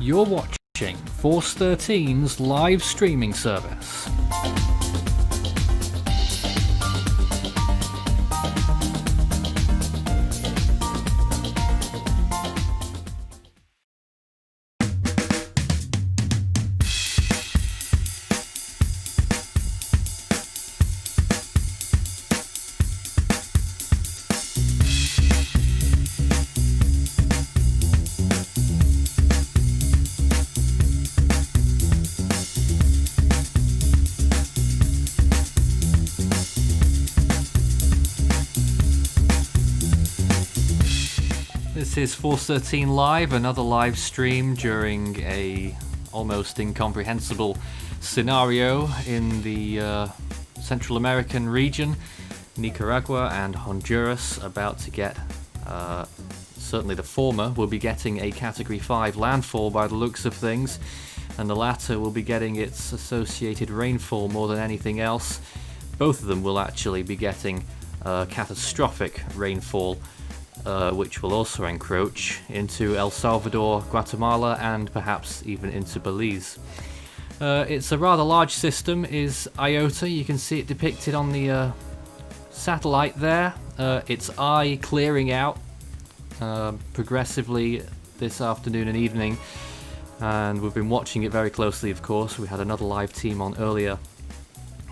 You're watching Force 13's live streaming service. This is Force 13 Live, another live stream during a almost incomprehensible scenario in the Central American region. Nicaragua and Honduras about to get, certainly the former will be getting a Category 5 landfall by the looks of things, and the latter will be getting its associated rainfall more than anything else. Both of them will actually be getting catastrophic rainfall, which will also encroach into El Salvador, Guatemala, and perhaps even into Belize. It's a rather large system, is Iota. You can see it depicted on the satellite there. Its eye clearing out progressively this afternoon and evening, and we've been watching it very closely, of course. We had another live team on earlier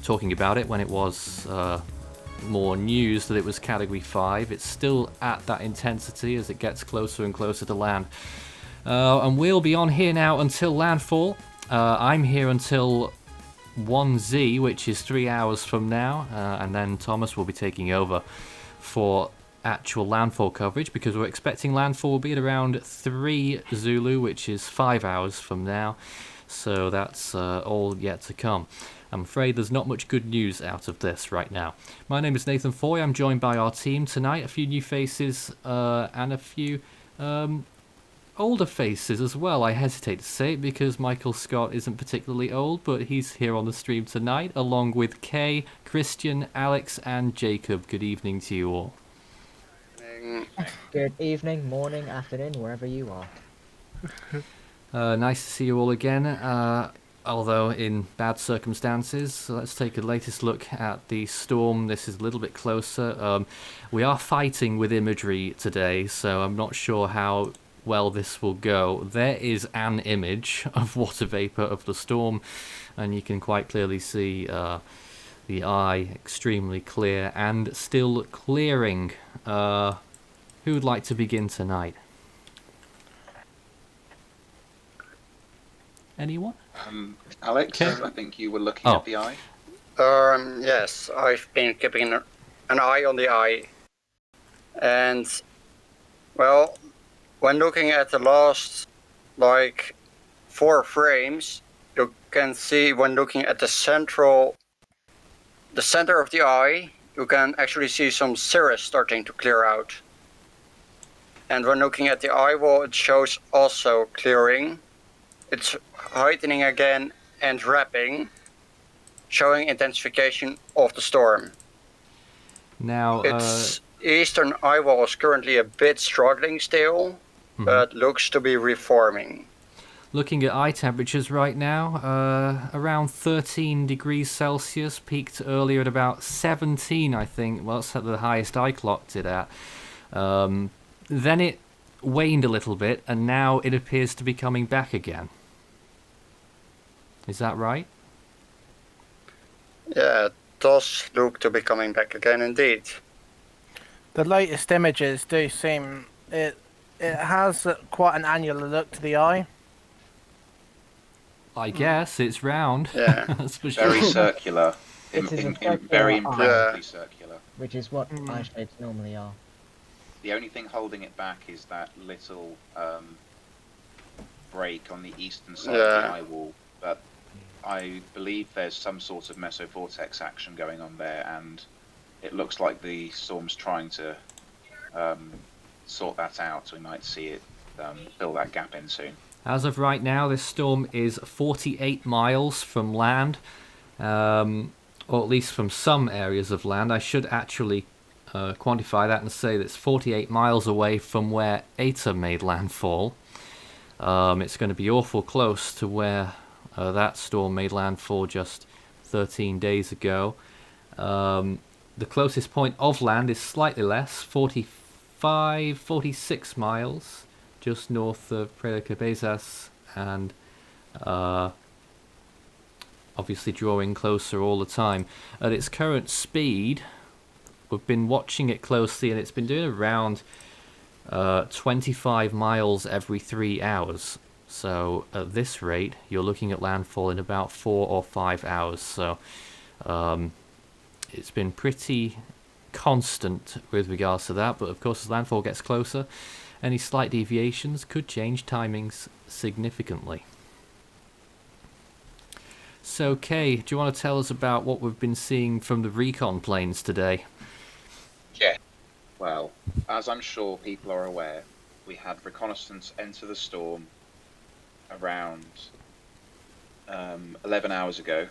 talking about it when it was more news that it was Category 5. It's still at that intensity as it gets closer and closer to land. And we'll be on here now until landfall. I'm here until 1Z, which is 3 hours from now, and then Thomas will be taking over for actual landfall coverage, because we're expecting landfall will be at around 3 Zulu, which is 5 hours from now. So that's all yet to come. I'm afraid there's not much good news out of this right now. My name is Nathan Foy. I'm joined by our team tonight. A few new faces and a few older faces as well. I hesitate to say it because Michael Scott isn't particularly old, but he's here on the stream tonight, along with Kay, Christian, Alex, and Jacob. Good evening to you all. Good evening, morning, afternoon, wherever you are. Nice to see you all again. Although in bad circumstances. So let's take a latest look at the storm. This is a little bit closer. We are fighting with imagery today, so I'm not sure how well this will go. There is an image of water vapor of the storm, and you can quite clearly see the eye extremely clear and still clearing. Who would like to begin tonight? Anyone? Alex, Okay. I think you were looking at the eye. Yes, I've been keeping an eye on the eye. And, well, when looking at the last, 4 frames, you can see when looking at the center of the eye, you can actually see some cirrus starting to clear out. And when looking at the eye wall, it shows also clearing. It's heightening again and wrapping, showing intensification of the storm. Now, Its eastern eye wall is currently a bit struggling still, but looks to be reforming. looking at eye temperatures right now, around 13 degrees Celsius, peaked earlier at about 17, I think. Well, that's at the highest I clocked it at. Then it waned a little bit, and now it appears to be coming back again. Is that right? Yeah, it does look to be coming back again indeed. The latest images do seem it has quite an angular look to the eye. I guess it's round. Yeah. That's for sure. Very circular. It is a circular Very eye. impressively circular. Which is what eye shapes normally are. The only thing holding it back is that little break on the eastern side of the eye wall. But I believe there's some sort of mesovortex action going on there, and it looks like the storm's trying to sort that out. So we might see it fill that gap in soon. As of right now, this storm is 48 miles from land, or at least from some areas of land. I should actually quantify that and say that it's 48 miles away from where Eta made landfall. It's going to be awful close to where that storm made landfall just 13 days ago. The closest point of land is slightly less, 46 miles, just north of Cabezas, and obviously drawing closer all the time. At its current speed, we've been watching it closely, and it's been doing around 25 miles every 3 hours. So at this rate, you're looking at landfall in about 4 or 5 hours. So it's been pretty constant with regards to that, but of course as landfall gets closer, any slight deviations could change timings significantly. So Kay, do you want to tell us about what we've been seeing from the recon planes today? Yeah. Well, as I'm sure people are aware, we had reconnaissance enter the storm around 11 hours ago,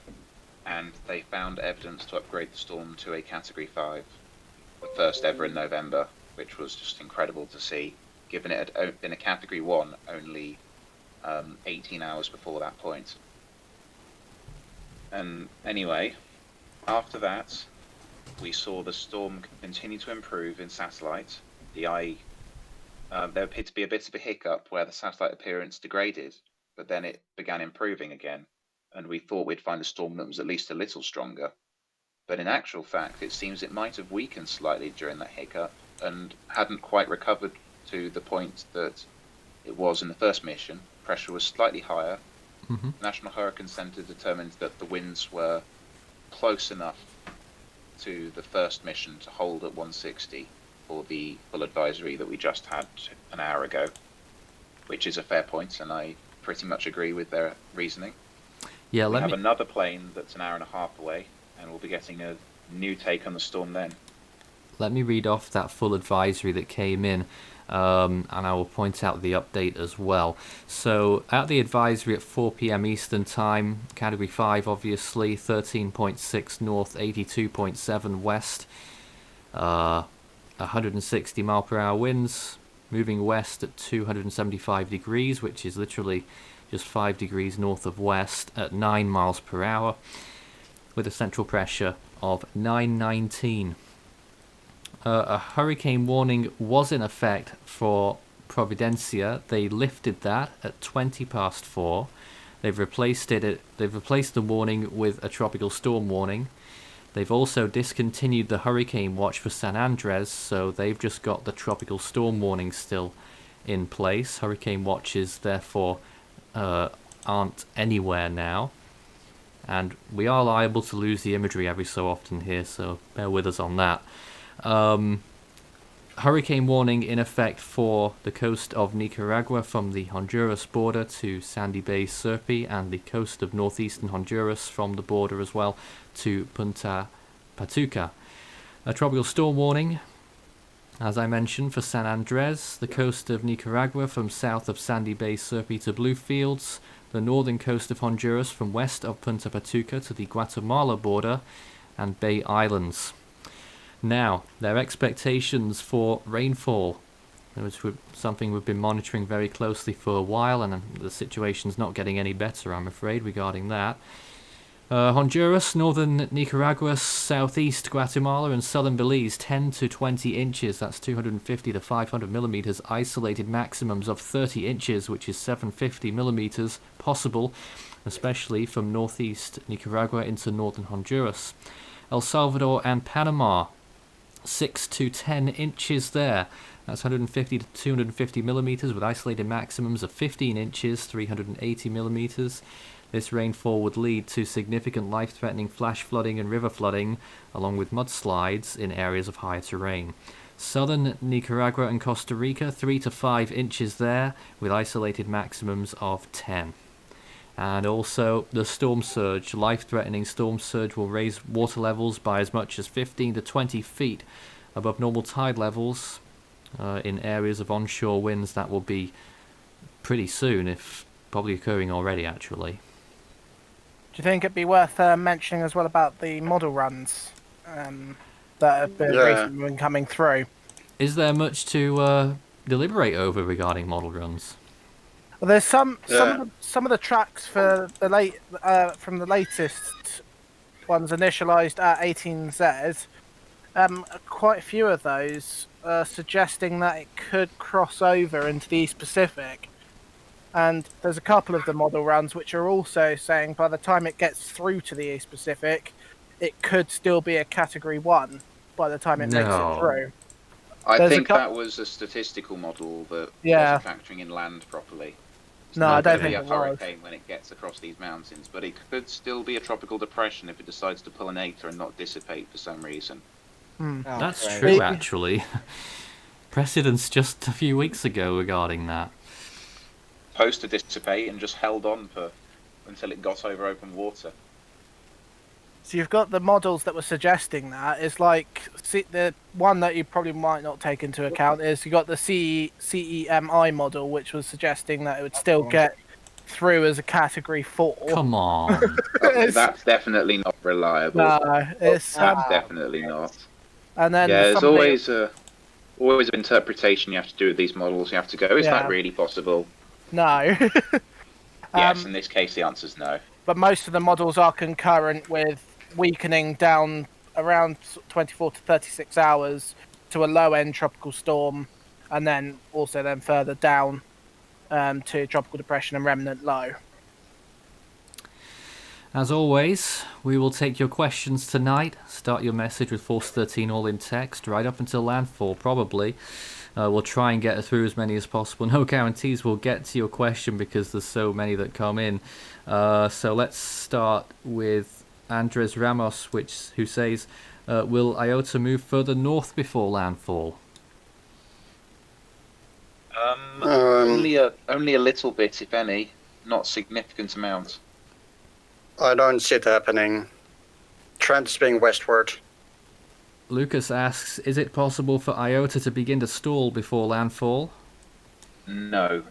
and they found evidence to upgrade the storm to a Category 5, the first ever in November, which was just incredible to see, given it had been a Category 1 only 18 hours before that point. And anyway, after that, we saw the storm continue to improve in satellite. There appeared to be a bit of a hiccup where the satellite appearance degraded, but then it began improving again, and we thought we'd find a storm that was at least a little stronger. But in actual fact, it seems it might have weakened slightly during that hiccup and hadn't quite recovered to the point that it was in the first mission. Pressure was slightly higher. Mm-hmm. The National Hurricane Center determined that the winds were close enough to the first mission to hold at 160 for the full advisory that we just had an hour ago, which is a fair point, and I pretty much agree with their reasoning. Yeah, we have another plane that's an hour and a half away, and we'll be getting a new take on the storm then. Let me read off that full advisory that came in, and I will point out the update as well. So, at the advisory at 4 p.m. Eastern Time, Category 5 obviously, 13.6 north, 82.7 west, 160 mile per hour winds, moving west at 275 degrees, which is literally just 5 degrees north of west at 9 miles per hour, with a central pressure of 919. A hurricane warning was in effect for Providencia. They lifted that at 20 past 4. They've replaced the warning with a tropical storm warning. They've also discontinued the hurricane watch for San Andres, so they've just got the tropical storm warning still in place. Hurricane watches therefore aren't anywhere now, and we are liable to lose the imagery every so often here, so bear with us on that. Hurricane warning in effect for the coast of Nicaragua from the Honduras border to Sandy Bay, Serpi, and the coast of northeastern Honduras from the border as well to Punta Patuca. A tropical storm warning, as I mentioned, for San Andres, the coast of Nicaragua from south of Sandy Bay, Serpi to Bluefields, the northern coast of Honduras from west of Punta Patuca to the Guatemala border, and Bay Islands. Now, their expectations for rainfall, which is something we've been monitoring very closely for a while, and the situation's not getting any better, I'm afraid, regarding that. Honduras, northern Nicaragua, southeast Guatemala, and southern Belize, 10 to 20 inches, that's 250 to 500 millimeters, isolated maximums of 30 inches, which is 750 millimeters, possible, especially from northeast Nicaragua into northern Honduras. El Salvador and Panama, 6 to 10 inches there. That's 150 to 250 millimeters with isolated maximums of 15 inches, 380 millimeters. This rainfall would lead to significant life-threatening flash flooding and river flooding, along with mudslides in areas of higher terrain. Southern Nicaragua and Costa Rica, 3 to 5 inches there, with isolated maximums of 10. And also the storm surge, life-threatening storm surge, will raise water levels by as much as 15 to 20 feet above normal tide levels in areas of onshore winds. That will be pretty soon, if probably occurring already actually. Do you think it'd be worth mentioning as well about the model runs that have been recently been coming through? Is there much to deliberate over regarding model runs? Well, there's some Yeah. some of the tracks for the from the latest ones initialized at 18Z. Quite a few of those are suggesting that it could cross over into the East Pacific. And there's a couple of the model runs which are also saying by the time it gets through to the East Pacific, it could still be a Category 1 by the time it makes it No. through. I There's a think cou- that was a statistical model that Yeah. wasn't factoring in land properly. It's No, not I don't going to think be a it was. hurricane when it gets across these mountains, but it could still be a tropical depression if it decides to pull an Eta and not dissipate for some reason. Oh, That's great. true, actually. Precedents just a few weeks ago regarding that. Supposed to dissipate and just held on until it got over open water. So you've got the models that were suggesting that. It's like the one that you probably might not take into account is you got the CEMI model, which was suggesting that it would still get through as a Category 4. Come on. That's definitely not reliable. No, it's That's definitely not. and then Yeah, there's somebody- always an interpretation you have to do with these models. You have to go, is that Yeah. really possible? no. Yes, in this case the answer's no. But most of the models are concurrent with weakening down around 24 to 36 hours to a low-end tropical storm, and then also then further down to tropical depression and remnant low. As always, we will take your questions tonight. Start your message with Force 13 all in text, right up until landfall, probably. We'll try and get through as many as possible. No guarantees we'll get to your question because there's so many that come in. So let's start with Andres Ramos, who says, will Iota move further north before landfall? Only a little bit, if any. Not significant amount. I don't see it happening. Trend's being westward. Lucas asks, is it possible for Iota to begin to stall before landfall? No.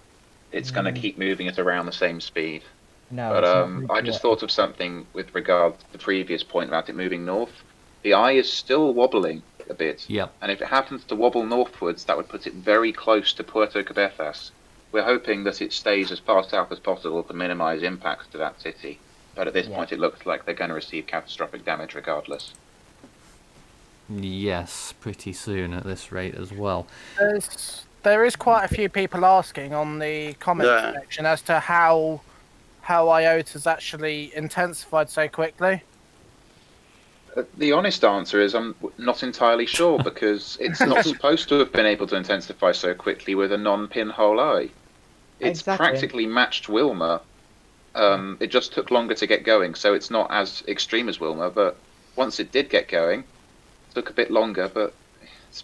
It's going to keep moving at around the same speed. No, But it's not I just thought of something with regard to the previous point about it moving north. The eye is still wobbling a bit. Yep. And if it happens to wobble northwards, that would put it very close to Puerto Cabezas. We're hoping that it stays as far south as possible to minimize impacts to that city. But at this point, it looks like they're going to receive catastrophic damage regardless. Yes, pretty soon at this rate as well. There is quite a few people asking on the comment section as to how Iota's actually intensified so quickly. The honest answer is I'm not entirely sure because it's not supposed to have been able to intensify so quickly with a non-pinhole eye. It's practically matched Wilma. It just took longer to get going, so it's not as extreme as Wilma, but once it did get going, it took a bit longer, but it's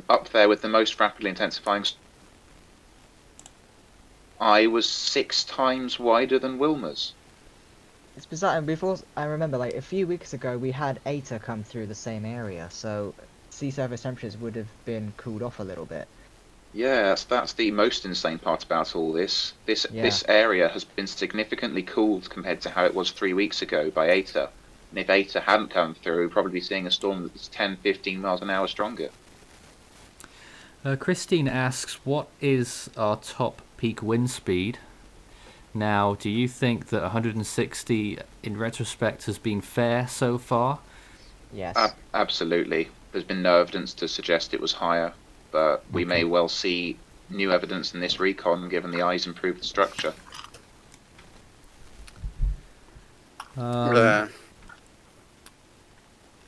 up there with the most rapidly intensifying. I was 6 times wider than Wilma's. It's bizarre, and before I remember, like a few weeks ago, we had Eta come through the same area, so sea surface temperatures would have been cooled off a little bit. Yeah, that's the most insane part about all this. This area has been significantly cooled compared to how it was 3 weeks ago by Eta. And if Eta hadn't come through, we'd probably be seeing a storm that's 10, 15 miles an hour stronger. Christine asks, what is our top peak wind speed? Now, do you think that 160 in retrospect has been fair so far? Yes. Absolutely. There's been no evidence to suggest it was higher, but we may well see new evidence in this recon given the eye's improved structure.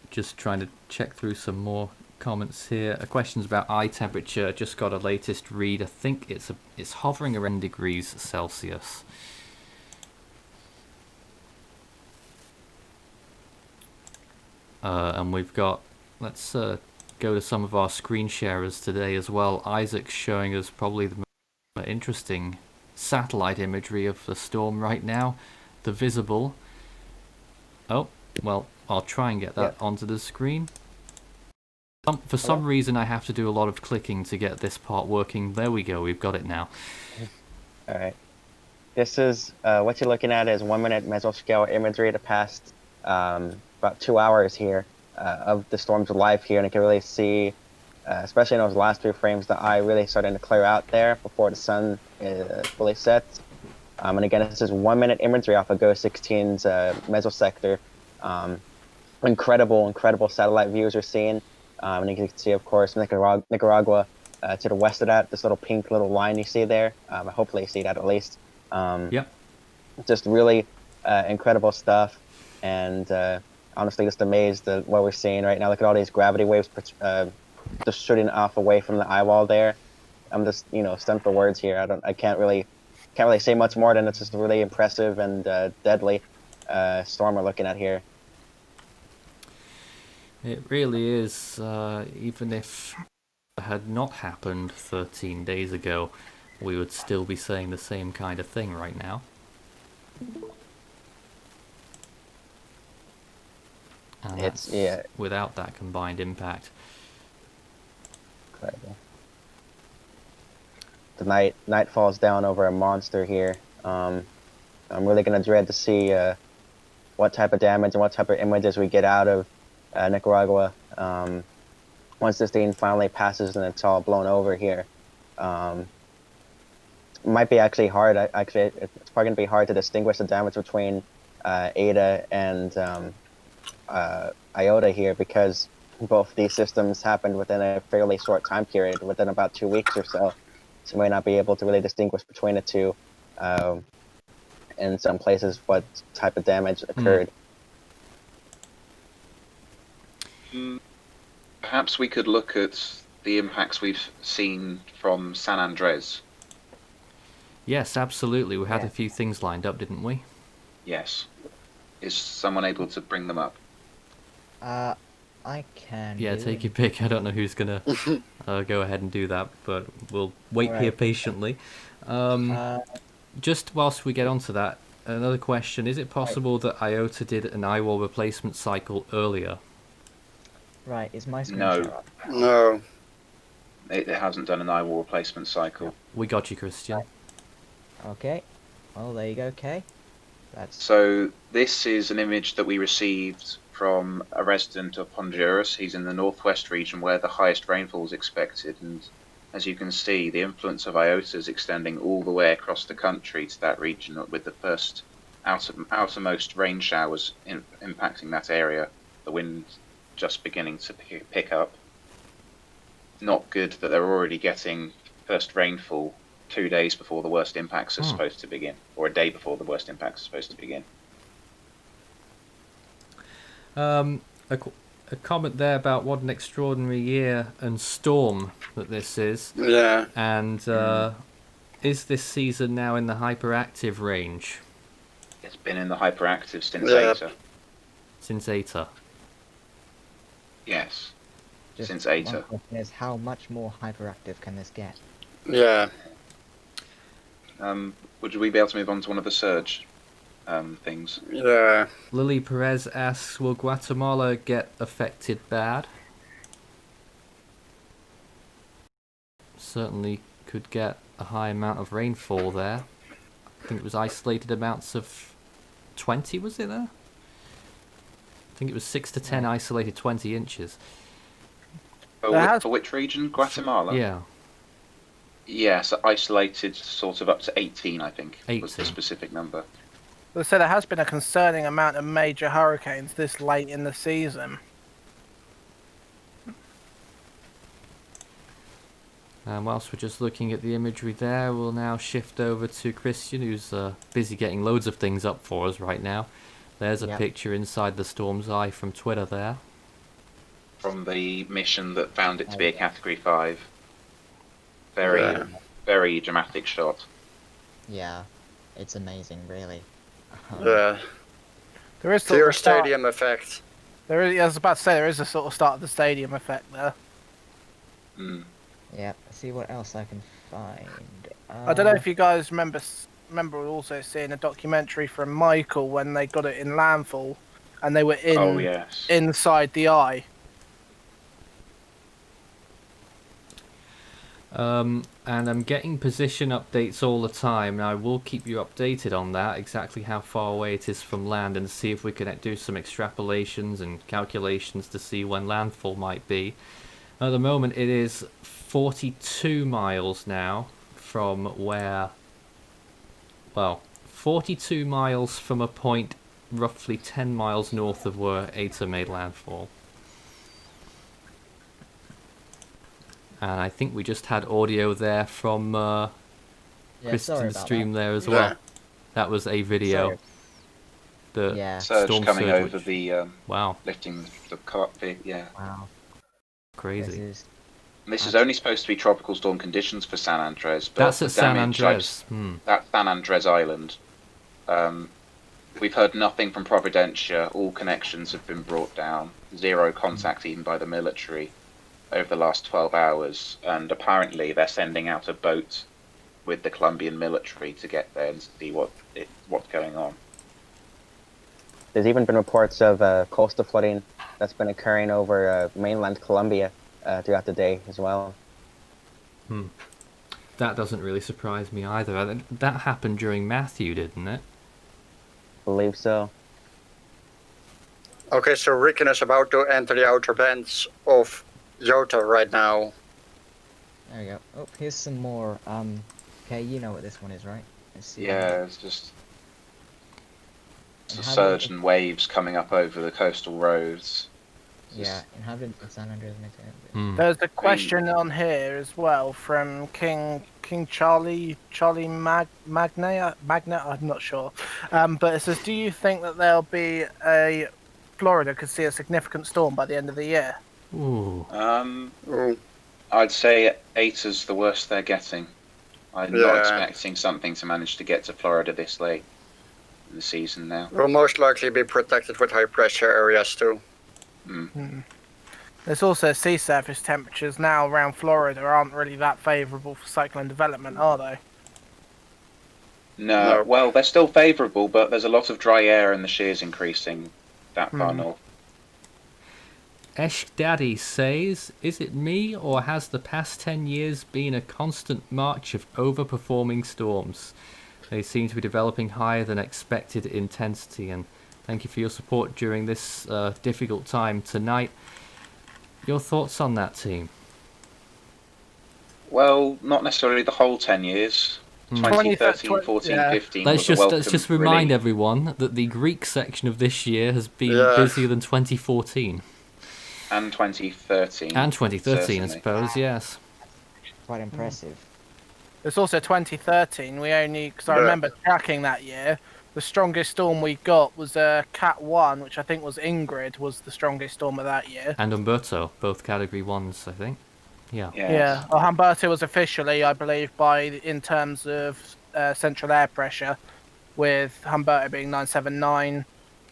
Just trying to check through some more comments here. Questions about eye temperature. Just got a latest read. I think it's hovering around degrees Celsius. And we've got, let's go to some of our screen sharers today as well. Isaac's showing us probably the most interesting satellite imagery of the storm right now. The visible. Oh, well, I'll try and get that onto the screen. For some reason I have to do a lot of clicking to get this part working. There we go, we've got it now. Alright. This is, what you're looking at is 1 minute mesoscale imagery the past about 2 hours here of the storm's life here, and you can really see, especially in those last few frames, the eye really starting to clear out there before the sun fully set. And again, this is 1 minute imagery off of Go 16's mesosector. Incredible satellite views we're seeing. And you can see, of course, Nicaragua to the west of that, this little pink little line you see there. Hopefully you see that at least. Yep. Just really incredible stuff. And honestly, just amazed at what we're seeing right now. Look at all these gravity waves just shooting off away from the eye wall there. I'm just, stunned for words here. I can't really say much more than it's just a really impressive and deadly storm we're looking at here. It really is. Even if it had not happened 13 days ago, we would still be saying the same kind of thing right now. And that's without that combined impact. Incredible. The night falls down over a monster here. I'm really gonna dread to see what type of damage and what type of images we get out of Nicaragua once this thing finally passes and it's all blown over here. It might be actually hard. It's probably gonna be hard to distinguish the damage between Eta and Iota here, because both these systems happened within a fairly short time period, within about 2 weeks or so. So we might not be able to really distinguish between the two. In some places, what type of damage occurred. Perhaps we could look at the impacts we've seen from San Andres. Yes, absolutely. We had a few things lined up, didn't we? Yes. Is someone able to bring them up? I can. Yeah, take your pick. I don't know who's gonna go ahead and do that, but we'll wait here patiently. Just whilst we get onto that, another question: is it possible that Iota did an eye wall replacement cycle earlier? Right, is my screen No. shut off? No. It hasn't done an eye wall replacement cycle. We got you, Christian. Okay. Well, there you go, Kay. That's So this is an image that we received from a resident of Honduras. He's in the northwest region where the highest rainfall is expected, and as you can see, the influence of Iota is extending all the way across the country to that region, with the first outermost rain showers impacting that area, the wind just beginning to pick up. Not good that they're already getting first rainfall 2 days before the worst impacts are supposed to begin, or a day before the worst impacts are supposed to begin. A comment there about what an extraordinary year and storm that this is. Yeah. And is this season now in the hyperactive range? It's been in the hyperactive since Yeah. Eta. Since Eta? Yes, just since one Eta. question is, how much more hyperactive can this get? Yeah. Would we be able to move on to one of the surge things? Yeah. Lily Perez asks, will Guatemala get affected bad? Certainly could get a high amount of rainfall there. I think it was isolated amounts of 20, was it there? I think it was 6 to 10 isolated 20 inches. For which region? Guatemala? Yeah. Yes, isolated sort of up to 18, I think, was the 18. specific number. So there has been a concerning amount of major hurricanes this late in the season. And whilst we're just looking at the imagery there, we'll now shift over to Christian, who's busy getting loads of things up for us right now. There's a picture inside the storm's eye from Twitter there. From the mission that found it to be a Category 5. Very dramatic shot. Yeah, it's amazing, really. Yeah. There is Clear stadium effect. There is. I was about to say there is a sort of start of the stadium effect there. Yep. See what else I can find. I don't know if you guys remember also seeing a documentary from Michael when they got it in Landfall, and they were inside the eye. And I'm getting position updates all the time, and I will keep you updated on that, exactly how far away it is from land, and see if we can do some extrapolations and calculations to see when landfall might be. At the moment it is 42 miles now from where well, 42 miles from a point roughly 10 miles north of where Eta made landfall. And I think we just had audio there from Yeah, sorry Kristen's about stream that. there as Yeah. well. That was a video. Sorry. The Yeah. Surge storm coming surge, over which- the wow, lifting the car. Yeah. Wow. crazy. This is only supposed to be tropical storm conditions for San Andres, but That's the at San damage Andres. That's San Andres Island. We've heard nothing from Providencia. All connections have been brought down. Zero contact even by the military over the last 12 hours. And apparently they're sending out a boat with the Colombian military to get there and see what's going on. There's even been reports of coastal flooding that's been occurring over mainland Colombia throughout the day as well. That doesn't really surprise me either. That happened during Matthew, didn't it? I believe so. Okay, so Riken is about to enter the outer bands of Iota right now. There we go. Oh, here's some more. Okay, you know what this one is, right? Let's see. Yeah, it's just And a how surge do- and waves coming up over the coastal roads. Yeah, inhabitant of San Andres makes it. There's a question on here as well from King Charlie Magna. I'm not sure, but it says, do you think that there'll be Florida could see a significant storm by the end of the year? Ooh. Ooh. I'd say Eta's the worst they're getting. I'm not Yeah. expecting something to manage to get to Florida this late in the season now. Will most likely be protected with high pressure areas too. There's also sea surface temperatures now around Florida aren't really that favourable for cyclone development, are they? No, No. well, they're still favourable, but there's a lot of dry air and the shear's increasing that far north. Esh Daddy says, is it me or has the past 10 years been a constant march of overperforming storms? They seem to be developing higher than expected intensity, and thank you for your support during this difficult time tonight. Your thoughts on that, team? Well, not necessarily the whole 10 years. 2013, 14, yeah. 15 Let's was a welcome just remind relief. everyone that the Greek section of this year has been Yeah. busier than 2014 And 2013. and 2013, I certainly. suppose. Yes. Quite impressive. There's also 2013. Because I Yeah. remember tracking that year. The strongest storm we got was Cat 1, which I think was Ingrid, was the strongest storm of that year. And Umberto, both Category 1s, I think. Yeah. Yes. Yeah, well, Humberto was officially, I believe, in terms of central air pressure, with Humberto being 979.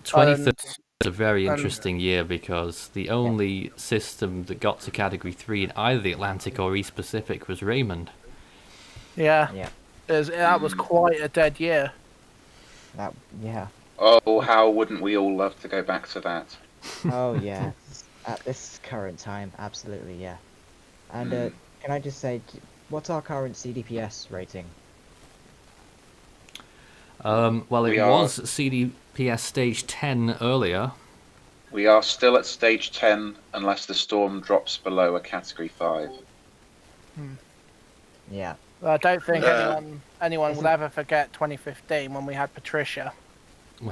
2013 and- was a very and- interesting year because the only system that got to Category 3 in either the Atlantic or East Pacific was Raymond. Yeah, Yeah. that was quite a dead year. Yeah. Oh, how wouldn't we all love to go back to that? Oh yeah. At this current time, absolutely, yeah. And can I just say, what's our current CDPS rating? Well, it We are- was CDPS Stage 10 earlier. We are still at stage 10 unless the storm drops below a category 5. Yeah. I don't think Yeah. anyone will ever forget 2015 when we had Patricia.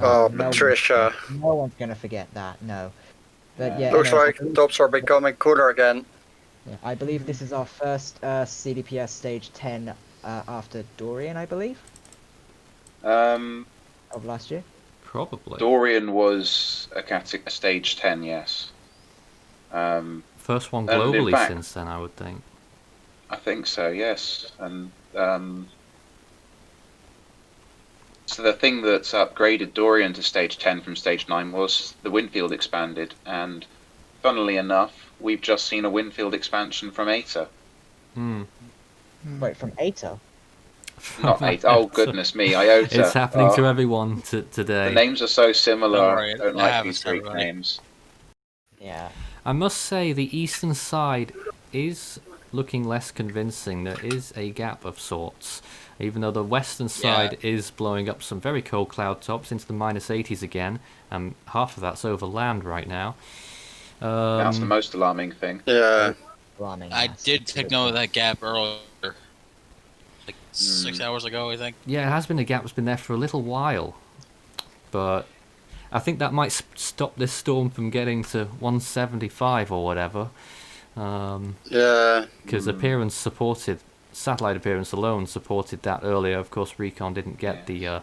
Oh, No. Patricia. No one's gonna forget that. No. But yeah. Looks anyways, like tops are becoming cooler again. yeah, I believe this is our first CDPS stage 10 after Dorian, I believe, of last year. Probably. Dorian was a stage 10, yes. First one And in globally fact- since then, I would think. I think so, yes. And so the thing that upgraded Dorian to stage 10 from stage 9 was the wind field expanded. And funnily enough, we've just seen a wind field expansion from Eta. Wait, from Eta? Not Eta. Oh, goodness me, Iota. It's happening to Oh, everyone today. the names are so similar. Don't worry, I don't I like have these it Greek already. names. Yeah. I must say the eastern side is looking less convincing. There is a gap of sorts, even though the western side is blowing up some very cold cloud tops into the -80s again, and half of that's over land right now. That's the most alarming thing. Yeah. Alarming. I yes. did take note of that gap earlier. like 6 hours ago, I think. Yeah, it has been a gap that's been there for a little while, but I think that might stop this storm from getting to 175 or whatever. Yeah. Because appearance supported, satellite appearance alone supported that earlier. Of course, Recon didn't get the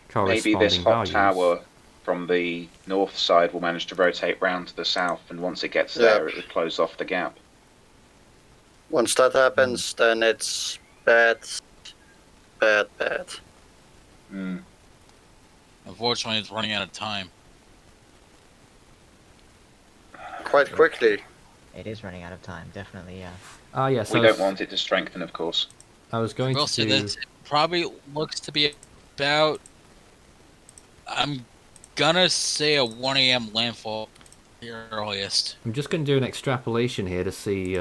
corresponding Maybe this hot values. tower from the north side will manage to rotate round to the south, and once it gets there, it will close off the gap. Once that happens, then it's bad. Bad. Mm. Unfortunately, it's running out of time. Quite quickly. It is running out of time, definitely, yeah. Ah, yes. We don't want it to strengthen, of course. I was going We'll to say do... this. It probably looks to be about. I'm gonna say a 1 a.m. landfall here earliest. I'm just going to do an extrapolation here to see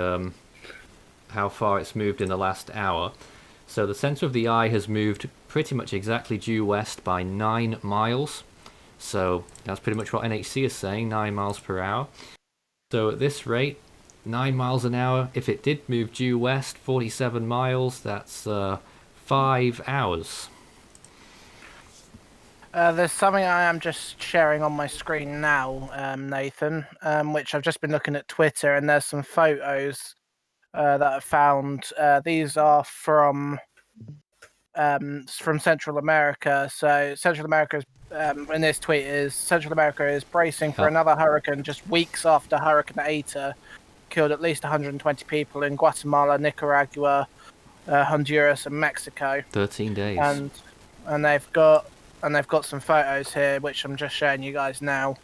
how far it's moved in the last hour. So the centre of the eye has moved pretty much exactly due west by 9 miles. So that's pretty much what NHC is saying, 9 miles per hour. So at this rate, 9 miles an hour, if it did move due west 47 miles, that's 5 hours. There's something I am just sharing on my screen now, Nathan, which I've just been looking at Twitter, and there's some photos that I found. These are from Central America. So Central America is, in this tweet is, Central America is bracing for another hurricane just weeks after Hurricane Eta killed at least 120 people in Guatemala, Nicaragua, Honduras, and Mexico. 13 days. And they've got some photos here, which I'm just showing you guys now.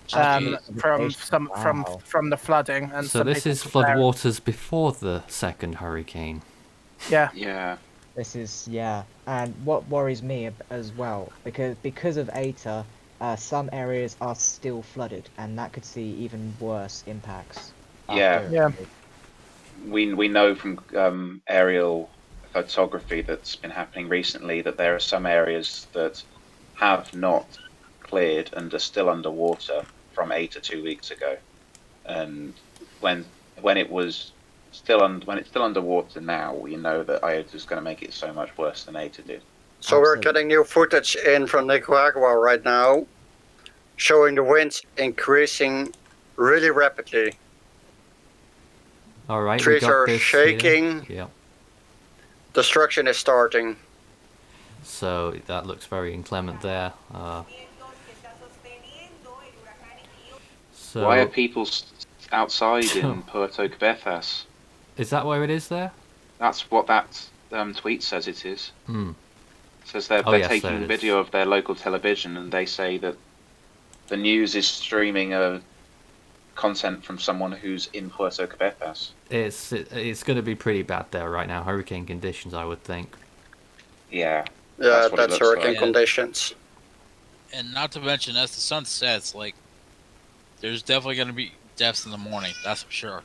From the flooding, and so this is floodwaters before the second hurricane. Yeah. This is, and what worries me as well, because of Eta, some areas are still flooded, and that could see even worse impacts. Yeah. We know from aerial photography that's been happening recently that there are some areas that have not cleared and are still underwater from Eta 2 weeks ago, and when it's still underwater now, we know that Iota is going to make it so much worse than Eta did. So we're getting new footage in from Nicaragua right now, showing the winds increasing really rapidly. All right, trees are this shaking. Here. Yeah. Destruction is starting. So that looks very inclement there. So why are people outside in Puerto Cabezas? Is that where it is there? That's what that tweet says it is. Hmm. It says they're taking video of their local television, and they say that the news is streaming content from someone who's in Puerto Cabezas. It's going to be pretty bad there right now. Hurricane conditions, I would think. Yeah. Yeah, that's hurricane conditions. And not to mention, as the sun sets, like, there's definitely going to be deaths in the morning. That's for sure.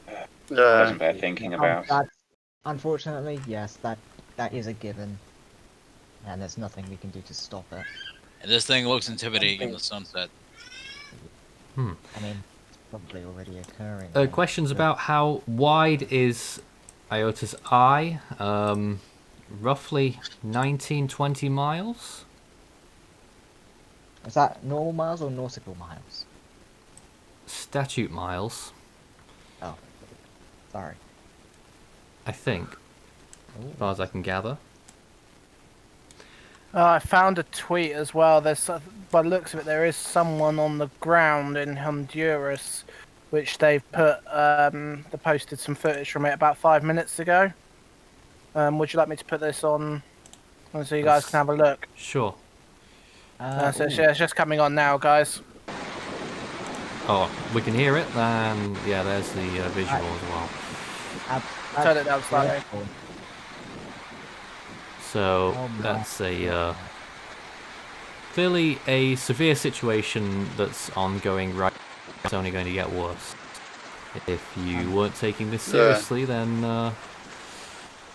Yeah. Isn't bear thinking about. Unfortunately, yes, that is a given, and there's nothing we can do to stop it. And this thing looks intimidating in the sunset. I mean, it's probably already occurring. Questions about how wide is Iota's eye? Roughly 19-20 miles? Is that normal miles or nautical miles? Statute miles. Oh, sorry. I think, as far as I can gather. I found a tweet as well. There's, by the looks of it, there is someone on the ground in Honduras, which they've put. They posted some footage from it about 5 minutes ago. Would you like me to put this on, so you guys can have a look? Sure. So it's just coming on now, guys. Oh, we can hear it. Then yeah, there's the visual as well. Turn it down slightly. So that's clearly a severe situation that's ongoing right now. It's only going to get worse. If you weren't taking this seriously, then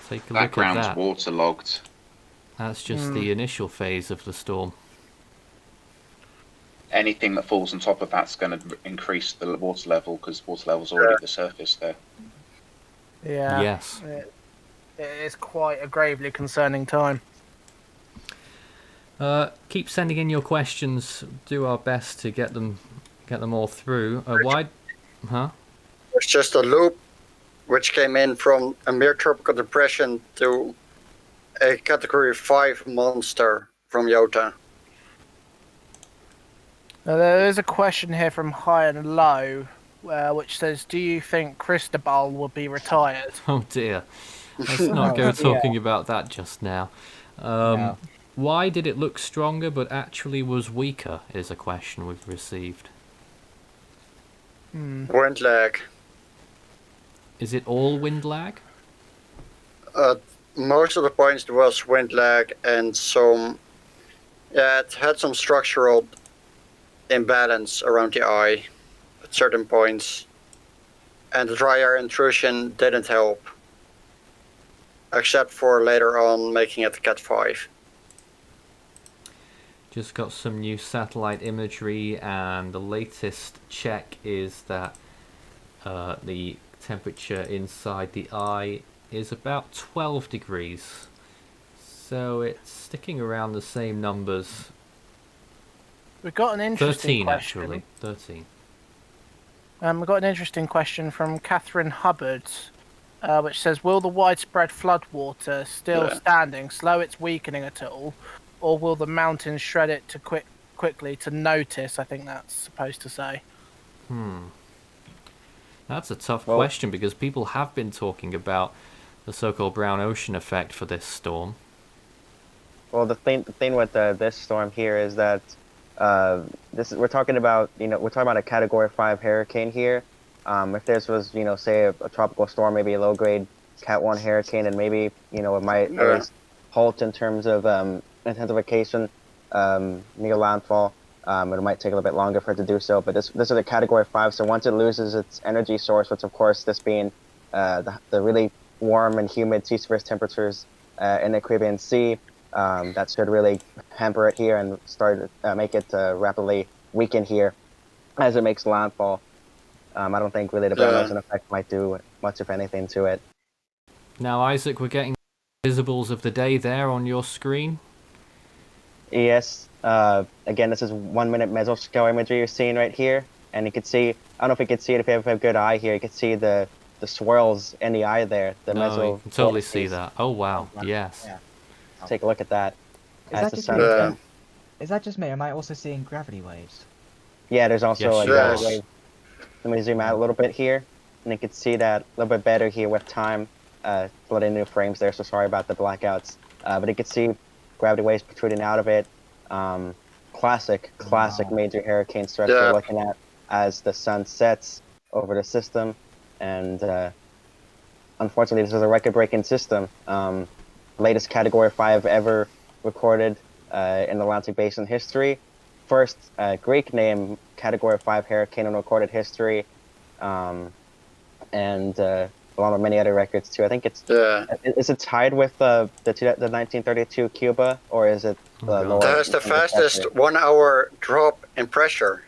take a look at Background's that. waterlogged. That's just the initial phase of the storm. Anything that falls on top of that's going to increase the water level, because water level's already at the surface there. Yeah. Yes. it is quite a gravely concerning time. Keep sending in your questions. Do our best to get them all through. Why? Huh? It's just a loop which came in from a mere tropical depression to a Category 5 monster from Iota. There is a question here from High and Low, which says, "Do you think Cristobal will be retired?" Oh dear. Let's not go talking about that just now. No. Why did it look stronger but actually was weaker? Is a question we've received. Wind lag. Is it all wind lag? Most of the points there was wind lag and some. Yeah, it had some structural imbalance around the eye at certain points. And the dry air intrusion didn't help. Except for later on making it Cat 5. Just got some new satellite imagery, and the latest check is that the temperature inside the eye is about 12 degrees. So it's sticking around the same numbers. We've got an interesting 13 question. actually. 13. We've got an interesting question from Catherine Hubbard, which says, "Will the widespread floodwater still standing slow its weakening at all, or will the mountains shred it to quickly to notice?" I think that's supposed to say. That's a tough question, because people have been talking about the so-called brown ocean effect for this storm. Well, the thing with this storm here is that we're talking about a Category 5 hurricane here. If this was say a tropical storm, maybe a low grade Cat 1 hurricane, and maybe it might at least halt in terms of intensification near landfall. It might take a little bit longer for it to do so, but this is a Category 5, so once it loses its energy source, which of course this being the really warm and humid sea surface temperatures in the Caribbean Sea, that should really hamper it here and make it rapidly weaken here as it makes landfall. I don't think really the brown ocean effect might do much of anything to it. Now, Isaac, we're getting visibles of the day there on your screen. Yes. Again, this is 1 minute mesoscale imagery you're seeing right here, and you can see. I don't know if you can see it if you have a good eye here. You can see the swirls in the eye there. The You can totally see that. Oh wow! Yes. Yeah. Take a look at that. Is As that the just sun me? sets. Is that just me? Am I also seeing gravity waves? Yeah, there's also Yes, a you gravity are. wave. Let me zoom out a little bit here, and you can see that a little bit better here with time. Flooding new frames there, so sorry about the blackouts. But you can see gravity waves protruding out of it. Classic major hurricane stress we're looking at as the sun sets over the system, and unfortunately, this is a record-breaking system. Latest Category 5 ever recorded in the Atlantic Basin history. First Greek name Category 5 hurricane in recorded history, and along with many other records too. I think it's is it tied with the 1932 Cuba, or is it lower? That has the fastest 1 hour drop in pressure.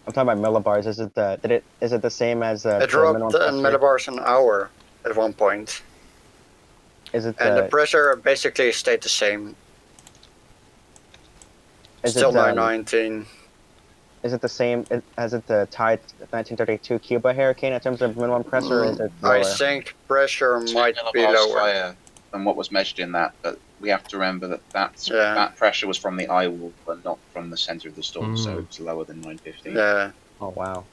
I'm talking about millibars. Is it the same as It the dropped minimum in pressure? millibars an hour at one point. Is it And the pressure basically stayed the same. Still 919. Is it the same as it tied 1932 Cuba hurricane in terms of minimum pressure, or is it lower? I think pressure might be Millibars lower. higher than what was measured in that, but we have to remember that pressure was from the eye wall, but not from the center of the storm, so it's lower than 950. Yeah. Oh wow.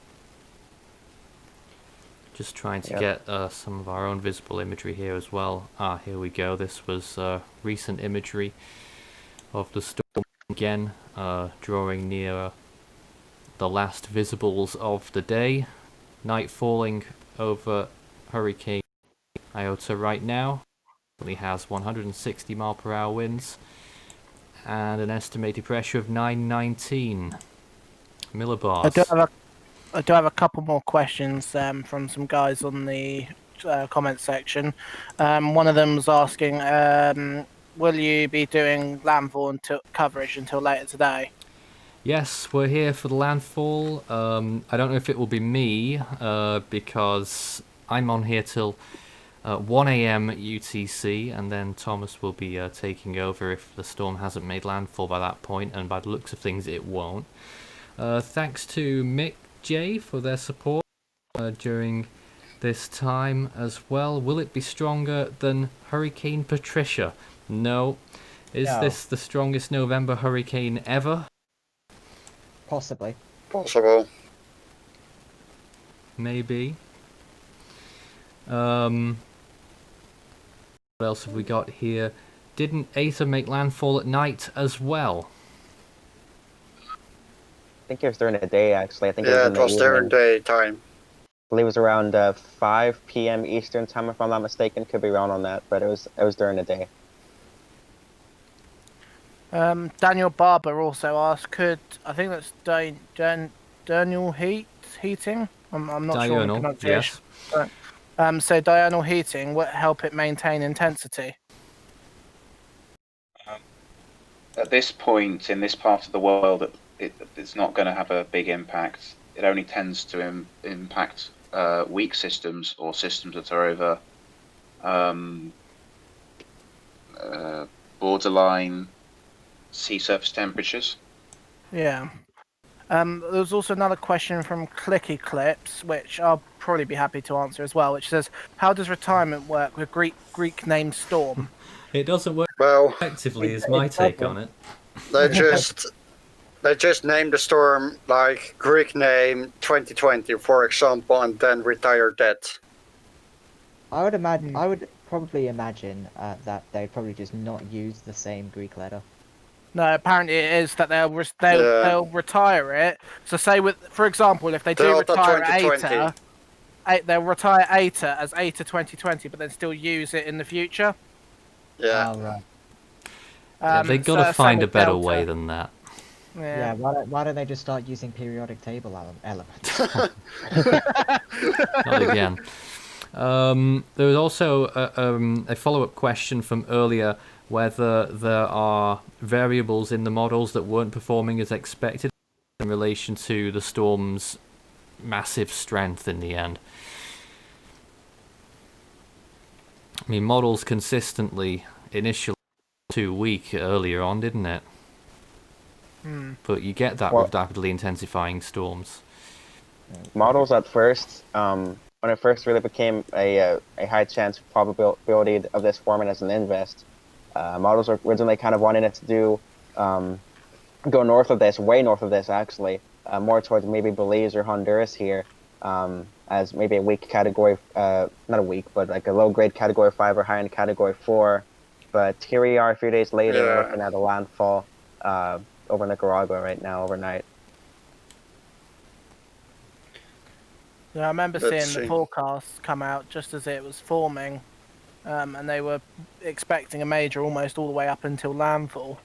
Just trying to get some of our own visible imagery here as well. Here we go. This was recent imagery of the storm again, drawing near the last visibles of the day. Night falling over Hurricane Iota right now. It has 160 mile per hour winds and an estimated pressure of 919 millibars. I do have a couple more questions from some guys on the comment section. One of them was asking, will you be doing landfall coverage until later today? Yes, we're here for the landfall. I don't know if it will be me, because I'm on here till 1 a.m. UTC, and then Thomas will be taking over if the storm hasn't made landfall by that point, and by the looks of things it won't. Thanks to Mick J for their support during this time as well. Will it be stronger than Hurricane Patricia? No. Is this the strongest November hurricane ever? Possibly. Possible. Maybe. What else have we got here? Didn't Eta make landfall at night as well? I think it was during the day, actually. I think Yeah, it it was during evening. daytime. I believe it was around 5 p.m. Eastern time, if I'm not mistaken. Could be wrong on that, but it was during the day. Daniel Barber also asked, I think that's Daniel Heating? I'm not sure on the Diurnal, pronunciation. yes. So diurnal heating would help it maintain intensity. At this point, in this part of the world, it's not going to have a big impact. It only tends to impact weak systems or systems that are over borderline sea surface temperatures. Yeah. There was also another question from Clicky Clips, which I'll probably be happy to answer as well, which says, how does retirement work with Greek named storm? It doesn't work Well, effectively, is my take on it. they just named the storm like Greek name 2020, for example, and then retired that. I would imagine. I would probably imagine that they'd probably just not use the same Greek letter. No, apparently it is that they'll retire it. So say for example, if they do Delta retire 2020. Eta, they'll retire Eta as Eta 2020, but then still use it in the future. Yeah. Oh, right. They've got to find a better way than that. Yeah. Why don't they just start using periodic table elements? Not again. There was also a follow-up question from earlier, whether there are variables in the models that weren't performing as expected in relation to the storm's massive strength in the end. I mean, models consistently initially too weak earlier on, didn't it? But you get that with rapidly intensifying storms. Models at first, when it first really became a high chance probability of this forming as an invest, models were originally kind of wanting it to do go north of this, way north of this actually, more towards maybe Belize or Honduras here, as maybe a weak category, not a weak, but like a low grade category 5 or high end category 4. But here we are a few days later, we're looking at a landfall over Nicaragua right now overnight. Yeah, I remember seeing the forecast come out just as it was forming, and they were expecting a major almost all the way up until landfall.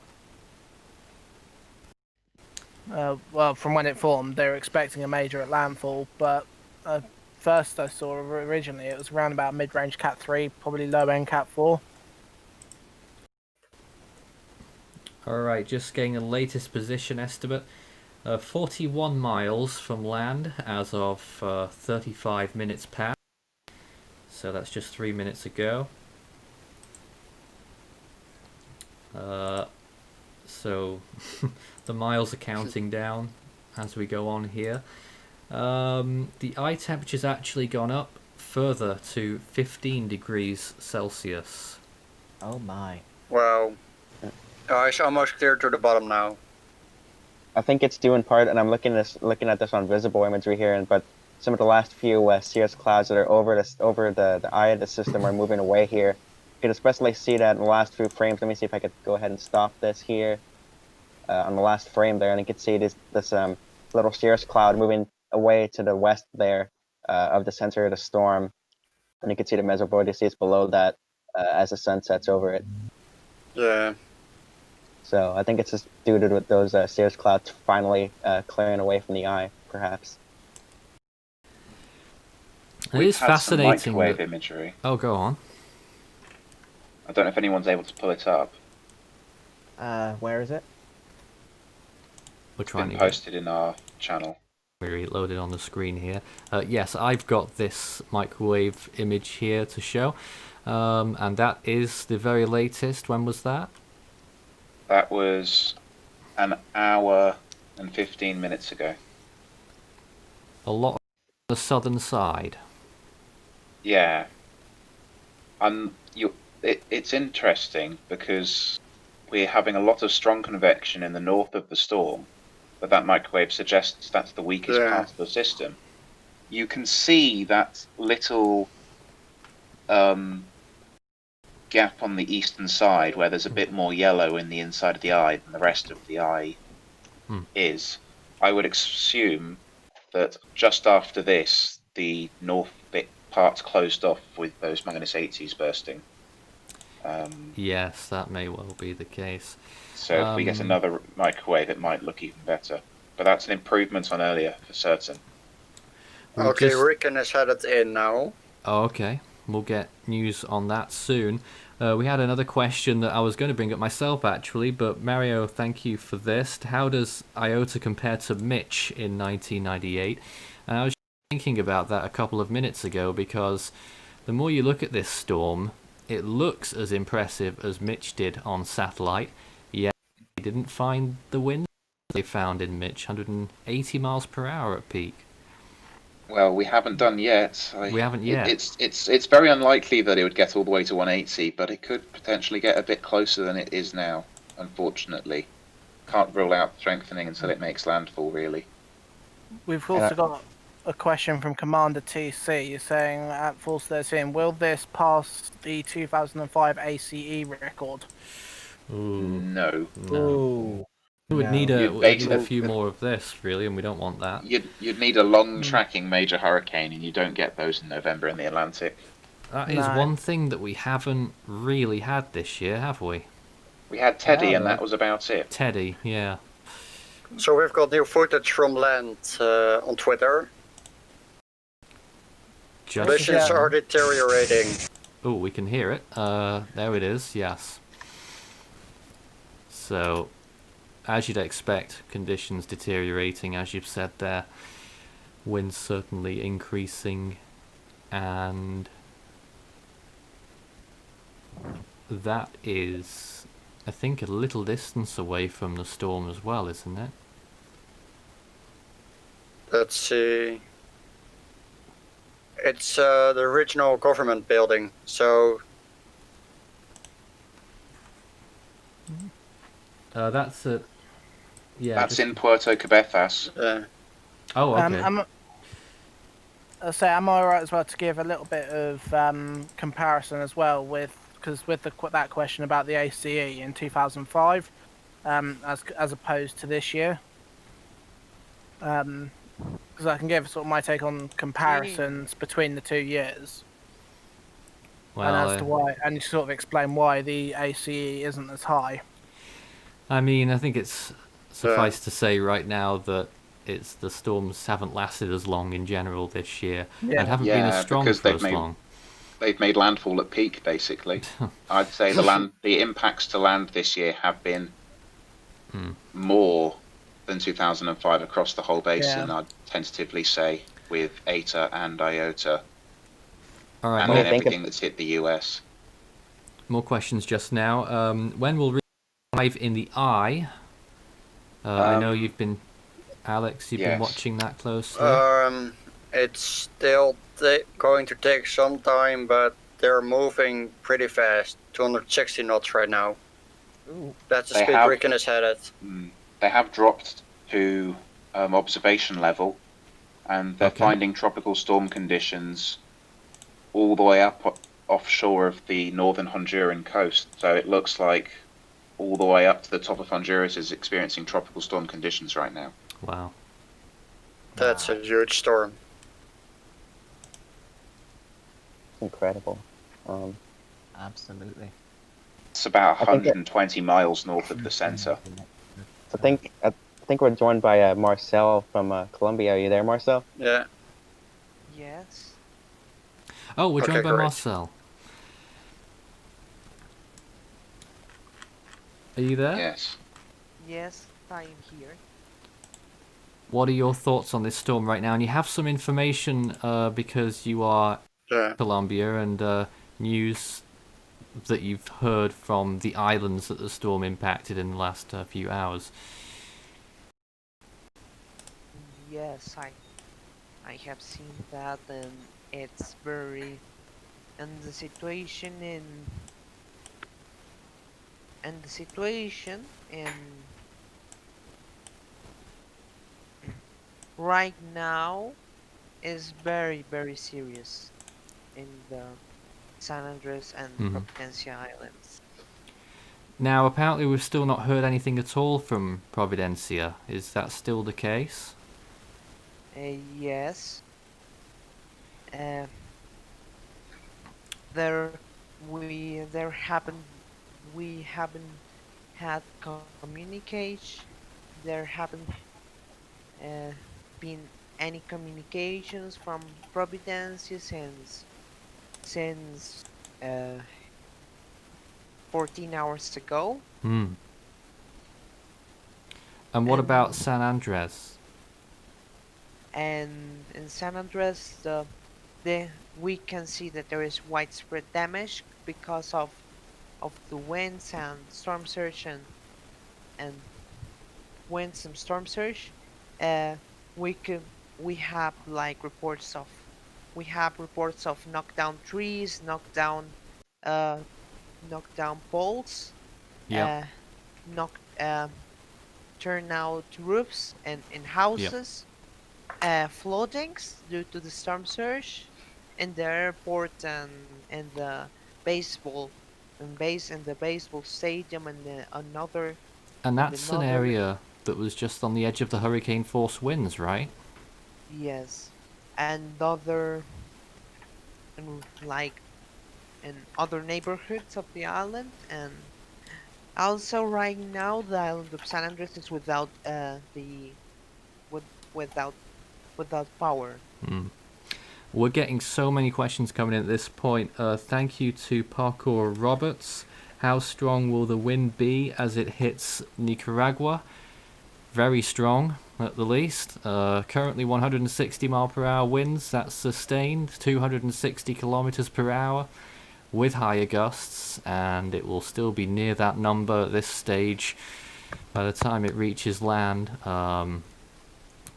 Well, from when it formed, they were expecting a major at landfall, but first I saw originally it was around about mid-range Cat 3, probably low-end Cat 4. Alright, just getting the latest position estimate. 41 miles from land as of 35 minutes past. So that's just 3 minutes ago. So the miles are counting down as we go on here. The eye temperature's actually gone up further to 15 degrees Celsius. Oh my. Wow. It's almost clear to the bottom now. I think it's due in part, and I'm looking at this on visible imagery here, but some of the last few cirrus clouds that are over the eye of the system are moving away here. You can especially see that in the last few frames. Let me see if I could go ahead and stop this here on the last frame there, and you can see this little cirrus cloud moving away to the west there of the center of the storm, and you can see the mesovortices below that as the sun sets over it. Yeah. So I think it's just due to those cirrus clouds finally clearing away from the eye, perhaps. It is fascinating. Some microwave imagery. Oh, go on. I don't know if anyone's able to pull it up. Where is it? We're trying It's to been posted in our channel. Loaded on the screen here. Yes, I've got this microwave image here to show, and that is the very latest. When was that? That was an hour and 15 minutes ago. A lot on the southern side. Yeah. It's interesting because we're having a lot of strong convection in the north of the storm, but that microwave suggests that's the weakest part of the system. You can see that little gap on the eastern side where there's a bit more yellow in the inside of the eye than the rest of the eye is. I would assume that just after this, the north bit part closed off with those -80s bursting. Yes, that may well be the case. So if we get another microwave, it might look even better. But that's an improvement on earlier, for certain. Okay, Rickon has had it in now. Oh, okay. We'll get news on that soon. We had another question that I was going to bring up myself, actually, but Mario, thank you for this. How does Iota compare to Mitch in 1998? And I was thinking about that a couple of minutes ago, because the more you look at this storm, it looks as impressive as Mitch did on satellite, yet they didn't find the wind they found in Mitch, 180 miles per hour at peak. Well, we haven't done yet. We haven't yet. It's very unlikely that it would get all the way to 180, but it could potentially get a bit closer than it is now, unfortunately. Can't rule out strengthening until it makes landfall, really. We've also got a question from Commander TC saying at Force 13, will this pass the 2005 ACE record? Ooh. No. Ooh. We would need a few more of this, really, and we don't want that. You'd need a long tracking major hurricane, and you don't get those in November in the Atlantic. That is one thing that we haven't really had this year, have we? We had Teddy, and that was about it. Teddy, yeah. So we've got new footage from land on Twitter. Conditions are deteriorating. Oh, we can hear it. There it is, yes. So, as you'd expect, conditions deteriorating, as you've said there. Winds certainly increasing, and that is, I think, a little distance away from the storm as well, isn't it? Let's see. It's the original government building, so... That's a... Yeah. That's in Puerto Cabezas. Oh, okay. Am I right as well to give a little bit of comparison as well with that question about the ACE in 2005, as opposed to this year? Because I can give sort of my take on comparisons between the 2 years, Well, and as to why, and sort of explain why the ACE isn't as high. I mean, I think it's suffice to say right now that the storms haven't lasted as long in general this year, and haven't been as strong for as long. They've made landfall at peak, basically. I'd say the impacts to land this year have been more than 2005 across the whole basin. I'd tentatively say, with Eta and Iota, and then everything that's hit the US. More questions just now. When will arrive in the eye? I know you've been, Alex. You've been watching that closely. It's still going to take some time, but they're moving pretty fast. 260 knots right now. Ooh. That's the speed Rickon has had it. They have dropped to observation level, and they're finding tropical storm conditions all the way up offshore of the northern Honduran coast. So it looks like all the way up to the top of Honduras is experiencing tropical storm conditions right now. Wow. That's a huge storm. Incredible. Absolutely. It's about 120 miles north of the center. I think we're joined by Marcel from Colombia. Are you there, Marcel? Yeah. Yes. Oh, we're joined by great. Marcel. Are you there? Yes. Yes, I am here. what are your thoughts on this storm right now? And you have some information because you are Yeah. in Colombia and news that you've heard from the islands that the storm impacted in the last few hours. Yes, I have seen that, and it's very, and the situation in right now is very, very serious in the San Andres and Mhm. Providencia Islands. Now, apparently we've still not heard anything at all from Providencia. Is that still the case? Yes. Uh, there there haven't we haven't had communication. There haven't uh, been any communications from Providencia since uh, 14 hours ago. Hmm. And what And about San Andres? and in San Andres, we can see that there is widespread damage because of the winds and storm surge and winds and storm surge. Uh, we could we have like reports of knocked down trees, uh, knocked down poles, Yep. knocked turn out roofs and in houses, floodings due to the storm surge, in the airport and the baseball and the baseball stadium and another. And And that's an another. area that was just on the edge of the hurricane force winds, right? Yes, and other and like in other neighborhoods of the island, and also right now the island of San Andres is without with, without without power. Mm. We're getting so many questions coming in at this point. Thank you to Parkour Roberts. How strong will the wind be as it hits Nicaragua? Very strong, at the least. Currently 160 mile per hour winds, that's sustained, 260 kilometers per hour with higher gusts, and it will still be near that number at this stage by the time it reaches land,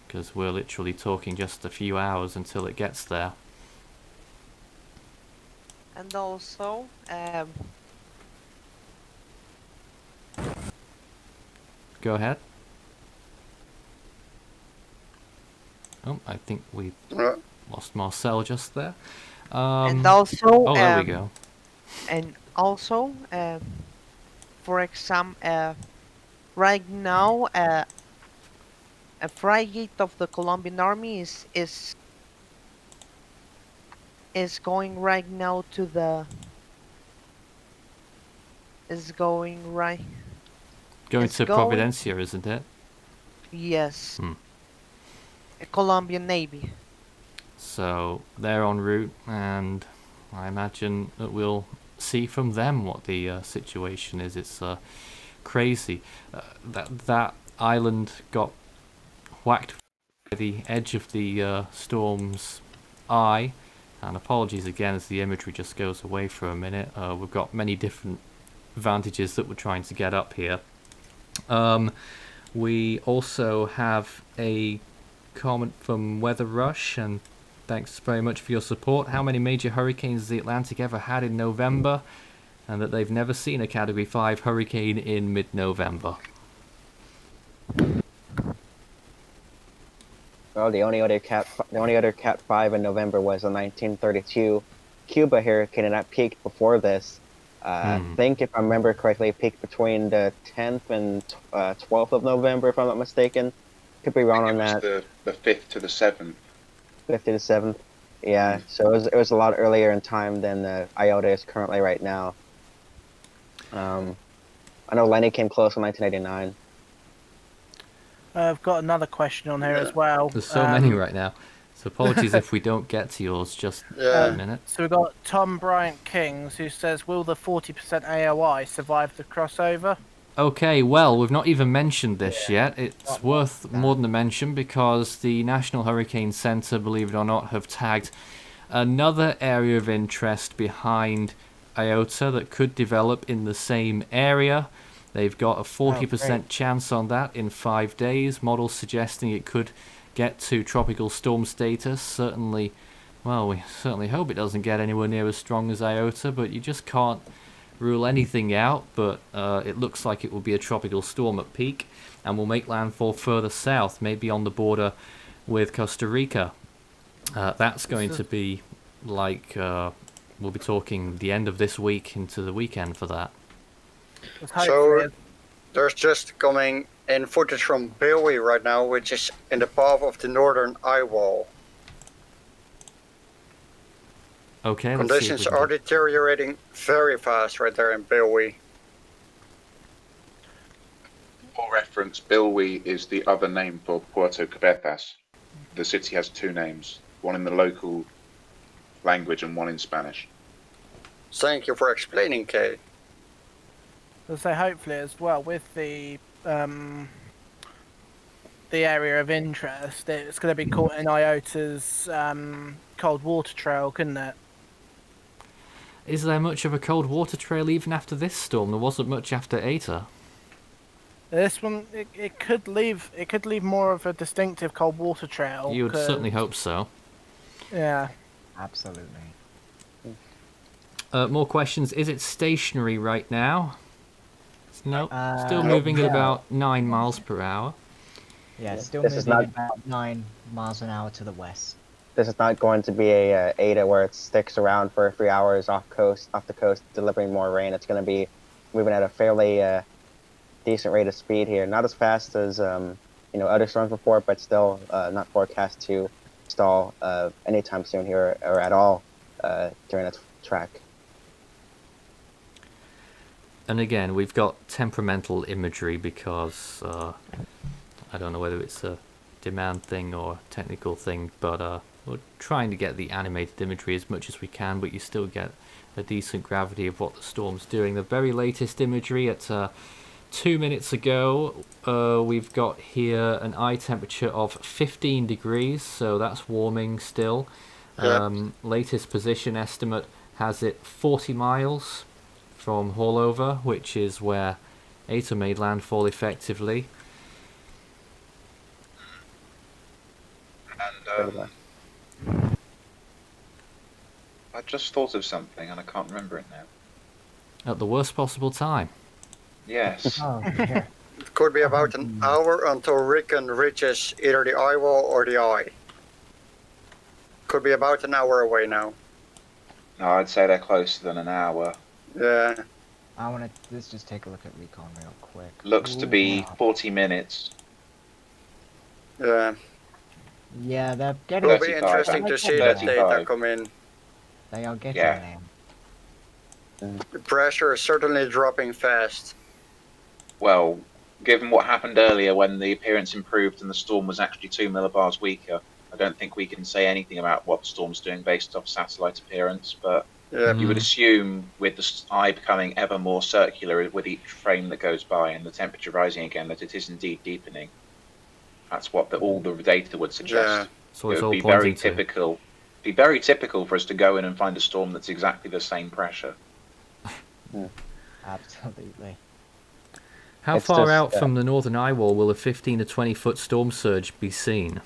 because we're literally talking just a few hours until it gets there. And also, Go ahead. Oh, I think we lost Marcel just there. and also, Oh, there we go. And also, for example, right now, a frigate of the Colombian army is going right now to the is going right Going it's to going Providencia, isn't it? yes, Hmm. a Colombian navy. So they're en route, and I imagine that we'll see from them what the situation is. It's crazy. That island got whacked by the edge of the storm's eye. And apologies again as the imagery just goes away for a minute. We've got many different vantages that we're trying to get up here. We also have a comment from Weather Rush, and thanks very much for your support. How many major hurricanes has the Atlantic ever had in November? And that they've never seen a Category 5 hurricane in mid-November. Well, the only other Cat 5 in November was a 1932 Cuba hurricane, and that peaked before this. I think, if I remember correctly, it peaked between the 10th and 12th of November, if I'm not mistaken. Could be wrong on that. The 5th to the 7th. 5th to the 7th. Yeah, so it was a lot earlier in time than Iota is currently right now. I know Lenny came close in 1989. I've got another question on here as well. There's so many right now. So apologies if we don't get to yours just a minute. So we've got Tom Bryant Kings, who says, will the 40% AOI survive the crossover? Okay, well, we've not even mentioned this yet. It's Not worth that. more than a mention because the National Hurricane Center, believe it or not, have tagged another area of interest behind Iota that could develop in the same area. They've got a 40% chance on that in 5 days. Models suggesting it could get to tropical storm status. Certainly, well, we certainly hope it doesn't get anywhere near as strong as Iota, but you just can't rule anything out. But it looks like it will be a tropical storm at peak and will make landfall further south, maybe on the border with Costa Rica. That's going to be like, we'll be talking the end of this week into the weekend for that. So there's just coming in footage from Billy right now, which is in the path of the northern eye wall. Okay, let's see if Conditions we can are get- deteriorating very fast right there in Billy. For reference, Bilwi is the other name for Puerto Cabezas. The city has two names, one in the local language and one in Spanish. Thank you for explaining, Kay. So hopefully as well with the area of interest, it's going to be caught in Iota's cold water trail, couldn't it? Is there much of a cold water trail even after this storm? There wasn't much after Eta. This one, it could leave more of a distinctive cold water trail. You would 'cause- certainly hope so. Yeah. Absolutely. More questions. Is it stationary right now? No, still Uh, moving at yeah. about 9 miles per hour. Yeah, it's still This is moving not- about 9 miles an hour to the west. This is not going to be a Eta where it sticks around for 3 hours off the coast, delivering more rain. It's going to be moving at a fairly decent rate of speed here. Not as fast as other storms before, but still not forecast to stall anytime soon here or at all during its track. And again, we've got temperamental imagery because I don't know whether it's a demand thing or technical thing, but we're trying to get the animated imagery as much as we can, but you still get a decent gravity of what the storm's doing. The very latest imagery at 2 minutes ago, we've got here an eye temperature of 15 degrees, so that's warming still. Latest position estimate has it 40 miles from Haulover, which is where Eta made landfall effectively. And I just thought of something and I can't remember it now. At the worst possible time. Yes. Oh, yeah. It could be about an hour until Rickon reaches either the eye wall or the eye. Could be about an hour away now. No, I'd say they're closer than an hour. Yeah. Let's just take a look at recon real quick. Looks to be 40 minutes. Yeah. Yeah, they're It getting. will be 35, interesting to see that 35. data come in. They are getting Yeah. there. The pressure is certainly dropping fast. Well, given what happened earlier when the appearance improved and the storm was actually 2 millibars weaker, I don't think we can say anything about what the storm's doing based off satellite appearance, but Yeah. you would assume with the eye becoming ever more circular with each frame that goes by and the temperature rising again that it is indeed deepening. That's what all the data would suggest. Yeah. So It it's would all be very pointing to. typical. Be very typical for us to go in and find a storm that's exactly the same pressure. Absolutely. How It's far just, out from the northern eye wall will a 15 to 20 foot storm surge be seen?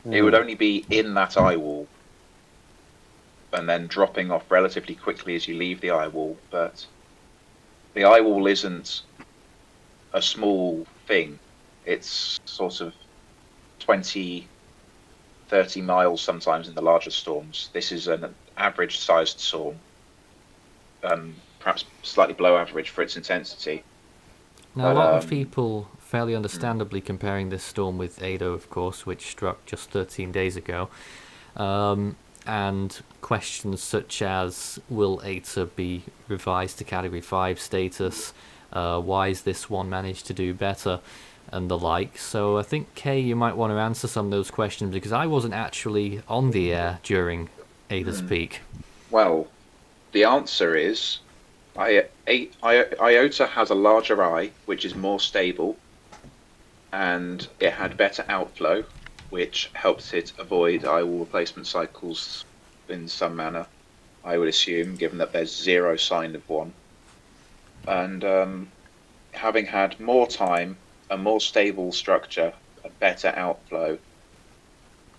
It would only be in that eye wall and then dropping off relatively quickly as you leave the eye wall. But the eye wall isn't a small thing. It's sort of 20, 30 miles sometimes in the larger storms. This is an average sized storm, perhaps slightly below average for its intensity. Now, a But, lot of people fairly understandably comparing this storm with Eta, of course, which struck just 13 days ago. And questions such as, will Eta be revised to Category 5 status? Why has this one managed to do better? And the like. So I think, Kay, you might want to answer some of those questions, because I wasn't actually on the air during Eta's peak. Well, the answer is Iota has a larger eye, which is more stable, and it had better outflow, which helps it avoid eye wall replacement cycles in some manner, I would assume, given that there's zero sign of one. And having had more time, a more stable structure, a better outflow,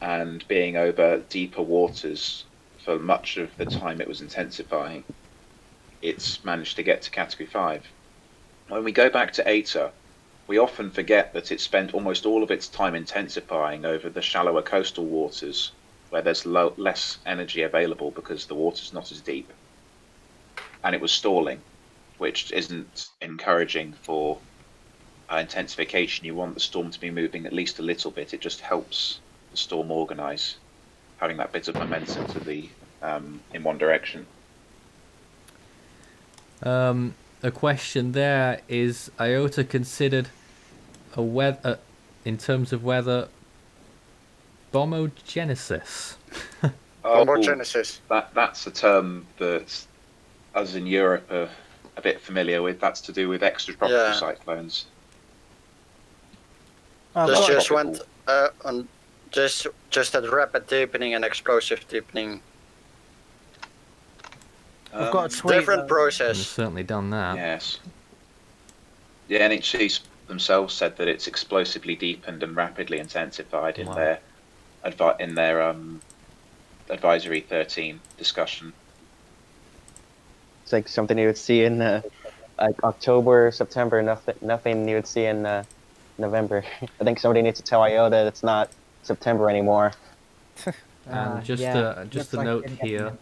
and being over deeper waters for much of the time it was intensifying, it's managed to get to Category 5. When we go back to Eta, we often forget that it spent almost all of its time intensifying over the shallower coastal waters, where there's less energy available because the water's not as deep. And it was stalling, which isn't encouraging for intensification. You want the storm to be moving at least a little bit. It just helps the storm organize, having that bit of momentum to the in one direction. A question there is Iota considered a weather in terms of weather bombogenesis? Bombogenesis. That's a term that us in Europe are a bit familiar with. That's to do with extratropical cyclones. This just went on just that rapid deepening and explosive deepening. I've got a tweet. Different We've process. certainly done that. Yes. The NHC themselves said that it's explosively deepened and rapidly intensified in their advisory 13 discussion. It's like something you would see in like October, September. Nothing you would see in November. I think somebody needs to tell Iota it's not September anymore. And just looks a like note it didn't get here them.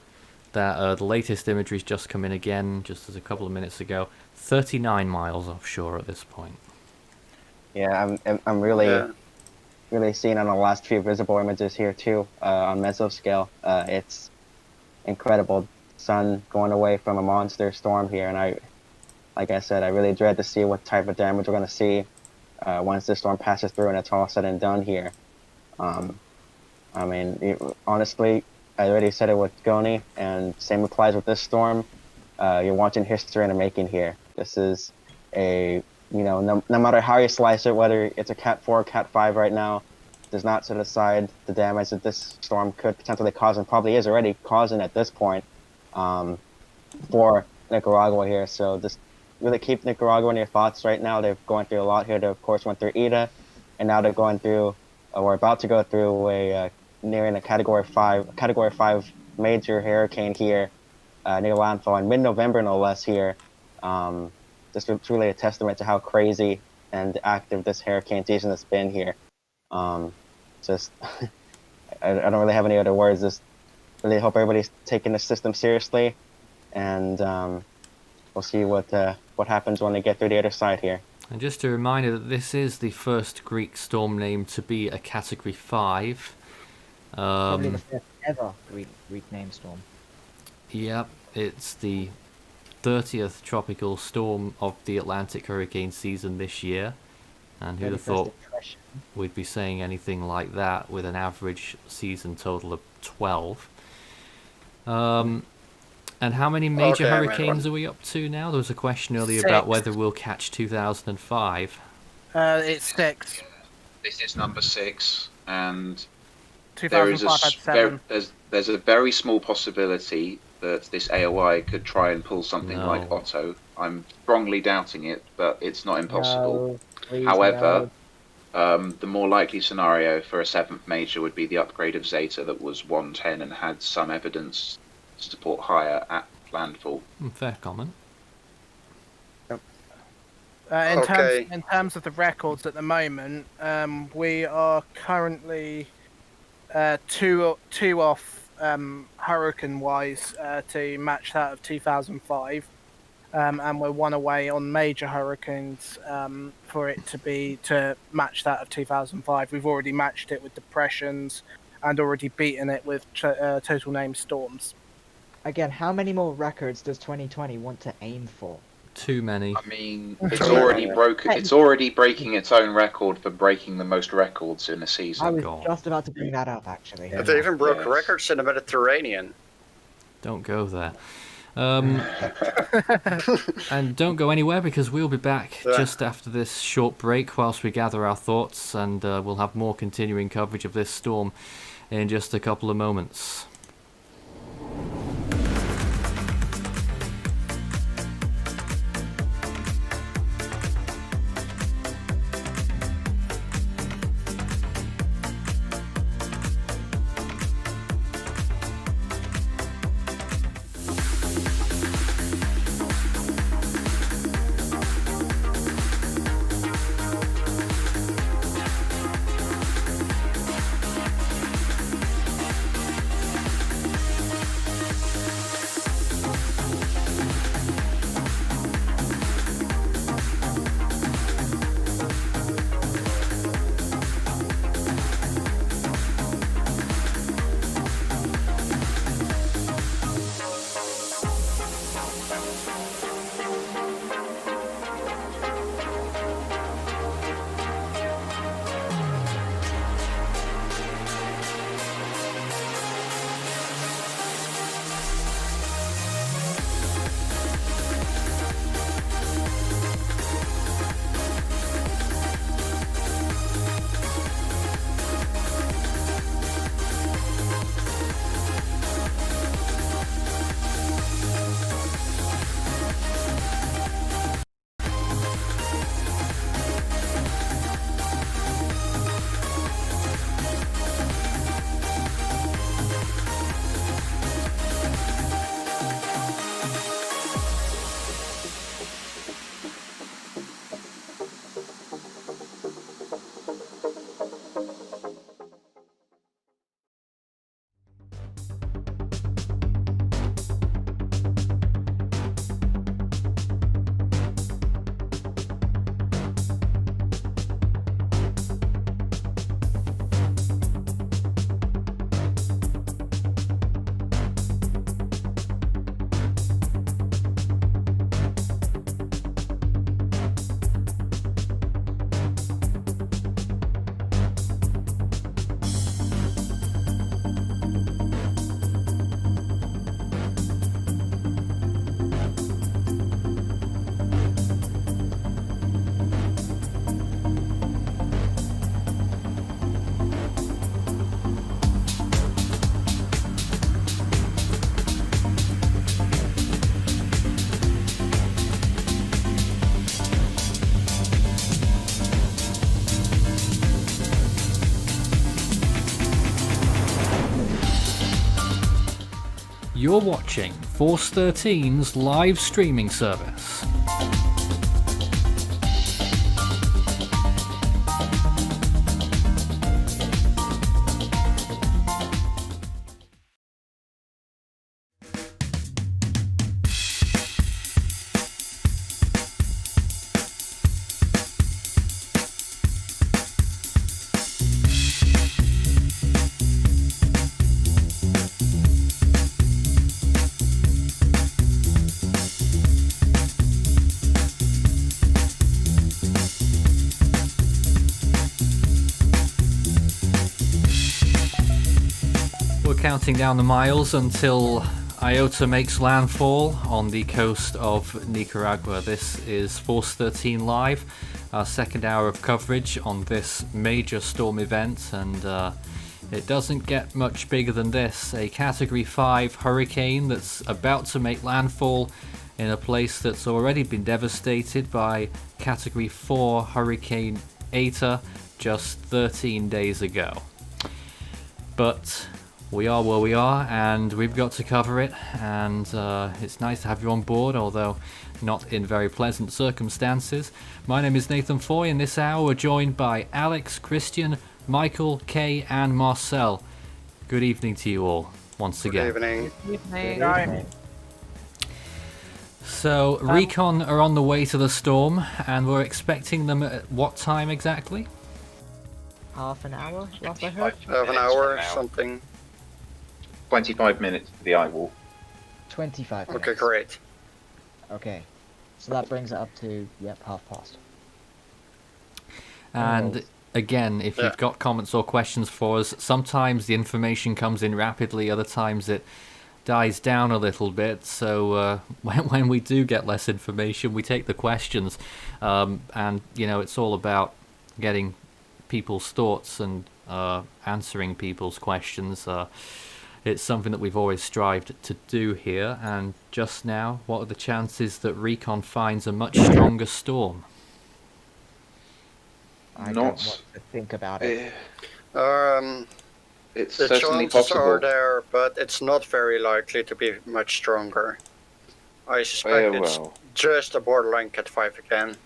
that the latest imagery's just come in again, just as a couple of minutes ago. 39 miles offshore at this point. Yeah, I'm really seeing on the last few visible images here too on mesoscale. It's incredible. Sun going away from a monster storm here, and like I said, I really dread to see what type of damage we're going to see once this storm passes through and it's all said and done here. I mean, honestly, I already said it with Goni, and same applies with this storm. You're watching history in the making here. This is no matter how you slice it, whether it's a Cat 4 or Cat 5 right now, does not set aside the damage that this storm could potentially cause, and probably is already causing at this point for Nicaragua here. So just really keep Nicaragua in your thoughts right now. They're going through a lot here. They, of course, went through Eta, and now they're going through, we're about to go through nearing a Category 5 major hurricane here near landfall in mid-November, no less here. This is really a testament to how crazy and active this hurricane season has been here. Just I don't really have any other words. Just really hope everybody's taking the system seriously, and we'll see what happens when they get through the other side here. And just a reminder that this is the first Greek storm named to be a Category 5. Probably the first ever Greek name storm. Yep, it's the 30th tropical storm of the Atlantic hurricane season this year. And who'd have thought we'd be saying anything like that with an average season total of 12. And how many major hurricanes are we up to now? There was a question earlier 6. about whether we'll catch 2005. It's 6. This is number 6, and 2005 had 7. there's a very small possibility that this AOI could try and pull something No. like Otto. I'm strongly doubting it, but it's not impossible. No, please, However, no. the more likely scenario for a 7th major would be the upgrade of Zeta that was 110 and had some evidence to support higher at landfall. Fair comment. In terms of the records at the moment, we are currently 2 off hurricane-wise to match that of 2005, and we're 1 away on major hurricanes for it to match that of 2005. We've already matched it with depressions and already beaten it with total named storms. Again, how many more records does 2020 want to aim for? Too many. I mean, it's already broken. It's already breaking its own record for breaking the most records in a season. I was God. just about to bring that up, actually. They even broke Yes. records in the Mediterranean. Don't go there. And don't go anywhere, because we'll be back Yeah. just after this short break whilst we gather our thoughts, and we'll have more continuing coverage of this storm in just a couple of moments. You're watching Force 13's live streaming service. Counting down the miles until Iota makes landfall on the coast of Nicaragua. This is Force 13 Live, our second hour of coverage on this major storm event, and it doesn't get much bigger than this. A Category 5 hurricane that's about to make landfall in a place that's already been devastated by Category 4 Hurricane Eta just 13 days ago. But we are where we are, and we've got to cover it, and it's nice to have you on board, although not in very pleasant circumstances. My name is Nathan Foy, and this hour we're joined by Alex, Christian, Michael, Kay, and Marcel. Good evening to you all, once again. Good evening. Good evening. So, Recon are on the way to the storm, and we're expecting them at what time exactly? Half an hour, last I heard. Half an hour, something. 25 minutes to the eye wall. 25 minutes. Okay, great. Okay. So that brings it up to, yep, past. And again, if you've got comments or questions for us, sometimes the information comes in rapidly, other times it dies down a little bit. So when we do get less information, we take the questions, and it's all about getting people's thoughts and answering people's questions. It's something that we've always strived to do here. And just now, what are the chances that Recon finds a much stronger storm? I don't Not. want to think about it. It's The certainly chances are possible. there, but it's not very likely to be much stronger. I suspect it's Well, just a borderline Cat 5 again.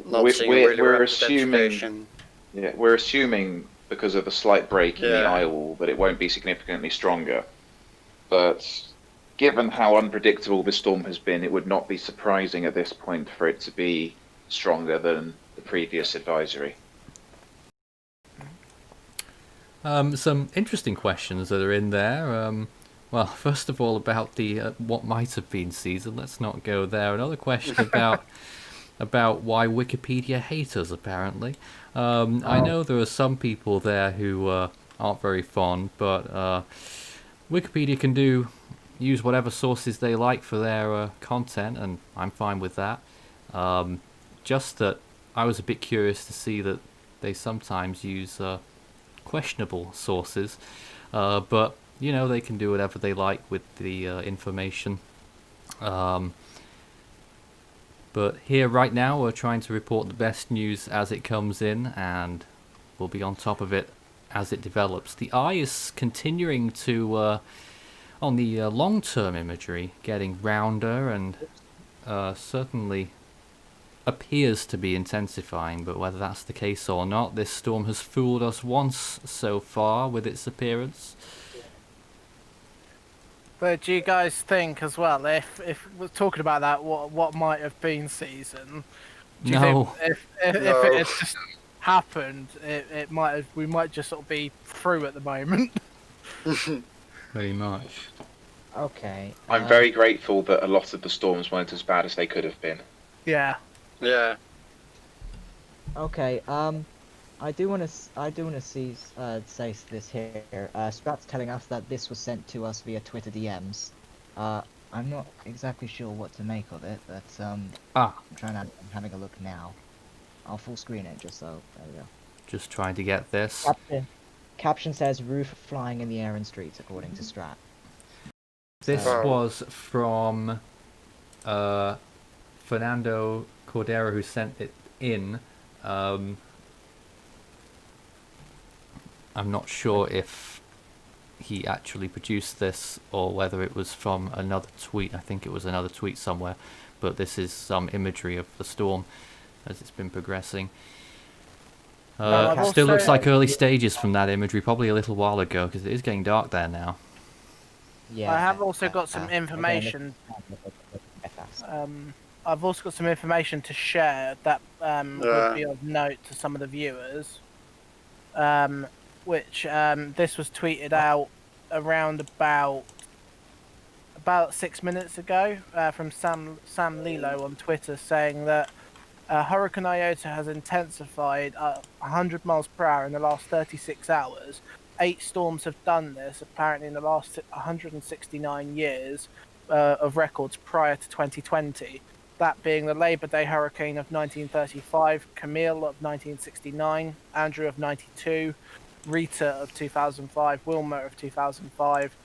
Not we're, seeing we're, really we're rapid assuming. agitation. Yeah, we're assuming because of the slight break in the Yeah. eye wall that it won't be significantly stronger. But given how unpredictable this storm has been, it would not be surprising at this point for it to be stronger than the previous advisory. Some interesting questions that are in there. Well, first of all, about the what might have been season. Let's not go there. Another question about why Wikipedia hate us, apparently. I know there are some people there who aren't very fond, but Wikipedia can use whatever sources they like for their content, and I'm fine with that. Just that I was a bit curious to see that they sometimes use questionable sources, but they can do whatever they like with the information. But here right now we're trying to report the best news as it comes in, and we'll be on top of it as it develops. The eye is continuing to, on the long-term imagery, getting rounder and certainly appears to be intensifying, but whether that's the case or not, this storm has fooled us once so far with its appearance. But do you guys think as well, if we're talking about that, what might have been season? Do you No. think if No. it had just happened, it might have, we might just sort of be through at the moment. Very much. Okay. I'm very grateful that a lot of the storms weren't as bad as they could have been. Yeah. Yeah. Okay. I do want to say this here. Sprat's telling us that this was sent to us via Twitter DMs. I'm not exactly sure what to make of it, but I'm having a look now. I'll full screen it just so there we go. Just trying to get this. Caption says roof flying in the air and streets, according to Strat. This So- was from Fernando Cordero, who sent it in. I'm not sure if he actually produced this or whether it was from another tweet. I think it was another tweet somewhere, but this is some imagery of the storm as it's been progressing. I've Still looks also- like early stages from that imagery, probably a little while ago, because it is getting dark there now. Yeah. I have also got some information. I've also got some information to share that would be of note to some of the viewers. Which this was tweeted out around about 6 minutes ago from Sam Lilo on Twitter, saying that Hurricane Iota has intensified 100 miles per hour in the last 36 hours. 8 storms have done this, apparently, in the last 169 years of records prior to 2020. That being the Labor Day hurricane of 1935, Camille of 1969, Andrew of 92, Rita of 2005, Wilma of 2005,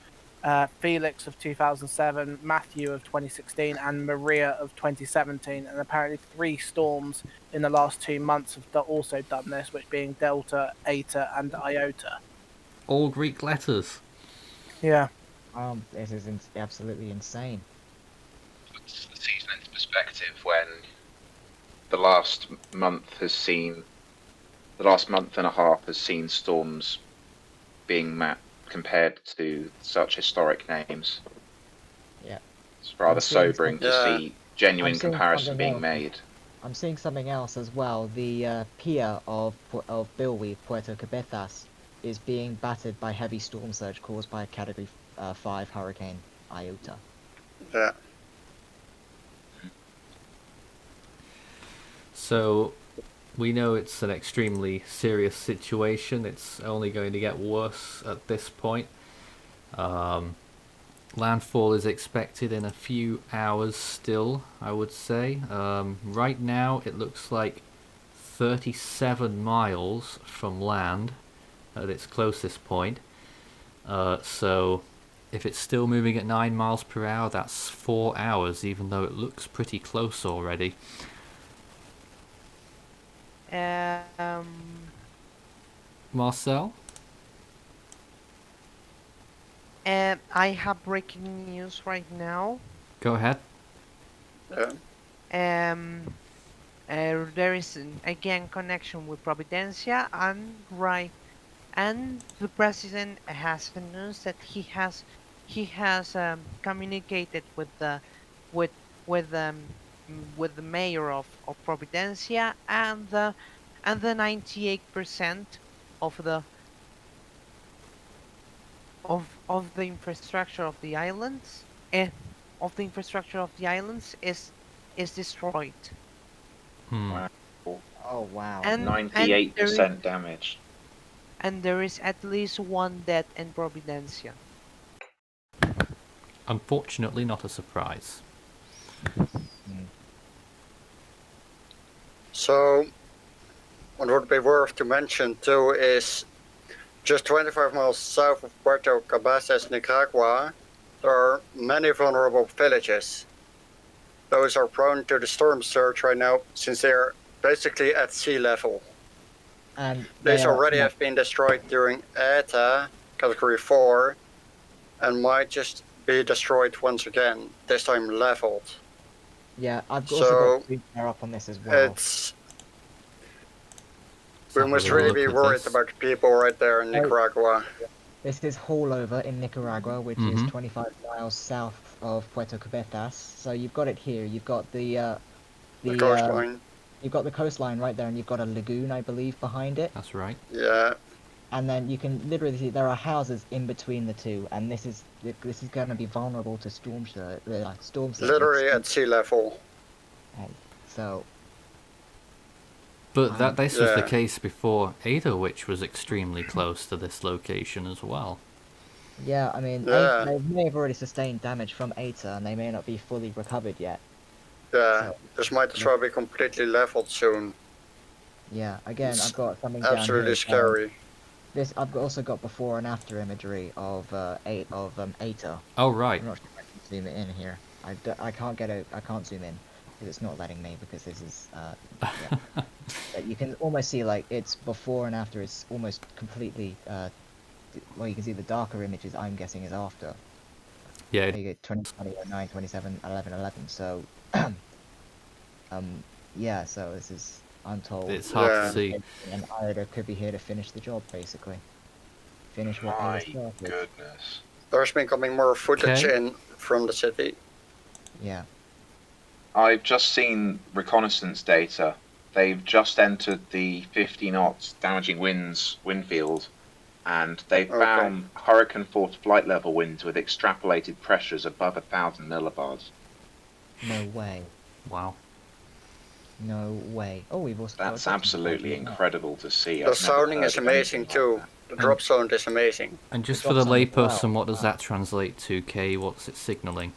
Felix of 2007, Matthew of 2016, and Maria of 2017. And apparently 3 storms in the last 2 months have also done this, which being Delta, Eta, and Iota. All Greek letters. Yeah. This is absolutely insane. Puts the season into perspective when the last month and a half has seen storms being mapped compared to such historic names. Yeah. It's rather I'm seeing sobering to some- see genuine I'm seeing comparison something being else. made. I'm seeing something else as well. The pier of Bilwi, Puerto Cabezas, is being battered by heavy storm surge caused by a Category 5 Hurricane Iota. Yeah. So we know it's an extremely serious situation. It's only going to get worse at this point. Landfall is expected in a few hours still, I would say. Right now it looks like 37 miles from land at its closest point. So if it's still moving at 9 miles per hour, that's 4 hours, even though it looks pretty close already. Marcel? I have breaking news right now. Go ahead. There is again connection with Providencia, and the president has announced that he has communicated with the with the mayor of Providencia and the 98% of the infrastructure of the islands is destroyed. Oh wow. And 98% damage. And there is at least one dead in Providencia. Unfortunately, not a surprise. So, what would be worth to mention too is just 25 miles south of Puerto Cabezas, Nicaragua, there are many vulnerable villages. Those are prone to the storm surge right now since they are basically at sea level. And These already have been destroyed during Eta, category 4, and might just be destroyed once again, this time leveled. Yeah, I've also got Twitter up on this as well. We must really be worried about the people right there in Nicaragua. This is Hallover in Nicaragua, which is 25 miles south of Puerto Cabezas. So you've got it here. You've got the coastline. You've got the coastline right there, and you've got a lagoon, I believe, behind it. That's right. Yeah. And then you can literally see there are houses in between the two, and this is going to be vulnerable to storm surge. Literally at sea level. So. But this was the case before Eta, which was extremely close to this location as well. Yeah, I mean, they may have already sustained damage from Eta, and they may not be fully recovered yet. Yeah, so, this might as well be completely leveled soon. Yeah, again, I've got something absolutely down here. Scary. I've also got before and after imagery of Eta. Oh right. I'm not sure if I can zoom it in here. I can't zoom in because it's not letting me because this is yeah. But you can almost see like it's before and after. It's almost completely well, you can see the darker images. I'm guessing is after. Yeah. You get 2020, 09, 27, 11, 11. So yeah. So this is. I'm told it's hard to see. And Iota could be here to finish the job, basically. Finish what My they started. goodness. There's been coming more footage in from the city. Yeah. I've just seen reconnaissance data. They've just entered the 50 knots damaging winds wind field, and they found hurricane force flight level winds with extrapolated pressures above 1,000 millibars. No way. Wow. No way. Oh, we've also. That's absolutely incredible to see. The sounding is amazing too. The drop sound is amazing. And just for the layperson, what does that translate to, Kay? What's it signaling?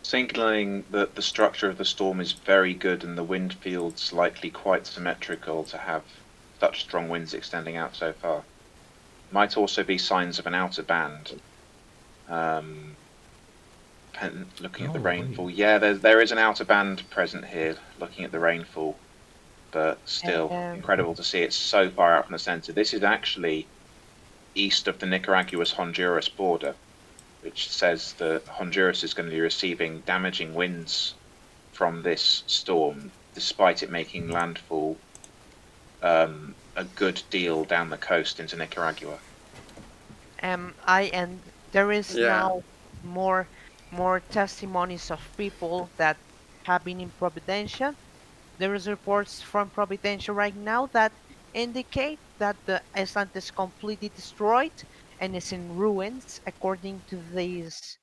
Signaling that the structure of the storm is very good and the wind field's likely quite symmetrical to have such strong winds extending out so far. Might also be signs of an outer band. Looking at the rainfall, yeah, there is an outer band present here. Looking at the rainfall, but still incredible to see. It's so far out from the center. This is actually east of the Nicaraguas-Honduras border, which says that Honduras is going to be receiving damaging winds from this storm, despite it making landfall a good deal down the coast into Nicaragua. And there is now more testimonies of people that have been in Providencia. There is reports from Providencia right now that indicate that the island is completely destroyed and is in ruins, according to these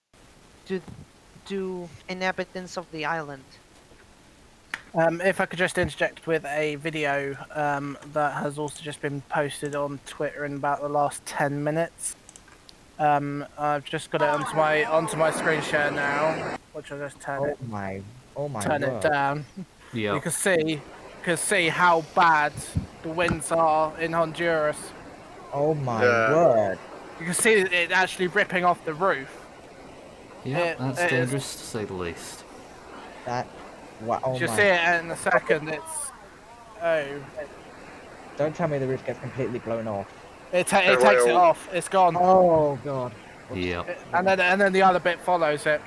to inhabitants of the island. If I could just interject with a video that has also just been posted on Twitter in about the last 10 minutes. I've just got it onto my screen share now, which I'll just turn Oh my it word. down. Yeah. You can see how bad the winds are in Honduras. Oh my Yeah. word. You can see it actually ripping off the roof. Yeah, that's it is- dangerous to say the least. That. Wow. Oh You'll my. see it in a second. Oh, Don't tell me the roof gets completely blown off. it takes it will. off. It's gone. Oh god. Whoops. Yeah. And then the other bit follows it.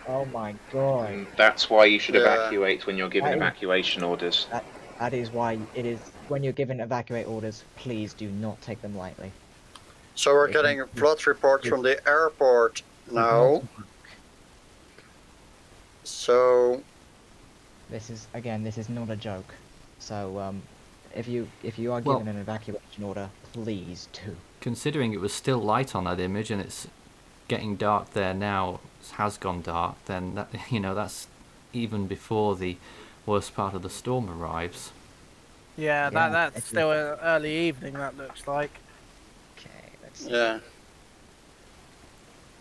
Oh my god. And that's why you should Yeah. evacuate when you're given That is- evacuation orders. That is why it is. When you're given evacuate orders, please do not take them lightly. So we're It getting can- flood reports from the airport now. So This is not a joke. So if you are Well- given an evacuation order, please do. Considering it was still light on that image and it's getting dark there now, has gone dark, then that, that's even before the worst part of the storm arrives. Yeah, Yeah, that's it's still an early evening. That looks like. Okay, let's see. yeah.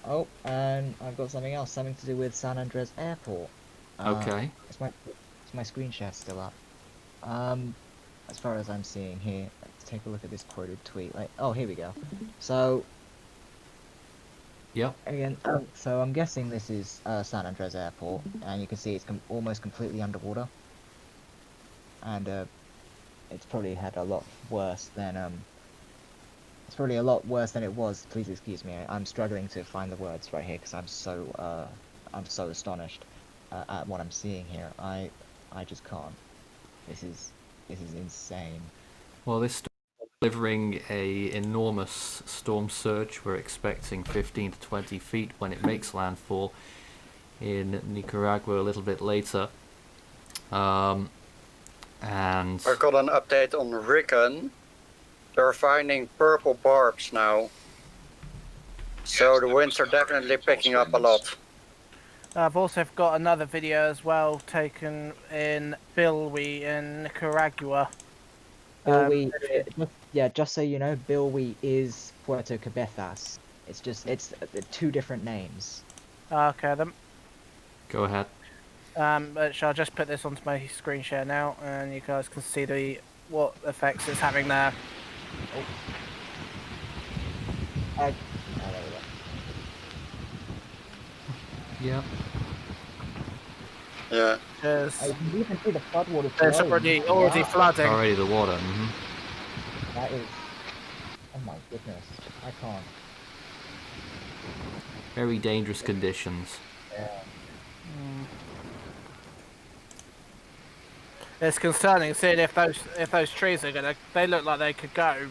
Oh, and I've got something else, something to do with San Andres Airport. Okay. Is my screen share still up? As far as I'm seeing here, let's take a look at this quoted tweet. Oh, here we go. So Yep. again, so I'm guessing this is San Andres Airport, and you can see it's almost completely underwater, and it's probably had a lot worse than It's probably a lot worse than it was. Please excuse me. I'm struggling to find the words right here because I'm so astonished at what I'm seeing here. I just can't. This is insane. Well, this storm is delivering a enormous storm surge. We're expecting 15 to 20 feet when it makes landfall in Nicaragua a little bit later. And I got an update on Hurricane. They're finding purple barbs now. So the winds are definitely picking up a lot. I've also got another video as well taken in Bilwi in Nicaragua. Bilwi, just so you know, Bilwi is Puerto Cabezas. It's two different names. Okay then. go ahead. But shall I just put this onto my screen share now, and you guys can see what effects it's having there. There we go. Yep. Yeah. There's You can even see the floodwater. there's flowing. already Wow, flooding. Already the water. that is. Oh my goodness, I can't. Very dangerous conditions. Yeah. It's concerning seeing if those trees are gonna. They look like they could go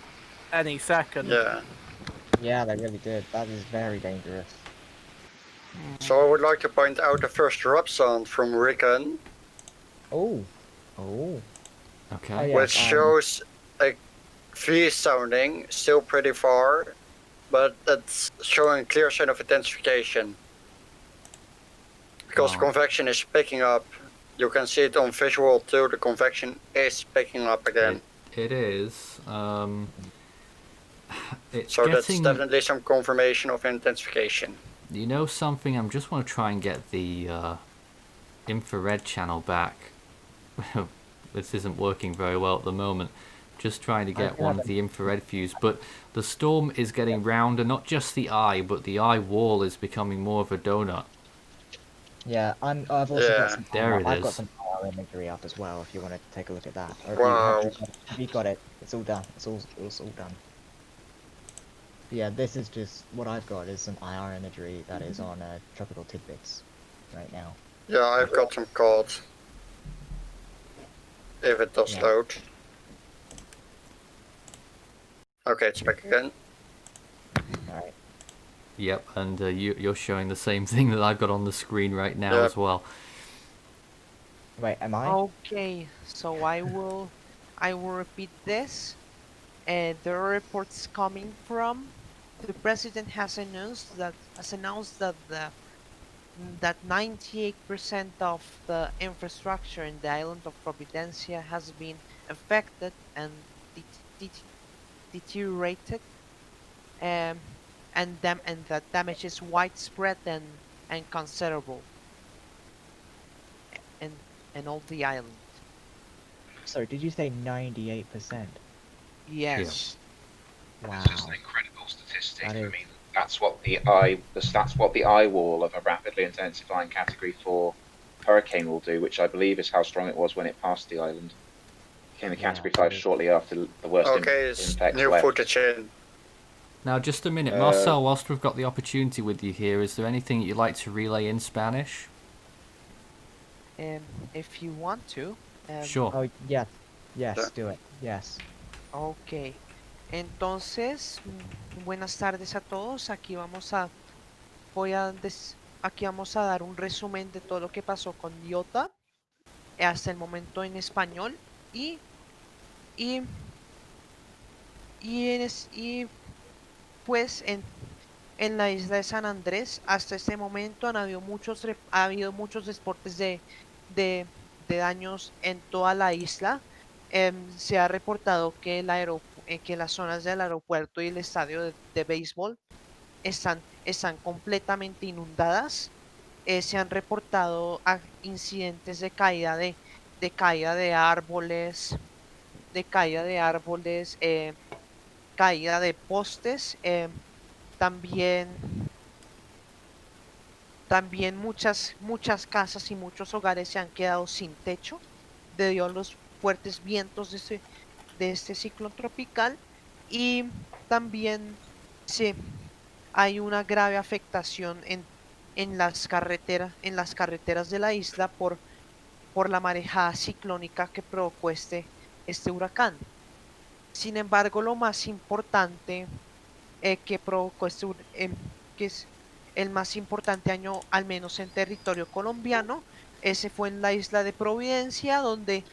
any second. Yeah. Yeah, they really did. That is very dangerous. So I would like to point out the first drop sound from Hurricane, Oh. Oh. Okay. Oh, yeah. which shows a V sounding, still pretty far, but it's showing a clear sign of intensification. Because Wow. convection is picking up. You can see it on visual too, the convection is picking up again. It is. It's So that's getting. definitely some confirmation of intensification. You know something? I just want to try and get the infrared channel back. This isn't working very well at the moment. Just trying to get one of the infrared views, but the storm is getting rounder. Not just the eye, but the eye wall is becoming more of a donut. Yeah, I've also Yeah. got some. There it I've got is. some power imagery up as well. If you want to take a look at that. Or if Wow. Have you got it? It's all done. It's all done. Yeah, this is just what I've got is some IR imagery that is on Tropical Tidbits right now. Yeah, I've got some calls. If it does Yeah. load. Okay, it's back again. Alright. Yep, and you're showing the same thing that I've got on the screen right now Yeah. as well. Wait, am I? Okay, so I will repeat this. The reports coming from the president has announced that that 98% of the infrastructure in the island of Providencia has been affected and deteriorated. and that damage is widespread and considerable, and all the island. Sorry, did you say 98%? Yes. Wow. It's just an incredible statistic. That I is- mean, that's what the eye wall of a rapidly intensifying Category 4 hurricane will do, which I believe is how strong it was when it passed the island. It became a Yeah, Category that 5 is- shortly after the worst Okay, it's impacts new left. footage in. Now, just a minute, Uh, Marcel. Whilst we've got the opportunity with you here, is there anything you'd like to relay in Spanish? If you want to. Sure. Oh, yes. Yes, Yeah. do it. Yes. Ok. Entonces, buenas tardes a todos. Aquí vamos a dar un resumen de todo lo que pasó con Iota hasta el momento en español y pues en la isla de San Andrés hasta este momento ha habido muchos reportes de daños en toda la isla. Se ha reportado que que las zonas del aeropuerto y el estadio de béisbol están completamente inundadas. Se han reportado incidentes de caída de árboles, caída de postes, también muchas casas y muchos hogares se han quedado sin techo debido a los fuertes vientos de este ciclón tropical, y también hay una grave afectación en las carreteras de la isla por la marejada ciclónica que provocó este huracán. Sin embargo, lo más importante que provocó que es el más importante año, al menos en territorio colombiano, ese fue en la isla de Providencia, donde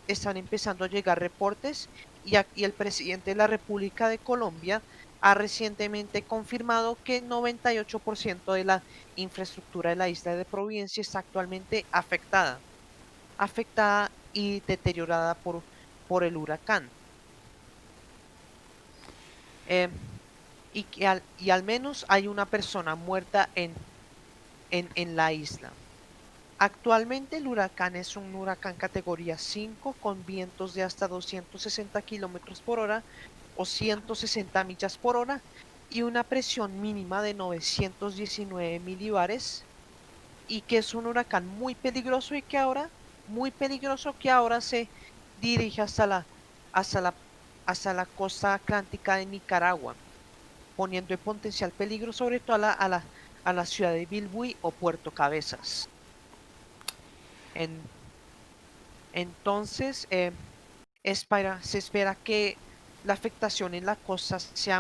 están empezando a llegar reportes, y el presidente de la República de Colombia ha recientemente confirmado que 98% de la infraestructura de la isla de Providencia está actualmente afectada y deteriorada por el huracán. Y al menos hay una persona muerta en la isla. Actualmente el huracán es un huracán categoría 5 con vientos de hasta 260 kilómetros por hora o 160 millas por hora y una presión mínima de 919 milibares, y que es un huracán muy peligroso que ahora se dirige hasta la costa atlántica de Nicaragua, poniendo en potencial peligro sobre todo a la ciudad de Bilbuí o Puerto Cabezas. Entonces, se espera que la afectación en la costa sea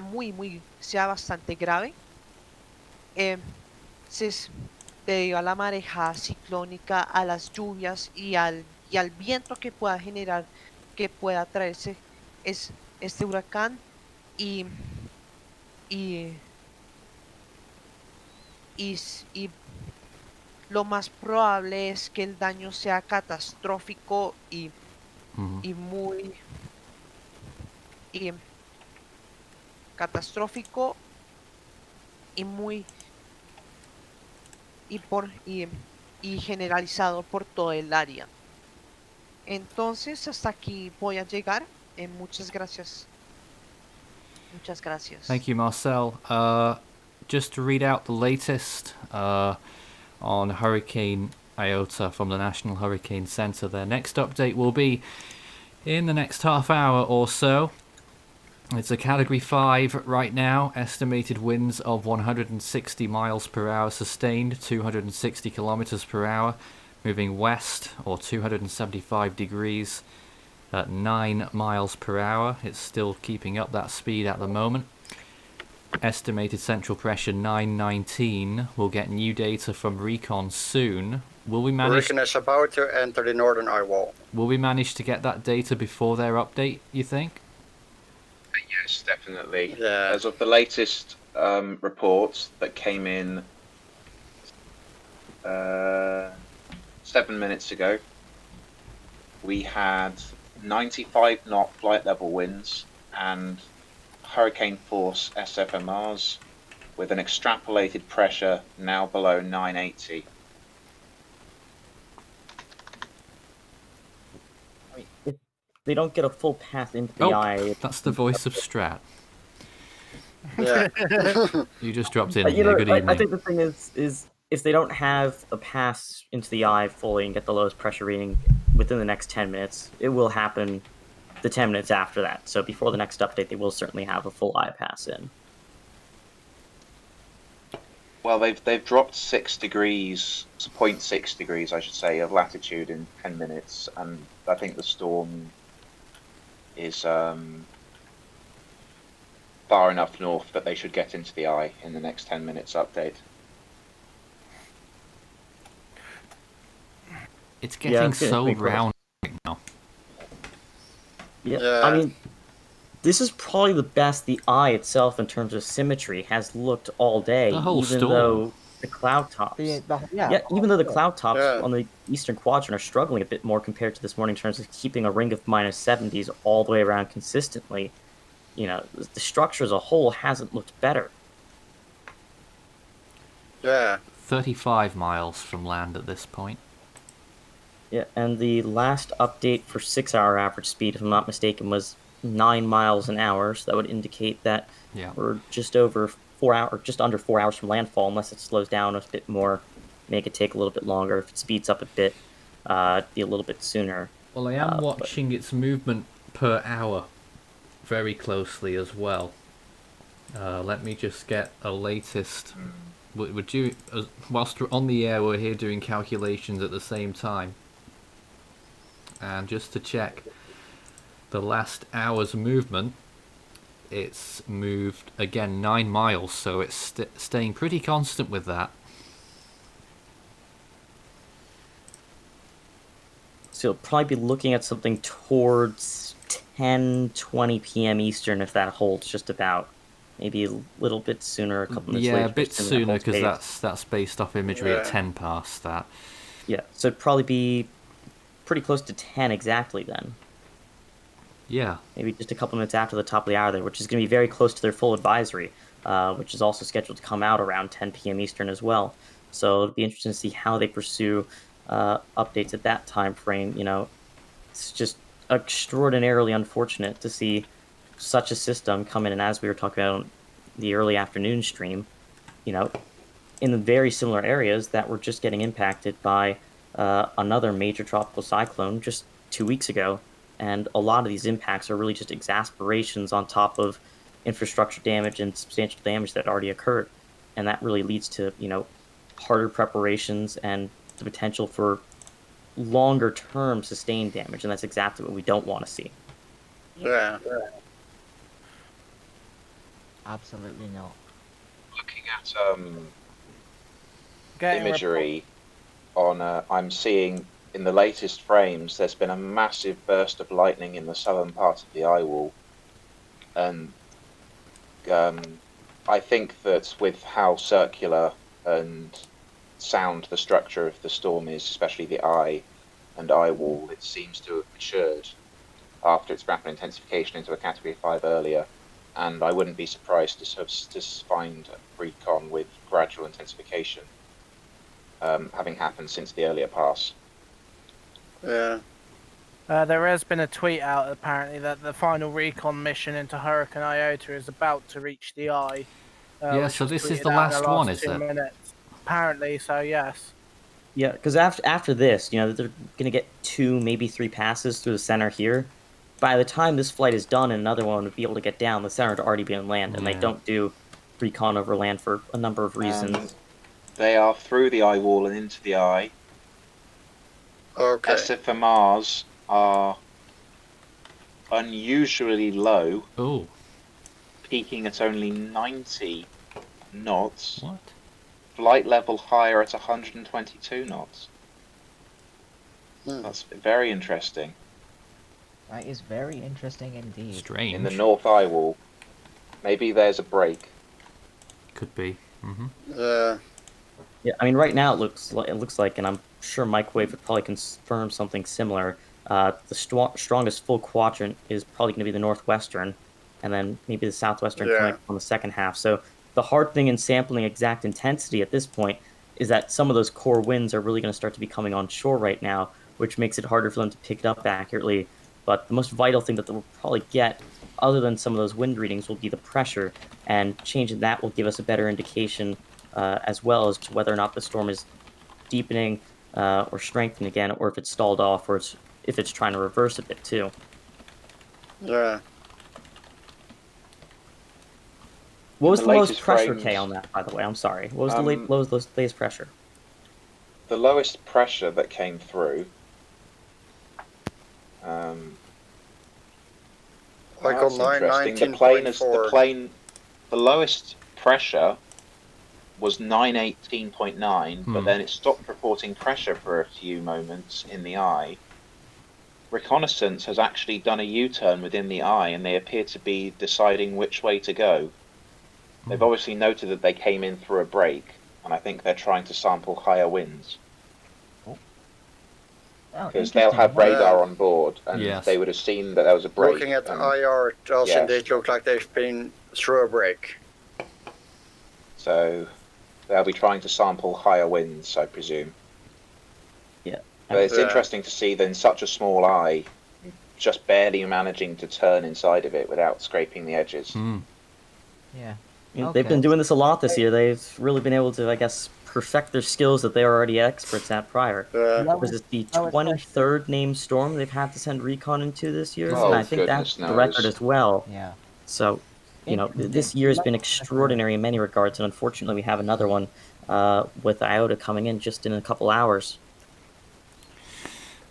bastante grave, debido a la marejada ciclónica, a las lluvias y al viento que pueda traerse este huracán, y lo más probable es que el daño sea catastrófico y muy catastrófico y muy y generalizado por todo el área. Entonces, hasta aquí voy a llegar. Muchas gracias. Muchas gracias. Thank you, Marcel. Just to read out the latest on Hurricane Iota from the National Hurricane Center. Their next update will be in the next half hour or so. It's a Category 5 right now. Estimated winds of 160 miles per hour sustained, 260 kilometers per hour, moving west or 275 degrees at 9 miles per hour. It's still keeping up that speed at the moment. Estimated central pressure 919. We'll get new data from Recon soon. Will we manage? Hurricane is about to enter the northern eye wall. Will we manage to get that data before their update, you think? Yes, definitely. Yeah. As of the latest reports that came in 7 minutes ago, we had 95 knot flight level winds and hurricane force SFMRs with an extrapolated pressure now below 980. I mean, if they don't get a full pass into the Oh, eye, that's the voice of Strat. Yeah. You just dropped in you here. know, Good I evening. think the thing is if they don't have a pass into the eye fully and get the lowest pressure reading within the next 10 minutes, it will happen the 10 minutes after that. So before the next update, they will certainly have a full eye pass in. Well, they've dropped 6 degrees, 0.6 degrees, I should say, of latitude in 10 minutes, and I think the storm is far enough north that they should get into the eye in the next 10 minutes update. It's getting it's getting so pretty close. round right now. Yeah, Yeah. I mean, this is probably the best the eye itself in terms of symmetry has looked all day, The whole even storm. though the cloud tops. Even though the cloud tops Yeah. on the eastern quadrant are struggling a bit more compared to this morning in terms of keeping a ring of minus 70s all the way around consistently. You know, the structure as a whole hasn't looked better. Yeah. 35 miles from land at this point. Yeah, and the last update for 6-hour average speed, if I'm not mistaken, was 9 miles an hour. So that would indicate that Yeah. we're just over 4 hours, just under 4 hours from landfall, unless it slows down a bit more, make it take a little bit longer. If it speeds up a bit, be a little bit sooner. Well, I am but- watching its movement per hour very closely as well. Let me just get a latest. Would you, whilst we're on the air, we're here doing calculations at the same time. And just to check the last hour's movement, it's moved again 9 miles, so it's staying pretty constant with that. So you'll probably be looking at something towards 10:20 p.m. Eastern, if that holds just about. Maybe a little bit sooner, a couple minutes later. Yeah, a bit assuming that sooner holds because pace. that's based off imagery at Yeah. 10 past that. Yeah, so it'd probably be pretty close to 10 exactly then. Yeah. Maybe just a couple minutes after the top of the hour there, which is going to be very close to their full advisory, which is also scheduled to come out around 10 p.m. Eastern as well. So it'll be interesting to see how they pursue updates at that time frame. You know, it's just extraordinarily unfortunate to see such a system come in, and as we were talking about in the early afternoon stream, you know, in the very similar areas that were just getting impacted by another major tropical cyclone just 2 weeks ago. And a lot of these impacts are really just exacerbations on top of infrastructure damage and substantial damage that already occurred. And that really leads to, you know, harder preparations and the potential for longer term sustained damage. And that's exactly what we don't want to see. Yeah. Absolutely not. Looking at Getting imagery on, I'm seeing in the latest frames there's been a massive burst of lightning in the southern part of the eye wall, and I think that with how circular and sound the structure of the storm is, especially the eye and eye wall, it seems to have matured after its rapid intensification into a category 5 earlier, and I wouldn't be surprised to find recon with gradual intensification having happened since the earlier pass. Yeah. There has been a tweet out apparently that the final recon mission into Hurricane Iota is about to reach the eye. Yeah, which so was this is tweeted the out in last one, is 2 it? minutes. Apparently, so yes. Yeah, because after this, you know, they're going to get 2, maybe 3 passes through the center here. By the time this flight is done and another one would be able to get down, the center would already be on land, and they Yeah. don't do recon over land for a number of reasons. They are through the eye wall and into the eye. Okay. SFMRs are unusually low, Oh, peaking at only 90 knots. what? Flight level higher at 122 knots. Hmm. That's very interesting. That is very interesting indeed. Strange. In the north eye wall, maybe there's a break. Could be. Mm-hmm. Yeah. Yeah, I mean, right now it looks like, and I'm sure Microwave would probably confirm something similar. The strongest full quadrant is probably going to be the northwestern, and then maybe the southwestern Yeah. flank on the second half. So the hard thing in sampling exact intensity at this point is that some of those core winds are really going to start to be coming onshore right now, which makes it harder for them to pick it up accurately. But the most vital thing that they'll probably get, other than some of those wind readings, will be the pressure, and changing that will give us a better indication as well as to whether or not the storm is deepening or strengthening again, or if it's stalled off, or if it's trying to reverse a bit too. Yeah. What was The the lowest latest pressure, frames- Kay, on that, by the way? I'm sorry. What was the latest pressure? The lowest pressure that came through. Like that's on interesting. 19.4. The lowest pressure was 918.9, but then it stopped reporting pressure for a few moments in the eye. Reconnaissance has actually done a U-turn within the eye, and they appear to be deciding which way to go. They've obviously noted that they came in through a break, and I think they're trying to sample higher winds. Because they'll have radar on board, and they would have seen that there was a break. Looking at the IR, it also they look like they've been through a break. So they'll be trying to sample higher winds, I presume. Yeah. But it's interesting to see that in such a small eye, just barely managing to turn inside of it without scraping the edges. Yeah. They've been doing this a lot this year. They've really been able to, I guess, perfect their skills that they were already experts at prior. Was it the 23rd named storm they've had to send recon into this year? Oh, and I think that's the record as well. Yeah. So, this year has been extraordinary in many regards, and unfortunately we have another one with Iota coming in just in a couple hours.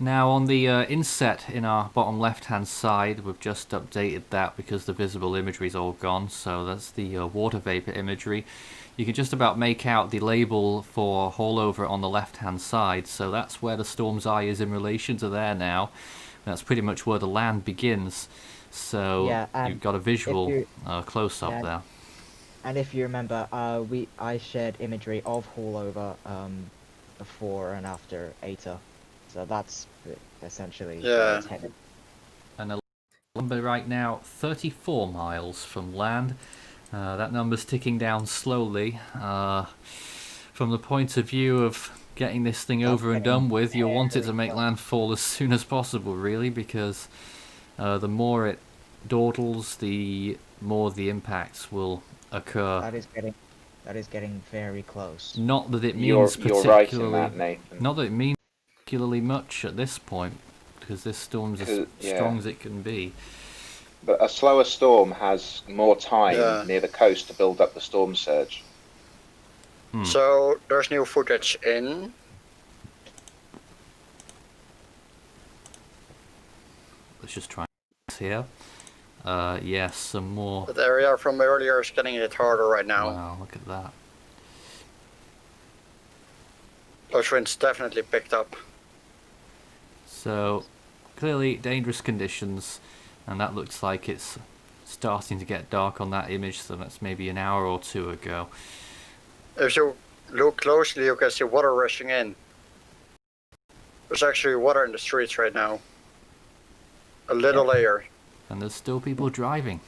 Now on the inset in our bottom left hand side, we've just updated that because the visible imagery is all gone, so that's the water vapor imagery. You can just about make out the label for Haulover on the left hand side, so that's where the storm's eye is in relation to there now. That's pretty much where the land begins, so you've got a visual close-up there. And if you remember, I shared imagery of Haulover before and after Eta. So that's essentially where it's headed. And the number right now, 34 miles from land. That number's ticking down slowly. From the point of view of getting this thing over and done with, you'll want it to make landfall as soon as possible, really, because the more it dawdles, the more the impacts will occur. That is getting very close. Not that it means you're right in that, Nathan. Not that it means particularly much at this point, because this storm's as strong as it can be. But a slower storm has more time near the coast to build up the storm surge. So there's new footage in. Let's just try here. Yes, some more. The area from earlier is getting hit harder right now. Wow, look at that. Those winds definitely picked up. So, clearly dangerous conditions, and that looks like it's starting to get dark on that image, so that's maybe an hour or two ago. If you look closely, you can see water rushing in. There's actually water in the streets right now. A little layer. And there's still people driving.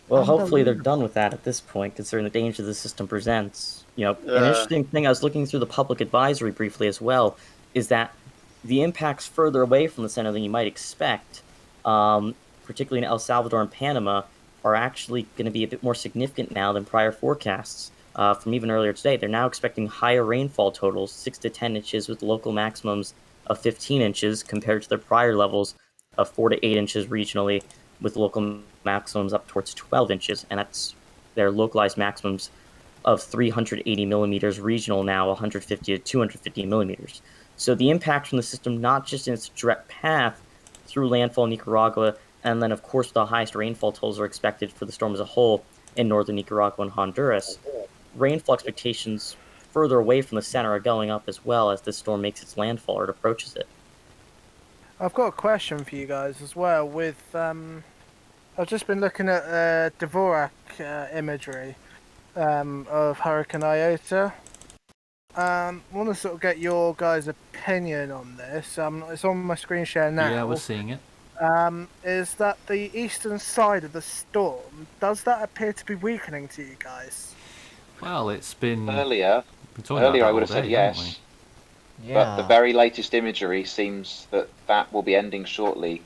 Well, hopefully they're done with that at this point, considering the danger the system presents. An interesting thing, I was looking through the public advisory briefly as well, is that the impacts further away from the center than you might expect, particularly in El Salvador and Panama, are actually going to be a bit more significant now than prior forecasts. From even earlier today, they're now expecting higher rainfall totals, 6 to 10 inches with local maximums of 15 inches compared to their prior levels of 4 to 8 inches regionally, with local maximums up towards 12 inches, and that's their localized maximums of 380 millimeters regional now, 150 to 250 millimeters. So the impact from the system, not just in its direct path through landfall in Nicaragua, and then of course the highest rainfall totals are expected for the storm as a whole in northern Nicaragua and Honduras. Rainfall expectations further away from the center are going up as well as this storm makes its landfall or it approaches it. I've got a question for you guys as well. With I've just been looking at Dvorak imagery of Hurricane Iota. I want to sort of get your guys' opinion on this. It's on my screen share now. Yeah, we're seeing it. is that the eastern side of the storm, does that appear to be weakening to you guys? Well, it's been Earlier, been talking about that I all would have said day, haven't we? yes, Yeah. but the very latest imagery seems that will be ending shortly.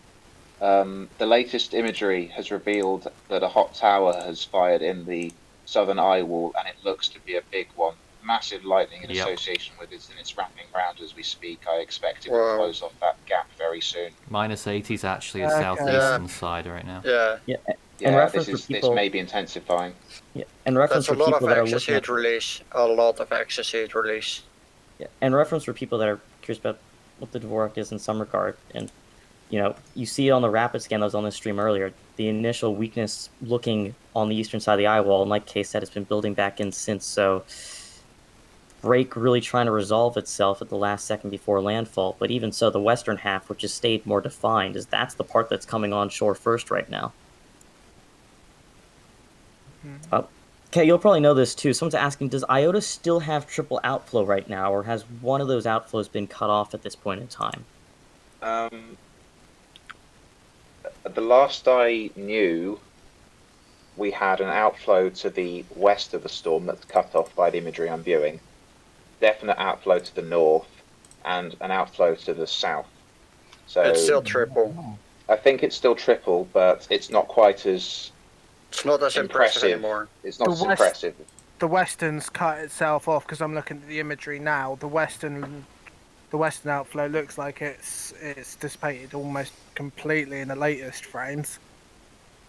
The latest imagery has revealed that a hot tower has fired in the southern eye wall, and it looks to be a big one. Massive lightning in Yep. association with it, and it's wrapping around as we speak. I expect it will Wow. close off that gap very soon. -80 is actually the Okay. southeastern side right now. Yeah, Yeah, Yeah, reference this for people, may be intensifying. yeah, and reference that's a for lot people of that are excess looking at, heat release. A lot of excess heat release. yeah, and reference for people that are curious about what the Dvorak is in some regard, and you see it on the rapid scan that was on the stream earlier. The initial weakness looking on the eastern side of the eye wall, and like Kay said, it's been building back in since. So break really trying to resolve itself at the last second before landfall. But even so, the western half, which has stayed more defined, that's the part that's coming onshore first right now. Okay, you'll probably know this too. Someone's asking, does Iota still have triple outflow right now, or has one of those outflows been cut off at this point in time? The last I knew, we had an outflow to the west of the storm that's cut off by the imagery I'm viewing. Definite outflow to the north, and an outflow to the south. So It's still triple. I think it's still triple, but it's not quite as It's not as impressive anymore. It's not The as west- impressive. The western's cut itself off because I'm looking at the imagery now. The western outflow looks like it's dissipated almost completely in the latest frames.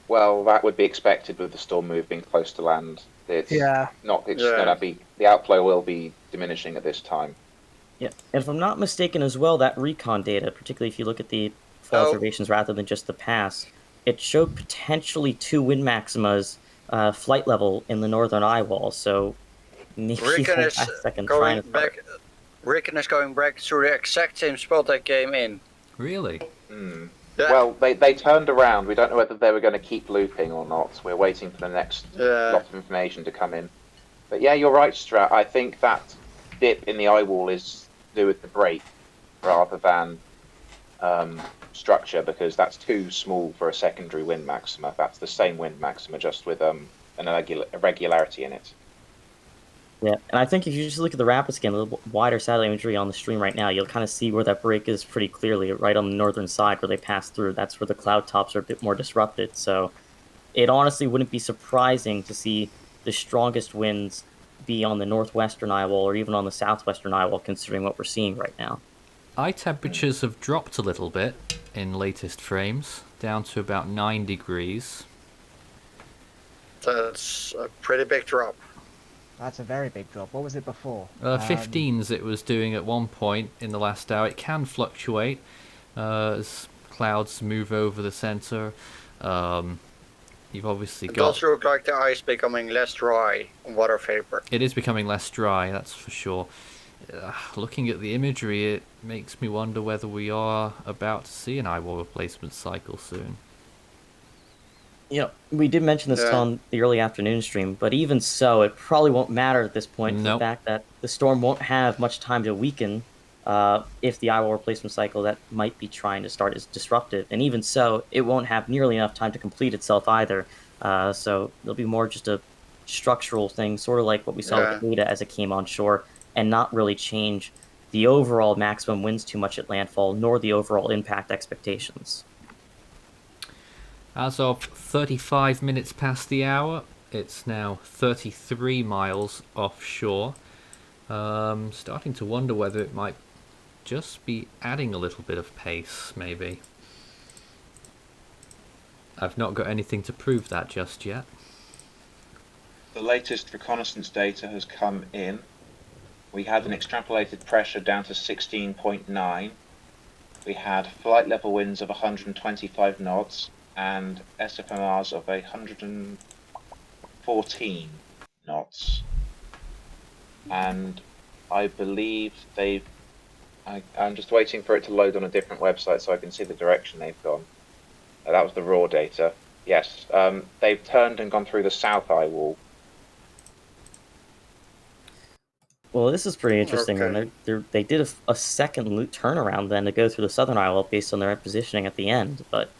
Well, that would be expected with the storm moving close to land. It's Yeah. not. It's Yeah. gonna be, the outflow will be diminishing at this time. Yeah, and if I'm not mistaken as well, that recon data, particularly if you look at the fall Oh. observations rather than just the pass, it showed potentially 2 wind maximas flight level in the northern eye wall. So maybe Rickon that is last second going trying to back. Rickon is going back to the exact same spot they came in. Really? Hmm. Yeah. Well, they turned around. We don't know whether they were going to keep looping or not. We're waiting for the next Yeah. lot of information to come in. But yeah, you're right, Strat. I think that dip in the eye wall is to do with the break rather than structure, because that's too small for a secondary wind maxima. That's the same wind maxima, just with an irregularity in it. Yeah, and I think if you just look at the rapid scan, a little wider satellite imagery on the stream right now, you'll kind of see where that break is pretty clearly, right on the northern side where they pass through. That's where the cloud tops are a bit more disrupted. So it honestly wouldn't be surprising to see the strongest winds be on the northwestern eye wall or even on the southwestern eye wall, considering what we're seeing right now. Eye temperatures have dropped a little bit in latest frames, down to about 9 degrees. That's a pretty big drop. That's a very big drop. What was it before? 15s it was doing at one point in the last hour. It can fluctuate as clouds move over the centre. You've obviously It got... does look like the ice becoming less dry on water vapor. It is becoming less dry, that's for sure. Looking at the imagery, it makes me wonder whether we are about to see an eye wall replacement cycle soon. We did mention this on the early afternoon stream, but even so, it probably won't matter at this point for the fact that the storm won't have much time to weaken if the eye wall replacement cycle that might be trying to start is disruptive. And even so, it won't have nearly enough time to complete itself either. So there'll be more just a structural thing, sort of like what we saw with Eta as it came on shore, and not really change the overall maximum winds too much at landfall, nor the overall impact expectations. As of 35 minutes past the hour, it's now 33 miles offshore. Starting to wonder whether it might just be adding a little bit of pace, maybe. I've not got anything to prove that just yet. The latest reconnaissance data has come in. We had an extrapolated pressure down to 16.9. We had flight level winds of 125 knots and SFMRs of 114 knots. And I believe I'm just waiting for it to load on a different website so I can see the direction they've gone. That was the raw data. Yes, they've turned and gone through the south eye wall. Well, this is pretty interesting. Okay. And they did a second turnaround then to go through the southern eye wall based on their positioning at the end. But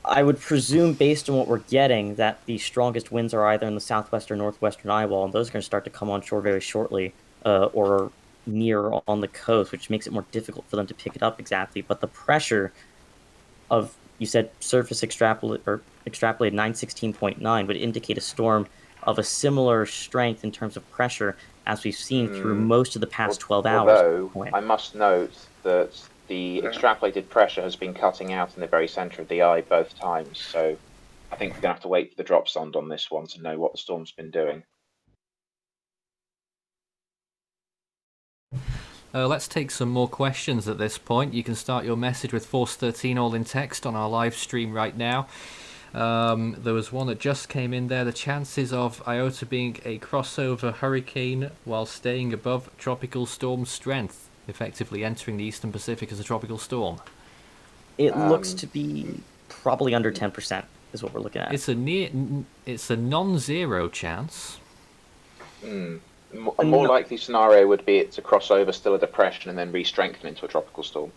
I would presume, based on what we're getting, that the strongest winds are either in the southwest or northwestern eye wall, and those are going to start to come on shore very shortly, or near on the coast, which makes it more difficult for them to pick it up exactly. But the pressure of, you said surface extrapolated 916.9 would indicate a storm of a similar strength in terms of pressure as we've seen through most of the past 12 hours. Although, I must note that the extrapolated pressure has been cutting out in the very centre of the eye both times, so I think we're going to have to wait for the drop sond on this one to know what the storm's been doing. Let's take some more questions at this point. You can start your message with Force 13 all in text on our live stream right now. There was one that just came in there. The chances of Iota being a crossover hurricane while staying above tropical storm strength, effectively entering the Eastern Pacific as a tropical storm. It looks to be probably under 10% is what we're looking at. It's a non-zero chance. A more likely scenario would be it's a crossover, still a depression, and then re-strengthen into a tropical storm.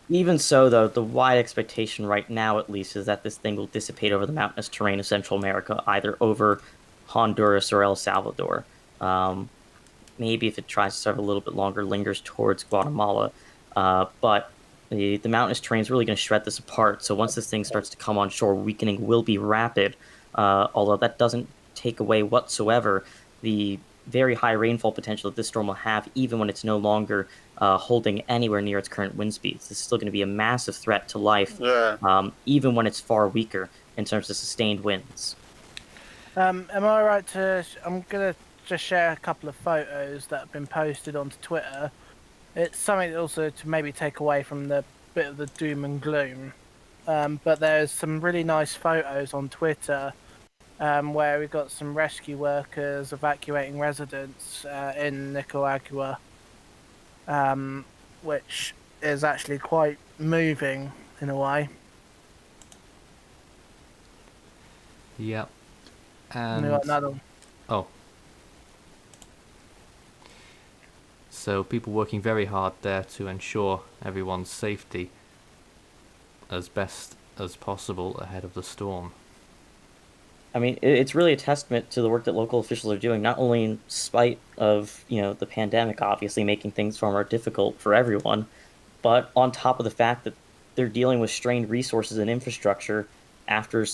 Even so, though, the wide expectation right now, at least, is that this thing will dissipate over the mountainous terrain of Central America, either over Honduras or El Salvador. Maybe if it tries to serve a little bit longer, lingers towards Guatemala. But the mountainous terrain is really going to shred this apart. So once this thing starts to come on shore, weakening will be rapid, although that doesn't take away whatsoever the very high rainfall potential that this storm will have, even when it's no longer holding anywhere near its current wind speeds. This is still going to be a massive threat to life, even when it's far weaker in terms of sustained winds. Am I right to... I'm going to just share a couple of photos that have been posted onto Twitter. It's something also to maybe take away from the bit of the doom and gloom. But there's some really nice photos on Twitter where we've got some rescue workers evacuating residents in Nicaragua, which is actually quite moving in a way. Yep. And we got another one. Oh. So people working very hard there to ensure everyone's safety as best as possible ahead of the storm. I mean, it's really a testament to the work that local officials are doing, not only in spite of, the pandemic obviously making things far more difficult for everyone, but on top of the fact that they're dealing with strained resources and infrastructure after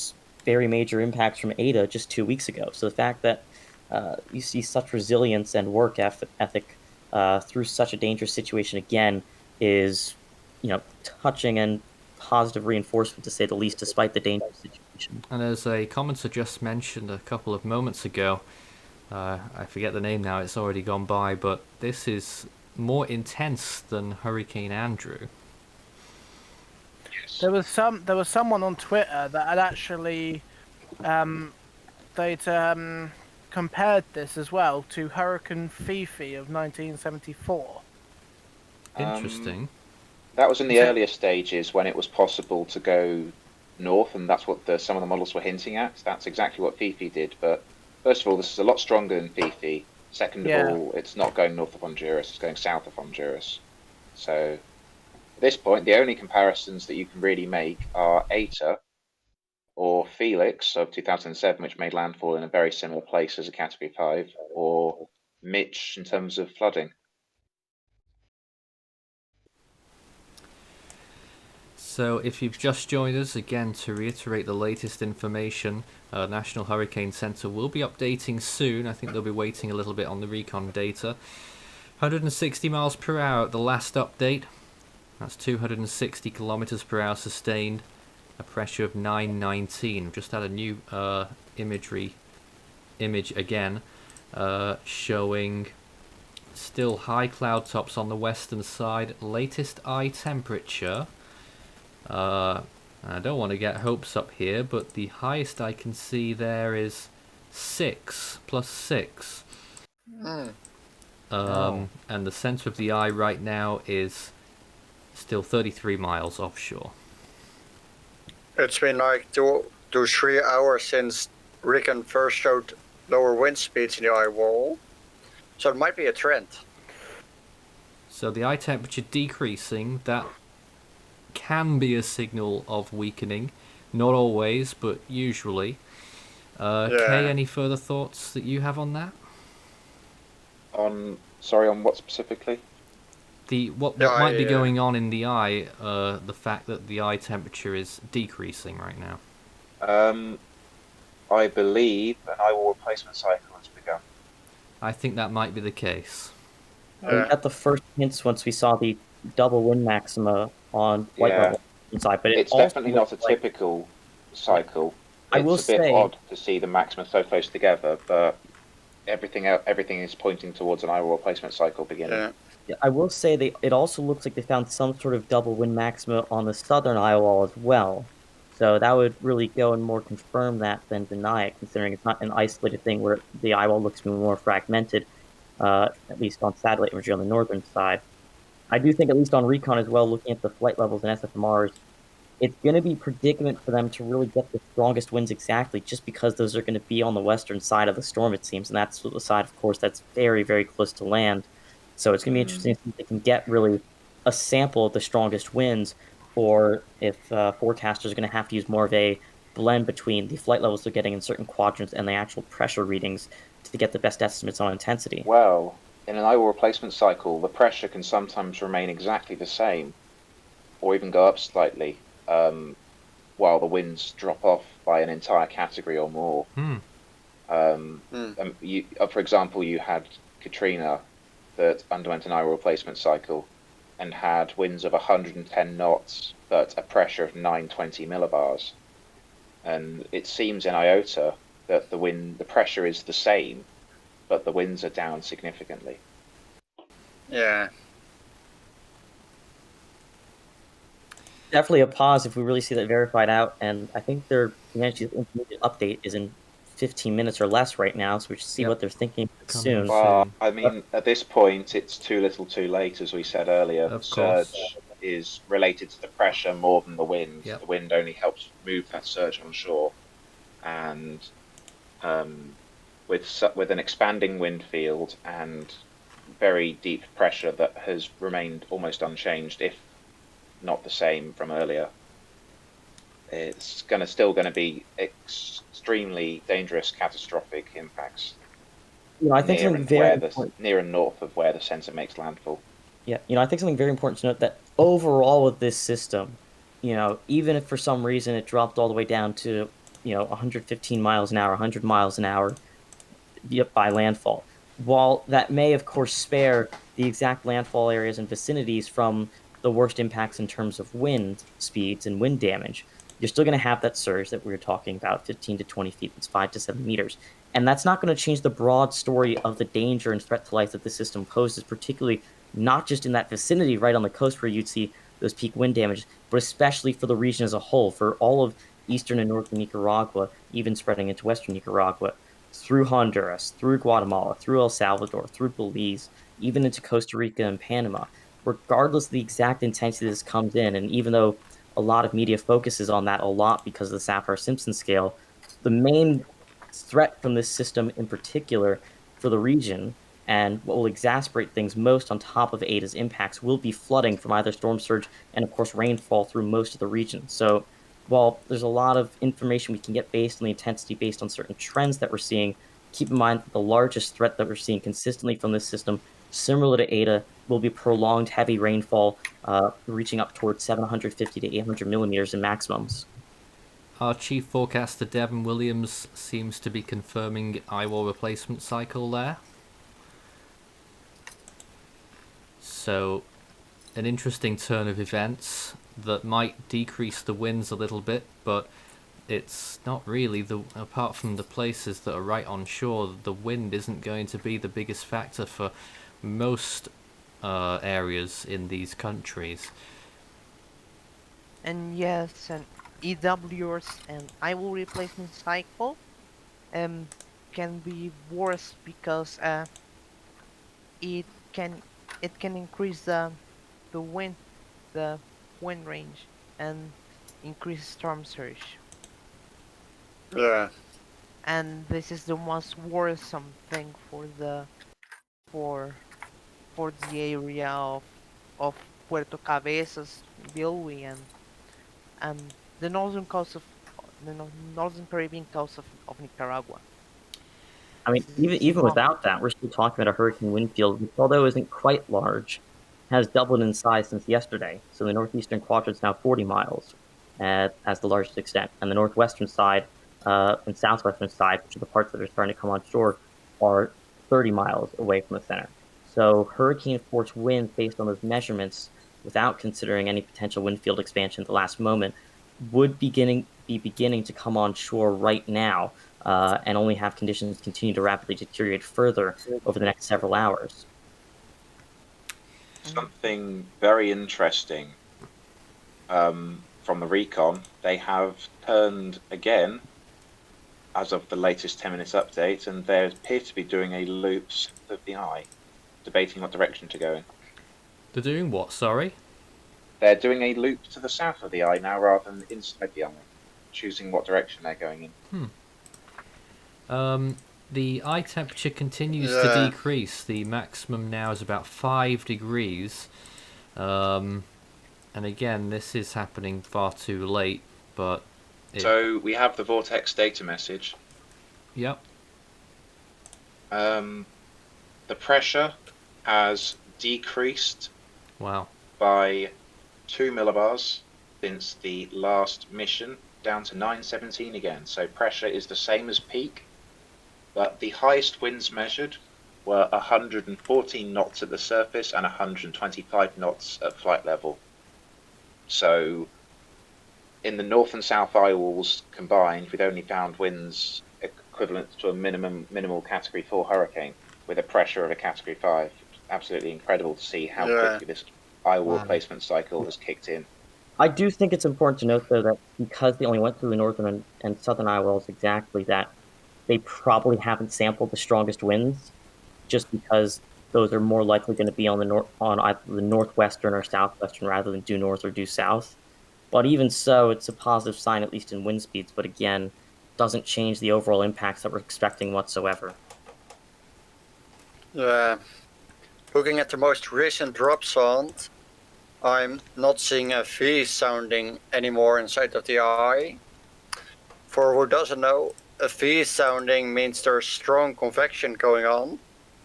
very major impacts from Eta just 2 weeks ago. So the fact that you see such resilience and work ethic through such a dangerous situation again is, touching and positive reinforcement, to say the least, despite the dangerous situation. And as a commenter just mentioned a couple of moments ago, I forget the name now, it's already gone by, but this is more intense than Hurricane Andrew. Yes. There was someone on Twitter that had actually they'd compared this as well to Hurricane Fifi of 1974. Interesting. That was in the earlier stages when it was possible to go north, and that's what some of the models were hinting at. That's exactly what Fifi did. But first of all, this is a lot stronger than Fifi. Second of all, it's not going north of Honduras, it's going south of Honduras. So at this point, the only comparisons that you can really make are Eta or Felix of 2007, which made landfall in a very similar place as a Category 5, or Mitch in terms of flooding. So if you've just joined us, again, to reiterate the latest information, National Hurricane Center will be updating soon. I think they'll be waiting a little bit on the recon data. 160 miles per hour at the last update. That's 260 kilometers per hour sustained. A pressure of 919. We've just had a new image again, showing still high cloud tops on the western side. Latest eye temperature. I don't want to get hopes up here, but the highest I can see there is 6 plus 6. And the center of the eye right now is still 33 miles offshore. It's been like 2 to 3 hours since Rickon first showed lower wind speeds in the eye wall. So it might be a trend. So the eye temperature decreasing, that can be a signal of weakening. Not always, but usually. Kay, any further thoughts that you have on that? On what specifically? What might be going on in the eye, the fact that the eye temperature is decreasing right now? I believe an eye wall replacement cycle has begun. I think that might be the case. We got the first hints once we saw the double wind maxima on flight level inside, but it's definitely not a typical cycle. It's a bit odd to see the maxima so close together, but everything is pointing towards an eye wall replacement cycle beginning. Yeah, I will say it also looks like they found some sort of double wind maxima on the southern eye wall as well. So that would really go and more confirm that than deny it, considering it's not an isolated thing where the eye wall looks to be more fragmented, at least on satellite imagery on the northern side. I do think, at least on recon as well, looking at the flight levels and SFMRs, it's going to be predicament for them to really get the strongest winds exactly, just because those are going to be on the western side of the storm, it seems, and that's the side, of course, that's very, very close to land. So it's going to be interesting to see if they can get really a sample of the strongest winds, or if forecasters are going to have to use more of a blend between the flight levels they're getting in certain quadrants and the actual pressure readings to get the best estimates on intensity. Well, in an eye wall replacement cycle, the pressure can sometimes remain exactly the same, or even go up slightly, while the winds drop off by an entire category or more. For example, you had Katrina that underwent an eye wall replacement cycle and had winds of 110 knots, but a pressure of 920 millibars. And it seems in Iota that the pressure is the same, but the winds are down significantly. Yeah. Definitely a pause if we really see that verified out, and I think their intermediate update is in 15 minutes or less right now, so we should see what they're thinking soon. Well, I mean, at this point, it's too little too late, as we said earlier. The surge is related to the pressure more than the wind. The wind only helps move that surge on shore. And with an expanding wind field and very deep pressure that has remained almost unchanged, if not the same from earlier, it's still going to be extremely dangerous, catastrophic impacts. I think something very important, near and north of where the center makes landfall. Yeah, I think something very important to note that overall with this system, even if for some reason it dropped all the way down to 115 miles an hour, 100 miles an hour by landfall, while that may of course spare the exact landfall areas and vicinities from the worst impacts in terms of wind speeds and wind damage, you're still going to have that surge that we were talking about, 15 to 20 feet, that's 5 to 7 meters. And that's not going to change the broad story of the danger and threat to life that the system poses, particularly not just in that vicinity right on the coast where you'd see those peak wind damage, but especially for the region as a whole, for all of eastern and northern Nicaragua, even spreading into western Nicaragua, through Honduras, through Guatemala, through El Salvador, through Belize, even into Costa Rica and Panama. Regardless of the exact intensity this comes in, and even though a lot of media focuses on that a lot because of the Saffir-Simpson scale, the main threat from this system in particular for the region, and what will exacerbate things most on top of Eta's impacts, will be flooding from either storm surge and, of course, rainfall through most of the region. So while there's a lot of information we can get based on the intensity, based on certain trends that we're seeing, keep in mind that the largest threat that we're seeing consistently from this system, similar to Eta, will be prolonged heavy rainfall, reaching up towards 750 to 800 millimeters in maximums. Our chief forecaster, Devon Williams, seems to be confirming eye wall replacement cycle there. So, an interesting turn of events that might decrease the winds a little bit, but it's not really, apart from the places that are right on shore, the wind isn't going to be the biggest factor for most areas in these countries. And yes, an EWS and eye wall replacement cycle can be worse because it can increase the wind range and increase storm surge. Yeah. And this is the most worrisome thing for the for the area of Puerto Cabezas, Bilwi, and the northern coast of northern Caribbean coast of Nicaragua. I mean, even Small. without that, we're still talking about a hurricane wind field, which, although isn't quite large, has doubled in size since yesterday. So the northeastern quadrant is now 40 miles as the largest extent, and the northwestern side and southwestern side, which are the parts that are starting to come on shore, are 30 miles away from the center. So hurricane force winds, based on those measurements, without considering any potential wind field expansion at the last moment, would be beginning to come on shore right now, and only have conditions continue to rapidly deteriorate further over the next several hours. Something very interesting from the recon, they have turned again as of the latest 10 minutes update, and they appear to be doing a loop south of the eye, debating what direction to go in. They're doing what, sorry? They're doing a loop to the south of the eye now rather than inside the eye, choosing what direction they're going in. The eye temperature continues to decrease. The maximum now is about 5 degrees. And again, this is happening far too late, but... So we have the vortex data message. Yep. The pressure has decreased Wow. by 2 millibars since the last mission, down to 917 again. So pressure is the same as peak, but the highest winds measured were 114 knots at the surface and 125 knots at flight level. So in the north and south eye walls combined, we'd only found winds equivalent to a minimal Category 4 hurricane with a pressure of a Category 5. Absolutely incredible to see how quickly this eye wall placement cycle has kicked in. I do think it's important to note, though, that because they only went through the northern and southern eye walls exactly, that they probably haven't sampled the strongest winds, just because those are more likely going to be on either the northwestern or southwestern rather than due north or due south. But even so, it's a positive sign, at least in wind speeds, but again, doesn't change the overall impacts that we're expecting whatsoever. Looking at the most recent drop sound, I'm not seeing a V sounding anymore inside of the eye. For who doesn't know, a V sounding means there's strong convection going on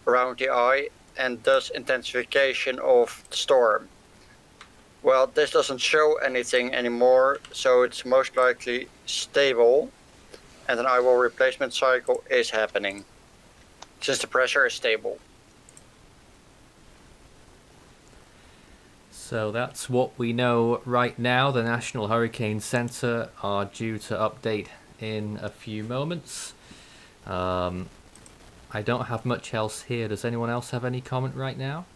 around the eye and thus intensification of the storm. Well, this doesn't show anything anymore, so it's most likely stable, and an eye wall replacement cycle is happening, since the pressure is stable. So that's what we know right now. The National Hurricane Center are due to update in a few moments. I don't have much else here. Does anyone else have any comment right now?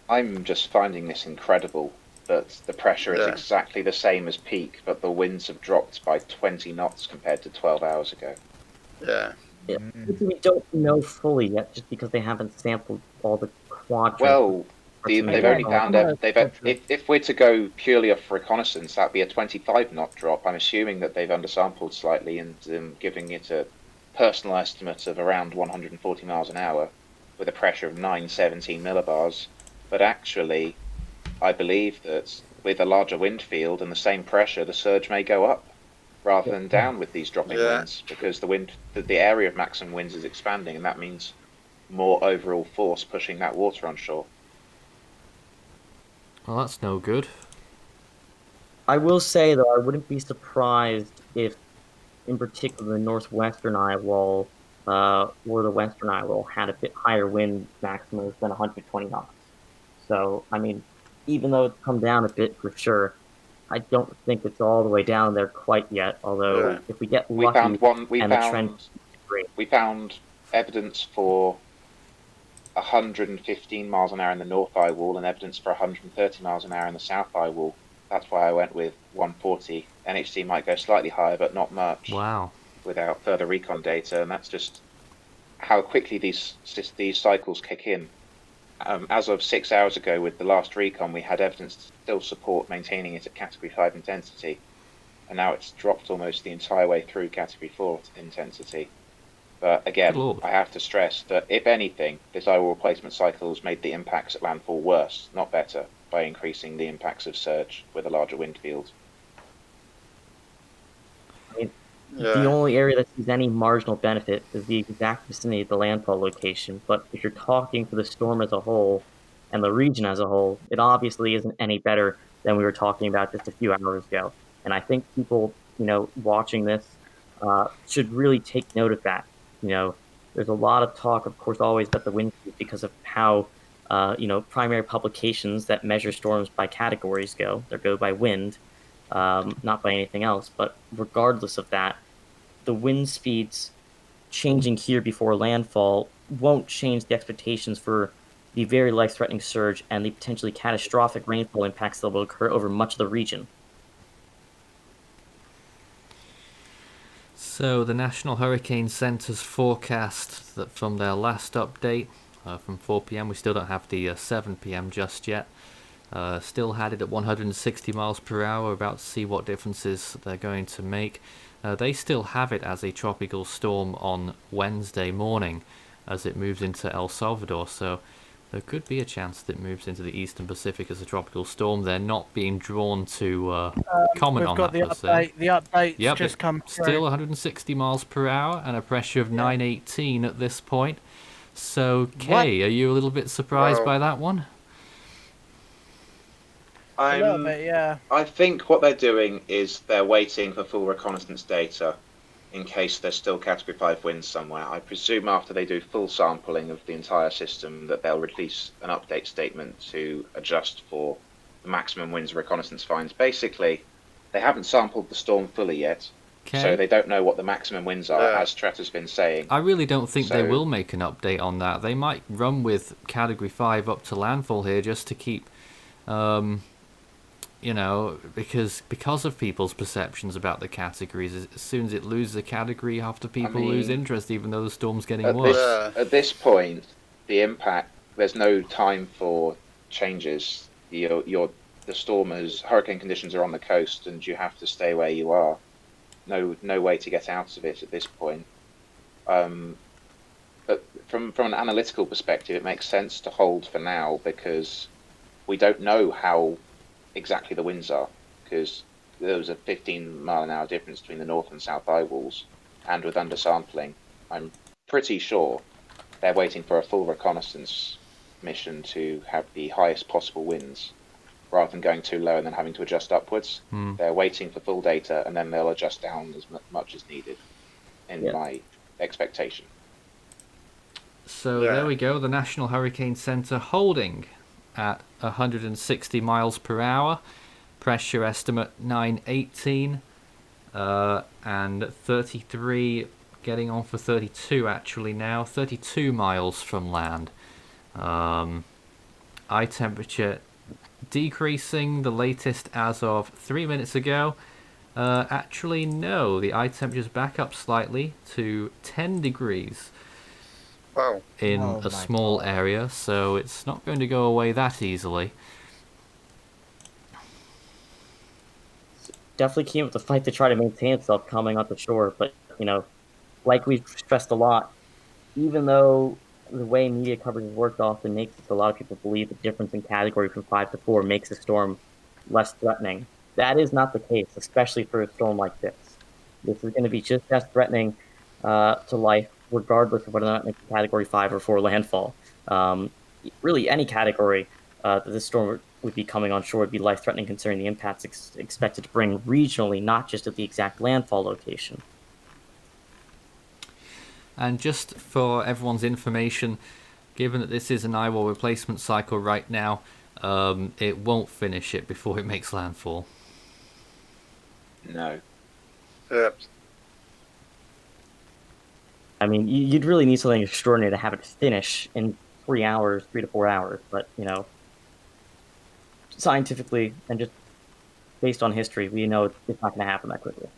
I'm just finding this incredible, that the pressure is exactly the same as peak, but the winds have dropped by 20 knots compared to 12 hours ago. Yeah. We don't know fully yet, just because they haven't sampled all the quadrants. Well, they've only found if we're to go purely off reconnaissance, that'd be a 25 knot drop. I'm assuming that they've undersampled slightly and giving it a personal estimate of around 140 miles an hour with a pressure of 917 millibars. But actually, I believe that with a larger wind field and the same pressure, the surge may go up rather than down with these dropping winds, because the area of maximum winds is expanding, and that means more overall force pushing that water on shore. Well, that's no good. I will say, though, I wouldn't be surprised if, in particular, the northwestern eye wall or the western eye wall had a bit higher wind maximums than 120 knots. So, I mean, even though it's come down a bit for sure, I don't think it's all the way down there quite yet. Although, if we get lucky, we found evidence for 115 miles an hour in the north eye wall and evidence for 130 miles an hour in the south eye wall. That's why I went with 140. NHC might go slightly higher, but not much. Wow. Without further recon data, and that's just how quickly these cycles kick in. As of 6 hours ago, with the last recon, we had evidence to still support maintaining it at Category 5 intensity, and now it's dropped almost the entire way through Category 4 intensity. But again, Good lord. I have to stress that if anything, this eye wall replacement cycle has made the impacts at landfall worse, not better, by increasing the impacts of surge with a larger wind field. The only area that sees any marginal benefit is the exact vicinity of the landfall location, but if you're talking for the storm as a whole and the region as a whole, it obviously isn't any better than we were talking about just a few hours ago. And I think people, watching this should really take note of that. There's a lot of talk, of course, always about the wind speed because of how, primary publications that measure storms by categories go. They go by wind, not by anything else. But regardless of that, the wind speeds changing here before landfall won't change the expectations for the very life-threatening surge and the potentially catastrophic rainfall impacts that will occur over much of the region. So the National Hurricane Center's forecast that from their last update from 4 p.m. we still don't have the 7 p.m. just yet. Still had it at 160 miles per hour. About to see what differences they're going to make. They still have it as a tropical storm on Wednesday morning as it moves into El Salvador, so there could be a chance that it moves into the eastern Pacific as a tropical storm. They're not being drawn to comment on that per se. The update's Yep, just come through. Still 160 miles per hour and a pressure of 918 at this point. So, Kay, are you a little bit surprised by that one? A little bit, yeah. I think what they're doing is they're waiting for full reconnaissance data in case there's still Category 5 winds somewhere. I presume after they do full sampling of the entire system that they'll release an update statement to adjust for the maximum winds reconnaissance finds. Basically, they haven't sampled the storm fully yet, so they don't know what the maximum winds are, as Tret has been saying. I really don't think they will make an update on that. They might run with Category 5 up to landfall here just to keep... because of people's perceptions about the categories. As soon as it loses a category, half the people lose interest, even though the storm's getting worse. At this point, the impact, there's no time for changes. The storm hurricane conditions are on the coast, and you have to stay where you are. No way to get out of it at this point. But from an analytical perspective, it makes sense to hold for now because we don't know how exactly the winds are, because there was a 15-mile-an-hour difference between the north and south eye walls, and with undersampling, I'm pretty sure they're waiting for a full reconnaissance mission to have the highest possible winds, rather than going too low and then having to adjust upwards. They're waiting for full data, and then they'll adjust down as much as needed, in my expectation. So there we go, the National Hurricane Center holding at 160 miles per hour, pressure estimate 918, and 33, getting on for 32 actually now, 32 miles from land. Eye temperature decreasing, the latest as of 3 minutes ago. Actually no, the eye temperature's back up slightly to 10 degrees. Wow. In a small area, so it's not going to go away that easily. Definitely keen with the fight to try to maintain itself coming up the shore, but, like we've stressed a lot, even though the way media coverage has worked often makes a lot of people believe the difference in category from 5 to 4 makes a storm less threatening. That is not the case, especially for a storm like this. This is going to be just as threatening to life, regardless of whether or not it's Category 5 or 4 landfall. Really, any category that this storm would be coming on shore would be life-threatening considering the impacts expected to bring regionally, not just at the exact landfall location. And just for everyone's information, given that this is an eye wall replacement cycle right now, it won't finish it before it makes landfall. No. Yep. I mean, you'd really need something extraordinary to have it finish in 3 to 4 hours. But, scientifically and just based on history, we know it's not going to happen that quickly.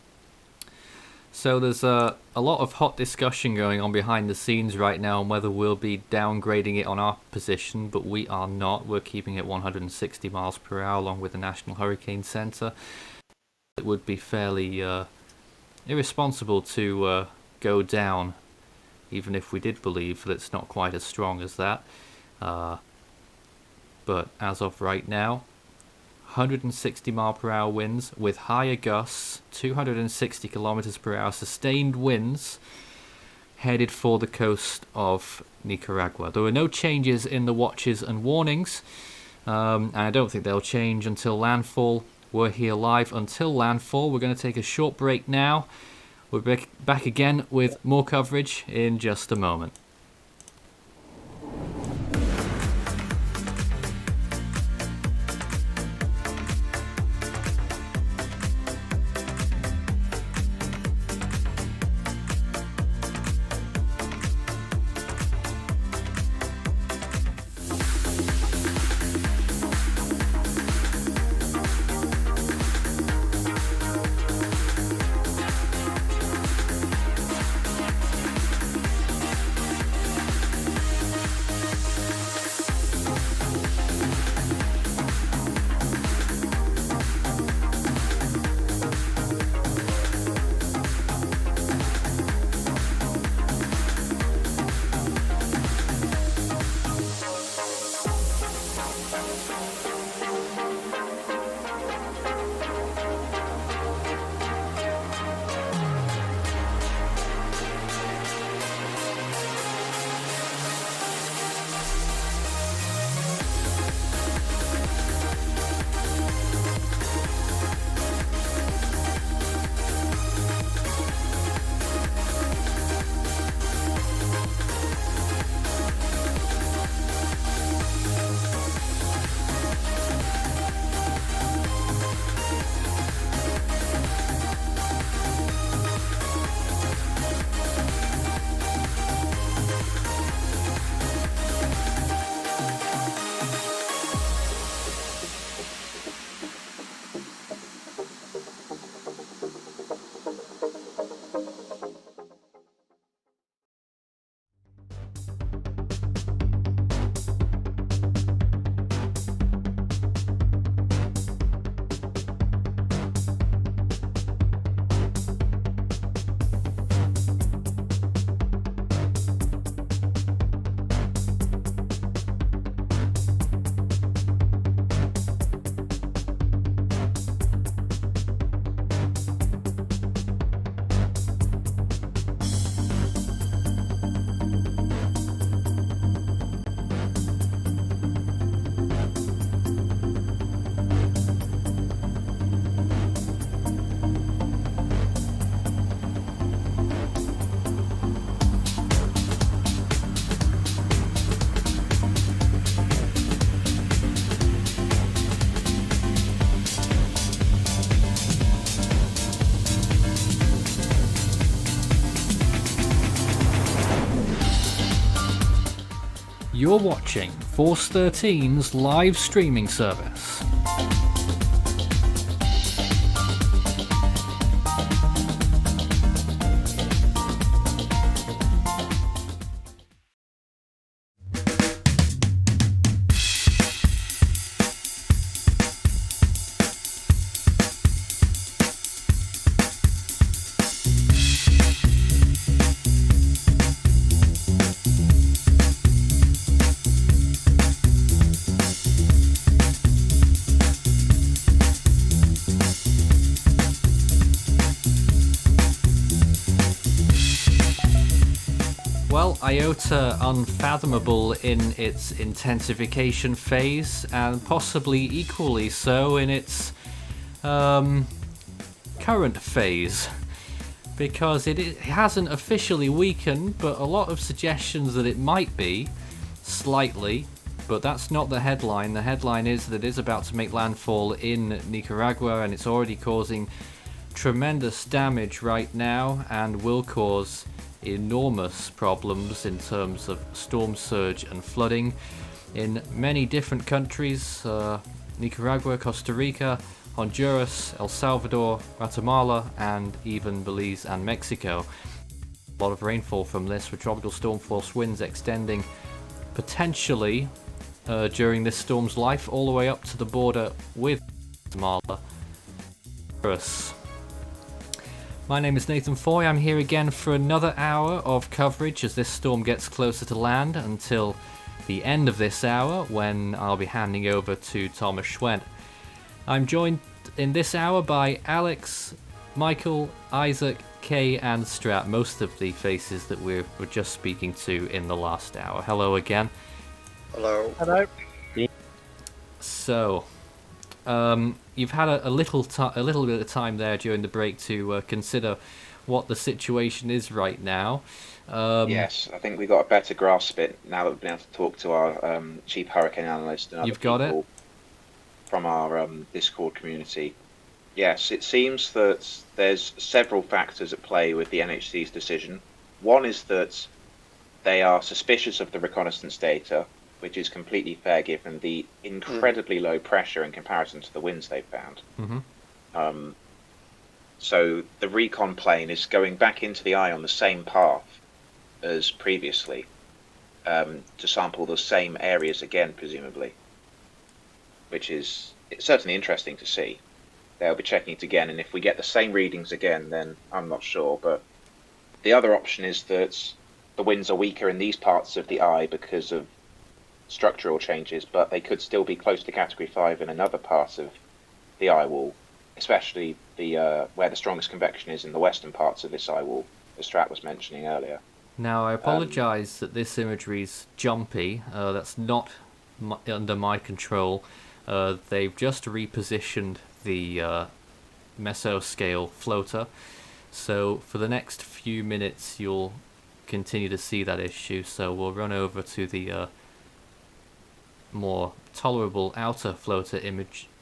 So there's a lot of hot discussion going on behind the scenes right now on whether we'll be downgrading it on our position, but we are not. We're keeping it 160 miles per hour along with the National Hurricane Center. It would be fairly irresponsible to go down even if we did believe that it's not quite as strong as that. But as of right now, 160 mile per hour winds with higher gusts, 260 kilometers per hour sustained winds, headed for the coast of Nicaragua. There were no changes in the watches and warnings, and I don't think they'll change until landfall. We're here live until landfall. We're going to take a short break now. We're back again with more coverage in just a moment. You're watching Force 13's live streaming service. Iota unfathomable in its intensification phase, and possibly equally so in its current phase, because it hasn't officially weakened, but a lot of suggestions that it might be slightly, but that's not the headline. The headline is that it is about to make landfall in Nicaragua, and it's already causing tremendous damage right now and will cause enormous problems in terms of storm surge and flooding in many different countries: Nicaragua, Costa Rica, Honduras, El Salvador, Guatemala, and even Belize and Mexico. A lot of rainfall from this, with tropical storm force winds extending potentially during this storm's life all the way up to the border with Guatemala. My name is Nathan Foy. I'm here again for another hour of coverage as this storm gets closer to land until the end of this hour when I'll be handing over to Thomas Schwent. I'm joined in this hour by Alex, Michael, Isaac, Kay and Strat, most of the faces that we were just speaking to in the last hour. Hello again. Hello. Hello. So, you've had a little bit of time there during the break to consider what the situation is right now. Yes, I think we got a better grasp of it now that we've been able to talk to our chief hurricane analyst and other You've got people it? from our Discord community. Yes, it seems that there's several factors at play with the NHC's decision. One is that they are suspicious of the reconnaissance data, which is completely fair given the incredibly low pressure in comparison to the winds they've found. Mm-hmm. So the recon plane is going back into the eye on the same path as previously, to sample the same areas again, presumably, which is certainly interesting to see. They'll be checking it again, and if we get the same readings again, then I'm not sure. But the other option is that the winds are weaker in these parts of the eye because of structural changes, but they could still be close to Category 5 in another part of the eye wall, especially the where the strongest convection is in the western parts of this eye wall, as Strat was mentioning earlier. Now, I apologise that this imagery's jumpy. That's not under my control. They've just repositioned the mesoscale floater, so for the next few minutes you'll continue to see that issue. So we'll run over to the more tolerable outer floater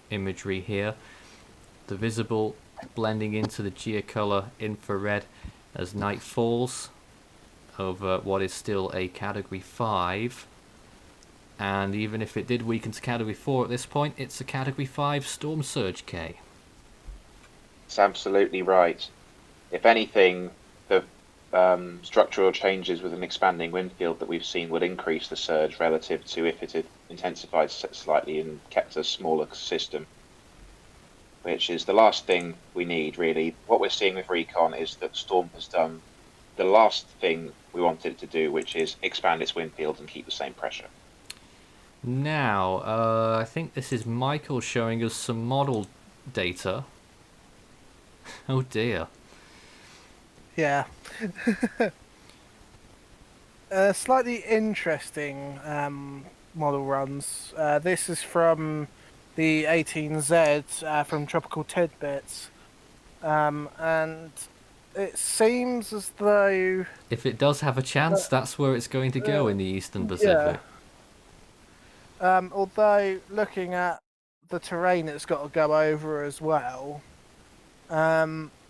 imagery here. The visible blending into the geocolor infrared as night falls over what is still a Category 5. And even if it did weaken to Category 4 at this point, it's a Category 5 storm surge, K. It's absolutely right. If anything, the structural changes with an expanding wind field that we've seen would increase the surge relative to if it had intensified slightly and kept a smaller system, which is the last thing we need, really. What we're seeing with Recon is that Storm has done the last thing we wanted it to do, which is expand its wind field and keep the same pressure. Now, I think this is Michael showing us some model data. Oh dear. Yeah. Slightly interesting model runs. This is from the 18Z from Tropical Tidbits. And it seems as though... If it does have a chance, that's where it's going to go in the Eastern Pacific. Although, looking at the terrain it's got to go over as well,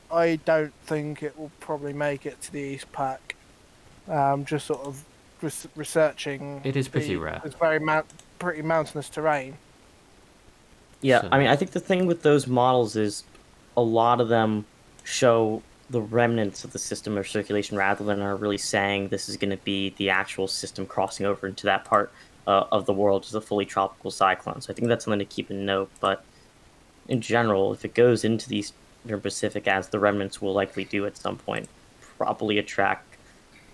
I don't think it will probably make it to the East Pac. Just sort of researching. It is pretty rare. It's pretty mountainous terrain. Yeah, So- I mean, I think the thing with those models is a lot of them show the remnants of the system or circulation rather than are really saying this is going to be the actual system crossing over into that part of the world as a fully tropical cyclone. So I think that's something to keep in note. But in general, if it goes into the Eastern Pacific, as the remnants will likely do at some point, probably attract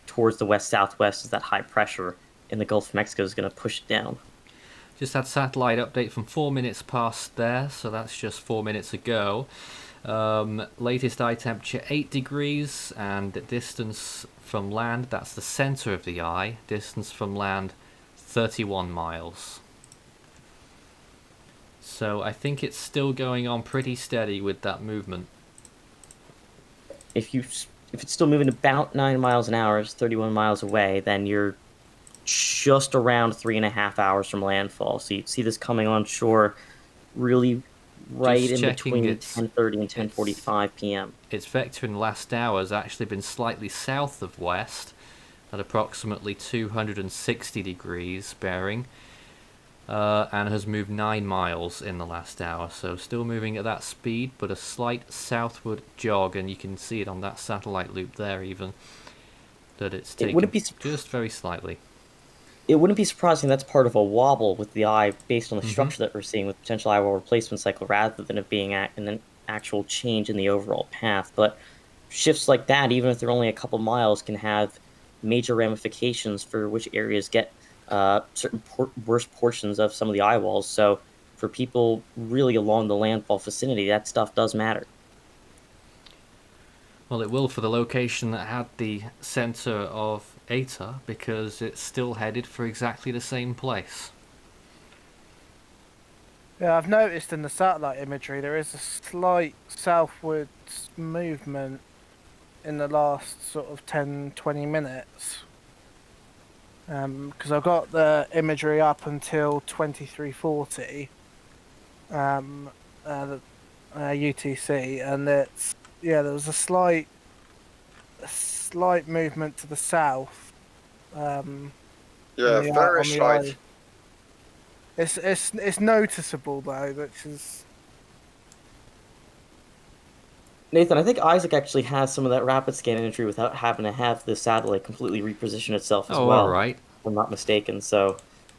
towards the west-southwest as that high pressure in the Gulf of Mexico is going to push it down. Just had satellite update from 4 minutes past there, so that's just 4 minutes ago. Latest eye temperature 8 degrees, and distance from land, that's the center of the eye, distance from land 31 miles. So I think it's still going on pretty steady with that movement. If it's still moving about 9 miles an hour, it's 31 miles away, then you're just around 3.5 hours from landfall. So you'd see this coming on shore really right Just in checking between it's- 10:30 and 10:45 p.m. Its vector in the last hour has actually been slightly south of west at approximately 260 degrees bearing, and has moved 9 miles in the last hour. So still moving at that speed, but a slight southward jog, and you can see it on that satellite loop there even, that it's taken wouldn't be just very slightly. It wouldn't be surprising that's part of a wobble with the eye based on the structure that we're seeing with potential eye wall replacement cycle rather than it being an actual change in the overall path. But shifts like that, even if they're only a couple miles, can have major ramifications for which areas get certain worst portions of some of the eye walls. So for people really along the landfall vicinity, that stuff does matter. Well, it will for the location that had the centre of Eta, because it's still headed for exactly the same place. Yeah, I've noticed in the satellite imagery there is a slight southwards movement in the last sort of 10-20 minutes. Because I've got the imagery up until 2340 UTC, and it's there was a slight movement to the south. Very slight. It's noticeable though, which is. Nathan, I think Isaac actually has some of that rapid scan imagery without having to have the satellite completely reposition itself as well. All right. If I'm not mistaken. So,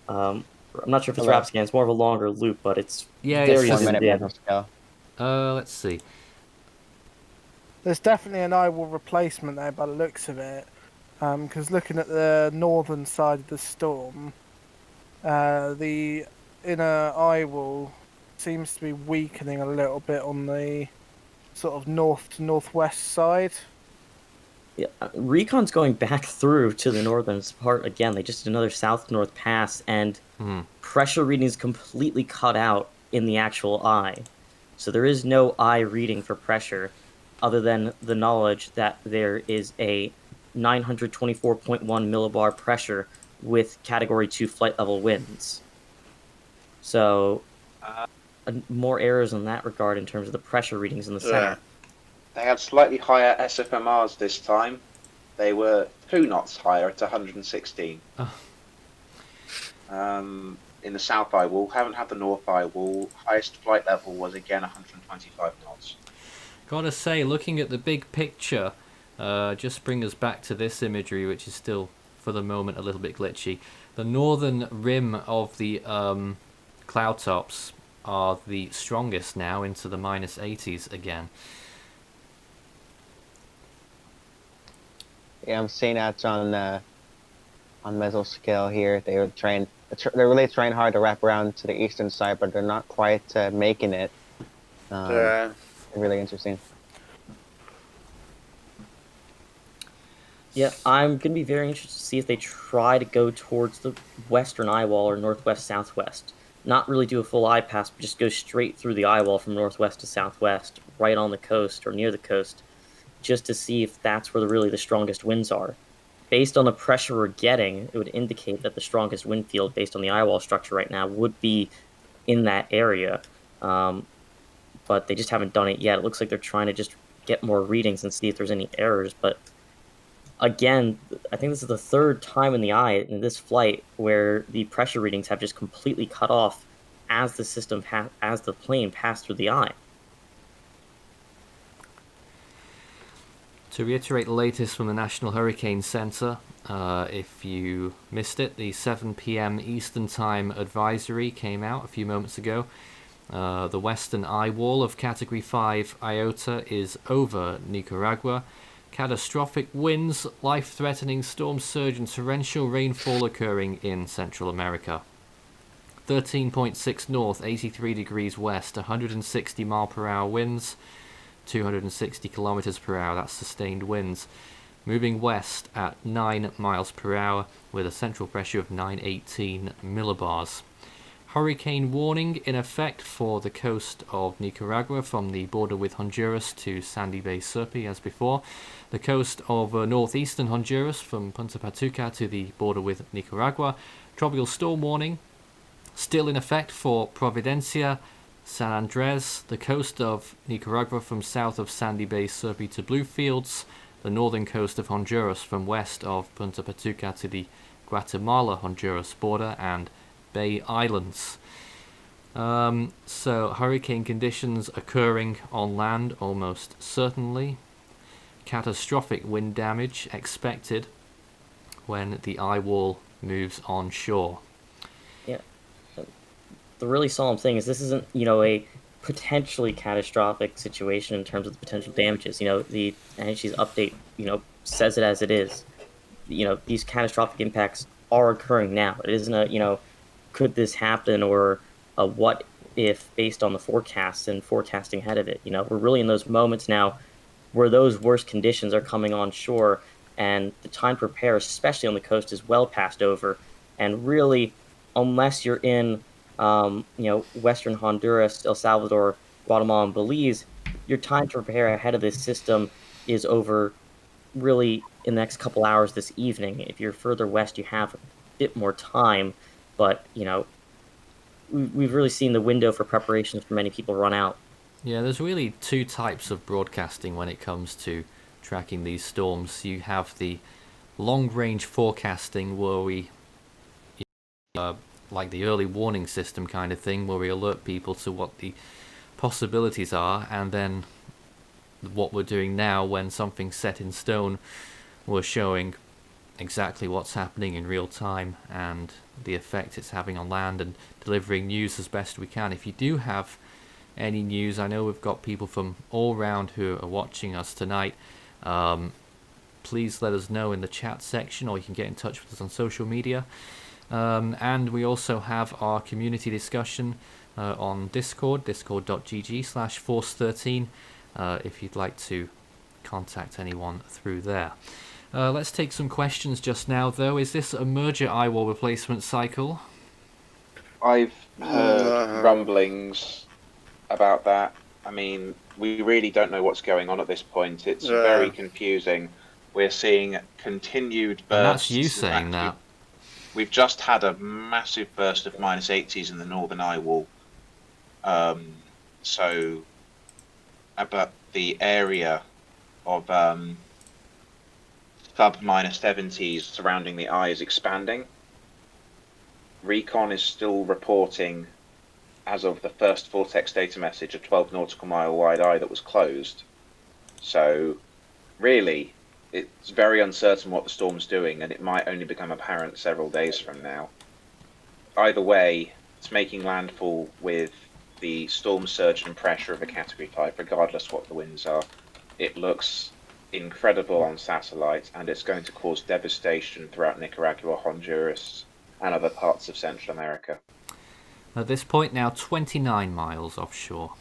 I'm not sure if it's Hello. rapid scan. It's more of a longer loop, but it's Yeah, very it's 1 minute zoomed in. meso scale. Let's see. There's definitely an eye wall replacement there by the looks of it. Because looking at the northern side of the storm, the inner eye wall seems to be weakening a little bit on the sort of north to northwest side. Yeah, Recon's going back through to the northern part again. They just did another south-north pass, and pressure readings completely cut out in the actual eye. So there is no eye reading for pressure, other than the knowledge that there is a 924.1 millibar pressure with Category 2 flight level winds. So, more errors in that regard in terms of the pressure readings in the center. They had slightly higher SFMRs this time. They were 2 knots higher at 116. In the south eye wall, haven't had the north eye wall. Highest flight level was again 125 knots. Gotta say, looking at the big picture, just bring us back to this imagery, which is still, for the moment, a little bit glitchy. The northern rim of the cloud tops are the strongest now, into the minus 80s again. Yeah, I'm seeing that on mesoscale here. They're really trying hard to wrap around to the eastern side, but they're not quite making it. Really interesting. Yeah, I'm going to be very interested to see if they try to go towards the western eye wall or northwest-southwest. Not really do a full eye pass, but just go straight through the eye wall from northwest to southwest, right on the coast or near the coast, just to see if that's where really the strongest winds are. Based on the pressure we're getting, it would indicate that the strongest wind field, based on the eye wall structure right now, would be in that area. But they just haven't done it yet. It looks like they're trying to just get more readings and see if there's any errors. But again, I think this is the third time in the eye in this flight where the pressure readings have just completely cut off as the plane passed through the eye. To reiterate the latest from the National Hurricane Center, if you missed it, the 7 p.m. Eastern Time advisory came out a few moments ago. The western eye wall of Category 5 Iota is over Nicaragua. Catastrophic winds, life-threatening storm surge and torrential rainfall occurring in Central America. 13.6 north, 83 degrees west, 160 mile per hour winds, 260 kilometers per hour, that's sustained winds. Moving west at 9 miles per hour with a central pressure of 918 millibars. Hurricane warning in effect for the coast of Nicaragua from the border with Honduras to Sandy Bay Serpi as before. The coast of northeastern Honduras from Punta Patuca to the border with Nicaragua. Tropical storm warning still in effect for Providencia, San Andres, the coast of Nicaragua from south of Sandy Bay Serpi to Bluefields, the northern coast of Honduras from west of Punta Patuca to the Guatemala-Honduras border, and Bay Islands. So hurricane conditions occurring on land almost certainly. Catastrophic wind damage expected when the eye wall moves onshore. Yeah. The really solemn thing is this isn't, a potentially catastrophic situation in terms of the potential damages. The NHC's update, says it as it is. These catastrophic impacts are occurring now. It isn't a, could this happen, or a what if based on the forecasts and forecasting ahead of it. We're really in those moments now where those worst conditions are coming on shore, and the time to prepare, especially on the coast, is well past over. And really, unless you're in Western Honduras, El Salvador, Guatemala, and Belize, your time to prepare ahead of this system is over really in the next couple hours this evening. If you're further west, you have a bit more time, but, we've really seen the window for preparations for many people run out. Yeah, there's really two types of broadcasting when it comes to tracking these storms. You have the long-range forecasting where we like the early warning system kind of thing, where we alert people to what the possibilities are, and then what we're doing now when something's set in stone, we're showing exactly what's happening in real time and the effect it's having on land, and delivering news as best we can. If you do have any news, I know we've got people from all around who are watching us tonight, please let us know in the chat section, or you can get in touch with us on social media. And we also have our community discussion on Discord, discord.gg/force13, if you'd like to contact anyone through there. Let's take some questions just now, though. Is this a merger eyewall replacement cycle? I've heard rumblings about that. I mean, we really don't know what's going on at this point. It's very confusing. We're seeing continued bursts. And that's you saying that. We've just had a massive burst of -80s in the northern eyewall. But the area of sub -70s surrounding the eye is expanding. Recon is still reporting, as of the first vortex data message, a 12 nautical mile wide eye that was closed. So, really, it's very uncertain what the storm's doing, and it might only become apparent several days from now. Either way, it's making landfall with the storm surge and pressure of a Category 5, regardless what the winds are. It looks incredible on satellite, and it's going to cause devastation throughout Nicaragua, Honduras, and other parts of Central America. At this point now, 29 miles offshore.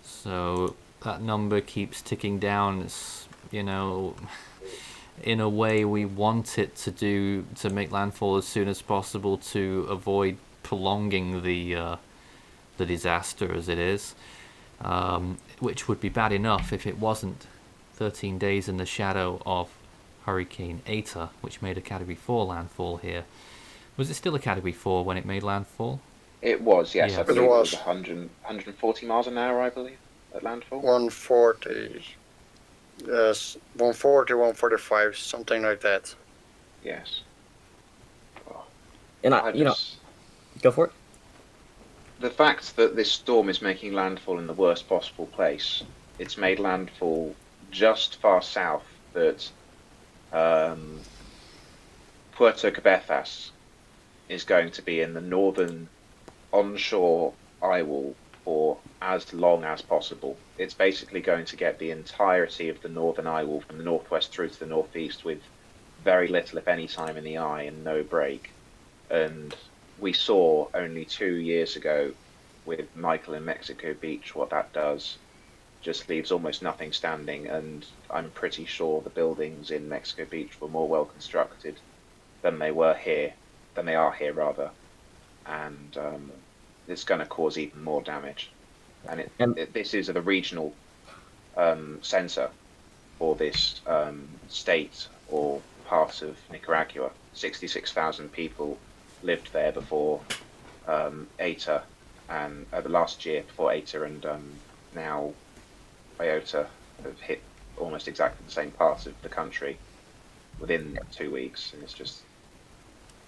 So that number keeps ticking down. It's, in a way we want it to do, to make landfall as soon as possible to avoid prolonging the disaster as it is, which would be bad enough if it wasn't 13 days in the shadow of Hurricane Eta, which made a Category 4 landfall here. Was it still a Category 4 when it made landfall? It was, yes. Yeah. I believe it was 140 miles an hour, I believe, at landfall. 140. Yes, 140, 145, something like that. Yes. Oh, And go for it. the fact that this storm is making landfall in the worst possible place, it's made landfall just far south that Puerto Cabezas is going to be in the northern onshore eyewall for as long as possible. It's basically going to get the entirety of the northern eyewall from the northwest through to the northeast with very little, if any, time in the eye and no break. And we saw only 2 years ago with Michael in Mexico Beach what that does. Just leaves almost nothing standing, and I'm pretty sure the buildings in Mexico Beach were more well constructed than they are here, and it's going to cause even more damage. And this is the regional center for this state or part of Nicaragua. 66,000 people lived there before Eta, and the last year before Eta, and now Iota have hit almost exactly the same parts of the country within 2 weeks, and it's just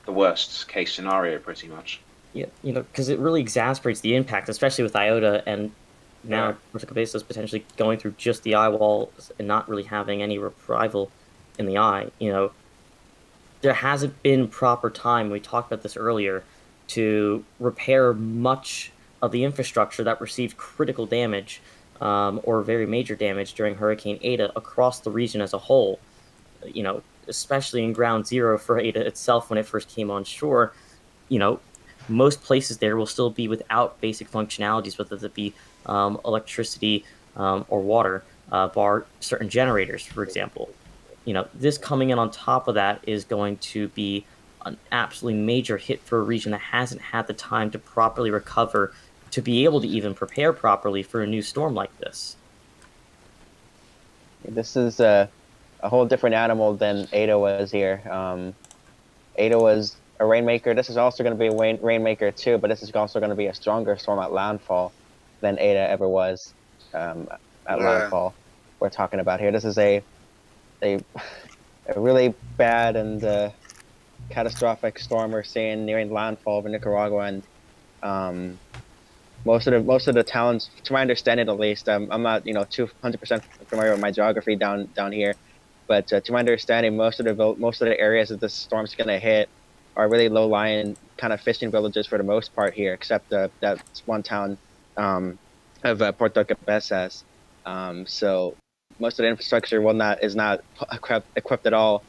the worst case scenario, pretty much. Yeah, because it really exacerbates the impact, especially with Iota, and now Puerto Cabezas potentially going through just the eye walls and not really having any reprisal in the eye. There hasn't been proper time, we talked about this earlier, to repair much of the infrastructure that received critical damage or very major damage during Hurricane Eta across the region as a whole. You know, especially in ground zero for Eta itself when it first came on shore, you know, most places there will still be without basic functionalities, whether that be electricity or water, bar certain generators, for example. You know, this coming in on top of that is going to be an absolutely major hit for a region that hasn't had the time to properly recover, to be able to even prepare properly for a new storm like this. This is a whole different animal than Ada was here. Ada was a rainmaker. This is also going to be a rainmaker too, but this is also going to be a stronger storm at landfall than Ada ever was at landfall. We're talking about here. This is a really bad and catastrophic storm we're seeing nearing landfall over Nicaragua, and most of the towns, to my understanding at least, I'm not 200% familiar with my geography down here, but to my understanding, most of the areas that this storm's going to hit are really low-lying kind of fishing villages for the most part here, except that one town of Puerto Cabezas. So most of the infrastructure is not equipped at all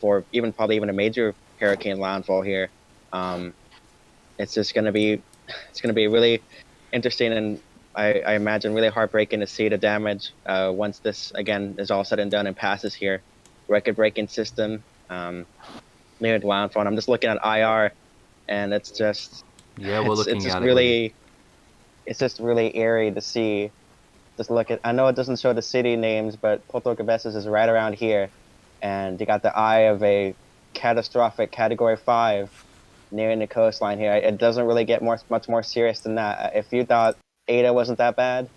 for probably even a major hurricane landfall here. It's going to be really interesting, and I imagine really heartbreaking to see the damage once this again is all said and done and passes here. Record-breaking system near the landfall. And I'm just looking at IR, and it's just it's just really eerie to see. Just look at. I know it doesn't show the city names, but Puerto Cabezas is right around here, and you got the eye of a catastrophic Category 5 nearing the coastline here. It doesn't really get much more serious than that. If you thought Eta wasn't that bad,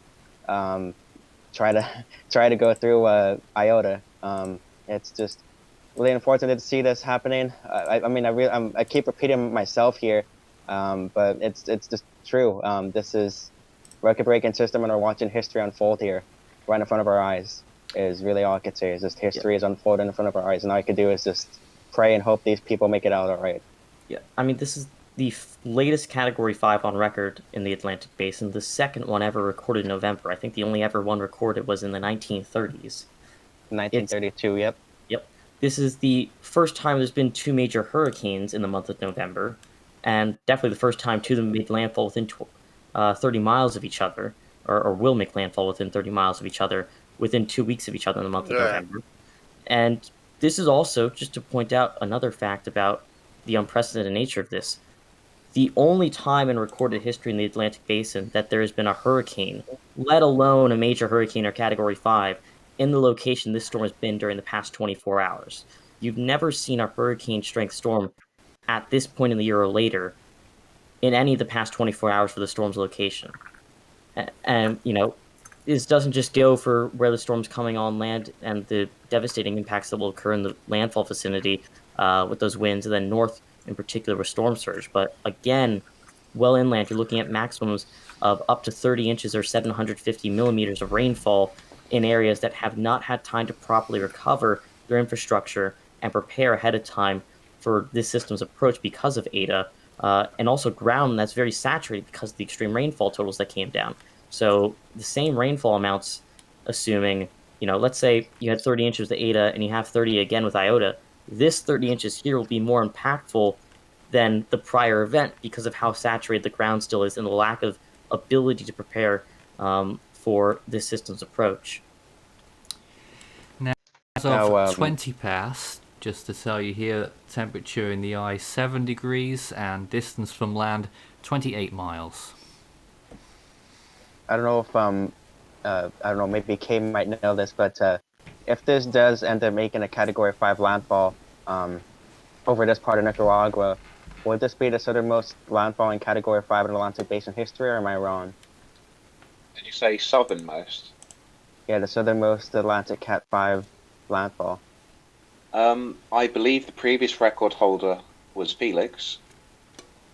try to go through Iota. It's just really unfortunate to see this happening. I keep repeating myself here, but it's just true. This is record-breaking system, and we're watching history unfold here, right in front of our eyes. Is really all I could say. Is just history is unfolding in front of our eyes, and all I could do is just pray and hope these people make it out all right. Yeah, I mean, this is the latest Category 5 on record in the Atlantic Basin, the second one ever recorded in November. I think the only ever one recorded was in the 1930s. 1932, yep. Yep. This is the first time there's been two major hurricanes in the month of November, and definitely the first time two of them made landfall within 30 miles of each other, or will make landfall within 30 miles of each other, within 2 weeks of each other in the month of November. And this is also, just to point out another fact about the unprecedented nature of this, the only time in recorded history in the Atlantic Basin that there has been a hurricane, let alone a major hurricane or Category 5, in the location this storm has been during the past 24 hours. You've never seen a hurricane-strength storm at this point in the year or later in any of the past 24 hours for the storm's location. And, this doesn't just go for where the storm's coming on land and the devastating impacts that will occur in the landfall vicinity with those winds, and then north in particular with storm surge. But again, well inland, you're looking at maximums of up to 30 inches or 750 millimeters of rainfall in areas that have not had time to properly recover their infrastructure and prepare ahead of time for this system's approach because of Eta, and also ground that's very saturated because of the extreme rainfall totals that came down. So the same rainfall amounts, assuming, let's say you had 30 inches with Eta and you have 30 again with Iota, this 30 inches here will be more impactful than the prior event because of how saturated the ground still is and the lack of ability to prepare for this system's approach. Now, as of 20 past, just to tell you here, temperature in the eye 7 degrees and distance from land 28 miles. I don't know if maybe Kay might know this, but if this does end up making a Category 5 landfall over this part of Nicaragua, would this be the southernmost landfall in Category 5 in Atlantic Basin history, or am I wrong? Did you say southernmost? Yeah, the southernmost Atlantic Cat 5 landfall. I believe the previous record holder was Felix,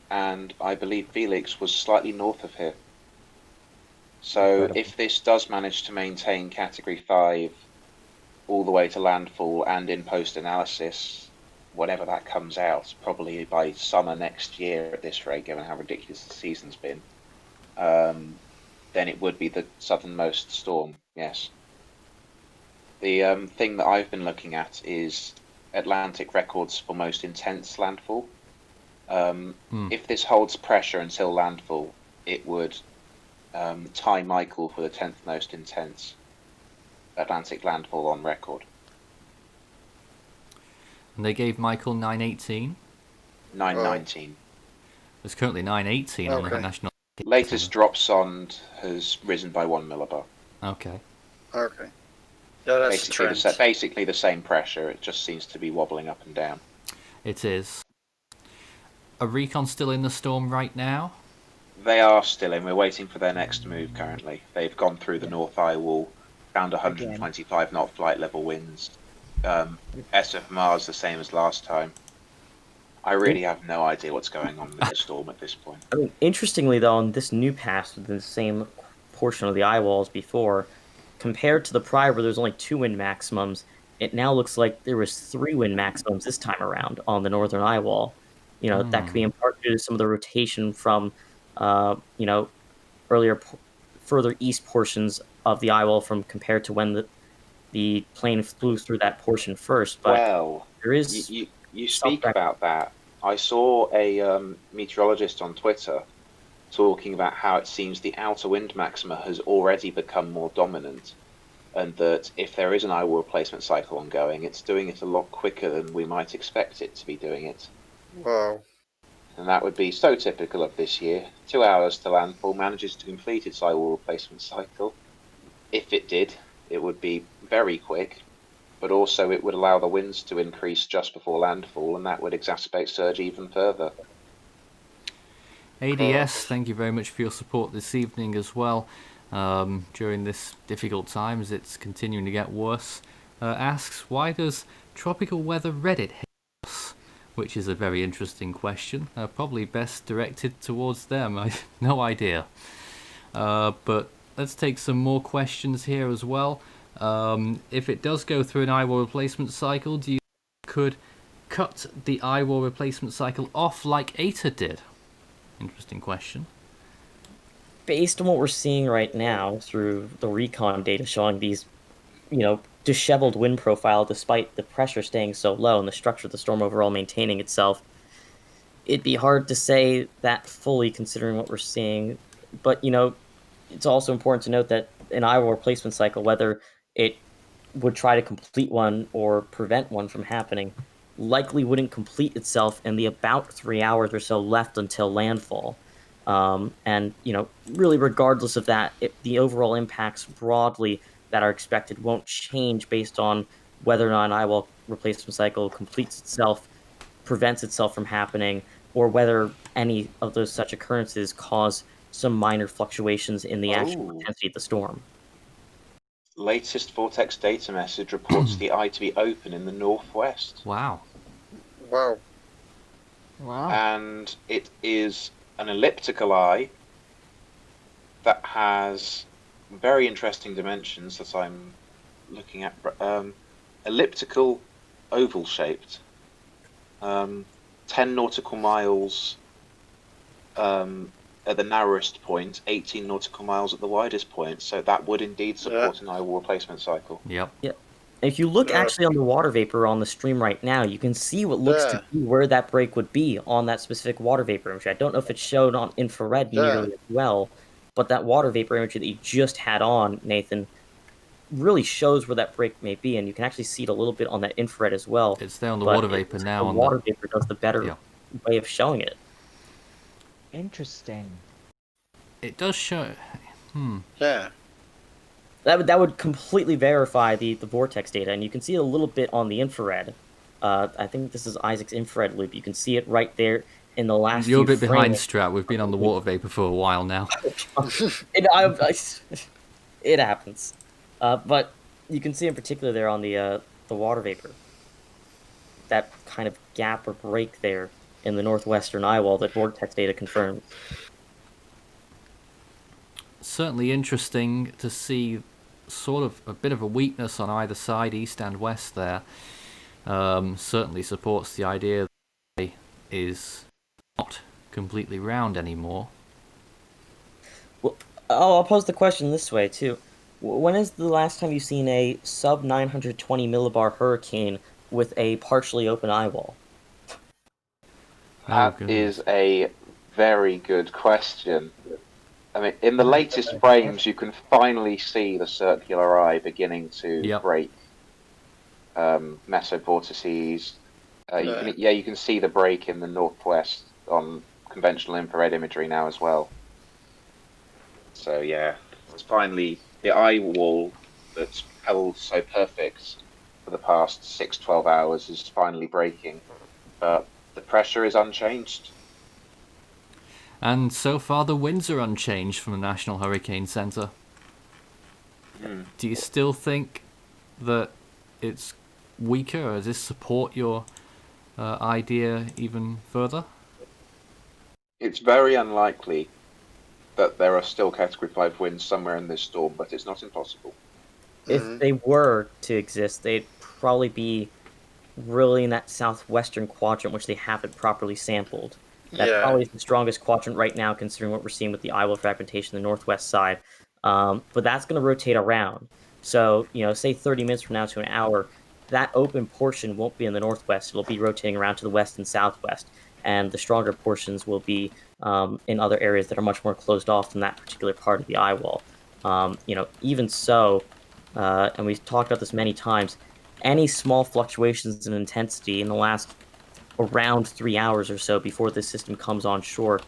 and I believe Felix was slightly north of here. So if this does manage to maintain Category 5 all the way to landfall and in post-analysis, whenever that comes out, probably by summer next year at this rate, given how ridiculous the season's been, then it would be the southernmost storm, yes. The thing that I've been looking at is Atlantic records for most intense landfall. If this holds pressure until landfall, it would tie Michael for the 10th most intense Atlantic landfall on record. And they gave Michael 918. 919. There's currently 918 on the Okay. national. Latest drop sond has risen by 1 millibar. Okay. Okay. Yeah, that's a trend. Basically the same pressure. It just seems to be wobbling up and down. It is. Are Recon still in the storm right now? They are still in. We're waiting for their next move currently. They've gone through the North Eye Wall, found 125 knot flight level winds. SFMR is the same as last time. I really have no idea what's going on with the storm at this point. I mean, interestingly, though, on this new pass within the same portion of the eye wall as before, compared to the prior where there's only 2 wind maximums, it now looks like there was 3 wind maximums this time around on the northern eye wall. You know, that could be in part due to some of the rotation from, earlier, further east portions of the eye wall from compared to when the plane flew through that portion first. But well, there is you speak about that. I saw a meteorologist on Twitter talking about how it seems the outer wind maxima has already become more dominant, and that if there is an eye wall replacement cycle ongoing, it's doing it a lot quicker than we might expect it to be doing it. Wow. And that would be so typical of this year. 2 hours to landfall, manages to complete its eye wall replacement cycle. If it did, it would be very quick, but also it would allow the winds to increase just before landfall, and that would exacerbate surge even further. ADS, thank you very much for your support this evening as well. During this difficult time as it's continuing to get worse, asks, why does tropical weather Reddit hate us? Which is a very interesting question. Probably best directed towards them. I have no idea. But let's take some more questions here as well. If it does go through an eye wall replacement cycle, do you think it could cut the eye wall replacement cycle off like Eta did? Interesting question. Based on what we're seeing right now through the recon data showing these, disheveled wind profile despite the pressure staying so low and the structure of the storm overall maintaining itself, it'd be hard to say that fully considering what we're seeing. But, it's also important to note that an eye wall replacement cycle, whether it would try to complete one or prevent one from happening, likely wouldn't complete itself in the about 3 hours or so left until landfall. And, really regardless of that, the overall impacts broadly that are expected won't change based on whether or not an eye wall replacement cycle completes itself, prevents itself from happening, or whether any of those such occurrences cause some minor fluctuations in the actual intensity of the storm. Latest Vortex data message reports the eye to be open in the northwest. Wow. Wow. Wow. And it is an elliptical eye that has very interesting dimensions that I'm looking at. Elliptical, oval shaped, 10 nautical miles at the narrowest point, 18 nautical miles at the widest point, so that would indeed support an eye wall replacement cycle. Yep. If you look actually on the water vapor on the stream right now, you can see what looks to be where that break would be on that specific water vapor imagery. I don't know if it's shown on infrared nearly as well, but that water vapor imagery that you just had on, Nathan, really shows where that break may be, and you can actually see it a little bit on that infrared as well. It's there on the water vapor now. The water vapor does the better way of showing it. Interesting. It does show. Yeah. That would completely verify the vortex data, and you can see it a little bit on the infrared. I think this is Isaac's infrared loop. You can see it right there in the last You're a few bit behind, frames. Strat. We've been on the water vapor for a while now. It happens. But you can see in particular there on the water vapor, that kind of gap or break there in the northwestern eye wall that vortex data confirmed. Certainly interesting to see sort of a bit of a weakness on either side, east and west there. Certainly supports the idea that the eye is not completely round anymore. Well, I'll pose the question this way too. When is the last time you've seen a sub 920 millibar hurricane with a partially open eye wall? That goodness. is a very good question. I mean, in the latest frames, you can finally see the circular eye beginning to Yep. break mesovortices. You can see the break in the northwest on conventional infrared imagery now as well. So yeah, it's finally the eye wall that's held so perfect for the past 12 hours is finally breaking, but the pressure is unchanged. And so far, the winds are unchanged from the National Hurricane Center. Do you still think that it's weaker, or does this support your idea even further? It's very unlikely that there are still Category 5 winds somewhere in this storm, but it's not impossible. If they were to exist, they'd probably be really in that southwestern quadrant, which they haven't properly sampled. That probably is the strongest quadrant right now, considering what we're seeing with the eye wall fragmentation on the northwest side. But that's going to rotate around. So, say 30 minutes from now to an hour, that open portion won't be in the northwest. It'll be rotating around to the west and southwest. And the stronger portions will be in other areas that are much more closed off from that particular part of the eye wall. Even so, and we've talked about this many times, any small fluctuations in intensity in the last around 3 hours or so before this system comes on shore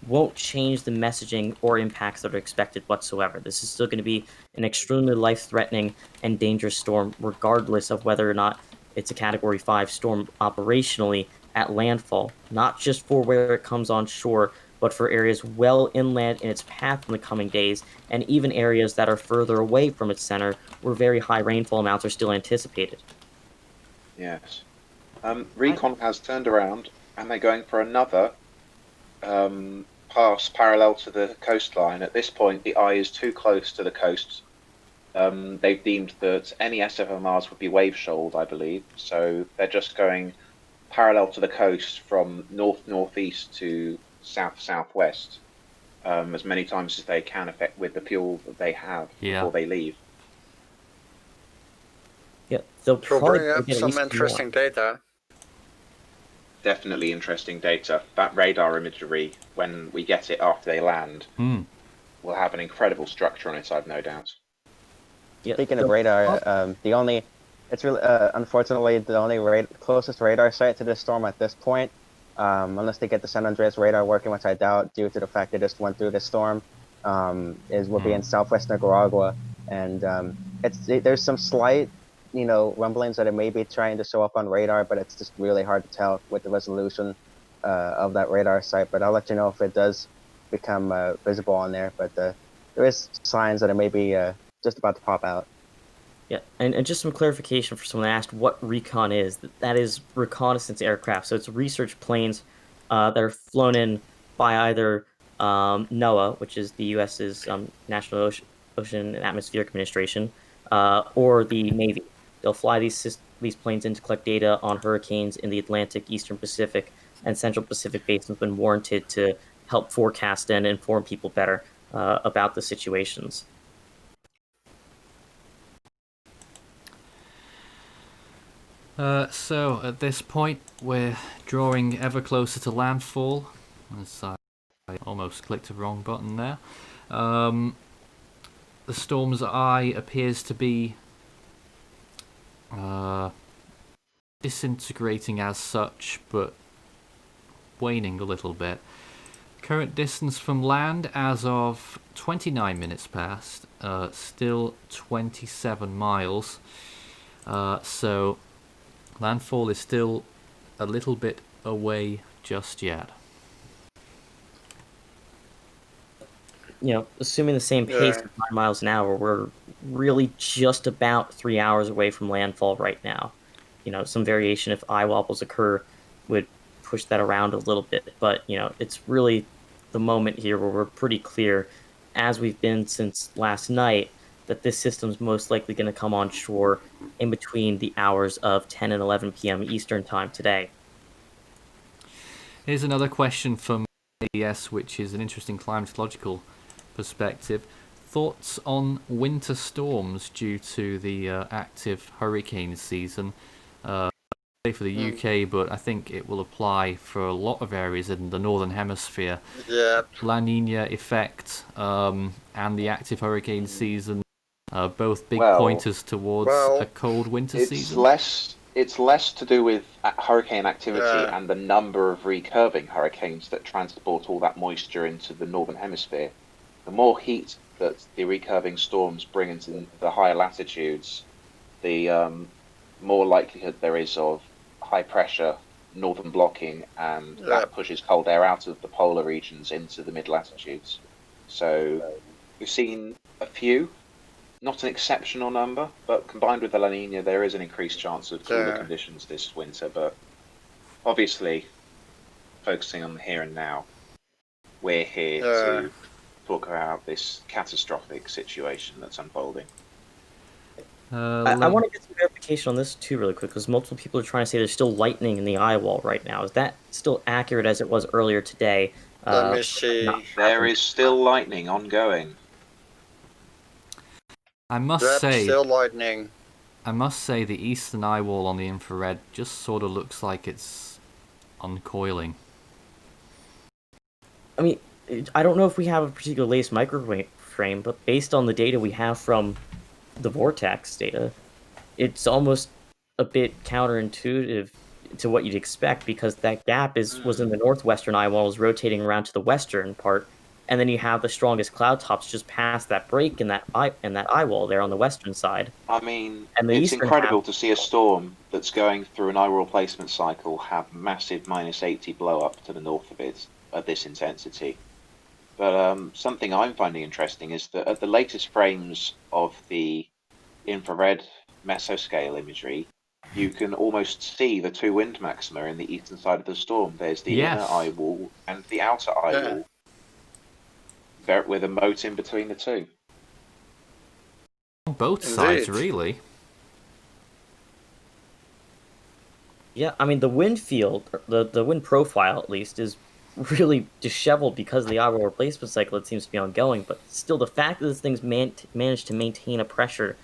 won't change the messaging or impacts that are expected whatsoever. This is still going to be an extremely life-threatening and dangerous storm, regardless of whether or not it's a Category 5 storm operationally at landfall, not just for where it comes on shore, but for areas well inland in its path in the coming days, and even areas that are further away from its center, where very high rainfall amounts are still anticipated. Yes. Recon has turned around, and they're going for another pass parallel to the coastline. At this point, the eye is too close to the coast. They've deemed that any SFMRs would be wave-shoaled, I believe, so they're just going parallel to the coast from north-northeast to south-southwest as many times as they can affect with the fuel that they have before they leave. Yeah, they'll Bring up get at some least interesting data. Definitely interesting data. That radar imagery, when we get it after they land, will have an incredible structure on it, I've no doubt. Yeah, Speaking of radar, unfortunately, the only closest radar site to this storm at this point, unless they get the San Andreas radar working, which I doubt due to the fact they just went through this storm, will be in southwest Nicaragua, and there's some slight, rumblings that it may be trying to show up on radar, but it's just really hard to tell with the resolution of that radar site. But I'll let you know if it does become visible on there. But there is signs that it may be just about to pop out. Yeah, and just some clarification for someone that asked what recon is. That is reconnaissance aircraft. So it's research planes that are flown in by either NOAA, which is the U.S.'s National Ocean and Atmospheric Administration, or the Navy. They'll fly these planes in to collect data on hurricanes in the Atlantic, Eastern Pacific, and Central Pacific basins when warranted to help forecast and inform people better about the situations. So at this point, we're drawing ever closer to landfall. As I almost clicked the wrong button there. The storm's eye appears to be disintegrating as such, but waning a little bit. Current distance from land as of 29 minutes past, still 27 miles. So landfall is still a little bit away just yet. Assuming the same pace of 9 miles an hour, we're really just about 3 hours away from landfall right now. Some variation if eye wobbles occur would push that around a little bit, but it's really the moment here where we're pretty clear, as we've been since last night, that this system's most likely going to come on shore in between the hours of 10 and 11 p.m. Eastern time today. Here's another question from AES, which is an interesting climatological perspective. Thoughts on winter storms due to the active hurricane season? For the UK, but I think it will apply for a lot of areas in the northern hemisphere. Yeah. La Nina effect and the active hurricane season, both big pointers towards a cold winter season. It's less to do with hurricane activity Yeah. and the number of recurving hurricanes that transport all that moisture into the northern hemisphere. The more heat that the recurving storms bring into the higher latitudes, the more likelihood there is of high pressure northern blocking, and that pushes cold air out of the polar regions into the mid latitudes. So we've seen a few, not an exceptional number, but combined with the La Nina, there is an increased chance of cooler conditions this winter. But obviously, focusing on the here and now, we're here to talk about this catastrophic situation that's unfolding. I want to get some verification on this too, really quick, because multiple people are trying to say there's still lightning in the eye wall right now. Is that still accurate as it was earlier today? Let me see. There is still lightning ongoing. I must Yep, say, still lightning. I must say, the eastern eye wall on the infrared just sort of looks like it's uncoiling. I mean, I don't know if we have a particular latest microwave frame, but based on the data we have from the vortex data, it's almost a bit counterintuitive to what you'd expect, because that gap was in the northwestern eye wall, is rotating around to the western part, and then you have the strongest cloud tops just past that break in that eye wall there on the western side. I mean, and it's incredible to see a storm that's going through an eye wall replacement cycle have massive -80 blow up to the north of it at this intensity. But something I'm finding interesting is that at the latest frames of the infrared mesoscale imagery, you can almost see the two wind maxima in the eastern side of the storm. There's the inner eye wall and the outer eye wall, with a moat in between the two. On both sides, really. Yeah, I mean, the wind field, the wind profile at least, is really disheveled because of the eye wall replacement cycle that seems to be ongoing, but still the fact that this thing's managed to maintain a pressure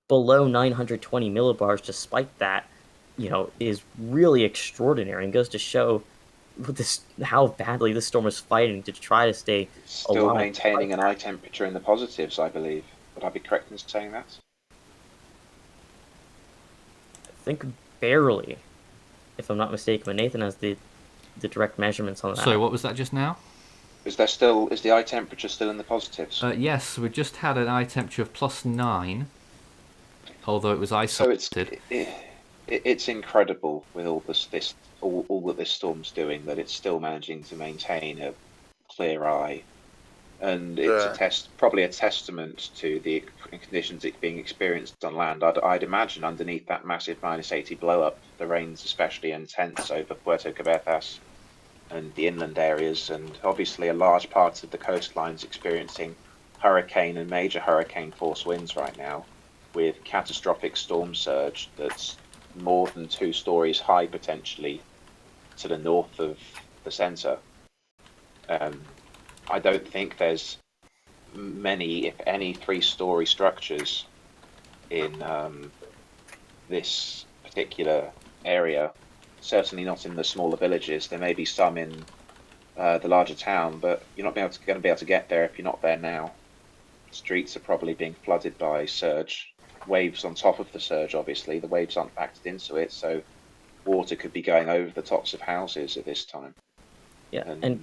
below 920 millibars despite that, is really extraordinary, and goes to show how badly this storm is fighting to try to stay still alive. Maintaining an eye temperature in the positives, I believe. Would I be correct in saying that? I think barely, if I'm not mistaken, but Nathan has the direct measurements on that. So what was that just now? Is the eye temperature still in the positives? Yes, we just had an eye temperature of +9, although it was isolated. So it's incredible with all that this storm's doing, that it's still managing to maintain a clear eye, and it's probably a testament to the conditions being experienced on land. I'd imagine underneath that massive -80 blow up, the rain's especially intense over Puerto Cabezas and the inland areas, and obviously a large part of the coastline's experiencing hurricane and major hurricane force winds right now, with catastrophic storm surge that's more than 2 stories high potentially to the north of the center. I don't think there's many, if any, 3-story structures in this particular area. Certainly not in the smaller villages. There may be some in the larger town, but you're not going to be able to get there if you're not there now. Streets are probably being flooded by surge. Waves on top of the surge, obviously. The waves aren't factored into it, so water could be going over the tops of houses at this time. Yeah, and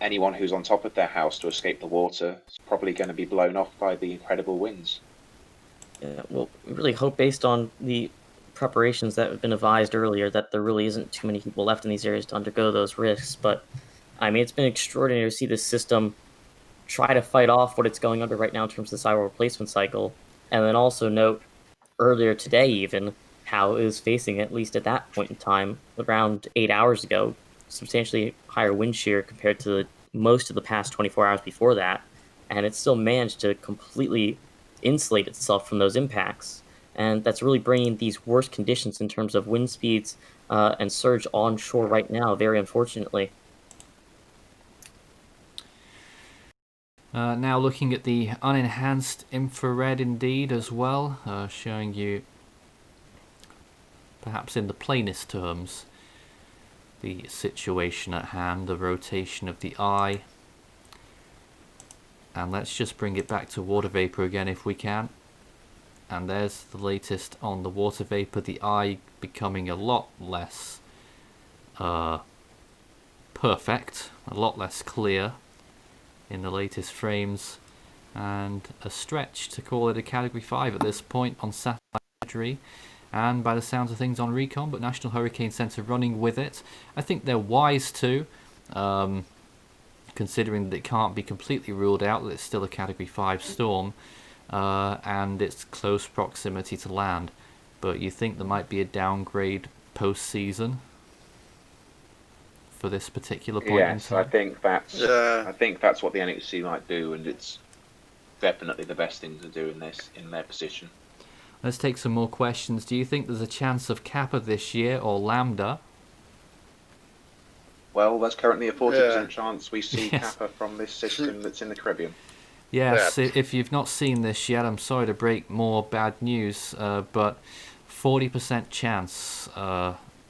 anyone who's on top of their house to escape the water is probably going to be blown off by the incredible winds. Yeah, well, we really hope, based on the preparations that have been advised earlier, that there really isn't too many people left in these areas to undergo those risks. But I mean, it's been extraordinary to see this system try to fight off what it's going under right now in terms of the cyber replacement cycle, and then also note earlier today even how it was facing, at least at that point in time, around 8 hours ago, substantially higher wind shear compared to most of the past 24 hours before that, and it still managed to completely insulate itself from those impacts. And that's really bringing these worst conditions in terms of wind speeds and surge onshore right now, very unfortunately. Now looking at the unenhanced infrared indeed as well, showing you perhaps in the plainest terms the situation at hand, the rotation of the eye. And let's just bring it back to water vapor again if we can. And there's the latest on the water vapor, the eye becoming a lot less perfect, a lot less clear in the latest frames, and a stretch to call it a category 5 at this point on satellite imagery, and by the sounds of things on recon, but National Hurricane Center running with it. I think they're wise to, considering that it can't be completely ruled out that it's still a category 5 storm, and its close proximity to land. But you think there might be a downgrade post-season for this particular point in Yes, time? I think that's Yeah. I think that's what the NHC might do, and it's definitely the best thing to do in their position. Let's take some more questions. Do you think there's a chance of Kappa this year or Lambda? Well, there's currently a 40% Yeah. chance we see Yes. Kappa from this system that's in the Caribbean. Yes, Yeah. if you've not seen this yet, I'm sorry to break more bad news, but 40% chance,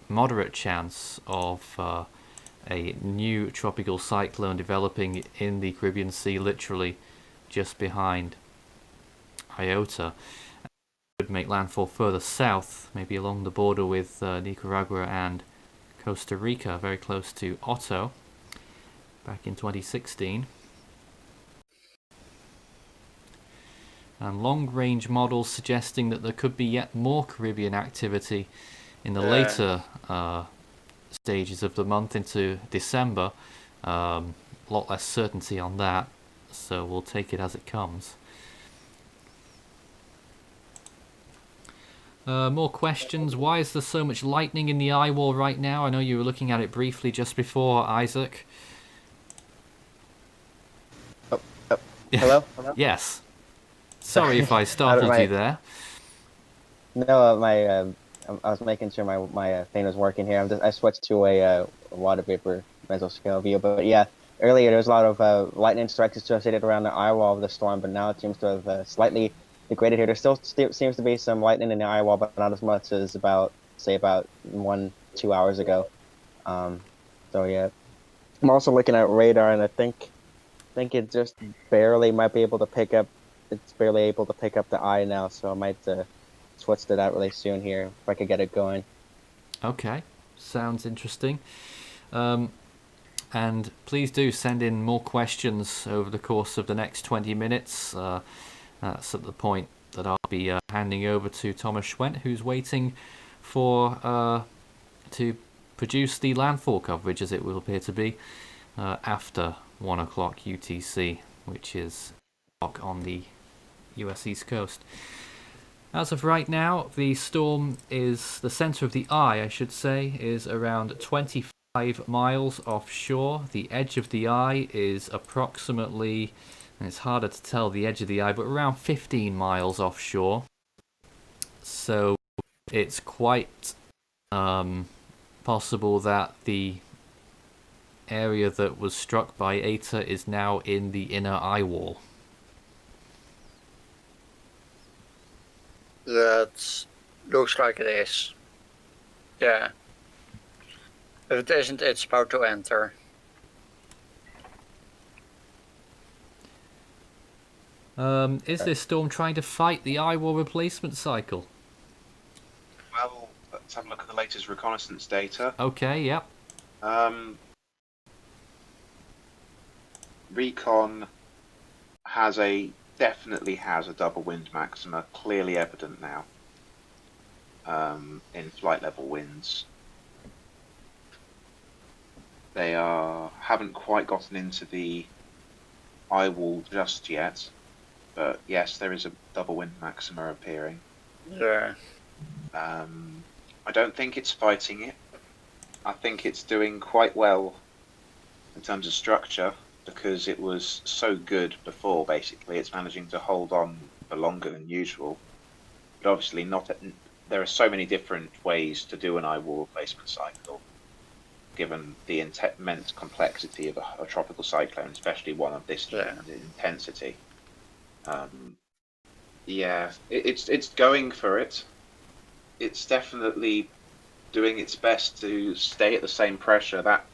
moderate chance of a new tropical cyclone developing in the Caribbean Sea, literally just behind Iota. It would make landfall further south, maybe along the border with Nicaragua and Costa Rica, very close to Otto, back in 2016. And long-range models suggesting that there could be yet more Caribbean activity in the later stages of the month into December. A lot less certainty on that, so we'll take it as it comes. More questions. Why is there so much lightning in the eye wall right now? I know you were looking at it briefly just before, Isaac. Hello? Yes. Sorry if I startled you there. No, I was making sure my thing was working here. I switched to a water vapor mesoscale view, but yeah, earlier there was a lot of lightning strikes associated around the eye wall of the storm, but now it seems to have slightly degraded here. There still seems to be some lightning in the eye wall, but not as much as about 1-2 hours ago. So yeah, I'm also looking at radar, and I think it just barely might be able to pick up. It's barely able to pick up the eye now, so I might switch to that really soon here if I could get it going. Okay, sounds interesting. And please do send in more questions over the course of the next 20 minutes. That's at the point that I'll be handing over to Thomas Schwent, who's waiting for to produce the landfall coverage, as it will appear to be, after 1 o'clock UTC, which is on the US East Coast. As of right now, the storm is, the center of the eye, I should say, is around 25 miles offshore. The edge of the eye is approximately, and it's harder to tell the edge of the eye, but around 15 miles offshore. So it's quite possible that the area that was struck by Eta is now in the inner eye wall. That looks like it is. Yeah. If it isn't, it's about to enter. Is this storm trying to fight the eye wall replacement cycle? Well, let's have a look at the latest reconnaissance data. Okay, yep. Recon definitely has a double wind maxima, clearly evident now, in flight level winds. They haven't quite gotten into the eye wall just yet, but yes, there is a double wind maxima appearing. Yeah. I don't think it's fighting it. I think it's doing quite well in terms of structure, because it was so good before. Basically, it's managing to hold on for longer than usual. But obviously, there are so many different ways to do an eye wall replacement cycle. given the immense complexity of a tropical cyclone, especially one of this intensity. It's going for it. It's definitely doing its best to stay at the same pressure. That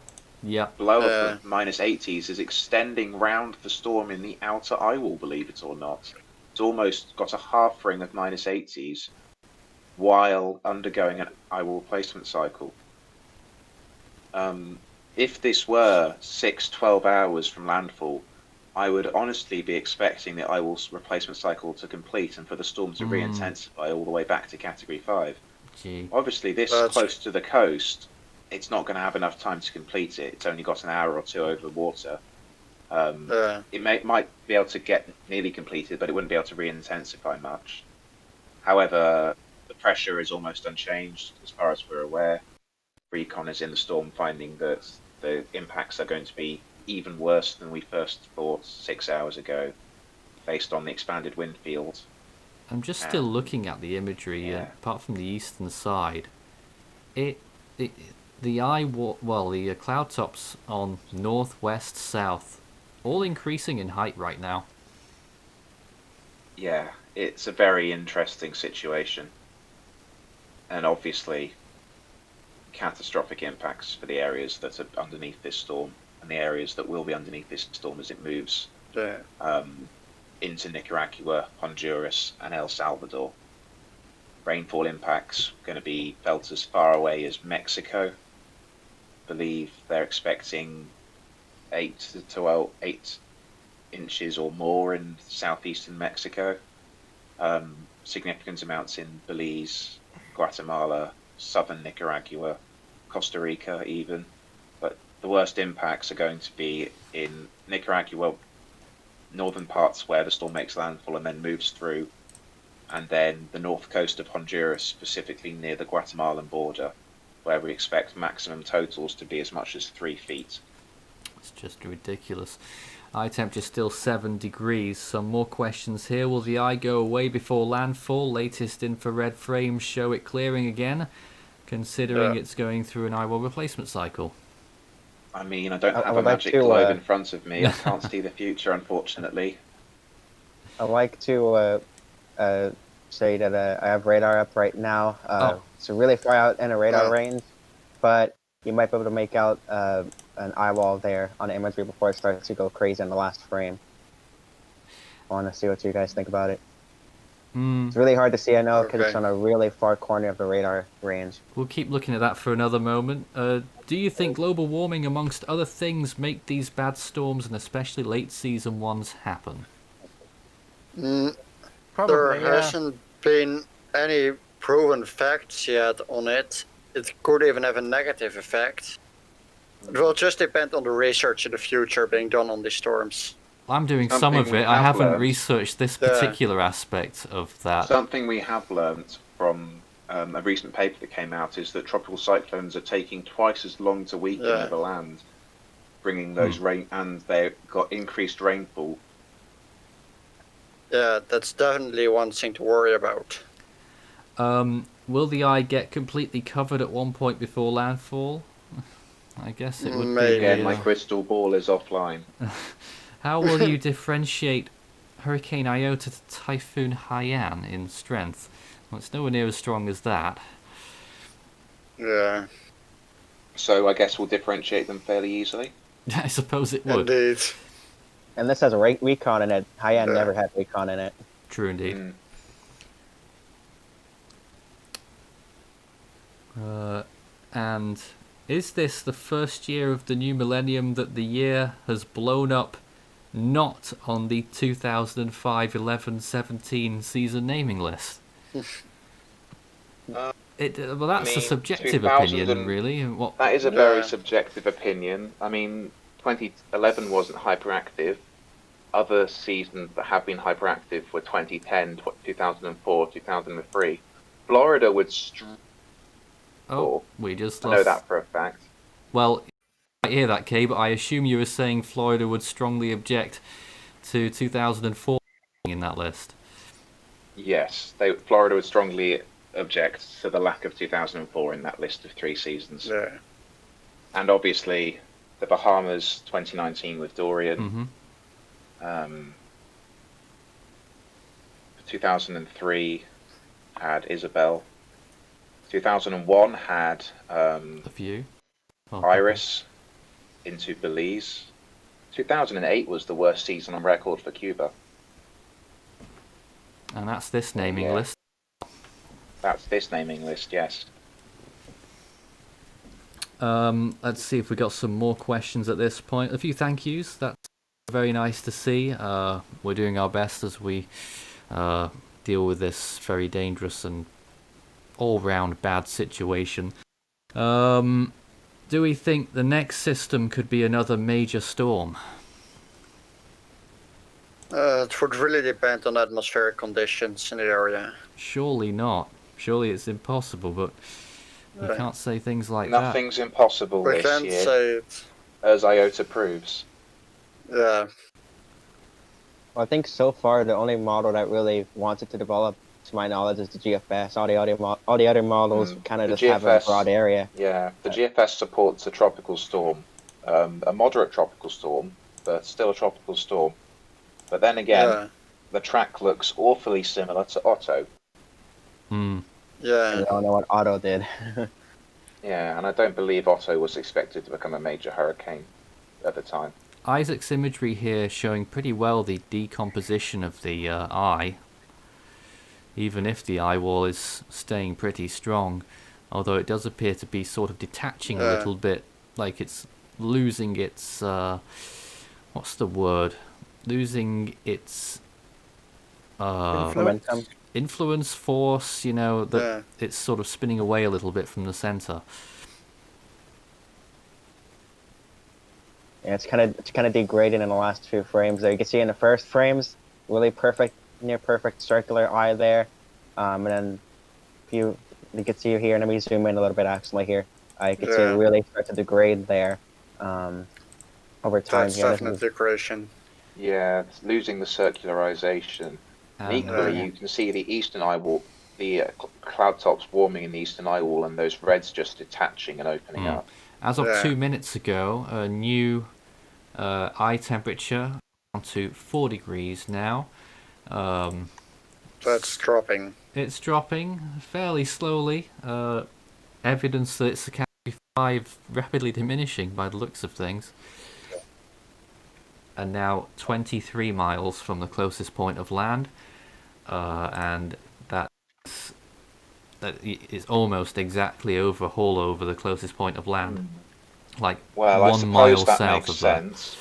blow up of -80s is extending round the storm in the outer eye wall, believe it or not. It's almost got a half ring of -80s while undergoing an eye wall replacement cycle. If this were 12 hours from landfall, I would honestly be expecting the eye wall replacement cycle to complete and for the storm to re-intensify all the way back to Category 5. Gee. Obviously, this close to the coast, it's not going to have enough time to complete it. It's only got an hour or two over the water. It might be able to get nearly completed, but it wouldn't be able to re-intensify much. However, the pressure is almost unchanged as far as we're aware. Recon is in the storm finding that the impacts are going to be even worse than we first thought 6 hours ago, based on the expanded wind field. I'm just still looking at the imagery. Apart from the eastern side, the cloud tops on north, west, south, all increasing in height right now. Yeah, it's a very interesting situation, and obviously catastrophic impacts for the areas that are underneath this storm and the areas that will be underneath this storm as it moves into Nicaragua, Honduras, and El Salvador. Rainfall impacts going to be felt as far away as Mexico. I believe they're expecting 8 inches or more in southeastern Mexico. Significant amounts in Belize, Guatemala, southern Nicaragua, Costa Rica even. But the worst impacts are going to be in Nicaragua, northern parts where the storm makes landfall and then moves through, and then the north coast of Honduras, specifically near the Guatemalan border, where we expect maximum totals to be as much as 3 feet. It's just ridiculous. Eye temperature still 7 degrees. Some more questions here. Will the eye go away before landfall? Latest infrared frames show it clearing again, considering it's going through an eye wall replacement cycle. I mean, I don't have a magic globe in front of me. I can't see the future, unfortunately. I'd like to say that I have radar up right now. So really far out in a radar range, but you might be able to make out an eye wall there on the imagery before it starts to go crazy in the last frame. I want to see what you guys think about it. It's really hard to see, I know, because it's on a really far corner of the radar range. We'll keep looking at that for another moment. Do you think global warming, amongst other things, make these bad storms, and especially late season ones, happen? There hasn't been any proven facts yet on it. It could even have a negative effect. It will just depend on the research in the future being done on these storms. I'm doing some of it. I haven't researched this particular aspect of that. Something we have learned from a recent paper that came out is that tropical cyclones are taking twice as long to weaken over land, bringing those rain, and they've got increased rainfall. Yeah, that's definitely one thing to worry about. Will the eye get completely covered at one point before landfall? I guess it would be. Again, my crystal ball is offline. How will you differentiate Hurricane Iota to Typhoon Haiyan in strength? Well, it's nowhere near as strong as that. Yeah. So I guess we'll differentiate them fairly easily. I suppose it would. Indeed. And this has a recon in it. Haiyan never had recon in it. True indeed. And is this the first year of the new millennium that the year has blown up not on the 2005, 11, 17 season naming list? Well, that's a subjective opinion, really. That is a very subjective opinion. I mean, 2011 wasn't hyperactive. Other seasons that have been hyperactive were 2010, 2004, 2003. Florida would we just I know that for a fact. Well, I hear that, Kay, but I assume you were saying Florida would strongly object to 2004 in that list. Yes, Florida would strongly object to the lack of 2004 in that list of 3 seasons. Yeah. And obviously, the Bahamas 2019 with Dorian. Mm-hmm. 2003 had Isabel. 2001 had A few. Well, Iris into Belize. 2008 was the worst season on record for Cuba. And that's this naming Yeah. list. That's this naming list, yes. Let's see if we got some more questions at this point. A few thank yous. That's very nice to see. We're doing our best as we deal with this very dangerous and all-round bad situation. Do we think the next system could be another major storm? It would really depend on atmospheric conditions in the area. Surely not. Surely it's impossible, but you can't say things like Nothing's impossible We this can't year, say it. as Iota proves. Yeah. Well, I think so far the only model that really wants it to develop, to my knowledge, is the GFS. All the other models kind of The just have a broad area. Yeah, the GFS supports a tropical storm, a moderate tropical storm, but still a tropical storm. But then again, the track looks awfully similar to Otto. that. Yeah. We all know what Otto did. Yeah, and I don't believe Otto was expected to become a major hurricane at the time. Isaac's imagery here showing pretty well the decomposition of the eye, even if the eye wall is staying pretty strong, although it does appear to be sort of detaching a little bit, like it's losing its what's the word? Losing its Momentum. influence, force, you know, that it's sort of spinning away a little bit from the center. Yeah, it's kind of degrading in the last few frames there. You can see in the first frames, really perfect, near perfect circular eye there, and then you can see here. Let me zoom in a little bit actually here. You can see it really start to degrade there over time. That's here. definitely degradation. Yeah, it's losing the circularization. And equally, you can see the eastern eye wall, the cloud tops warming in the eastern eye wall, and those reds just detaching and opening up. As of 2 minutes ago, a new eye temperature down to 4 degrees now. That's dropping. It's dropping fairly slowly. Evidence that it's a category 5 rapidly diminishing by the looks of things. And now 23 miles from the closest point of land, and that is almost exactly over the closest point of land, like well, 1 I suppose mile that south makes of sense.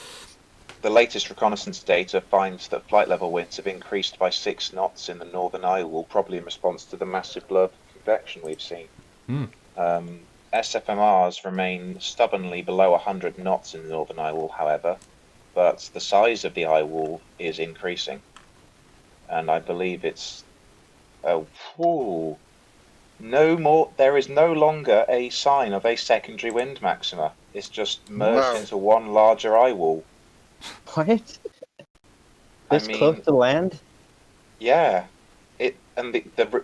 The latest reconnaissance data finds that flight level winds have increased by 6 knots in the northern eye wall, probably in response to the massive blow of convection we've seen. SFMRs remain stubbornly below 100 knots in the northern eye wall, however, but the size of the eye wall is increasing, and I believe it's no more. There is no longer a sign of a secondary wind maxima. It's just merged into one larger eye wall. What? This close to land? Yeah, the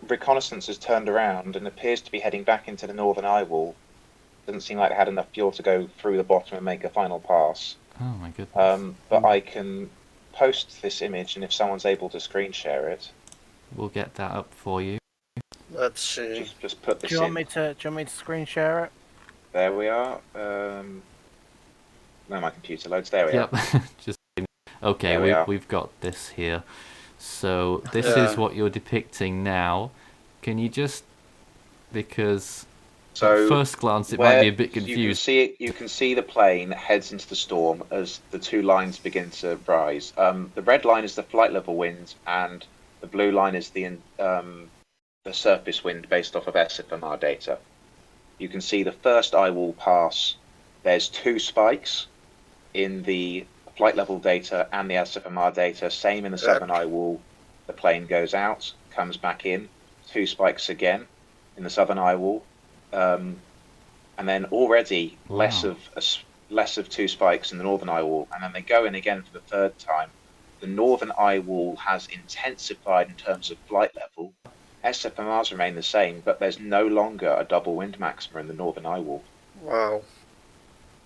reconnaissance has turned around and appears to be heading back into the northern eye wall. Doesn't seem like it had enough fuel to go through the bottom and make a final pass. Oh my goodness. But I can post this image, and if someone's able to screen share it, we'll get that up for you. Let's see. Just put this do you want me to screen share it? There we are. No, my computer loads. There we are. Just okay. We've got this here. So this is what you're depicting now. Can you just, because at first glance it might be a bit confused. You can see the plane heads into the storm as the two lines begin to rise. The red line is the flight level wind, and the blue line is the surface wind based off of SFMR data. You can see the first eye wall pass. There's 2 spikes in the flight level data and the SFMR data. Same in the southern eye wall. The plane goes out, comes back in. 2 spikes again in the southern eye wall. And then already less of 2 spikes in the northern eye wall, and then they go in again for the 3rd time. The northern eye wall has intensified in terms of flight level. SFMRs remain the same, but there's no longer a double wind maxima in the northern eye wall. Wow.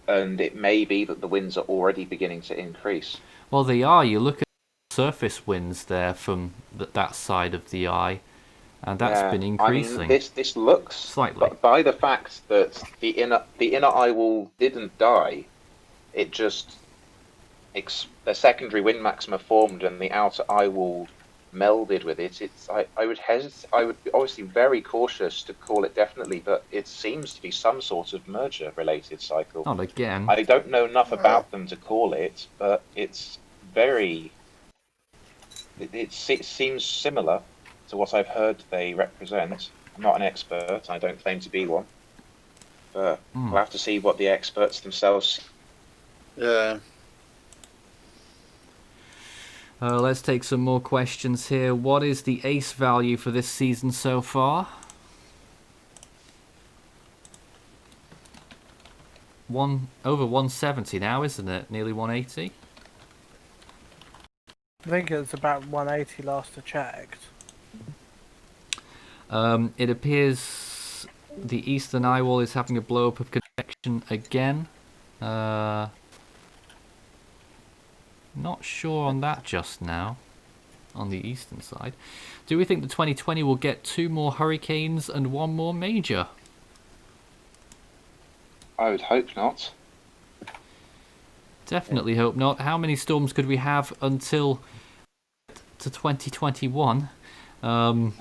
and it may be that the winds are already beginning to increase. Well, they are. You look at surface winds there from that side of the eye, and that's been increasing. I mean, this looks slightly. But by the fact that the inner eye wall didn't die, it just the secondary wind maxima formed and the outer eye wall melded with it. I would be obviously very cautious to call it definitely, but it seems to be some sort of merger related cycle. Not again. I don't know enough about them to call it, but it's very. It seems similar to what I've heard they represent. I'm not an expert. I don't claim to be one. But we'll have to see what the experts themselves. Yeah. Let's take some more questions here. What is the ace value for this season so far? Over 170 now, isn't it? Nearly 180? I think it was about 180 last I checked. It appears the eastern eye wall is having a blow-up of convection again. Not sure on that just now, on the eastern side. Do we think the 2020 will get 2 more hurricanes and 1 more major? I would hope not. Definitely hope not. How many storms could we have until to 2021? A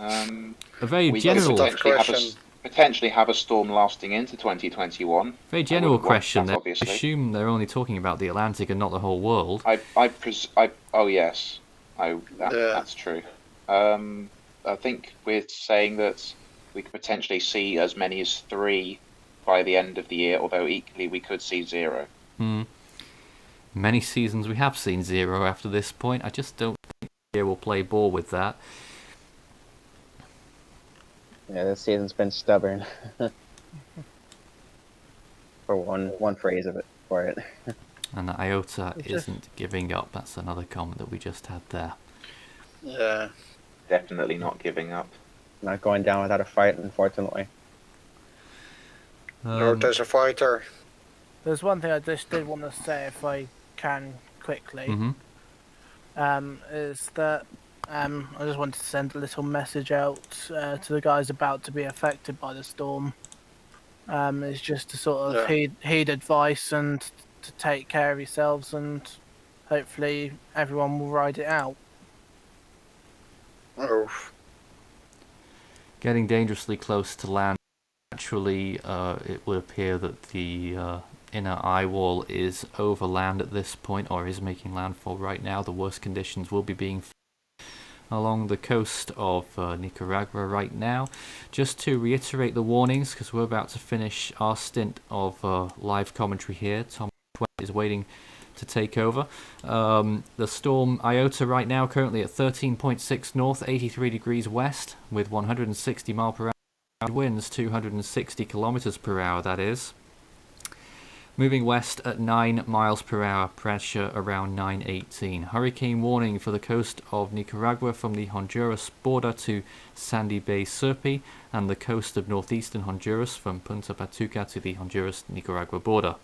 very We general, could potentially have a storm lasting into 2021. very general question. That, I obviously. assume they're only talking about the Atlantic and not the whole world. Oh yes, that's true. I think we're saying that we could potentially see as many as 3 by the end of the year, although equally we could see 0. Many seasons we have seen 0 after this point. I just don't think the year will play ball with that. Yeah, this season's been stubborn. For one phrase of it for it. And the Iota isn't giving up. That's another comment that we just had there. Yeah. Definitely not giving up. Not going down without a fight, unfortunately. There's a fighter. There's one thing I just did want to say, if I can quickly, is that I just wanted to send a little message out to the guys about to be affected by the storm. It's just to sort of heed advice and to take care of yourselves, and hopefully everyone will ride it out. Oh. Getting dangerously close to land. Naturally, it would appear that the inner eye wall is over land at this point, or is making landfall right now. The worst conditions will be being along the coast of Nicaragua right now. Just to reiterate the warnings, because we're about to finish our stint of live commentary here. Tom is waiting to take over. The storm Iota right now currently at 13.6 north, 83 degrees west, with 160 mile per hour winds, 260 kilometers per hour, that is. Moving west at 9 miles per hour, pressure around 918. Hurricane warning for the coast of Nicaragua from the Honduras border to Sandy Bay Serpi, and the coast of northeastern Honduras from Punta Patuca to the Honduras-Nicaragua border.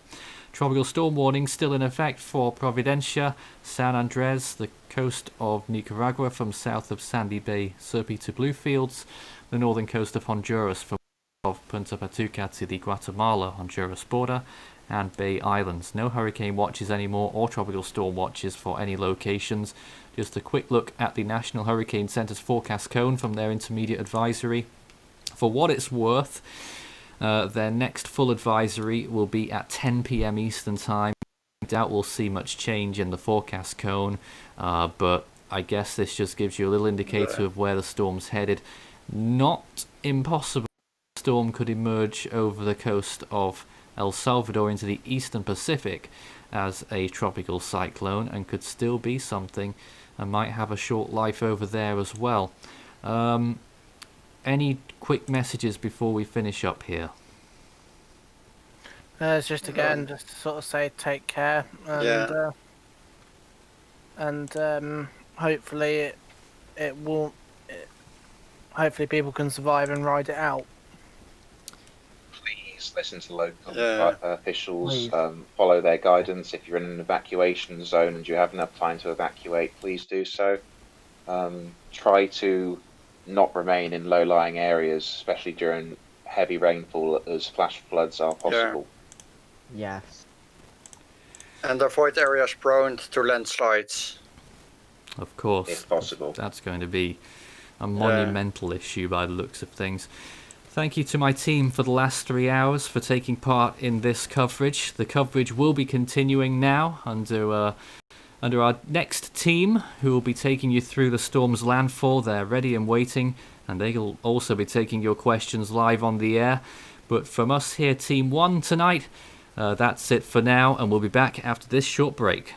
Tropical storm warning still in effect for Providencia, San Andres, the coast of Nicaragua from south of Sandy Bay Serpi to Bluefields, the northern coast of Honduras from Punta Patuca to the Guatemala-Honduras border, and Bay Islands. No hurricane watches anymore or tropical storm watches for any locations. Just a quick look at the National Hurricane Centre's forecast cone from their intermediate advisory. For what it's worth, their next full advisory will be at 10 p.m. Eastern Time. I doubt we'll see much change in the forecast cone, but I guess this just gives you a little indicator of where the storm's headed. Not impossible. The storm could emerge over the coast of El Salvador into the eastern Pacific as a tropical cyclone, and could still be something and might have a short life over there as well. Any quick messages before we finish up here? It's just again, just to sort of say take care, and hopefully it won't. Hopefully people can survive and ride it out. Just listen to local Yeah. officials, Please. follow their guidance. If you're in an evacuation zone and you have enough time to evacuate, please do so. Try to not remain in low-lying areas, especially during heavy rainfall, as flash floods are possible. Yes. And avoid areas prone to landslides. Of course. If possible. That's going to be a monumental issue by the looks of things. Thank you to my team for the last 3 hours for taking part in this coverage. The coverage will be continuing now under our next team, who will be taking you through the storm's landfall. They're ready and waiting, and they'll also be taking your questions live on the air. But from us here, Team 1 tonight, that's it for now, and we'll be back after this short break.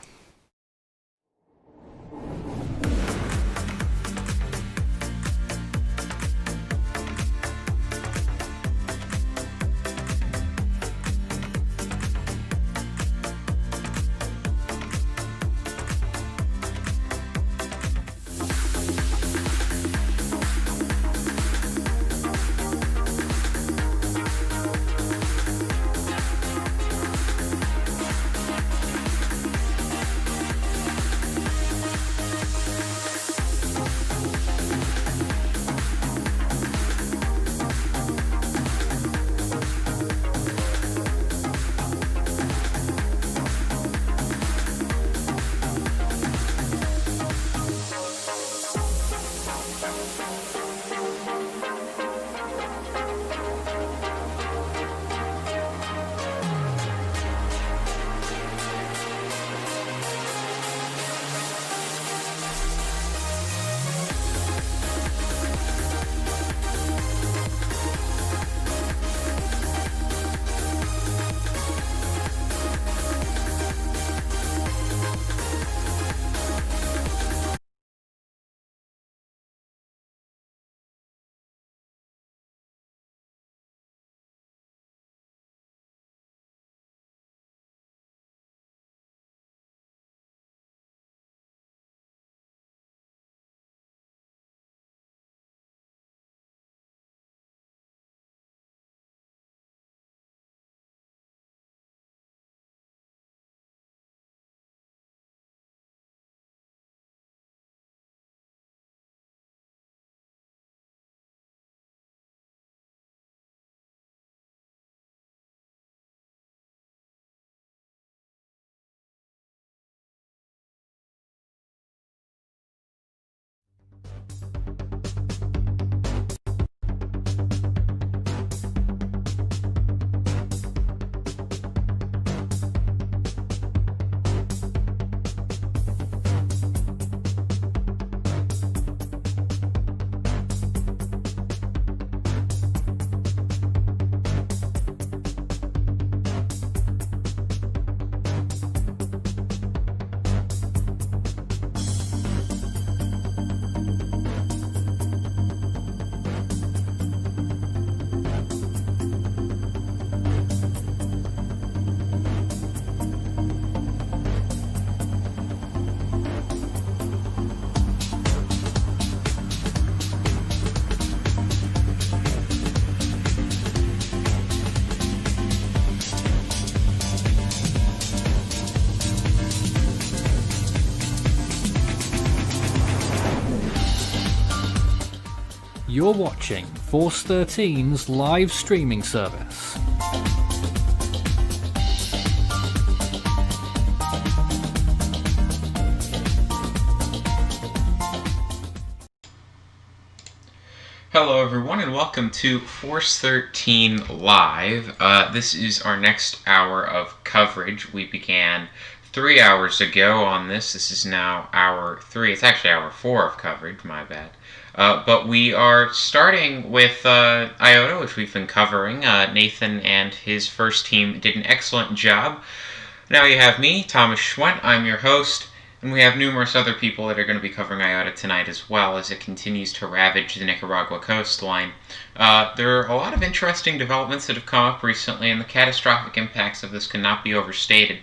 You're watching Force 13's live streaming service. Hello everyone and welcome to Force 13 Live. This is our next hour of coverage. We began 3 hours ago on this. This is now hour 3. It's actually hour 4 of coverage, my bad. But we are starting with Iota, which we've been covering. Nathan and his first team did an excellent job. Now you have me, Thomas Schwent. I'm your host. And we have numerous other people that are going to be covering Iota tonight as well as it continues to ravage the Nicaragua coastline. There are a lot of interesting developments that have come up recently, and the catastrophic impacts of this cannot be overstated.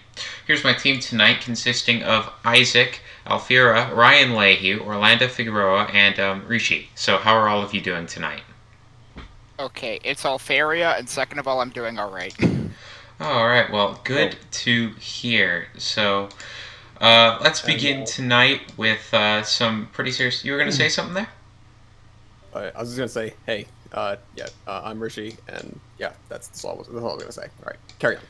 Here's my team tonight, consisting of Isaac, Alfira, Ryan Leahy, Orlando Figueroa, and Rishi. So how are all of you doing tonight? Okay, it's Alfaria, and second of all, I'm doing alright. All right, well, good to hear. So, let's begin tonight with some pretty serious. You were going to say something there? I was just gonna say, hey, I'm Rishi, and yeah, that's all I was gonna say. All right, carry on.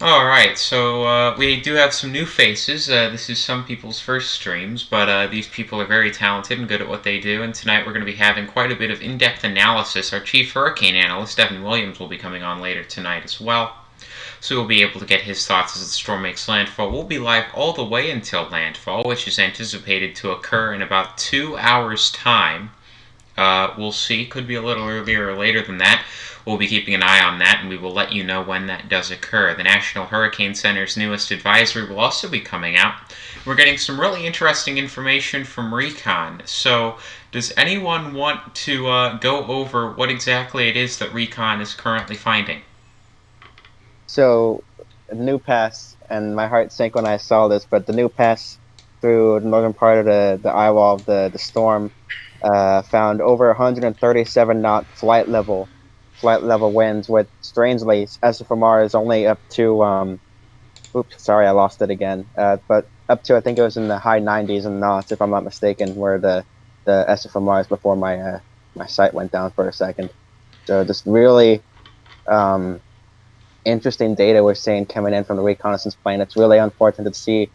Alright, so we do have some new faces. This is some people's first streams, but these people are very talented and good at what they do, and tonight we're going to be having quite a bit of in-depth analysis. Our chief hurricane analyst, Evan Williams, will be coming on later tonight as well, so we'll be able to get his thoughts as the storm makes landfall. We'll be live all the way until landfall, which is anticipated to occur in about 2 hours' time. We'll see. Could be a little earlier or later than that. We'll be keeping an eye on that, and we will let you know when that does occur. The National Hurricane Center's newest advisory will also be coming out. We're getting some really interesting information from Recon. So, does anyone want to go over what exactly it is that Recon is currently finding? So, a new pass, and my heart sank when I saw this, but the new pass through the northern part of the eye wall of the storm found over 137 knot flight level winds, with strangely SFMR is only up to oops, sorry, I lost it again. But up to, I think it was in the high 90s in knots, if I'm not mistaken, where the SFMR is before my my sight went down for a second. So just really interesting data we're seeing coming in from the reconnaissance plane. It's really unfortunate to see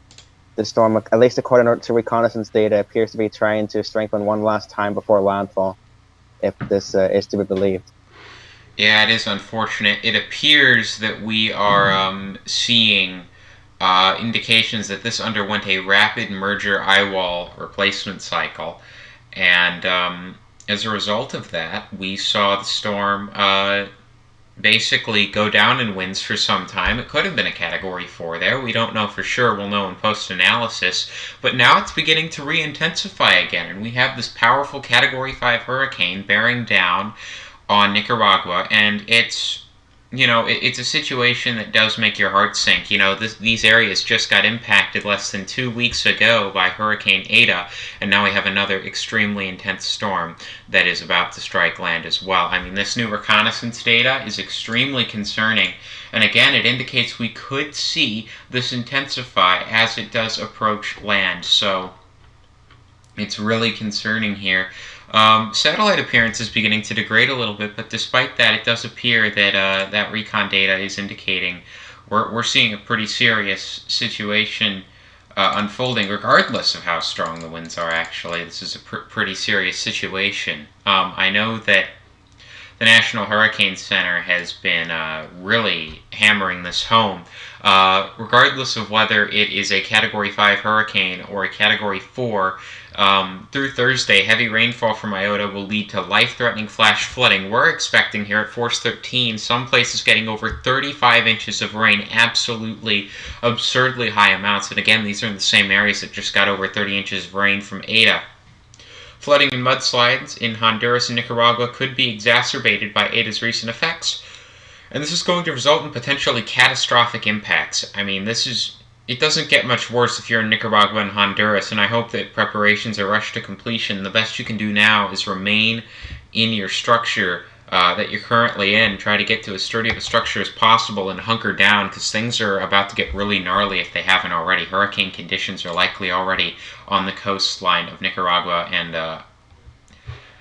the storm, at least according to reconnaissance data, appears to be trying to strengthen one last time before landfall, if this is to be believed. Yeah, it is unfortunate. It appears that we are seeing indications that this underwent a rapid merger eye-wall replacement cycle, and as a result of that, we saw the storm basically go down in winds for some time. It could have been a Category 4 there. We don't know for sure. We'll know in post-analysis. But now it's beginning to re-intensify again, and we have this powerful Category 5 hurricane bearing down on Nicaragua, and it's, you know, it's a situation that does make your heart sink. You know, these areas just got impacted less than 2 weeks ago by Hurricane Eta, and now we have another extremely intense storm that is about to strike land as well. I mean, this new reconnaissance data is extremely concerning, and again, it indicates we could see this intensify as it does approach land, so it's really concerning here. Satellite appearance is beginning to degrade a little bit, but despite that, it does appear that that recon data is indicating we're seeing a pretty serious situation unfolding, regardless of how strong the winds are. Actually, this is a pretty serious situation. I know that the National Hurricane Center has been really hammering this home. Regardless of whether it is a Category 5 hurricane or a Category 4, through Thursday, heavy rainfall from Iota will lead to life-threatening flash flooding. We're expecting here at Force 13, some places getting over 35 inches of rain, absolutely absurdly high amounts. And again, these are in the same areas that just got over 30 inches of rain from Eta. Flooding and mudslides in Honduras and Nicaragua could be exacerbated by Eta's recent effects, and this is going to result in potentially catastrophic impacts. I mean, it doesn't get much worse if you're in Nicaragua and Honduras, and I hope that preparations are rushed to completion. The best you can do now is remain in your structure that you're currently in. Try to get to as sturdy of a structure as possible and hunker down, because things are about to get really gnarly if they haven't already. Hurricane conditions are likely already on the coastline of Nicaragua, and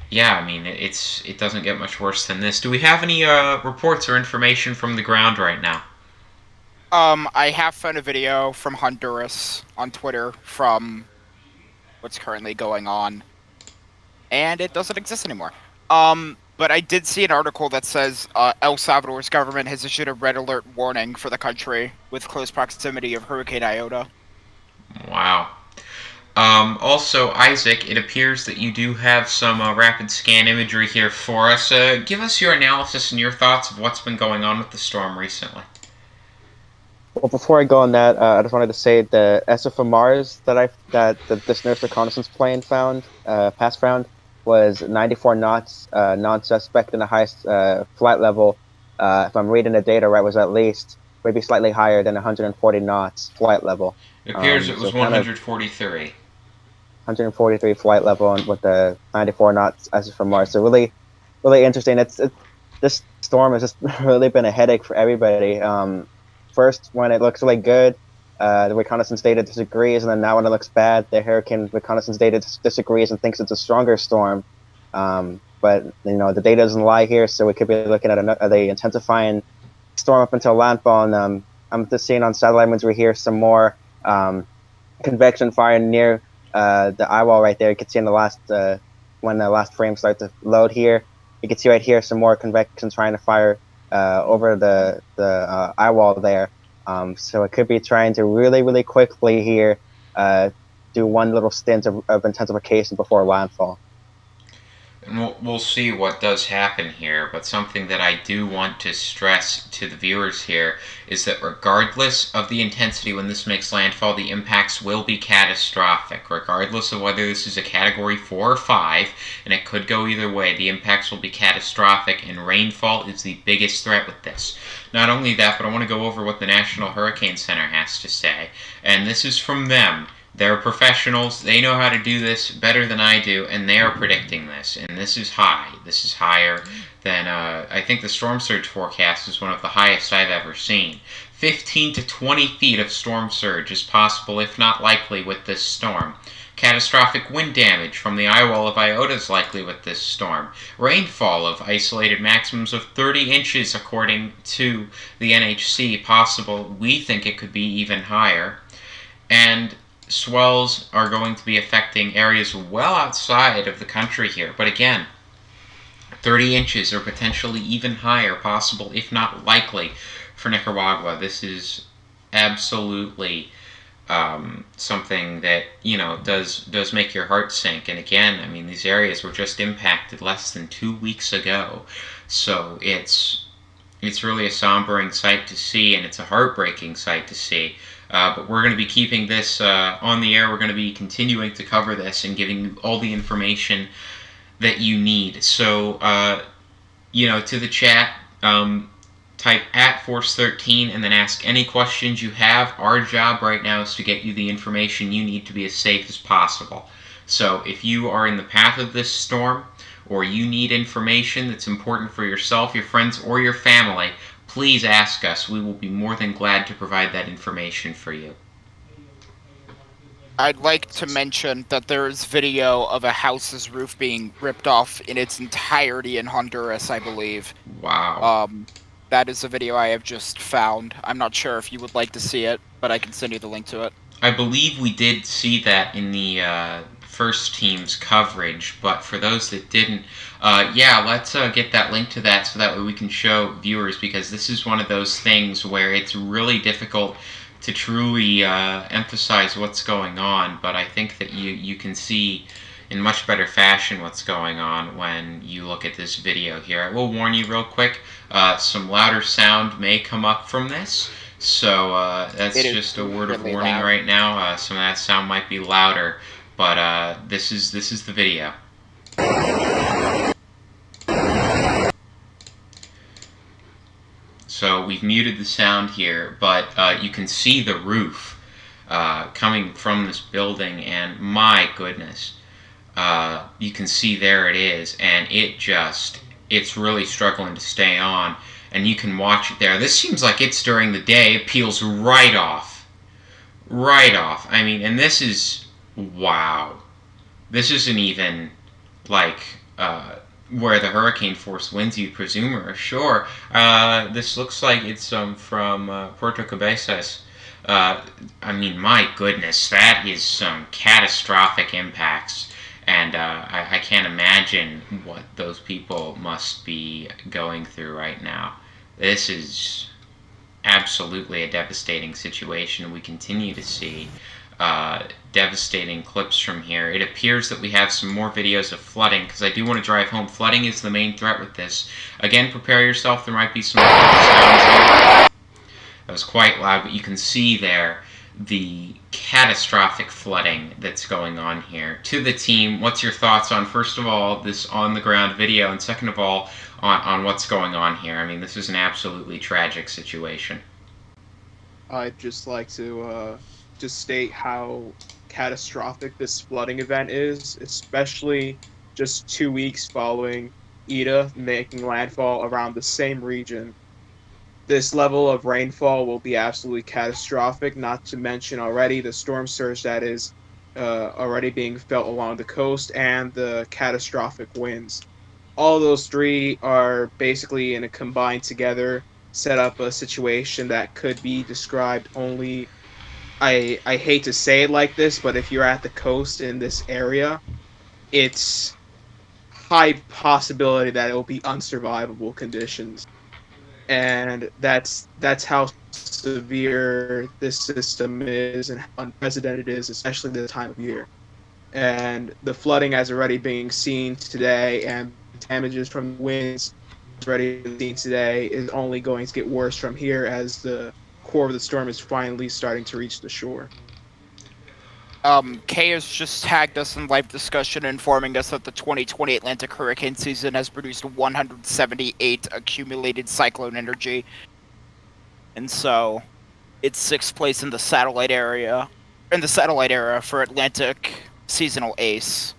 yeah, I mean, it doesn't get much worse than this. Do we have any reports or information from the ground right now? I have found a video from Honduras on Twitter from what's currently going on, and it doesn't exist anymore. But I did see an article that says El Salvador's government has issued a red alert warning for the country with close proximity of Hurricane Iota. Wow. Also, Isaac, it appears that you do have some rapid scan imagery here for us. Give us your analysis and your thoughts of what's been going on with the storm recently. Well, before I go on that, I just wanted to say the SFMRs that this nurse reconnaissance plane found, was 94 knots, non-suspect, and the highest flight level, if I'm reading the data right, was at least maybe slightly higher than 140 knots flight level. It appears it was 143. 143 flight level with the 94 knots SFMR. So really really interesting. This storm has just really been a headache for everybody. First, when it looks really good, the reconnaissance data disagrees, and then now when it looks bad, the hurricane reconnaissance data disagrees and thinks it's a stronger storm. But the data doesn't lie here, so we could be looking at the intensifying storm up until landfall. And I'm just seeing on satellite imagery here some more convection fire near the eye wall right there. You can see in the last when the last frame starts to load here, you can see right here some more convection trying to fire over the eye wall there. So it could be trying to really quickly here do one little stint of intensification before landfall. And we'll see what does happen here, but something that I do want to stress to the viewers here is that regardless of the intensity when this makes landfall, the impacts will be catastrophic. Regardless of whether this is a Category 4 or 5, and it could go either way, the impacts will be catastrophic, and rainfall is the biggest threat with this. Not only that, but I want to go over what the National Hurricane Center has to say, and this is from them. They're professionals, they know how to do this better than I do, and they are predicting this. And this is high. This is higher than, I think the storm surge forecast is one of the highest I've ever seen. 15 to 20 feet of storm surge is possible, if not likely, with this storm. Catastrophic wind damage from the eye wall of Iota is likely with this storm. Rainfall of isolated maximums of 30 inches, according to the NHC, possible. We think it could be even higher. And swells are going to be affecting areas well outside of the country here. But again, 30 inches or potentially even higher possible, if not likely, for Nicaragua. This is absolutely something that, does make your heart sink. And again, I mean, these areas were just impacted less than 2 weeks ago. So it's really a sombering sight to see, and it's a heartbreaking sight to see. But we're going to be keeping this on the air. We're going to be continuing to cover this and giving you all the information that you need. So, to the chat, type @Force13 and then ask any questions you have. Our job right now is to get you the information you need to be as safe as possible. So if you are in the path of this storm, or you need information that's important for yourself, your friends, or your family, please ask us. We will be more than glad to provide that information for you. I'd like to mention that there is video of a house's roof being ripped off in its entirety in Honduras, I believe. Wow. That is a video I have just found. I'm not sure if you would like to see it, but I can send you the link to it. I believe we did see that in the first team's coverage, but for those that didn't, let's get that link to that so that way we can show viewers, because this is one of those things where it's really difficult to truly emphasize what's going on, but I think that you can see in much better fashion what's going on when you look at this video here. I will warn you real quick, some louder sound may come up from this, so that's just a word of warning loud right now. Some of that sound might be louder, but this is the video. So we've muted the sound here, but you can see the roof coming from this building, and my goodness, you can see there it is, and it's really struggling to stay on, and you can watch it there. This seems like it's during the day. It peels right off. I mean, and this is, wow. This isn't even like where the hurricane force winds you'd presume are ashore. This looks like it's from Puerto Cabezas. I mean, my goodness, that is some catastrophic impacts, and I can't imagine what those people must be going through right now. This is absolutely a devastating situation. We continue to see devastating clips from here. It appears that we have some more videos of flooding, because I do want to drive home. Flooding is the main threat with this. Again, prepare yourself. There might be some sounds here. That was quite loud, but you can see there the catastrophic flooding that's going on here. To the team, what's your thoughts on, first of all, this on-the-ground video, and second of all, on what's going on here? I mean, this is an absolutely tragic situation. I'd just like to just state how catastrophic this flooding event is, especially just 2 weeks following Eta making landfall around the same region. This level of rainfall will be absolutely catastrophic, not to mention already the storm surge that is already being felt along the coast and the catastrophic winds. All those three are basically in a combined together set up a situation that could be described only. I hate to say it like this, but if you're at the coast in this area, it's high possibility that it will be unsurvivable conditions, and that's how severe this system is and how unprecedented it is, especially this time of year. And the flooding as already being seen today, and damages from winds already being seen today, is only going to get worse from here as the core of the storm is finally starting to reach the shore. Kay has just tagged us in live discussion, informing us that the 2020 Atlantic hurricane season has produced 178 accumulated cyclone energy. And so, it's sixth place in the satellite area, for Atlantic seasonal ace.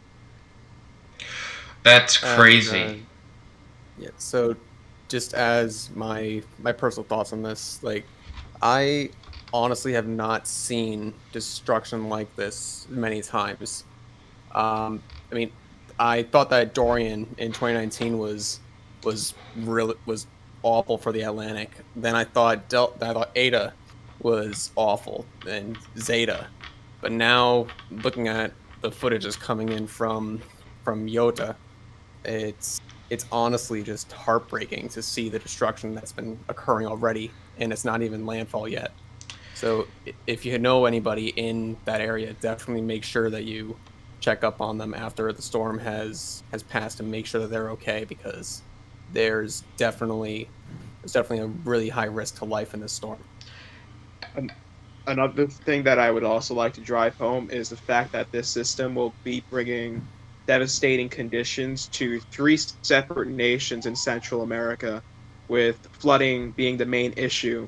That's crazy. Yeah. So, just as my personal thoughts on this, like, I honestly have not seen destruction like this many times. I mean, I thought that Dorian in 2019 was awful for the Atlantic. Then I thought Eta was awful, and Zeta. But now looking at the footage that's coming in from Iota, it's honestly just heartbreaking to see the destruction that's been occurring already, and it's not even landfall yet. So if you know anybody in that area, definitely make sure that you check up on them after the storm has passed and make sure that they're okay, because there's definitely a really high risk to life in this storm. Another thing that I would also like to drive home is the fact that this system will be bringing devastating conditions to 3 separate nations in Central America, with flooding being the main issue.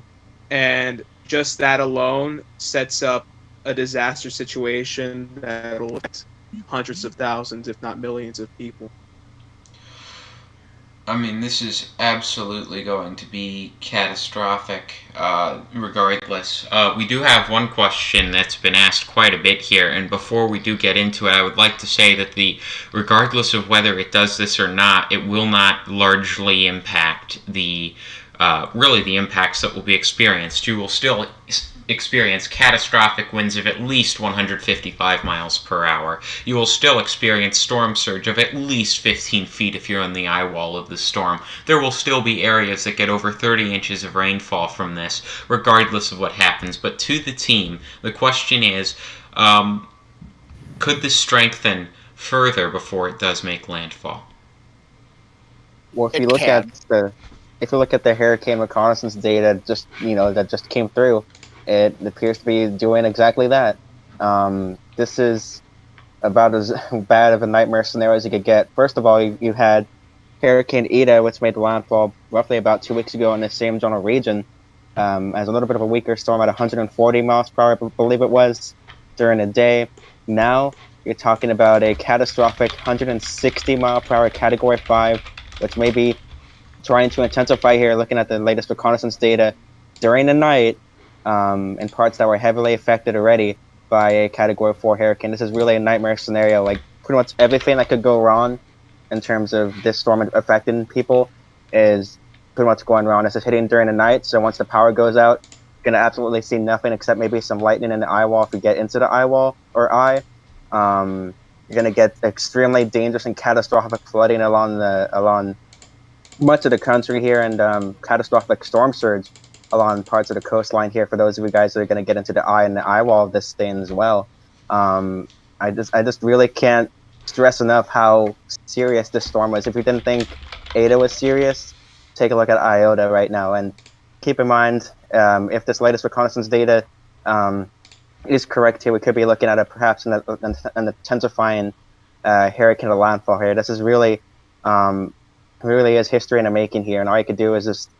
And just that alone sets up a disaster situation that will affect hundreds of thousands, if not millions, of people. I mean, this is absolutely going to be catastrophic, regardless. We do have one question that's been asked quite a bit here, and before we do get into it, I would like to say that regardless of whether it does this or not, it will not largely impact the impacts that will be experienced. You will still experience catastrophic winds of at least 155 miles per hour. You will still experience storm surge of at least 15 feet if you're on the eye wall of the storm. There will still be areas that get over 30 inches of rainfall from this, regardless of what happens. But to the team, the question is, could this strengthen further before it does make landfall? Well, if you look at the hurricane reconnaissance data that just came through, it appears to be doing exactly that. This is about as bad of a nightmare scenario as you could get. First of all, you had Hurricane Eta, which made landfall roughly about 2 weeks ago in the same general region, as a little bit of a weaker storm at 140 miles per hour, I believe it was, during the day. Now you're talking about a catastrophic 160 mile per hour Category 5, which may be trying to intensify here, looking at the latest reconnaissance data during the night, in parts that were heavily affected already by a Category 4 hurricane. This is really a nightmare scenario. Like, pretty much everything that could go wrong in terms of this storm affecting people is pretty much going wrong. This is hitting during the night, so once the power goes out, you're going to absolutely see nothing except maybe some lightning in the eye wall if you get into the eye wall or eye. You're going to get extremely dangerous and catastrophic flooding along much of the country here, and catastrophic storm surge along parts of the coastline here for those of you guys that are going to get into the eye and the eye wall of this thing as well. I just really can't stress enough how serious this storm was. If you didn't think Eta was serious, take a look at Iota right now, and keep in mind, if this latest reconnaissance data is correct here, we could be looking at perhaps an intensifying hurricane landfall here. This is really is history in the making here, and all you could do is just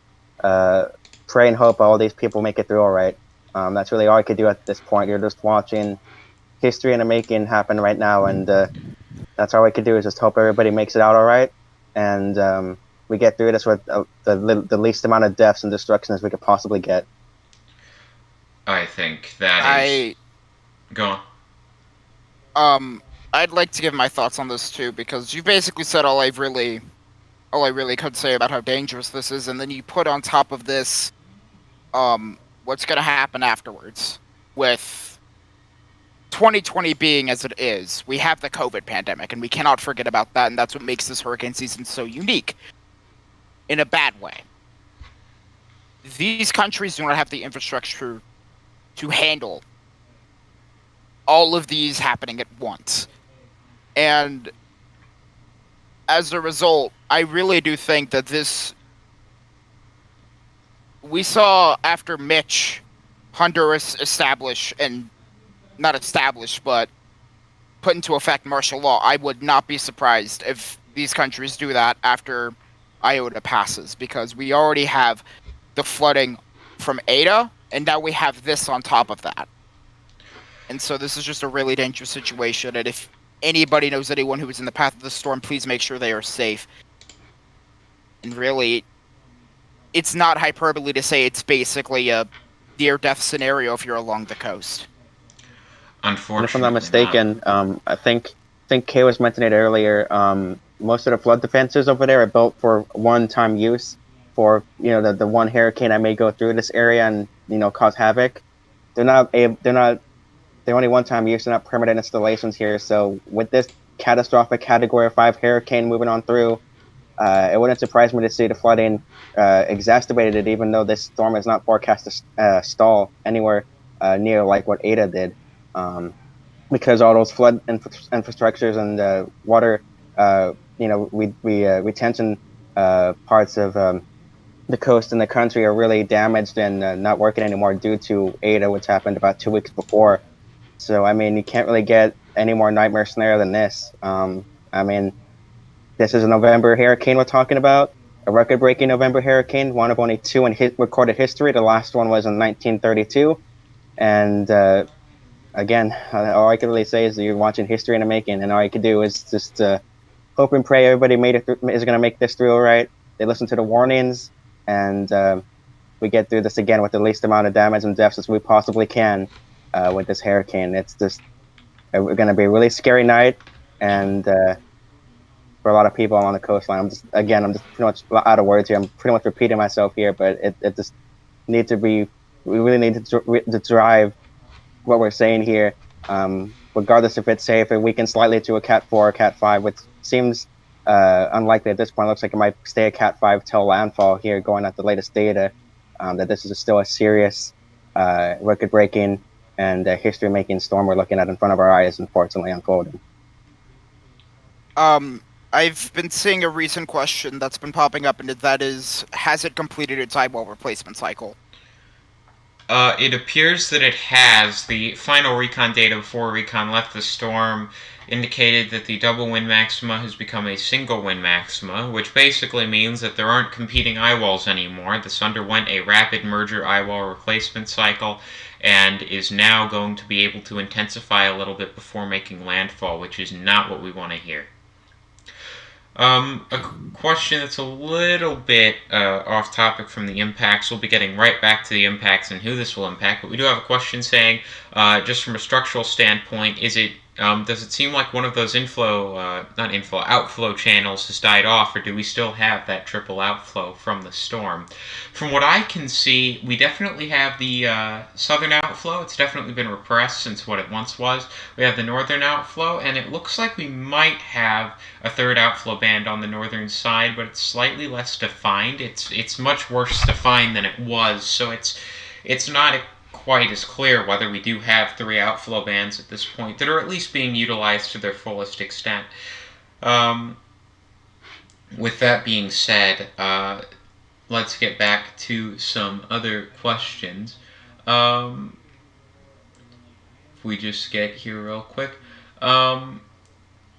pray and hope all these people make it through all right. That's really all I could do at this point. You're just watching history in the making happen right now, and that's all I could do is just hope everybody makes it out all right. and we get through this with the least amount of deaths and destruction as we could possibly get. I think that is. Go on. I'd like to give my thoughts on this too, because you basically said all I really could say about how dangerous this is, and then you put on top of this, what's going to happen afterwards with 2020 being as it is. We have the COVID pandemic, and we cannot forget about that, and that's what makes this hurricane season so unique. In a bad way. These countries do not have the infrastructure to handle all of these happening at once. And as a result, I really do think that we saw after Mitch, Honduras but put into effect martial law. I would not be surprised if these countries do that after Iota passes, because we already have the flooding from Eta, and now we have this on top of that. And so this is just a really dangerous situation, and if anybody knows anyone who is in the path of the storm, please make sure they are safe. And really, it's not hyperbole to say it's basically a near-death scenario if you're along the coast. Unfortunately, and if I'm not mistaken, I think Kay was mentioning it earlier. Most of the flood defenses over there are built for one-time use. For the one hurricane that may go through this area and cause havoc. They're only one-time use. They're not permanent installations here. So with this catastrophic Category 5 hurricane moving on through, it wouldn't surprise me to see the flooding exacerbated, even though this storm is not forecast to stall anywhere near like what Eta did, because all those flood infrastructures and water, retention parts of the coast and the country are really damaged and not working anymore due to Eta, which happened about 2 weeks before. So, I mean, you can't really get any more nightmare scenario than this. I mean, this is a November hurricane we're talking about, a record-breaking November hurricane, one of only 2 in recorded history. The last one was in 1932. And again, all I can really say is that you're watching history in the making, and all you can do is just hope and pray everybody is going to make this through all right. They listen to the warnings, and we get through this again with the least amount of damage and deaths as we possibly can with this hurricane. It's just going to be a really scary night, and for a lot of people on the coastline. I'm just pretty much out of words here. I'm pretty much repeating myself here, but it just needs to be. We really need to drive what we're saying here, regardless if it's safe, it weakens slightly to a Cat 4 or Cat 5, which seems unlikely at this point. It looks like it might stay at Cat 5 till landfall here, going at the latest data, that this is still a serious, record-breaking, and history-making storm we're looking at in front of our eyes, unfortunately, unfolding. I've been seeing a recent question that's been popping up, and that is, has it completed its eyewall replacement cycle? It appears that it has. The final recon data before recon left the storm indicated that the double wind maxima has become a single wind maxima, which basically means that there aren't competing eyewalls anymore. This underwent a rapid merger eyewall replacement cycle and is now going to be able to intensify a little bit before making landfall, which is not what we want to hear. A question that's a little bit off topic from the impacts. We'll be getting right back to the impacts and who this will impact, but we do have a question saying, just from a structural standpoint, does it seem like one of those outflow channels has died off, or do we still have that triple outflow from the storm? From what I can see, we definitely have the southern outflow. It's definitely been repressed since what it once was. We have the northern outflow, and it looks like we might have a third outflow band on the northern side, but it's slightly less defined. It's much worse defined than it was, so it's not quite as clear whether we do have 3 outflow bands at this point that are at least being utilized to their fullest extent. With that being said, let's get back to some other questions. If we just get here real quick.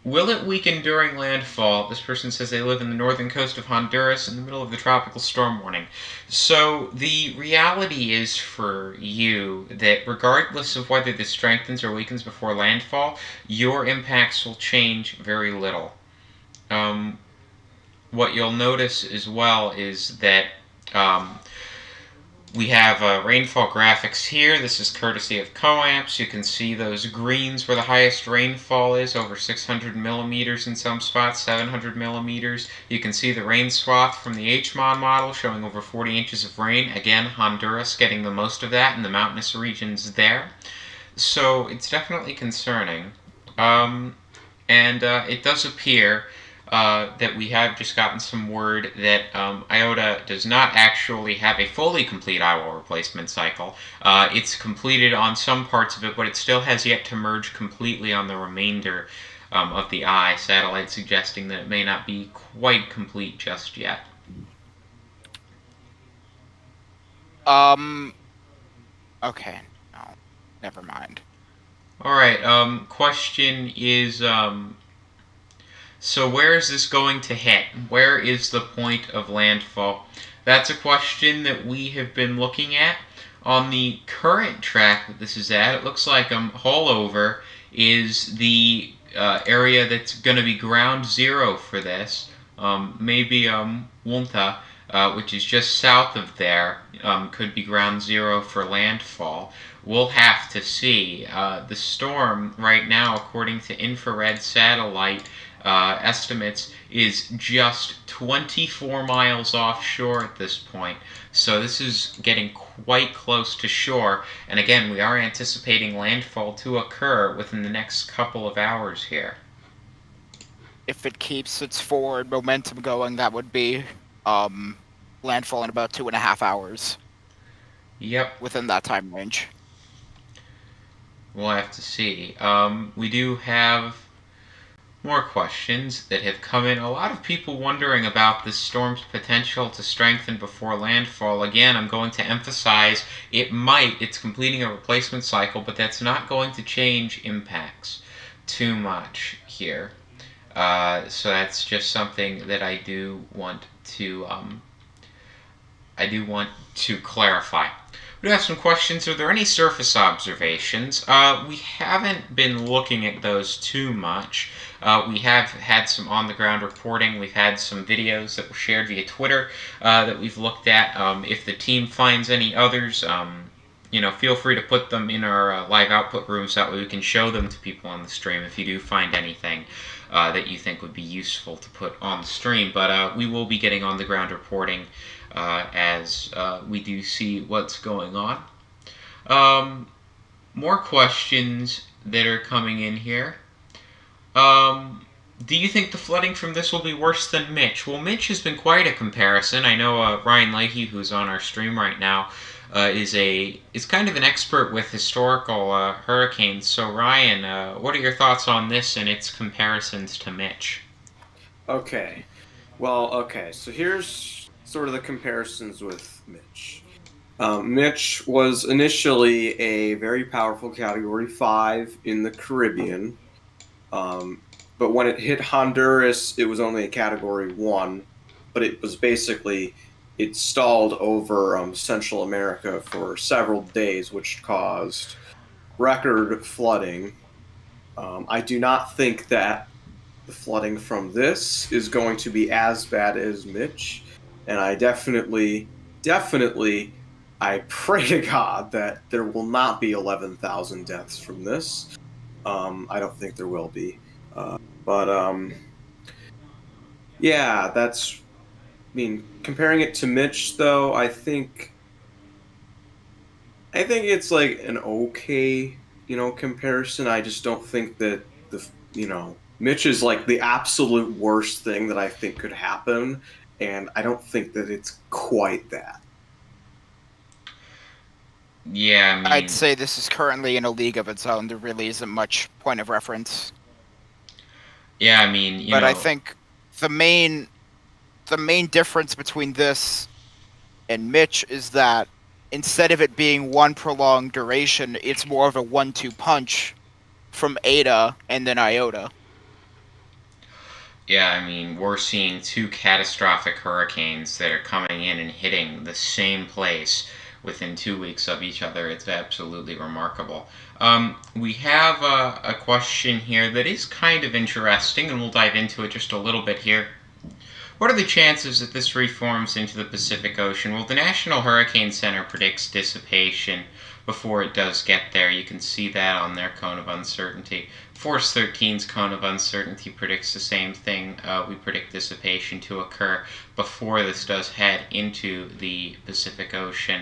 Will it weaken during landfall? This person says they live in the northern coast of Honduras in the middle of the tropical storm warning. So the reality is for you that regardless of whether this strengthens or weakens before landfall, your impacts will change very little. what you'll notice as well is that we have rainfall graphics here. This is courtesy of COAMPS. You can see those greens where the highest rainfall is, over 600 millimeters in some spots, 700 millimeters. You can see the rain swath from the HMON model showing over 40 inches of rain. Again, Honduras getting the most of that in the mountainous regions there. So it's definitely concerning. It does appear that we have just gotten some word that Iota does not actually have a fully complete eyewall replacement cycle. It's completed on some parts of it, but it still has yet to merge completely on the remainder of the eye satellite, suggesting that it may not be quite complete just yet. Okay. No. Never mind. Alright, question is, so where is this going to hit? Where is the point of landfall? That's a question that we have been looking at. On the current track that this is at, it looks like Hollover is the area that's going to be ground zero for this. Maybe Wunta, which is just south of there, could be ground zero for landfall. We'll have to see. The storm right now, according to infrared satellite estimates, is just 24 miles offshore at this point. So this is getting quite close to shore. And again, we are anticipating landfall to occur within the next couple of hours here. If it keeps its forward momentum going, that would be landfall in about 2.5 hours. Yep. Within that time range. We'll have to see. We do have more questions that have come in. A lot of people wondering about this storm's potential to strengthen before landfall. Again, I'm going to emphasize it's completing a replacement cycle, but that's not going to change impacts too much here. So that's just something that I do want to clarify. We do have some questions. Are there any surface observations? We haven't been looking at those too much. We have had some on-the-ground reporting. We've had some videos that were shared via Twitter that we've looked at. If the team finds any others, feel free to put them in our live output room so that way we can show them to people on the stream if you do find anything that you think would be useful to put on the stream. But we will be getting on-the-ground reporting as we do see what's going on. More questions that are coming in here. Do you think the flooding from this will be worse than Mitch? Well, Mitch has been quite a comparison. I know Ryan Leahy, who's on our stream right now, is kind of an expert with historical hurricanes. So Ryan, what are your thoughts on this and its comparisons to Mitch? Okay. Well, okay. So here's sort of the comparisons with Mitch. Mitch was initially a very powerful Category 5 in the Caribbean. But when it hit Honduras, it was only a Category 1. But it was basically, it stalled over Central America for several days, which caused record flooding. I do not think that the flooding from this is going to be as bad as Mitch. And I definitely, I pray to God that there will not be 11,000 deaths from this. I don't think there will be. Yeah, that's, comparing it to Mitch, though, I think it's like an okay, comparison. I just don't think that Mitch is like the absolute worst thing that I think could happen, and I don't think that it's quite that. Yeah, I'd say this is currently in a league of its own. There really isn't much point of reference. Yeah, I think the main difference between this and Mitch is that instead of it being one prolonged duration, it's more of a 1-2 punch from Eta and then Iota. Yeah, we're seeing two catastrophic hurricanes that are coming in and hitting the same place within 2 weeks of each other. It's absolutely remarkable. We have a question here that is kind of interesting, and we'll dive into it just a little bit here. What are the chances that this reforms into the Pacific Ocean? Well, the National Hurricane Center predicts dissipation before it does get there. You can see that on their cone of uncertainty. Force 13's cone of uncertainty predicts the same thing. We predict dissipation to occur before this does head into the Pacific Ocean.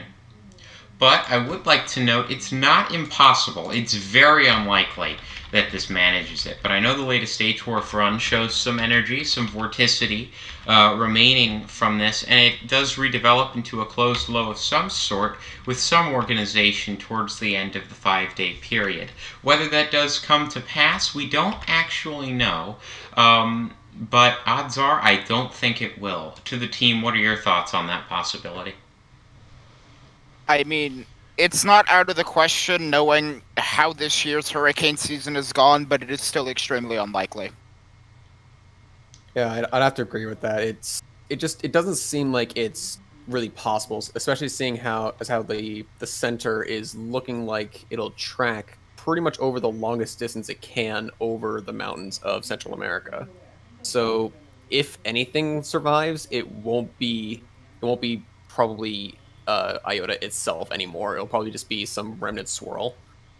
But I would like to note it's not impossible. It's very unlikely that this manages it. But I know the latest HWRF run shows some energy, some vorticity remaining from this, and it does redevelop into a closed low of some sort with some organization towards the end of the 5-day period. Whether that does come to pass, we don't actually know. But odds are I don't think it will. To the team, what are your thoughts on that possibility? I mean, it's not out of the question knowing how this year's hurricane season has gone, but it is still extremely unlikely. Yeah, I'd have to agree with that. It doesn't seem like it's really possible, especially seeing how the center is looking like it'll track pretty much over the longest distance it can over the mountains of Central America. So if anything survives, it won't be probably Iota itself anymore. It'll probably just be some remnant swirl.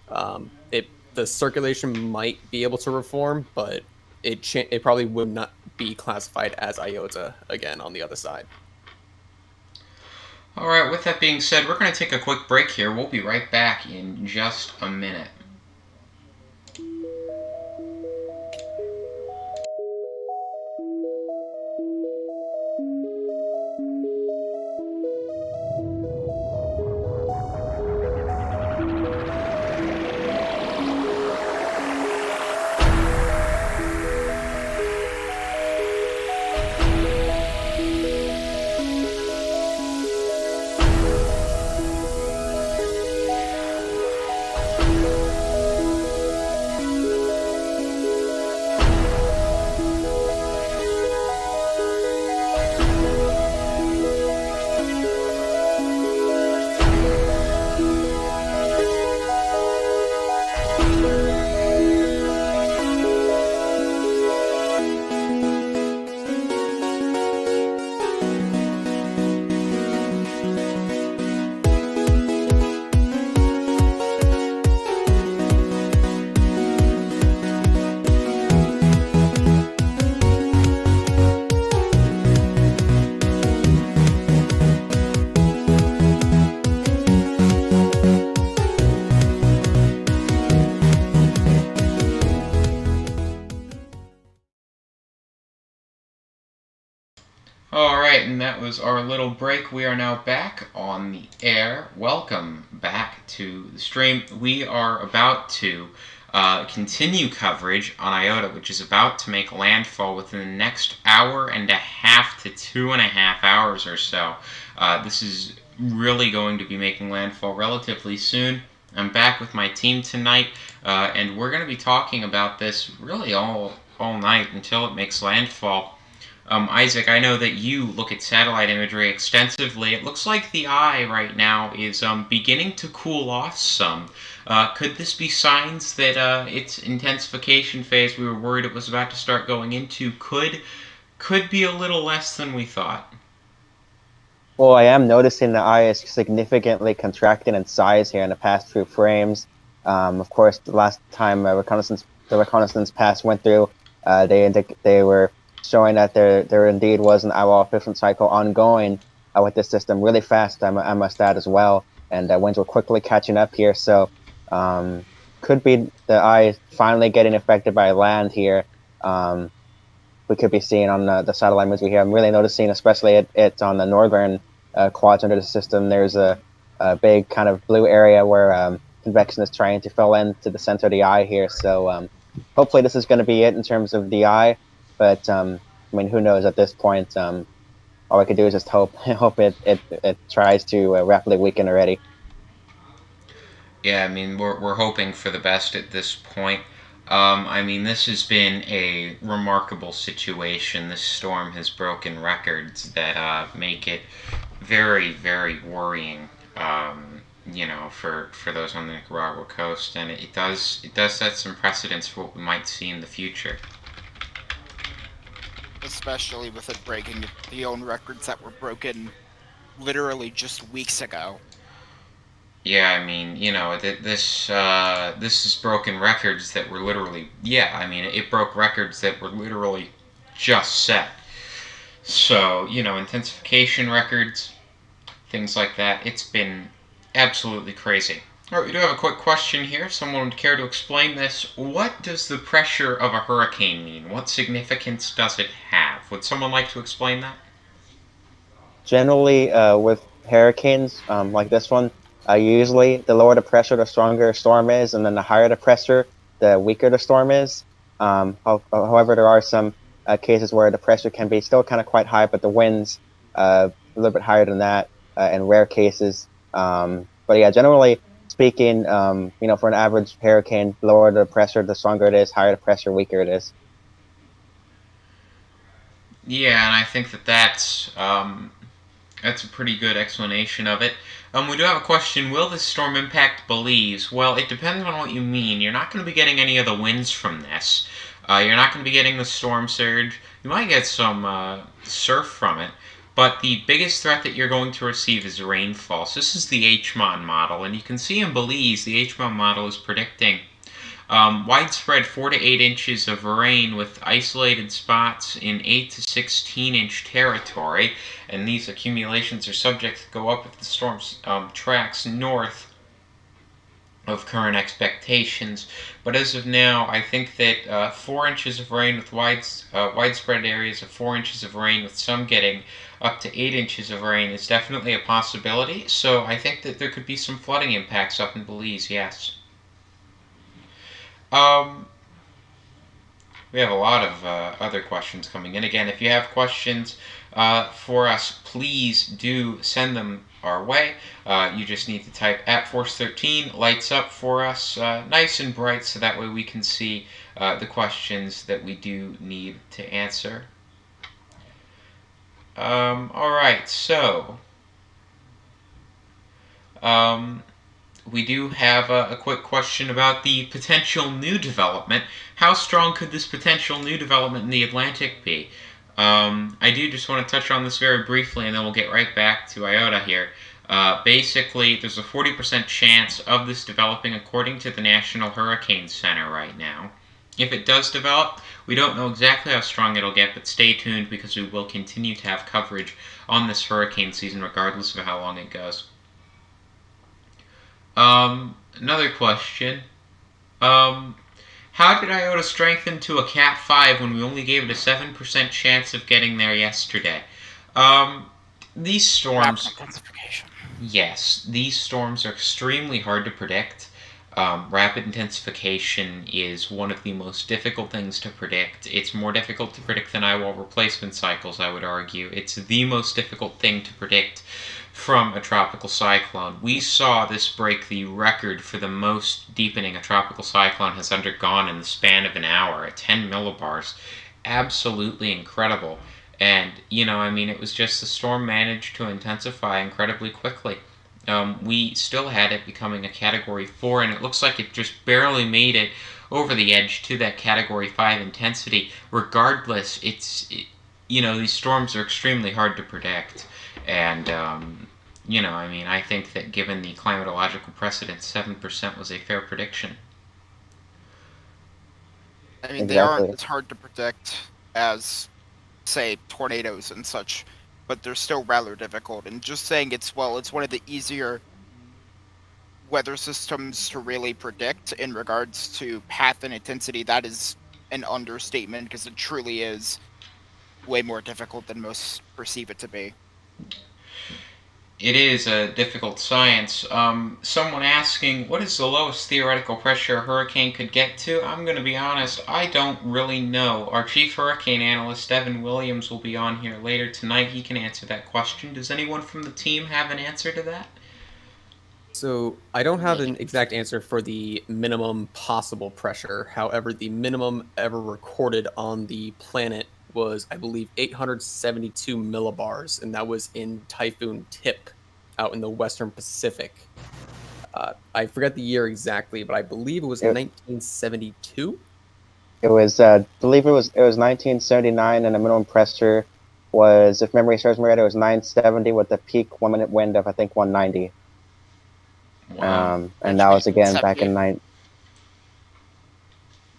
The circulation might be able to reform, but it probably would not be classified as Iota again on the other side. Alright, with that being said, we're going to take a quick break here. We'll be right back in just a minute. Alright, and that was our little break. We are now back on the air. Welcome back to the stream. We are about to continue coverage on Iota, which is about to make landfall within the next hour and a half to 2.5 hours or so. This is really going to be making landfall relatively soon. I'm back with my team tonight, and we're going to be talking about this really all night until it makes landfall. Isaac, I know that you look at satellite imagery extensively. It looks like the eye right now is beginning to cool off some. Could this be signs that its intensification phase we were worried it was about to start going into could be a little less than we thought? Well, I am noticing the eye is significantly contracting in size here in the past few frames. Of course, the last time the reconnaissance pass went through, they were showing that there indeed was an eyewall efficient cycle ongoing with this system really fast, I must add as well, and winds were quickly catching up here, so could be the eye finally getting affected by land here. We could be seeing on the satellite imagery here. I'm really noticing, especially it on the northern quadrant of the system, there's a big kind of blue area where convection is trying to fill into the center of the eye here, so hopefully this is going to be it in terms of the eye. But I mean, who knows at this point? All I could do is just hope it tries to rapidly weaken already. Yeah, I mean, we're hoping for the best at this point. I mean, this has been a remarkable situation. This storm has broken records that make it very, very worrying. You know, for those on the Nicaragua coast, and it does set some precedents for what we might see in the future. especially with it breaking the own records that were broken literally just weeks ago. Yeah, I mean, this is broken records that were literally, yeah, I mean, it broke records that were literally just set. So, intensification records, things like that. It's been absolutely crazy. All right, we do have a quick question here. Someone would care to explain this. What does the pressure of a hurricane mean? What significance does it have? Would someone like to explain that? Generally, with hurricanes like this one, usually the lower the pressure, the stronger a storm is, and then the higher the pressure, the weaker the storm is. However, there are some cases where the pressure can be still kind of quite high, but the winds a little bit higher than that in rare cases. But yeah, generally speaking, for an average hurricane, the lower the pressure, the stronger it is. Higher the pressure, weaker it is. Yeah, and I think that's a pretty good explanation of it. We do have a question. Will this storm impact Belize? Well, it depends on what you mean. You're not going to be getting any of the winds from this. You're not going to be getting the storm surge. You might get some surf from it. But the biggest threat that you're going to receive is rainfall. So this is the HMON model. And you can see in Belize, the HMON model is predicting widespread 4 to 8 inches of rain with isolated spots in 8 to 16-inch territory, and these accumulations are subject to go up if the storm tracks north of current expectations. But as of now, I think that 4 inches of rain with widespread areas of 4 inches of rain with some getting up to 8 inches of rain is definitely a possibility. So I think that there could be some flooding impacts up in Belize, yes. We have a lot of other questions coming in. Again, if you have questions for us, please do send them our way. You just need to type @Force13 lights up for us, nice and bright, so that way we can see the questions that we do need to answer. All right, so we do have a quick question about the potential new development. How strong could this potential new development in the Atlantic be? I do just want to touch on this very briefly, and then we'll get right back to Iota here. Basically, there's a 40% chance of this developing according to the National Hurricane Center right now. If it does develop, we don't know exactly how strong it'll get, but stay tuned because we will continue to have coverage on this hurricane season regardless of how long it goes. Another question. How did Iota strengthen to a Cat 5 when we only gave it a 7% chance of getting there yesterday? These storms... Rapid intensification. Yes, these storms are extremely hard to predict. Rapid intensification is one of the most difficult things to predict. It's more difficult to predict than eyewall replacement cycles, I would argue. It's the most difficult thing to predict from a tropical cyclone. We saw this break the record for the most deepening a tropical cyclone has undergone in the span of an hour at 10 millibars. Absolutely incredible. And, it was just the storm managed to intensify incredibly quickly. We still had it becoming a Category 4, and it looks like it just barely made it over the edge to that Category 5 intensity. Regardless, these storms are extremely hard to predict. And, I think that given the climatological precedent, 7% was a fair prediction. I mean, they aren't as hard to predict as, say, tornadoes and such, but they're still rather difficult. And just saying it's one of the easier weather systems to really predict in regards to path and intensity, that is an understatement because it truly is way more difficult than most perceive it to be. It is a difficult science. Someone asking, what is the lowest theoretical pressure a hurricane could get to? I'm going to be honest, I don't really know. Our chief hurricane analyst, Evan Williams, will be on here later tonight. He can answer that question. Does anyone from the team have an answer to that? So I don't have an exact answer for the minimum possible pressure. However, the minimum ever recorded on the planet was, I believe, 872 millibars, and that was in Typhoon Tip out in the Western Pacific. I forget the year exactly, but I believe it was 1972. It was, believe it was 1979, and the minimum pressure was, if memory serves me right, it was 970 with a peak 1 minute wind of I think 190. Wow. And that was again back in 9.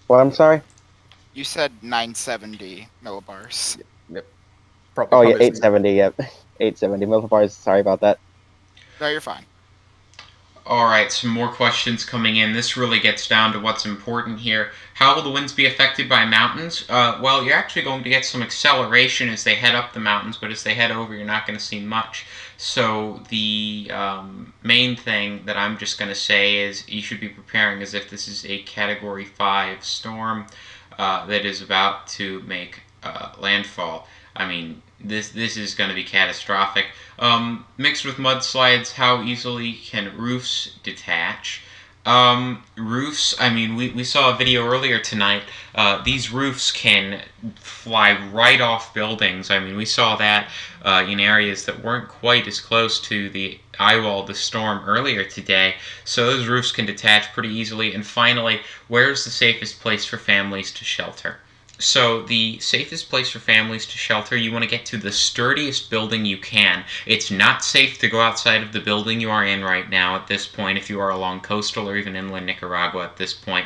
Well, I'm sorry. You said 970 millibars. Yep. Oh yeah, 870. Yep, 870 millibars. Sorry about that. No, you're fine. Alright, some more questions coming in. This really gets down to what's important here. How will the winds be affected by mountains? Well, you're actually going to get some acceleration as they head up the mountains, but as they head over, you're not going to see much. So the main thing that I'm just going to say is you should be preparing as if this is a Category 5 storm that is about to make landfall. I mean, this is going to be catastrophic. Mixed with mudslides, how easily can roofs detach? Roofs, I mean, we saw a video earlier tonight. These roofs can fly right off buildings. I mean, we saw that in areas that weren't quite as close to the eye wall of the storm earlier today. So those roofs can detach pretty easily. And finally, where's the safest place for families to shelter? So the safest place for families to shelter, you want to get to the sturdiest building you can. It's not safe to go outside of the building you are in right now at this point if you are along coastal or even inland Nicaragua at this point.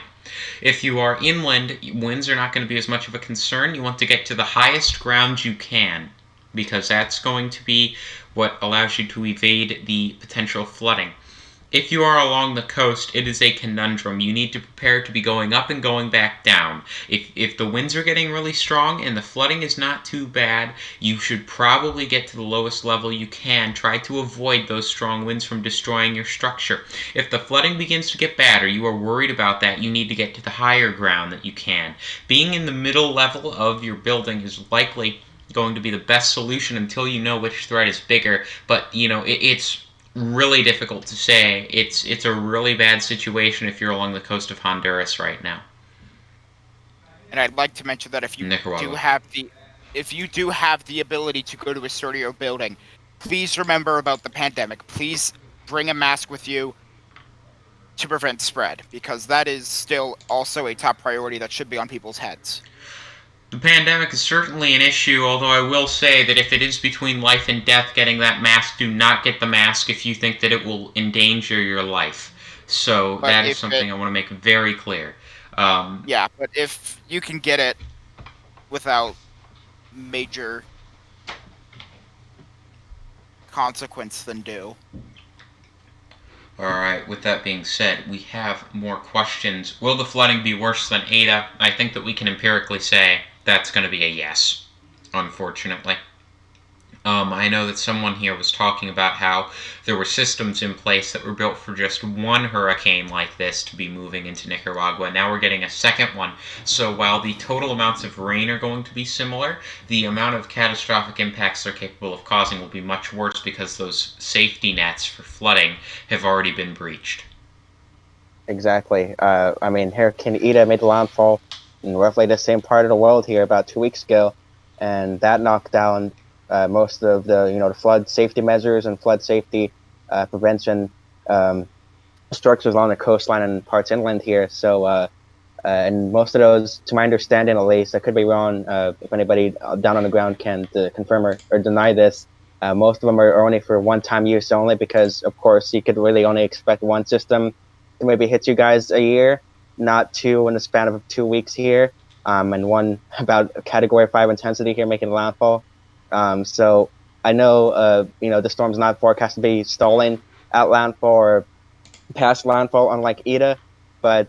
If you are inland, winds are not going to be as much of a concern. You want to get to the highest ground you can because that's going to be what allows you to evade the potential flooding. If you are along the coast, it is a conundrum. You need to prepare to be going up and going back down. If the winds are getting really strong and the flooding is not too bad, you should probably get to the lowest level you can. Try to avoid those strong winds from destroying your structure. If the flooding begins to get bad or you are worried about that, you need to get to the higher ground that you can. Being in the middle level of your building is likely going to be the best solution until you know which threat is bigger. But, you know, it's really difficult to say. It's a really bad situation if you're along the coast of Honduras right now. And I'd like to mention that if you do have the ability to go to a sturdier building, please remember about the pandemic. Please bring a mask with you to prevent spread, because that is still also a top priority that should be on people's heads. The pandemic is certainly an issue, although I will say that if it is between life and death getting that mask, do not get the mask if you think that it will endanger your life. So that is something I want to make very clear. Yeah, but if you can get it without major consequence, then do. Alright, with that being said, we have more questions. Will the flooding be worse than Eta? I think that we can empirically say that's going to be a yes, unfortunately. I know that someone here was talking about how there were systems in place that were built for just one hurricane like this to be moving into Nicaragua. Now we're getting a second one. So while the total amounts of rain are going to be similar, the amount of catastrophic impacts they're capable of causing will be much worse because those safety nets for flooding have already been breached. Exactly. I mean, Hurricane Eta made landfall in roughly the same part of the world here about 2 weeks ago, and that knocked down most of the the flood safety measures and flood safety prevention structures along the coastline and parts inland here. So and most of those, to my understanding at least, I could be wrong, if anybody down on the ground can confirm or deny this, most of them are only for one-time use only, because of course you could really only expect one system to maybe hit you guys a year, not two in the span of 2 weeks here, and one about Category 5 intensity here making landfall. So I know, the storm's not forecast to be stalling at landfall or past landfall, unlike Eta. But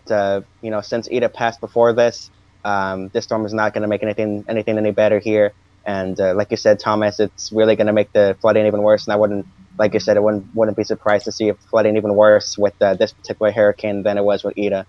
since Eta passed before this, this storm is not going to make anything any better here. And like you said, Thomas, it's really going to make the flooding even worse. And I wouldn't, like you said, I wouldn't be surprised to see it flooding even worse with this particular hurricane than it was with Eta.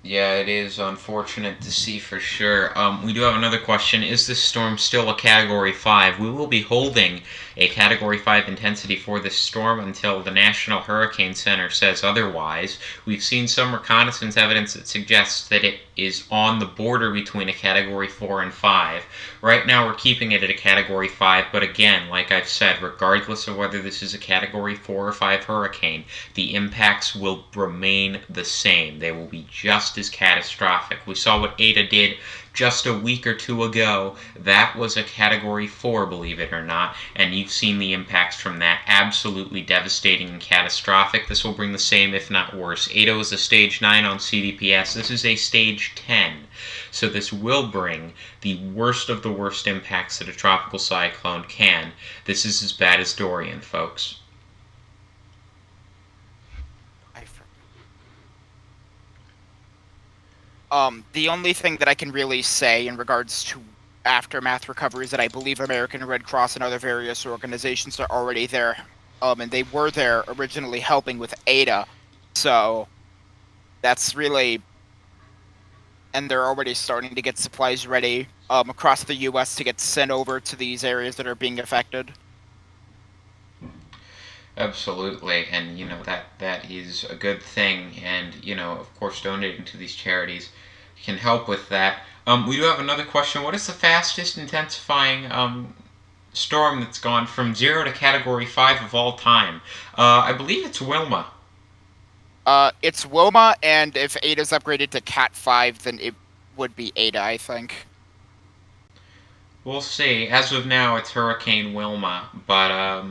Yeah, it is unfortunate to see for sure. We do have another question. Is this storm still a Category 5? We will be holding a Category 5 intensity for this storm until the National Hurricane Center says otherwise. We've seen some reconnaissance evidence that suggests that it is on the border between a Category 4 and 5. Right now we're keeping it at a Category 5, but again, like I've said, regardless of whether this is a Category 4 or 5 hurricane, the impacts will remain the same. They will be just as catastrophic. We saw what Eta did just a week or two ago. That was a Category 4, believe it or not, and you've seen the impacts from that. Absolutely devastating and catastrophic. This will bring the same, if not worse. Eta was a Stage 9 on CDPS. This is a Stage 10. So this will bring the worst of the worst impacts that a tropical cyclone can. This is as bad as Dorian, folks. The only thing that I can really say in regards to aftermath recovery is that I believe American Red Cross and other various organizations are already there. And they were there originally helping with Eta. So that's really... And they're already starting to get supplies ready across the U.S. to get sent over to these areas that are being affected. Absolutely, and that is a good thing, and of course donating to these charities can help with that. We do have another question. What is the fastest intensifying storm that's gone from 0 to Category 5 of all time? I believe it's Wilma. It's Wilma, and if Ada's upgraded to Cat 5, then it would be Eta, I think. We'll see. As of now, it's Hurricane Wilma, but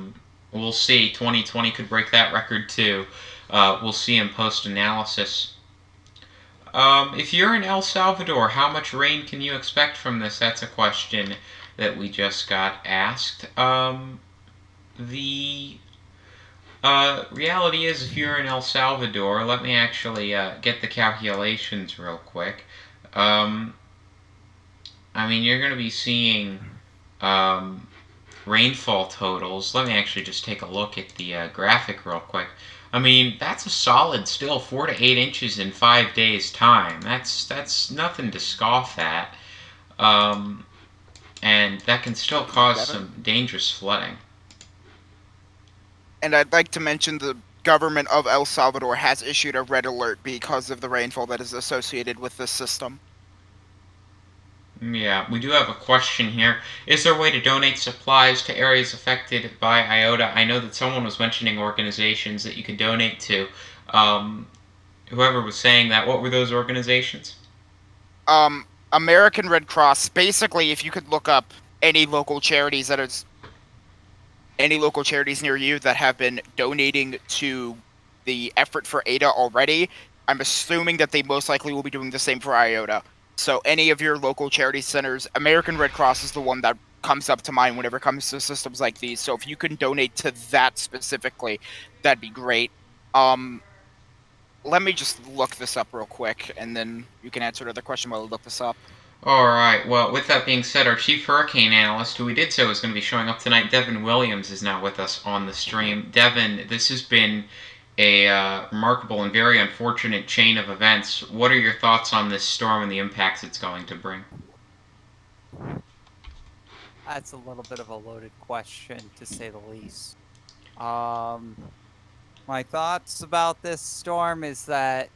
we'll see. 2020 could break that record too. We'll see in post-analysis. If you're in El Salvador, how much rain can you expect from this? That's a question that we just got asked. The reality is, if you're in El Salvador, let me actually get the calculations real quick. I mean, you're going to be seeing rainfall totals. Let me actually just take a look at the graphic real quick. I mean, that's a solid still 4 to 8 inches in 5 days' time. That's nothing to scoff at. And that can still cause some dangerous flooding. And I'd like to mention the government of El Salvador has issued a red alert because of the rainfall that is associated with this system. Yeah, we do have a question here. Is there a way to donate supplies to areas affected by Iota? I know that someone was mentioning organizations that you could donate to. Whoever was saying that, what were those organizations? American Red Cross. Basically, if you could look up any local charities near you that have been donating to the effort for Eta already, I'm assuming that they most likely will be doing the same for Iota. So any of your local charity centers, American Red Cross is the one that comes up to mind whenever it comes to systems like these. So if you can donate to that specifically, that'd be great. Let me just look this up real quick, and then you can answer another question while I look this up. Alright, well, with that being said, our chief hurricane analyst, who we did say was going to be showing up tonight, Devin Williams, is now with us on the stream. Devin, this has been a remarkable and very unfortunate chain of events. What are your thoughts on this storm and the impacts it's going to bring? That's a little bit of a loaded question, to say the least. My thoughts about this storm is that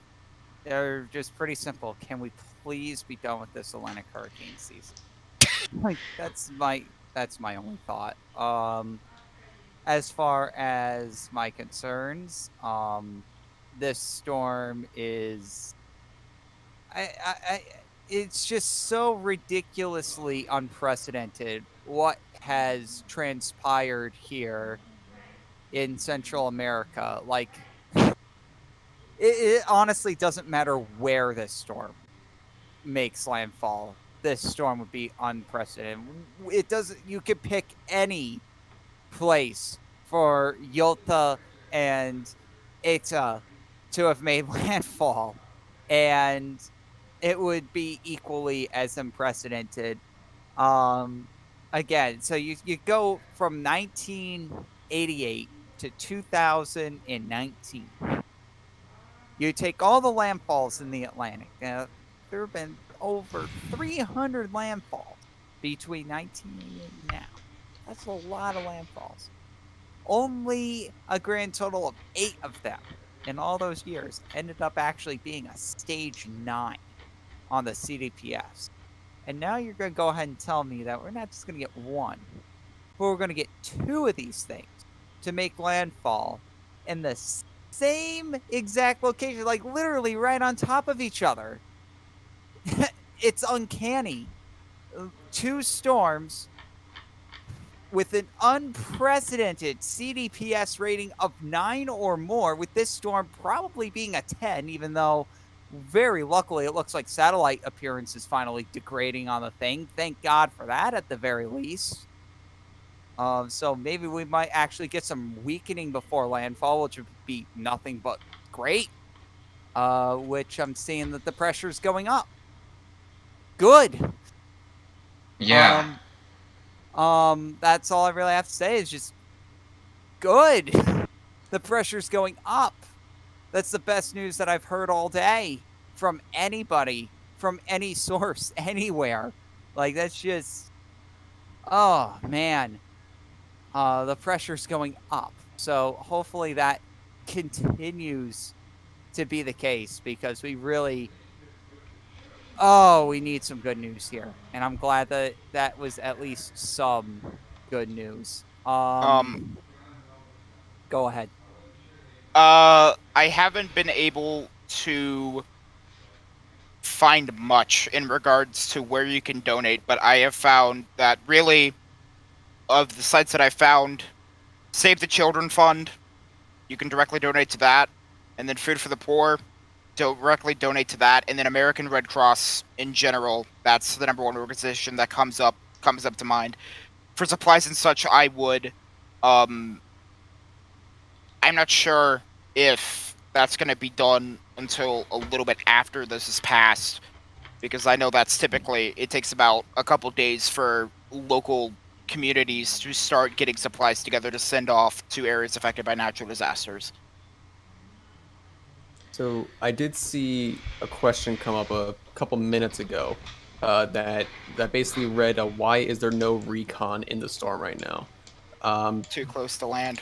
they're just pretty simple. Can we please be done with this Atlantic hurricane season? Like, that's my only thought. As far as my concerns, this storm is, it's just so ridiculously unprecedented what has transpired here in Central America. Like, it honestly doesn't matter where this storm makes landfall. This storm would be unprecedented. It doesn't. You could pick any place for Iota and Eta to have made landfall, and it would be equally as unprecedented. Again, so you go from 1988 to 2019. You take all the landfalls in the Atlantic. Now, there have been over 300 landfalls between 1988 and now. That's a lot of landfalls. Only a grand total of 8 of them in all those years ended up actually being a stage 9. on the CDPS. And now you're going to go ahead and tell me that we're not just going to get one, but we're going to get two of these things to make landfall in the same exact location, like literally right on top of each other. It's uncanny. Two storms with an unprecedented CDPS rating of 9 or more, with this storm probably being a 10, even though very luckily it looks like satellite appearance is finally degrading on the thing. Thank God for that at the very least. So maybe we might actually get some weakening before landfall, which would be nothing but great. Which I'm seeing that the pressure's going up. Good. Yeah. That's all I really have to say is just good. The pressure's going up. That's the best news that I've heard all day from anybody, from any source, anywhere. Like, that's just, oh man. The pressure's going up. So hopefully that continues to be the case, because we really, we need some good news here. And I'm glad that that was at least some good news. Go ahead. I haven't been able to find much in regards to where you can donate, but I have found that really, of the sites that I found, Save the Children Fund, you can directly donate to that, and then Food for the Poor, directly donate to that, and then American Red Cross in general, that's the number one organization that comes up to mind. For supplies and such, I would, I'm not sure if that's going to be done until a little bit after this is passed, because I know that's typically, it takes about a couple days for local communities to start getting supplies together to send off to areas affected by natural disasters. So I did see a question come up a couple minutes ago that basically read, "Why is there no recon in the storm right now?" Too close to land.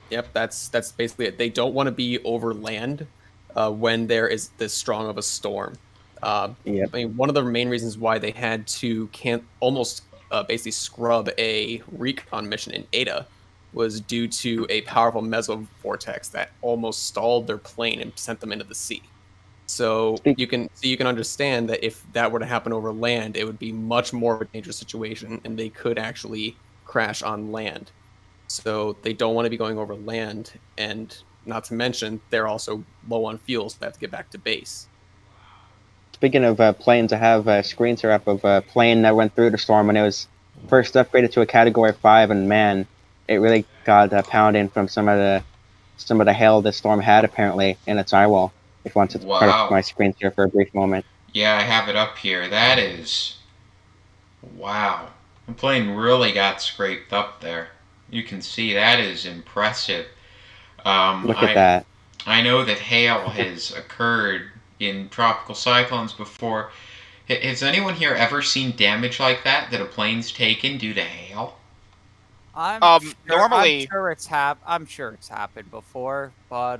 Yep, that's basically it. They don't want to be over land when there is this strong of a storm. Yep. I mean, one of the main reasons why they had to almost basically scrub a recon mission in Eta was due to a powerful mesovortex that almost stalled their plane and sent them into the sea. So you can understand that if that were to happen over land, it would be much more of a dangerous situation, and they could actually crash on land. So they don't want to be going over land, and not to mention they're also low on fuel, so they have to get back to base. Speaking of planes, I have screens here up of a plane that went through the storm when it was first upgraded to a Category 5, and man, it really got pounding from some of the hail the storm had apparently in its eye wall. If you want to put up my screens here for a brief moment. Yeah, I have it up here. That is, wow. The plane really got scraped up there. You can see that is impressive. Look at that. I know that hail has occurred in tropical cyclones before. Has anyone here ever seen damage like that a plane's taken due to hail? Normally, I'm sure it's happened before, but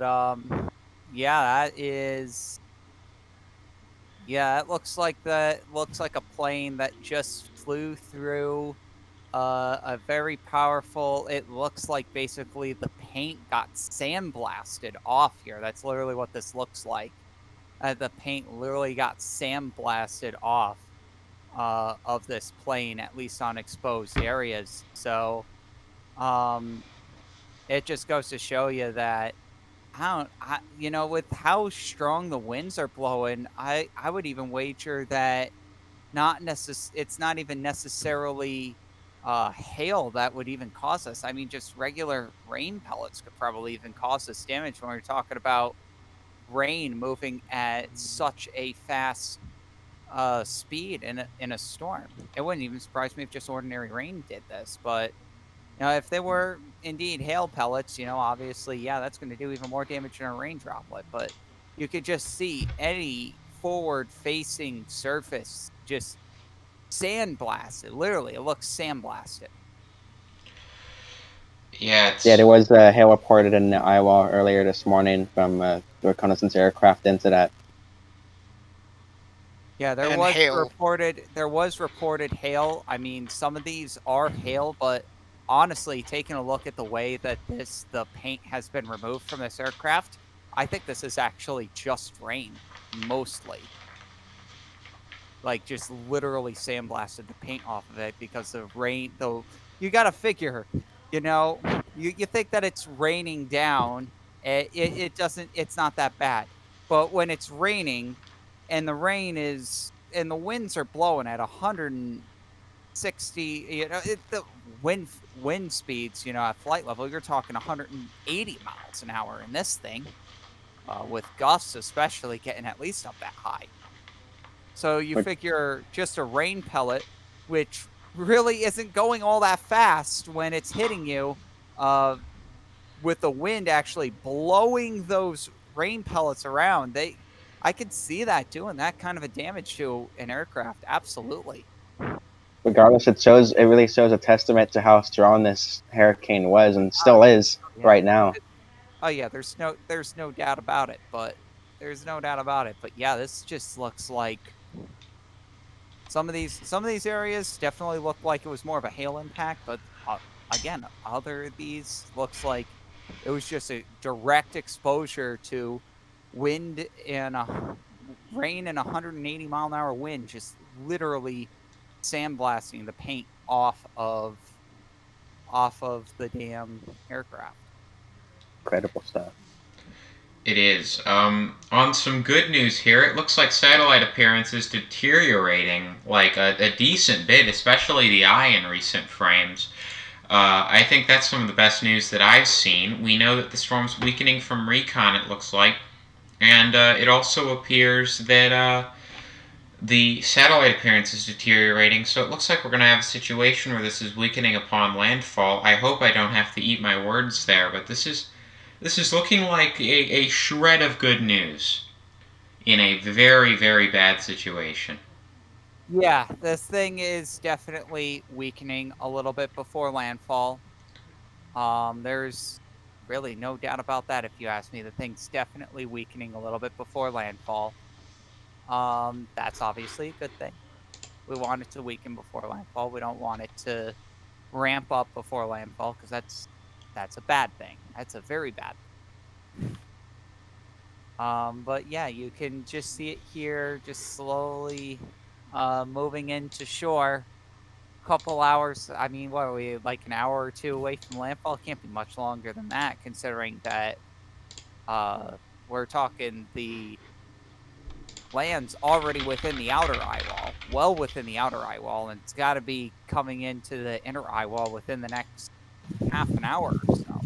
yeah, that is. Yeah, it looks like a plane that just flew through a very powerful. It looks like basically the paint got sandblasted off here. That's literally what this looks like. The paint literally got sandblasted off of this plane, at least on exposed areas. So, it just goes to show you that with how strong the winds are blowing, I would even wager that it's not even necessarily hail that would even cause us. I mean, just regular rain pellets could probably even cause us damage when we're talking about rain moving at such a fast speed in a storm. It wouldn't even surprise me if just ordinary rain did this, but if they were indeed hail pellets, obviously, yeah, that's going to do even more damage than a rain droplet. But you could just see any forward-facing surface just sandblasted. Literally, it looks sandblasted. Yeah, there was hail reported in Iowa earlier this morning from the reconnaissance aircraft into that. Yeah, there And was hail. reported hail. I mean, some of these are hail, but honestly, taking a look at the way that the paint has been removed from this aircraft, I think this is actually just rain, mostly. Like, just literally sandblasted the paint off of it because of rain. Though you got to figure, you think that it's raining down. It doesn't. It's not that bad. But when it's raining, and the winds are blowing at 160, the wind speeds, at flight level, you're talking 180 miles an hour in this thing, with gusts especially getting at least up that high. So you figure just a rain pellet, which really isn't going all that fast when it's hitting you, with the wind actually blowing those rain pellets around, I could see that doing that kind of a damage to an aircraft. Absolutely. Regardless, it really shows a testament to how strong this hurricane was and still is right now. Oh yeah, there's no doubt about it. But yeah, this just looks like some of these areas definitely look like it was more of a hail impact, but again, other of these looks like it was just a direct exposure to wind and rain and 180 mile an hour wind, just literally sandblasting the paint off of the damn aircraft. Incredible stuff. It is. On some good news here, it looks like satellite appearance is deteriorating like a decent bit, especially the eye in recent frames. I think that's some of the best news that I've seen. We know that the storm's weakening from recon, it looks like, and it also appears that the satellite appearance is deteriorating, so it looks like we're going to have a situation where this is weakening upon landfall. I hope I don't have to eat my words there, but this is looking like a shred of good news in a very, very bad situation. Yeah, this thing is definitely weakening a little bit before landfall. There's really no doubt about that if you ask me. The thing's definitely weakening a little bit before landfall. That's obviously a good thing. We want it to weaken before landfall. We don't want it to ramp up before landfall, because that's a bad thing. That's a very bad thing. But yeah, you can just see it here, just slowly moving into shore. Couple hours. I mean, what are we, like an hour or two away from landfall? It can't be much longer than that, considering that we're talking the land's already within the outer eye wall, well within the outer eye wall, and it's got to be coming into the inner eye wall within the next half an hour or so.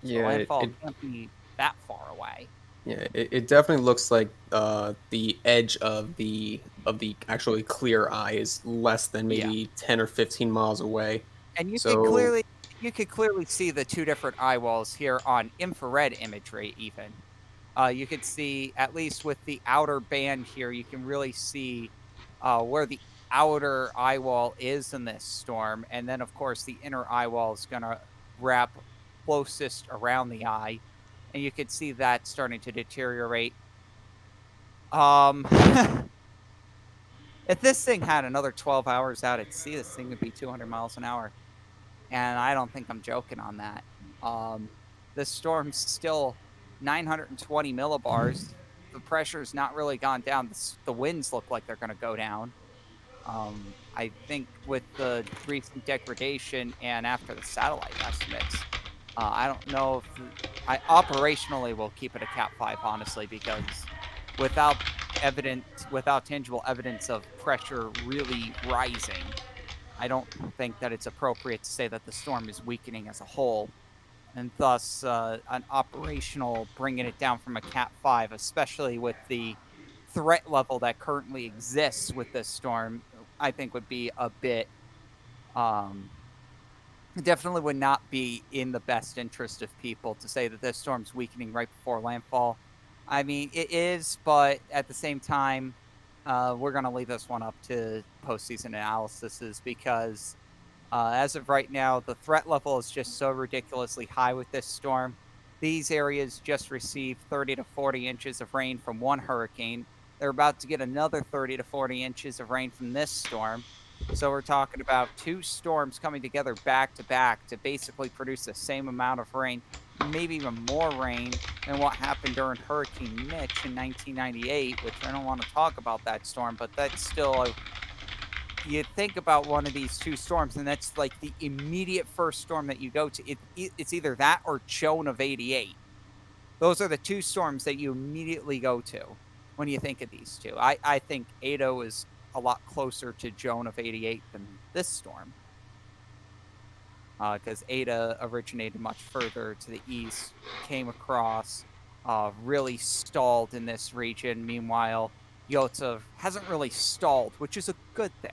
Yeah, so landfall can't be that far away. Yeah, it definitely looks like the edge of the actually clear eye is less than maybe 10 or 15 miles away. And you could clearly see the two different eye walls here on infrared imagery even. You could see, at least with the outer band here, you can really see where the outer eye wall is in this storm. And then, of course, the inner eye wall is going to wrap closest around the eye. And you could see that starting to deteriorate. If this thing had another 12 hours out at sea, this thing would be 200 miles an hour. And I don't think I'm joking on that. The storm's still 920 millibars. The pressure's not really gone down. The winds look like they're going to go down. I think with the recent degradation and after the satellite estimates, I don't know if operationally we'll keep it a Cat 5, honestly, because without tangible evidence of pressure really rising, I don't think that it's appropriate to say that the storm is weakening as a whole. And thus, an operational bringing it down from a Cat 5, especially with the threat level that currently exists with this storm, I think would be a bit, definitely would not be in the best interest of people to say that this storm's weakening right before landfall. I mean, it is, but at the same time, we're going to leave this one up to postseason analyses, because as of right now, the threat level is just so ridiculously high with this storm. These areas just received 30 to 40 inches of rain from one hurricane. They're about to get another 30 to 40 inches of rain from this storm. So we're talking about 2 storms coming together back to back to basically produce the same amount of rain, maybe even more rain than what happened during Hurricane Mitch in 1998, which I don't want to talk about that storm, but that's still you think about one of these 2 storms, and that's like the immediate first storm that you go to. It's either that or Joan of 88. Those are the 2 storms that you immediately go to when you think of these 2. I think Eta is a lot closer to Joan of 88 than this storm. Because Eta originated much further to the east, came across, really stalled in this region. Meanwhile, Iota hasn't really stalled, which is a good thing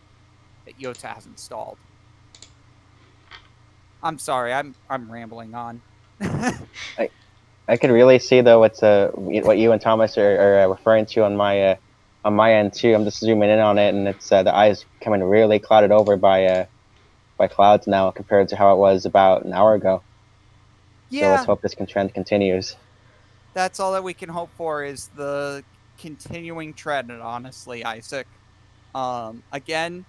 that Iota hasn't stalled. I'm sorry, I'm rambling on. I could really see though what you and Thomas are referring to on my end too. I'm just zooming in on it, and it's the eye is coming really clouded over by clouds now compared to how it was about an hour ago. Yeah. So let's hope this trend continues. That's all that we can hope for is the continuing trend, honestly, Isaac. Again,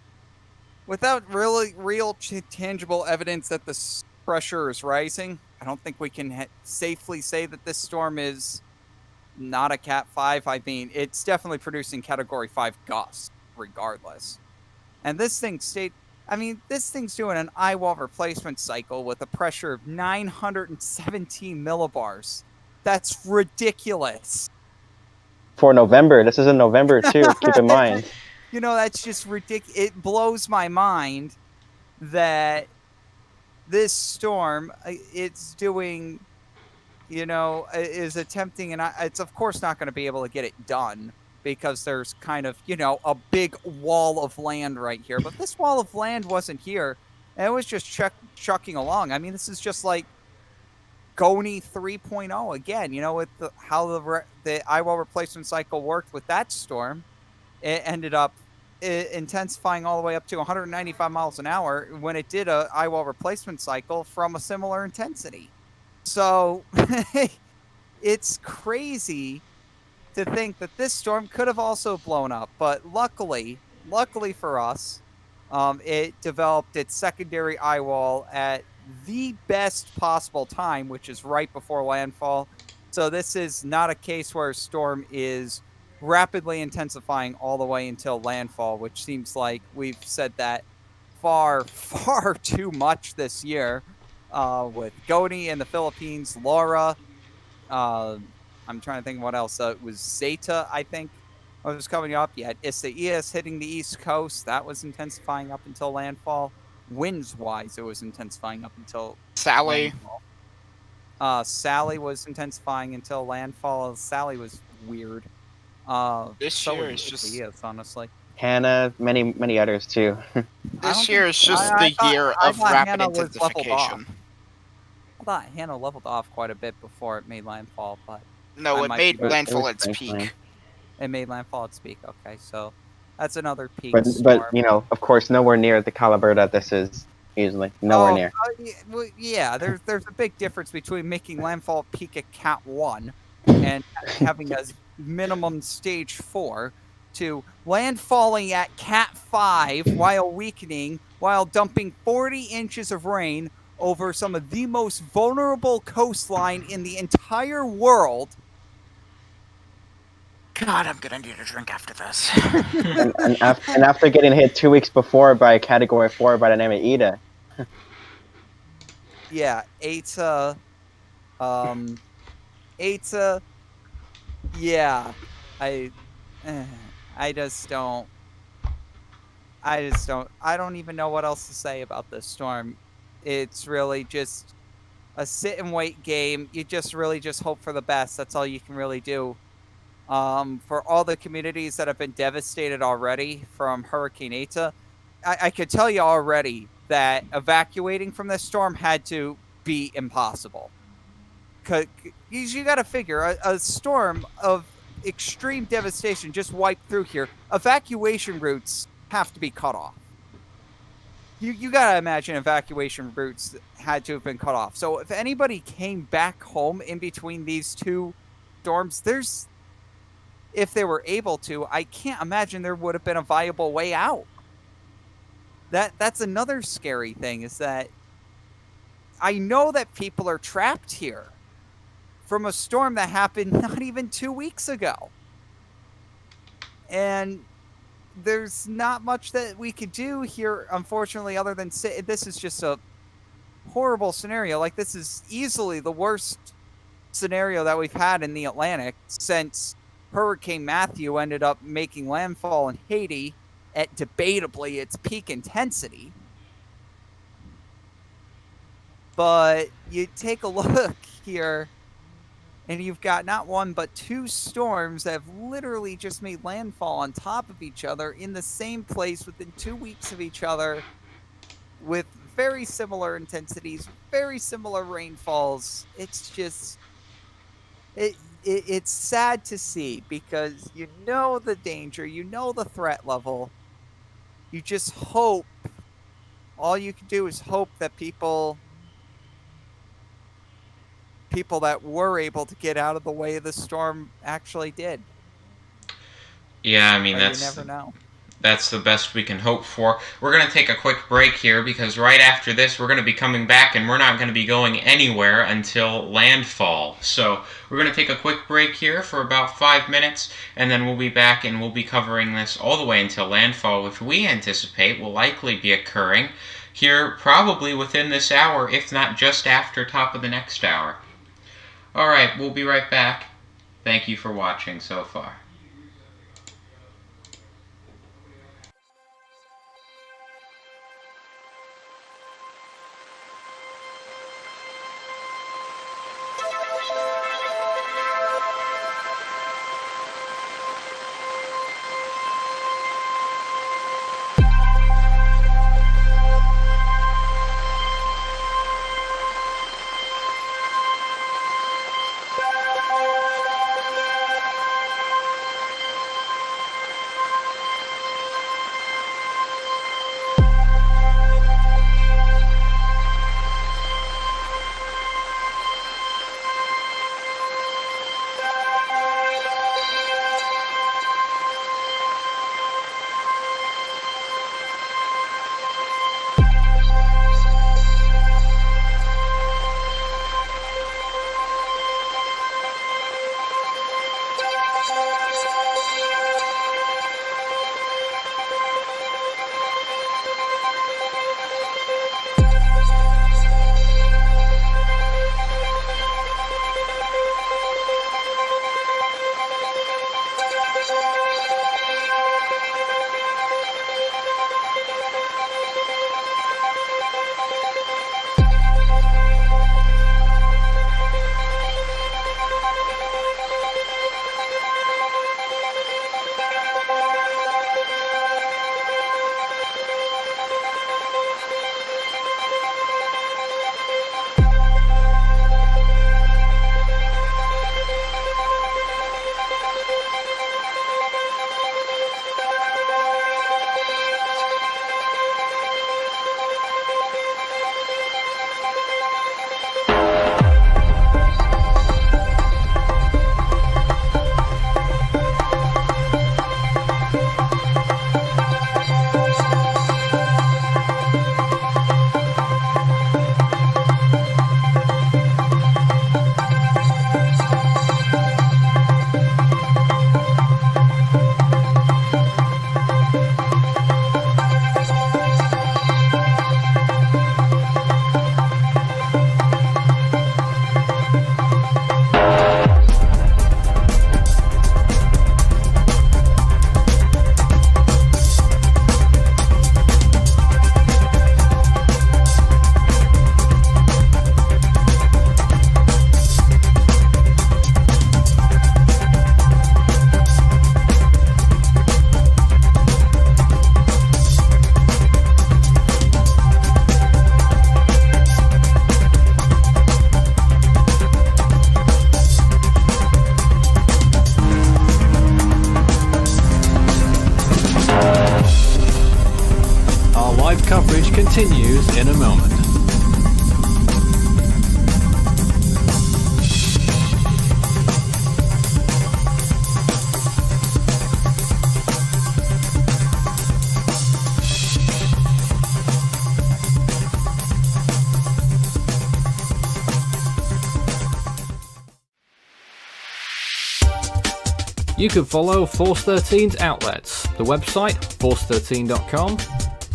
without real tangible evidence that the pressure is rising, I don't think we can safely say that this storm is not a Cat 5. I mean, it's definitely producing Category 5 gusts, regardless. And this thing's doing an eye wall replacement cycle with a pressure of 917 millibars. That's ridiculous. For November, this is in November too. Keep in mind. You know, that's just ridiculous. It blows my mind that this storm, it's doing, is attempting, and it's of course not going to be able to get it done because there's kind of, a big wall of land right here. But this wall of land wasn't here, and it was just chucking along. I mean, this is just like Goni 3.0 again, with how the eye wall replacement cycle worked with that storm. It ended up intensifying all the way up to 195 miles an hour when it did a eye wall replacement cycle from a similar intensity. So it's crazy to think that this storm could have also blown up, but luckily for us, it developed its secondary eye wall at the best possible time, which is right before landfall. So this is not a case where a storm is rapidly intensifying all the way until landfall, which seems like we've said that far too much this year, with Goni in the Philippines, Laura, I'm trying to think what else. It was Zeta, I think, was coming up. You had Isaias hitting the east coast. That was intensifying up until landfall. Winds-wise, it was intensifying up until Sally. Landfall. Sally was intensifying until landfall. Sally was weird. This year is just Isaias, honestly. Hannah, many others too. This year is just the year of rapid intensification. I thought Hannah leveled off quite a bit before it made landfall, but no, it made landfall at its peak. It made landfall at its peak. Okay, so that's another peak. But of course, nowhere near the caliber that this is. Usually, nowhere near. Yeah, there's a big difference between making landfall peak at Cat 1 and having a minimum stage 4 to landfalling at Cat 5 while weakening, while dumping 40 inches of rain over some of the most vulnerable coastline in the entire world. God, I'm gonna need a drink after this. and after getting hit 2 weeks before by a Category 4 by the name of Eta. Yeah, Eta. Eta. Yeah, I don't even know what else to say about this storm. It's really just a sit and wait game. You just hope for the best. That's all you can really do. For all the communities that have been devastated already from Hurricane Eta, I could tell you already that evacuating from this storm had to be impossible. Because you got to figure, a storm of extreme devastation just wiped through here. Evacuation routes have to be cut off. You got to imagine evacuation routes had to have been cut off. So if anybody came back home in between these 2 storms, if they were able to, I can't imagine there would have been a viable way out. That's another scary thing, is that I know that people are trapped here from a storm that happened not even 2 weeks ago. And there's not much that we could do here, unfortunately, other than say this is just a horrible scenario. Like, this is easily the worst scenario that we've had in the Atlantic since Hurricane Matthew ended up making landfall in Haiti at debatably its peak intensity. But you take a look here, and you've got not one but two storms that have literally just made landfall on top of each other in the same place within 2 weeks of each other, with very similar intensities, very similar rainfalls. It's just... It's sad to see, because you know the danger, you know the threat level. You just hope, all you can do is hope that people that were able to get out of the way of the storm actually did. Yeah, I mean, But you never know. That's the best we can hope for. We're going to take a quick break here, because right after this we're going to be coming back, and we're not going to be going anywhere until landfall. So we're going to take a quick break here for about 5 minutes, and then we'll be back and we'll be covering this all the way until landfall, which we anticipate will likely be occurring here probably within this hour, if not just after top of the next hour. Alright, we'll be right back. Thank you for watching so far. coverage continues in a moment. You can follow Force 13's outlets, the website, force13.com,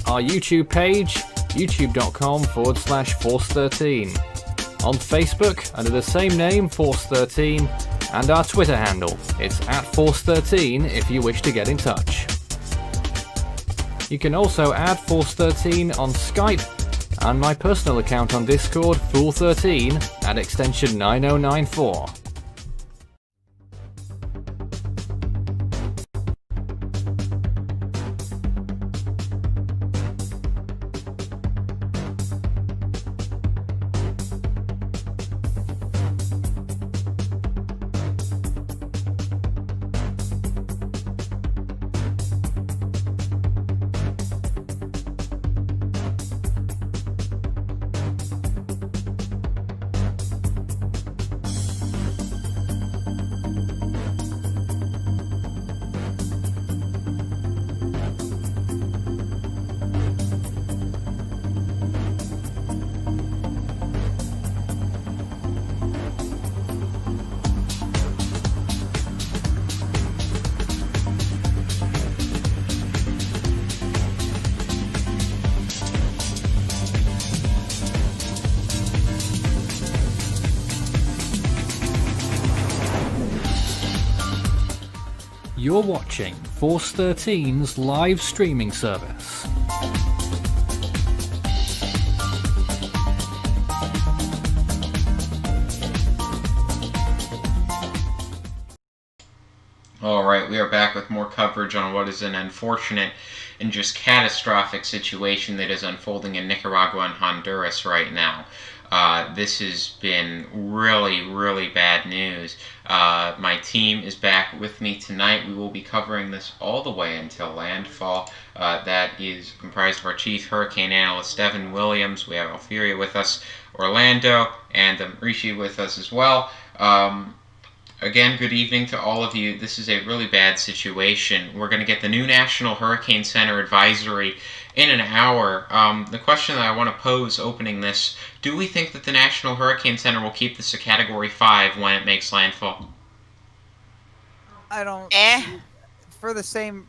our YouTube page, youtube.com/Force13, on Facebook under the same name, Force13, and our Twitter handle, it's @Force13 if you wish to get in touch. You can also add Force 13 on Skype and my personal account on Discord, Fool13, at extension 9094. You're watching Force 13's live streaming service. Alright, we are back with more coverage on what is an unfortunate and just catastrophic situation that is unfolding in Nicaragua and Honduras right now. This has been really, really bad news. My team is back with me tonight. We will be covering this all the way until landfall. That is comprised of our chief hurricane analyst, Devin Williams. We have Alfiria with us, Orlando, and Rishi with us as well. Again, good evening to all of you. This is a really bad situation. We're going to get the new National Hurricane Center advisory in an hour. The question that I want to pose opening this, do we think that the National Hurricane Center will keep this a Category 5 when it makes landfall? I don't. For the same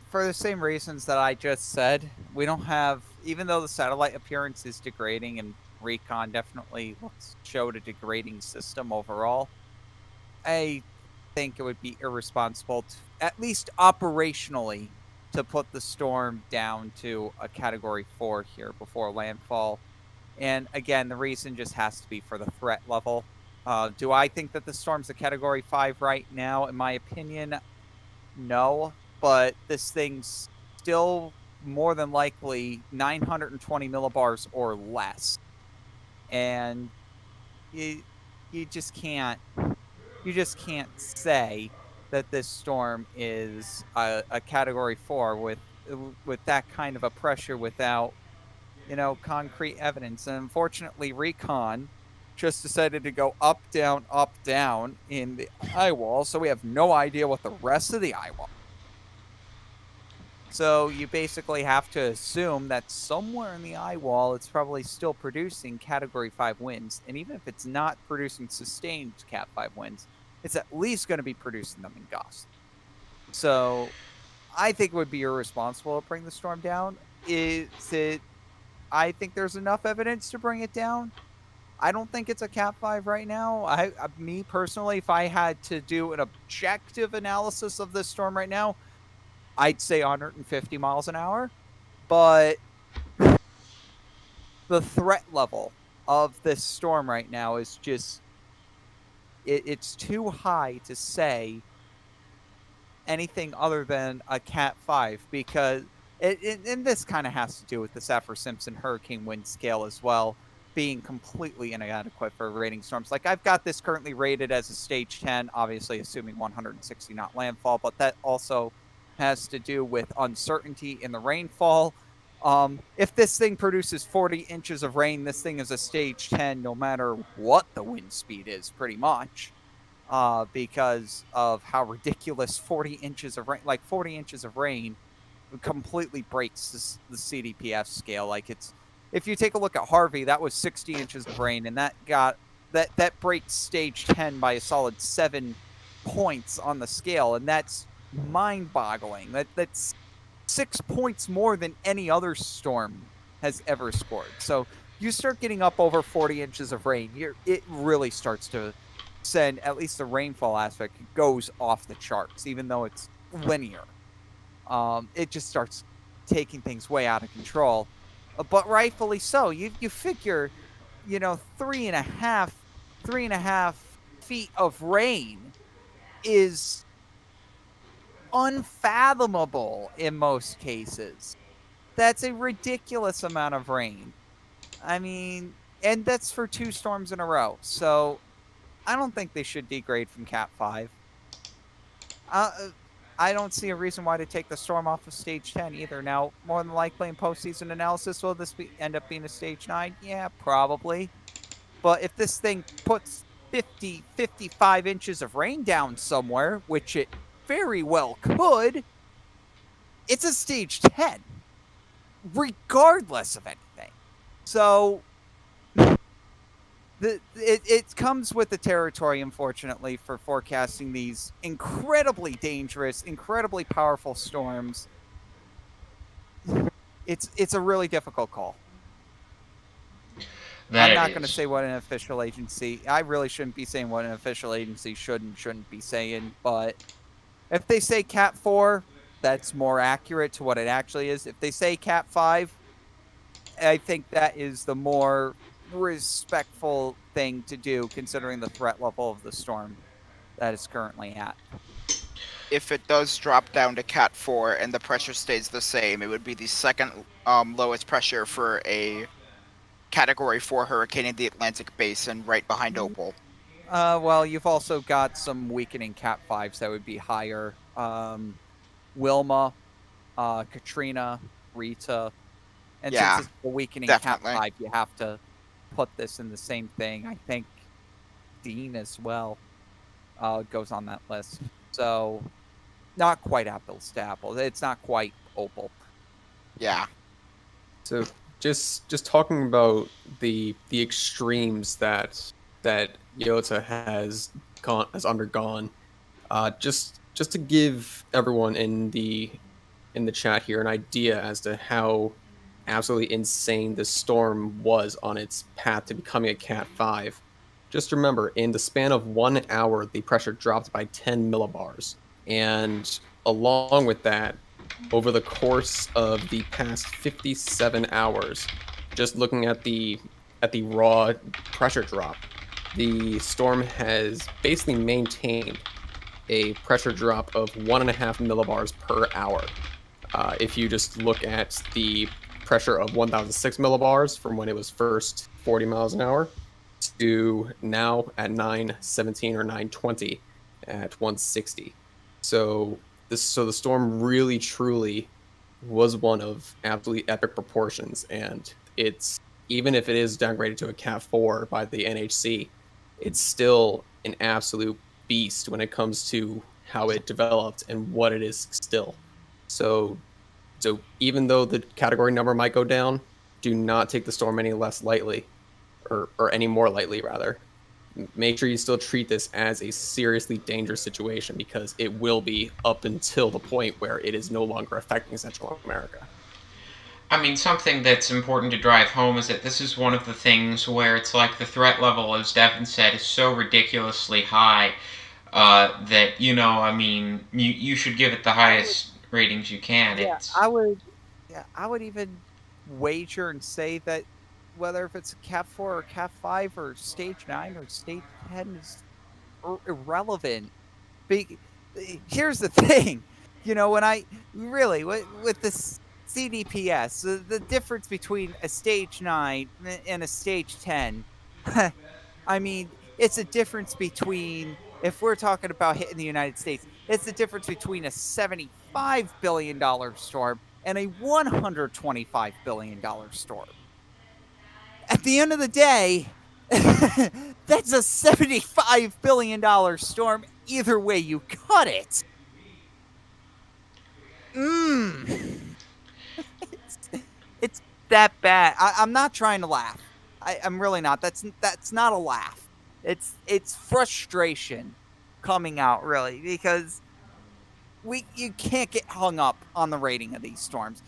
reasons that I just said, we don't have, even though the satellite appearance is degrading and recon definitely showed a degrading system overall, I think it would be irresponsible, at least operationally, to put the storm down to a Category 4 here before landfall. And again, the reason just has to be for the threat level. Do I think that the storm's a Category 5 right now? In my opinion, no. But this thing's still more than likely 920 millibars or less. And you just can't say that this storm is a Category 4 with that kind of a pressure without, concrete evidence. And unfortunately, Recon just decided to go up, down in the eye wall, so we have no idea what the rest of the eye wall. So you basically have to assume that somewhere in the eye wall, it's probably still producing Category 5 winds. And even if it's not producing sustained Cat 5 winds, it's at least going to be producing them in gusts. So I think it would be irresponsible to bring the storm down. I think there's enough evidence to bring it down. I don't think it's a Cat 5 right now. Me personally, if I had to do an objective analysis of this storm right now, I'd say 150 miles an hour. But the threat level of this storm right now is just, it's too high to say anything other than a Cat 5, because and this kind of has to do with the Saffir-Simpson hurricane wind scale as well, being completely inadequate for rating storms. Like, I've got this currently rated as a stage 10, obviously assuming 160 knot landfall, but that also has to do with uncertainty in the rainfall. If this thing produces 40 inches of rain, this thing is a stage 10 no matter what the wind speed is, pretty much, because of how ridiculous 40 inches of rain, 40 inches of rain completely breaks the CDPF scale. Like, it's, if you take a look at Harvey, that was 60 inches of rain, and that breaks stage 10 by a solid 7 points on the scale, and that's mind-boggling. That's 6 points more than any other storm has ever scored. So you start getting up over 40 inches of rain, it really starts to send, at least the rainfall aspect goes off the charts, even though it's linear. It just starts taking things way out of control. But rightfully so. You figure, 3.5 feet of rain is unfathomable in most cases. That's a ridiculous amount of rain. I mean, and that's for 2 storms in a row. So I don't think they should degrade from Cat 5. I don't see a reason why to take the storm off of Stage 10 either. Now, more than likely in postseason analysis, will this end up being a Stage 9? Yeah, probably. But if this thing puts 50, 55 inches of rain down somewhere, which it very well could, it's a Stage 10, regardless of anything. So it comes with the territory, unfortunately, for forecasting these incredibly dangerous, incredibly powerful storms. It's a really difficult call. I'm not going to say what an official agency... I really shouldn't be saying what an official agency shouldn't be saying, but if they say Cat 4, that's more accurate to what it actually is. If they say Cat 5, I think that is the more respectful thing to do, considering the threat level of the storm that it's currently at. If it does drop down to Cat 4 and the pressure stays the same, it would be the second lowest pressure for a Category 4 hurricane in the Atlantic Basin, right behind Opal. Well, you've also got some weakening Cat 5s that would be higher. Wilma, Katrina, Rita. And yeah, since it's a weakening definitely. Cat 5, you have to put this in the same thing. I think Dean as well goes on that list. So, not quite apples to apples. It's not quite Opal. Yeah. So just talking about the extremes that Iota has undergone, just to give everyone in the chat here an idea as to how absolutely insane this storm was on its path to becoming a Cat 5. Just remember, in the span of 1 hour, the pressure dropped by 10 millibars. And along with that, over the course of the past 57 hours, just looking at the raw pressure drop, the storm has basically maintained a pressure drop of 1.5 millibars per hour. If you just look at the pressure of 1,006 millibars from when it was first 40 miles an hour to now at 917 or 920 at 160. So the storm really truly was one of absolutely epic proportions, and it's, even if it is downgraded to a Cat 4 by the NHC, it's still an absolute beast when it comes to how it developed and what it is still. So even though the category number might go down, do not take the storm any less lightly, or any more lightly, rather. Make sure you still treat this as a seriously dangerous situation, because it will be up until the point where it is no longer affecting Central America. I mean, something that's important to drive home is that this is one of the things where it's like the threat level, as Devin said, is so ridiculously high that, I mean, you should give it the highest ratings you can. Yeah, I would even wager and say that whether if it's a Cat 4 or Cat 5 or Stage 9 or Stage 10 is irrelevant. Here's the thing, when I really, with this CDPS, the difference between a Stage 9 and a Stage 10, I mean, it's a difference between, if we're talking about hitting the United States, it's the difference between a $75 billion storm and a $125 billion storm. At the end of the day, that's a $75 billion storm either way you cut it. It's that bad. I'm not trying to laugh. I'm really not. That's not a laugh. It's frustration coming out, really, because you can't get hung up on the rating of these storms.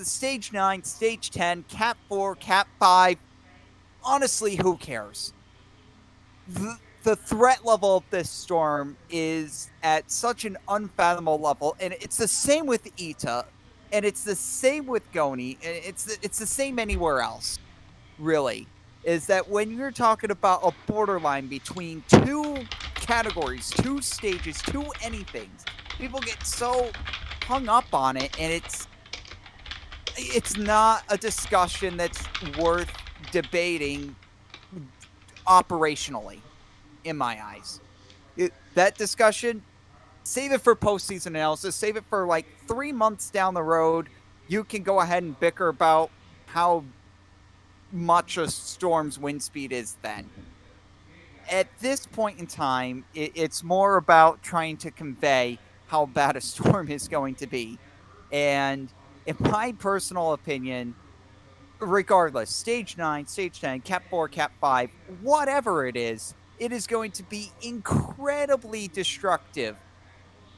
Stage 9, Stage 10, Cat 4, Cat 5. Honestly, who cares? The threat level of this storm is at such an unfathomable level, and it's the same with Eta, and it's the same with Goni, and it's the same anywhere else, really. Is that when you're talking about a borderline between two categories, two stages, two anythings, people get so hung up on it, and it's not a discussion that's worth debating operationally, in my eyes. That discussion, save it for postseason analysis, save it for like 3 months down the road. You can go ahead and bicker about how much a storm's wind speed is then. At this point in time, it's more about trying to convey how bad a storm is going to be. And in my personal opinion, regardless, Stage 9, Stage 10, Cat 4, Cat 5, whatever it is going to be incredibly destructive.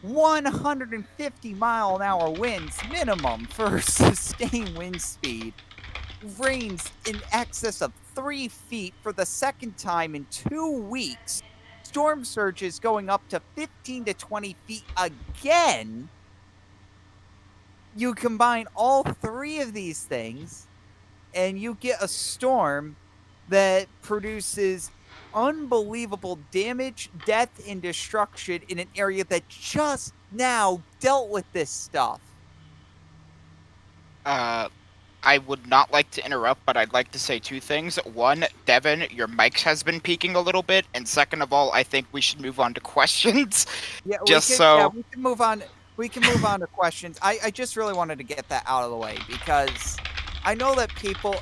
150-mile-an-hour winds minimum for sustained wind speed. Rains in excess of 3 feet for the second time in 2 weeks. Storm surges going up to 15 to 20 feet again. You combine all 3 of these things, and you get a storm that produces unbelievable damage, death, and destruction in an area that just now dealt with this stuff. I would not like to interrupt, but I'd like to say 2 things. One, Devin, your mic has been peaking a little bit, and second of all, I think we should move on to questions. Yeah, we can move on. We can move on to questions. I just really wanted to get that out of the way because I know that people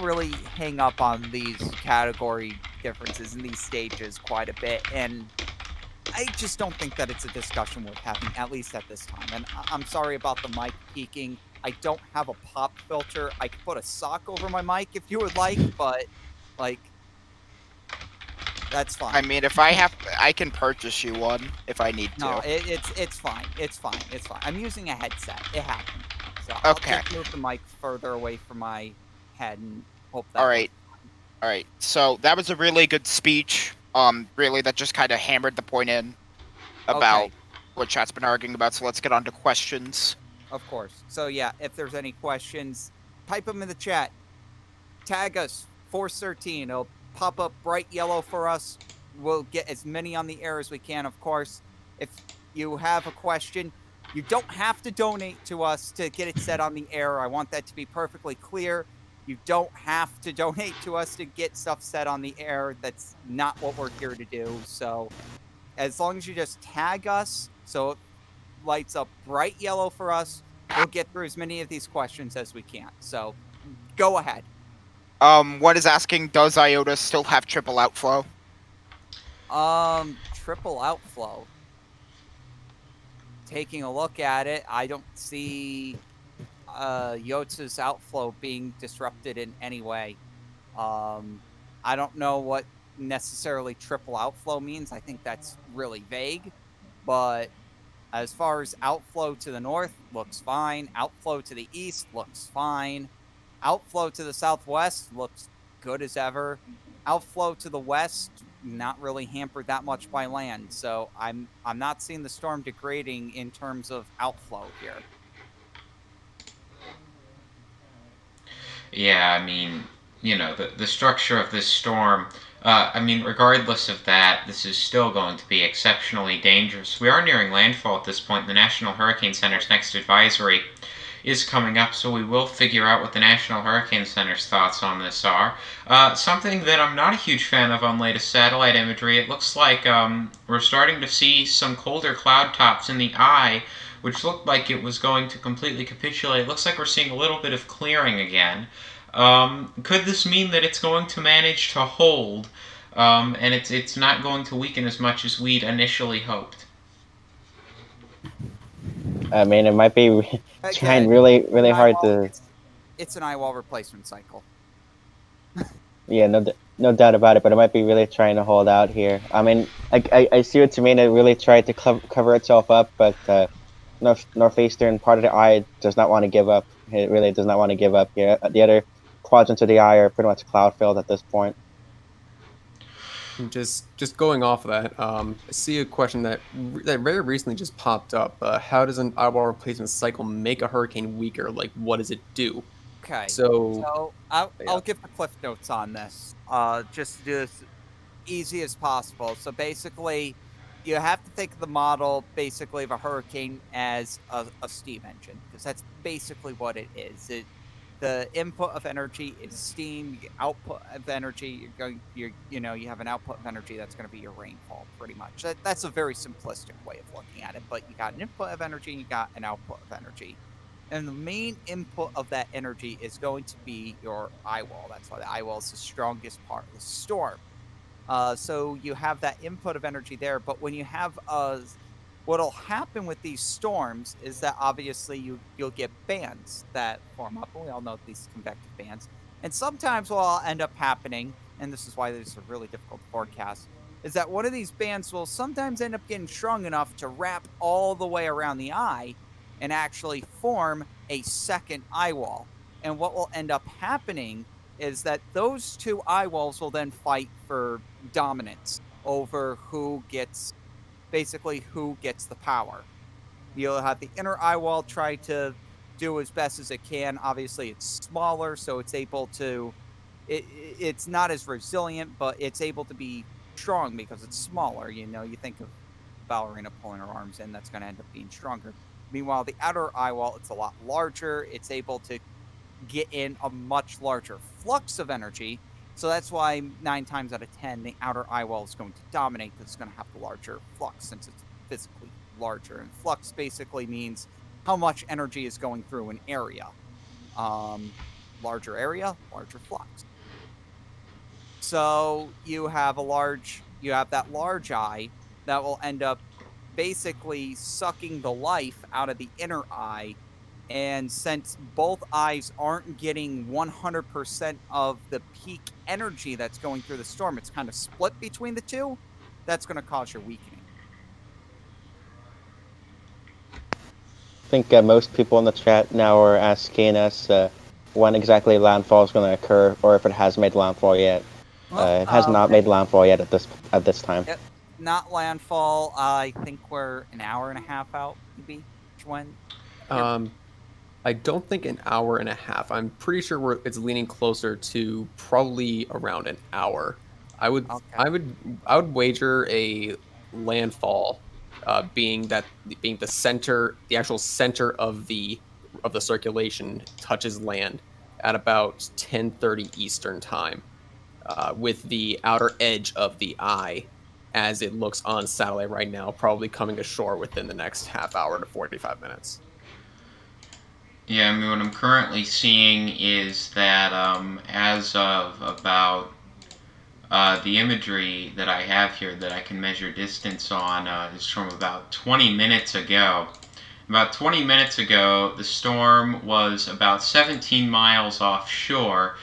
really hang up on these category differences in these stages quite a bit, and I just don't think that it's a discussion worth having, at least at this time. And I'm sorry about the mic peaking. I don't have a pop filter. I could put a sock over my mic if you would like, but like that's fine. I mean, if I can purchase you one if I need to. No, it's fine. It's fine. I'm using a headset. It happened. So Okay. I'll just move the mic further away from my head and hope that. All right. So that was a really good speech. Really, that just kind of hammered the point in about what chat's been arguing about. So let's get on to questions. Of course. So yeah, if there's any questions, type them in the chat. Tag us, Force13. It'll pop up bright yellow for us. We'll get as many on the air as we can, of course. If you have a question, you don't have to donate to us to get it said on the air. I want that to be perfectly clear. You don't have to donate to us to get stuff said on the air. That's not what we're here to do. So as long as you just tag us, so it lights up bright yellow for us, we'll get through as many of these questions as we can. So go ahead. One is asking, does Iota still have triple outflow? Triple outflow. Taking a look at it, I don't see Iota's outflow being disrupted in any way. I don't know what necessarily triple outflow means. I think that's really vague. But as far as outflow to the north, looks fine. Outflow to the east looks fine. Outflow to the southwest looks good as ever. Outflow to the west, not really hampered that much by land. So I'm not seeing the storm degrading in terms of outflow here. Yeah, I mean, the structure of this storm, regardless of that, this is still going to be exceptionally dangerous. We are nearing landfall at this point. The National Hurricane Center's next advisory is coming up, so we will figure out what the National Hurricane Center's thoughts on this are. Something that I'm not a huge fan of on latest satellite imagery, it looks like we're starting to see some colder cloud tops in the eye, which looked like it was going to completely capitulate. It looks like we're seeing a little bit of clearing again. Could this mean that it's going to manage to hold, and it's not going to weaken as much as we'd initially hoped? I mean, it might be trying really hard to... It's an eye wall replacement cycle. Yeah, no doubt about it, but it might be really trying to hold out here. I mean, I see what you mean. It really tried to cover itself up, but northeastern part of the eye does not want to give up. It really does not want to give up here. The other quadrants of the eye are pretty much cloud filled at this point. And just going off of that, I see a question that very recently just popped up. How does an eyeball replacement cycle make a hurricane weaker? Like, what does it do? Okay. So I'll yeah. give the cliff notes on this. Just to do this easy as possible. So basically, you have to think of the model basically of a hurricane as a steam engine, because that's basically what it is. The input of energy is steam. The output of energy, you have an output of energy that's going to be your rainfall, pretty much. That's a very simplistic way of looking at it. But you got an input of energy, and you got an output of energy. And the main input of that energy is going to be your eye wall. That's why the eye wall is the strongest part of the storm. So you have that input of energy there, but when you have what'll happen with these storms is that obviously you'll get bands that form up, and we all know these convective bands. And sometimes what'll end up happening, and this is why this is really difficult to forecast, is that one of these bands will sometimes end up getting strong enough to wrap all the way around the eye and actually form a second eye wall. And what will end up happening is that those two eye walls will then fight for dominance over who gets the power. You'll have the inner eye wall try to do as best as it can. Obviously, it's smaller, so it's able to. It's not as resilient, but it's able to be strong because it's smaller. You think of ballerina pulling her arms in, that's going to end up being stronger. Meanwhile, the outer eye wall, it's a lot larger. It's able to get in a much larger flux of energy. So that's why 9 times out of 10, the outer eye wall is going to dominate, because it's going to have the larger flux since it's physically larger. And flux basically means how much energy is going through an area. Larger area, larger flux. So you have that large eye that will end up basically sucking the life out of the inner eye. And since both eyes aren't getting 100% of the peak energy that's going through the storm, it's kind of split between the two. That's going to cause your weakening. I think most people in the chat now are asking us when exactly landfall is going to occur, or if it has made landfall yet. It has not made landfall yet at this time. Yep. Not landfall. I think we're an hour and a half out, maybe. When? I don't think an hour and a half. I'm pretty sure it's leaning closer to probably around an hour. I would wager a landfall being the center, the actual center of the circulation touches land at about 10:30 Eastern time, with the outer edge of the eye, as it looks on satellite right now, probably coming ashore within the next half hour to 45 minutes. Yeah, I mean, what I'm currently seeing is that as of about the imagery that I have here that I can measure distance on is from about 20 minutes ago. About 20 minutes ago, the storm was about 17 miles offshore,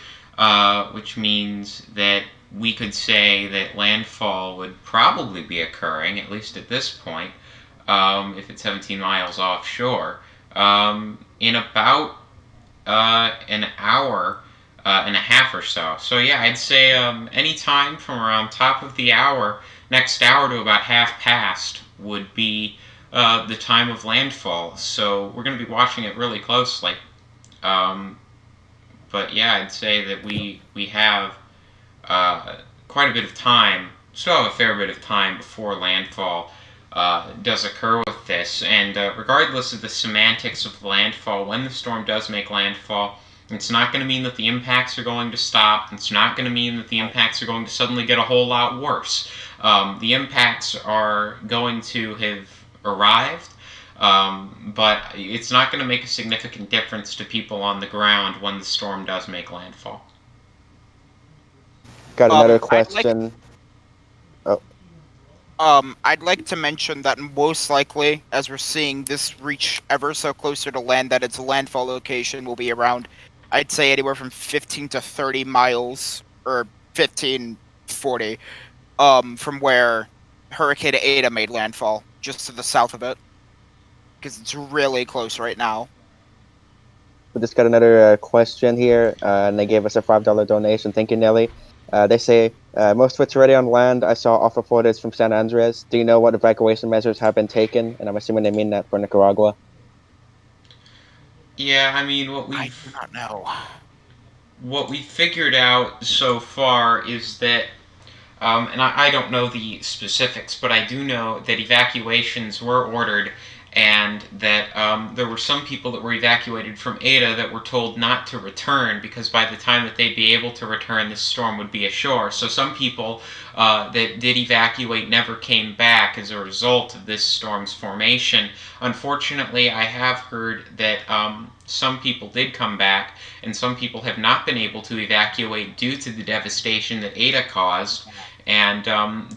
which means that we could say that landfall would probably be occurring, at least at this point, if it's 17 miles offshore. In about an hour and a half or so. So yeah, I'd say any time from around top of the hour, next hour to about half past would be the time of landfall. So we're going to be watching it really closely. But yeah, I'd say that we have quite a bit of time, still have a fair bit of time before landfall does occur with this. And regardless of the semantics of landfall, when the storm does make landfall, it's not going to mean that the impacts are going to stop. It's not going to mean that the impacts are going to suddenly get a whole lot worse. The impacts are going to have arrived, but it's not going to make a significant difference to people on the ground when the storm does make landfall. Got another question. I'd like to mention that most likely, as we're seeing this reach ever so closer to land, that its landfall location will be around, I'd say, anywhere from 15 to 30 miles, or 15, 40, from where Hurricane Eta made landfall, just to the south of it. because it's really close right now. We just got another question here, and they gave us a $5 donation. Thank you, Nelly. They say, most of it's already on land. I saw awful photos from San Andreas. Do you know what evacuation measures have been taken? And I'm assuming they mean that for Nicaragua. Yeah, I mean, I do not know. What we figured out so far is that, and I don't know the specifics, but I do know that evacuations were ordered, and that there were some people that were evacuated from Eta that were told not to return because by the time that they'd be able to return, this storm would be ashore. So some people that did evacuate never came back as a result of this storm's formation. Unfortunately, I have heard that some people did come back, and some people have not been able to evacuate due to the devastation that Eta caused. And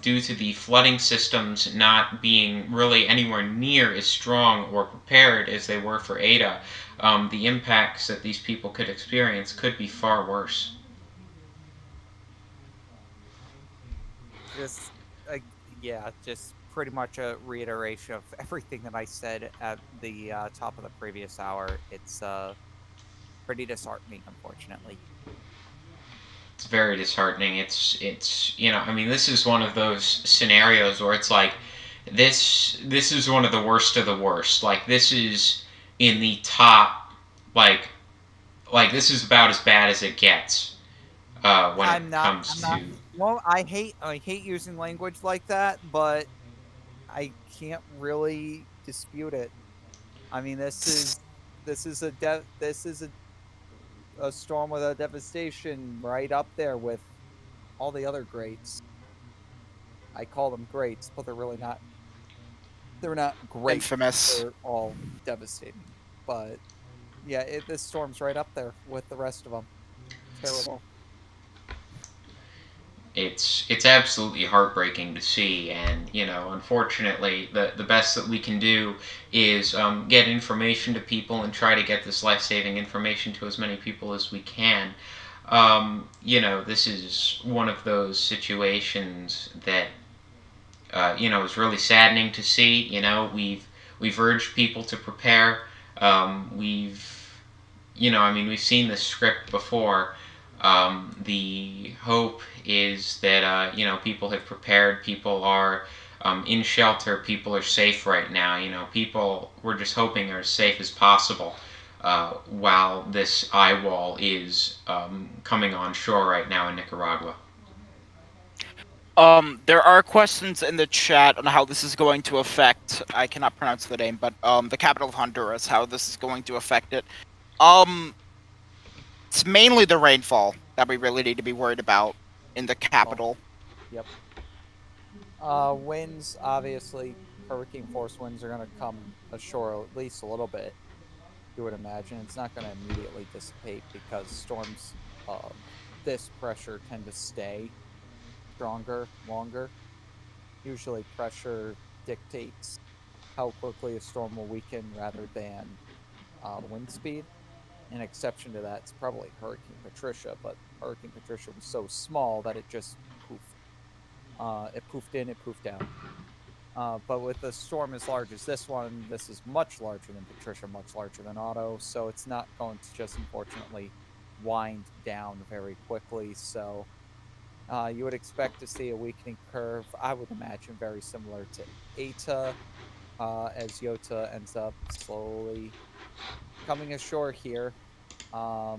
due to the flooding systems not being really anywhere near as strong or prepared as they were for Eta, the impacts that these people could experience could be far worse. Just, yeah, just pretty much a reiteration of everything that I said at the top of the previous hour. It's pretty disheartening, unfortunately. It's very disheartening. It's I mean, this is one of those scenarios where it's like this is one of the worst of the worst. Like, this is in the top, like this is about as bad as it gets when it comes to. Well, I hate using language like that, but I can't really dispute it. I mean, this is a storm with a devastation right up there with all the other greats. I call them greats, but they're really not. They're not great. Infamous. They're all devastating. But yeah, this storm's right up there with the rest of them. Terrible. It's absolutely heartbreaking to see, and unfortunately, the best that we can do is get information to people and try to get this life-saving information to as many people as we can. This is one of those situations that is really saddening to see. We've urged people to prepare. We've seen this script before. The hope is that people have prepared. People are in shelter. People are safe right now. People, we're just hoping, are as safe as possible while this eye wall is coming on shore right now in Nicaragua. There are questions in the chat on how this is going to affect, I cannot pronounce the name, but the capital of Honduras, how this is going to affect it. It's mainly the rainfall that we really need to be worried about in the capital. Yep. Winds, obviously, hurricane force winds are going to come ashore at least a little bit. You would imagine it's not going to immediately dissipate because storms of this pressure tend to stay stronger, longer. Usually pressure dictates how quickly a storm will weaken rather than wind speed. An exception to that is probably Hurricane Patricia, but Hurricane Patricia was so small that it just poofed. It poofed in, it poofed down. But with a storm as large as this one, this is much larger than Patricia, much larger than Otto, so it's not going to just unfortunately wind down very quickly. So you would expect to see a weakening curve, I would imagine very similar to Eta, as Iota ends up slowly coming ashore here. But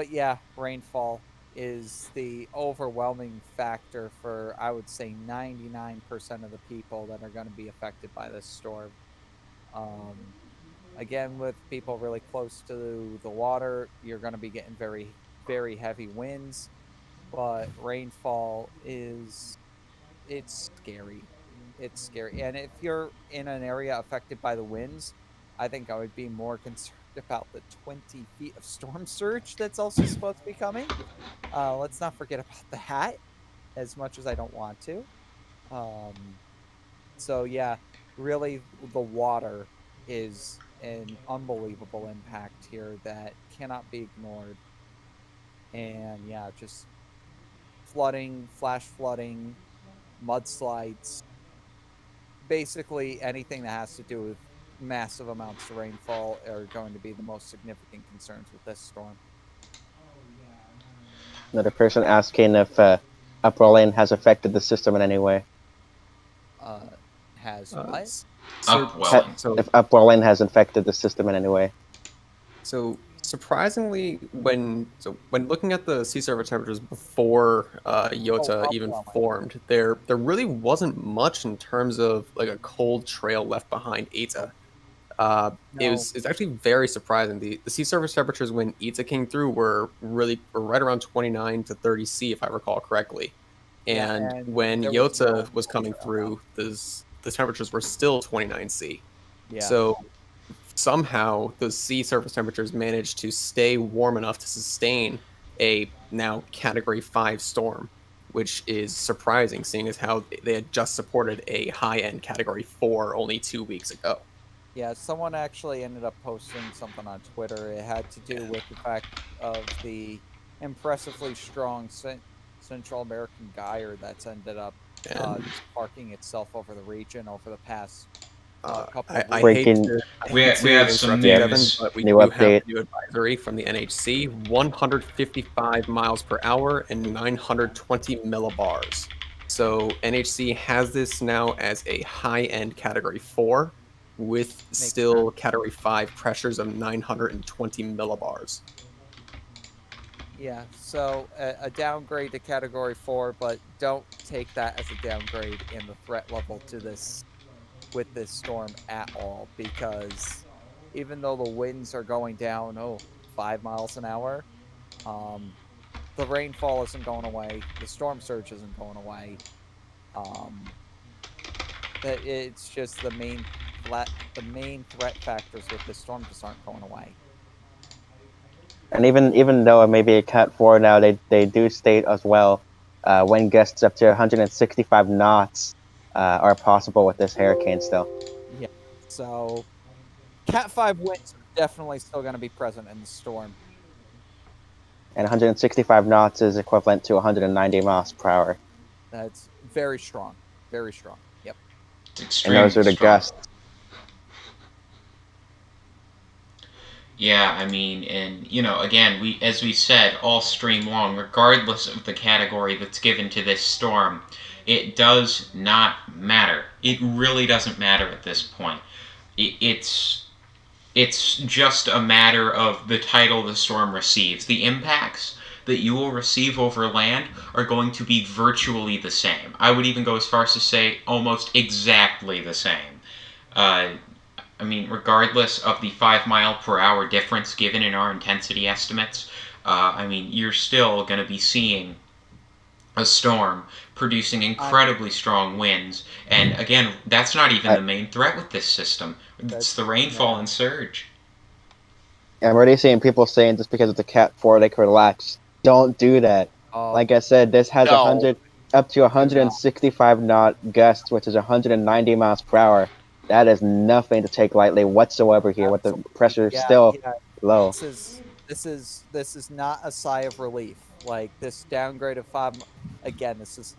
yeah, rainfall is the overwhelming factor for, I would say, 99% of the people that are going to be affected by this storm. Again, with people really close to the water, you're going to be getting very, very heavy winds. But rainfall it's scary. It's scary. And if you're in an area affected by the winds, I think I would be more concerned about the 20 feet of storm surge that's also supposed to be coming. Let's not forget about that, as much as I don't want to. So yeah, really the water is an unbelievable impact here that cannot be ignored. And yeah, just flooding, flash flooding, mudslides, basically anything that has to do with massive amounts of rainfall are going to be the most significant concerns with this storm. Another person asking if uprolling has affected the system in any way. Has what? Upwelling. If uprolling has infected the system in any way. So surprisingly, when looking at the sea surface temperatures before Iota even formed, there really wasn't much in terms of like a cold trail left behind Eta. It's actually very surprising. The sea surface temperatures when Eta came through were right around 29 to 30 C, if I recall correctly. And when Iota was coming through, the temperatures were still 29 C. Yeah. So somehow those sea surface temperatures managed to stay warm enough to sustain a now Category 5 storm, which is surprising, seeing as how they had just supported a high-end Category 4 only 2 weeks ago. Yeah, someone actually ended up posting something on Twitter. It had to do with the fact of the impressively strong Central American gyre that's ended up sparking itself over the region over the past couple of weeks. We have some news. But we New do update. have a new advisory from the NHC: 155 miles per hour and 920 millibars. So NHC has this now as a high-end Category 4 with still Category 5 pressures of 920 millibars. Yeah, so a downgrade to Category 4, but don't take that as a downgrade in the threat level to this with this storm at all, because even though the winds are going down 5 miles an hour, the rainfall isn't going away, the storm surge isn't going away. It's just the main threat factors with this storm just aren't going away. And even though it may be a Cat 4 now, they do state as well wind gusts up to 165 knots are possible with this hurricane still. Yeah, so Cat 5 winds are definitely still going to be present in the storm. And 165 knots is equivalent to 190 miles per hour. That's very strong. Very strong. Yep. It's And extremely those are the strong. gusts. Yeah, I mean, and again, as we said all stream long, regardless of the category that's given to this storm, it does not matter. It really doesn't matter at this point. It's just a matter of the title the storm receives. The impacts that you will receive over land are going to be virtually the same. I would even go as far as to say almost exactly the same. I mean, regardless of the 5 mile per hour difference given in our intensity estimates, I mean, you're still going to be seeing a storm producing incredibly strong winds. And again, that's not even the main threat with this system. It's the rainfall and surge. I'm already seeing people saying just because it's a Cat 4 they can relax. Don't do that. Like I said, this has 100 up to 165 knot gusts, which is 190 miles per hour. That is nothing to take lightly whatsoever here, with the pressure still low. This is not a sigh of relief. Like, this downgrade of 5, again, this is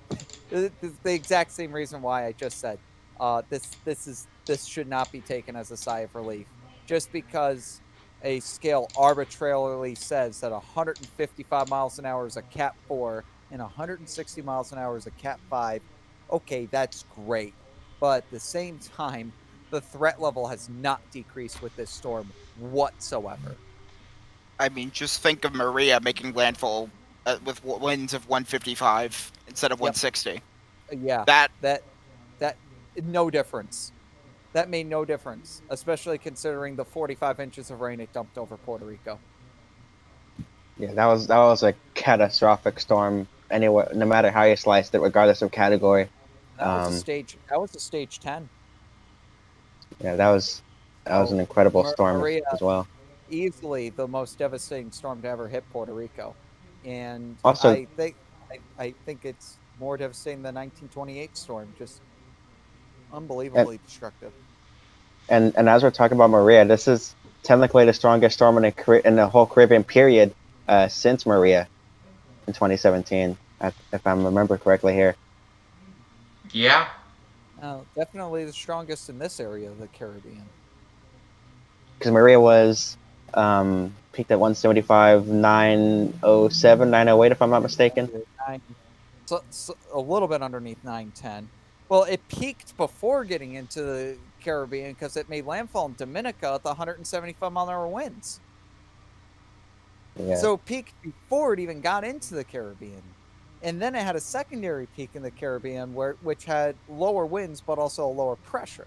the exact same reason why I just said this should not be taken as a sigh of relief. Just because a scale arbitrarily says that 155 miles an hour is a Cat 4 and 160 miles an hour is a Cat 5, okay, that's great. But at the same time, the threat level has not decreased with this storm whatsoever. I mean, just think of Maria making landfall with winds of 155 instead of 160. Yeah, that no difference. That made no difference, especially considering the 45 inches of rain it dumped over Puerto Rico. Yeah, that was a catastrophic storm. Anyway, no matter how you sliced it, regardless of category. That was a stage 10. Yeah, that was an incredible storm Maria, as well. Easily the most devastating storm to ever hit Puerto Rico, and Also, I think it's more devastating than the 1928 storm. Just unbelievably destructive. And as we're talking about Maria, this is technically the strongest storm in the whole Caribbean period since Maria in 2017, if I remember correctly here. Yeah. Definitely the strongest in this area of the Caribbean. Because Maria was peaked at 175, 907, 908, if I'm not mistaken. So a little bit underneath 910. Well, it peaked before getting into the Caribbean because it made landfall in Dominica at the 175-mile-an-hour winds. Yeah. So it peaked before it even got into the Caribbean. And then it had a secondary peak in the Caribbean which had lower winds but also a lower pressure.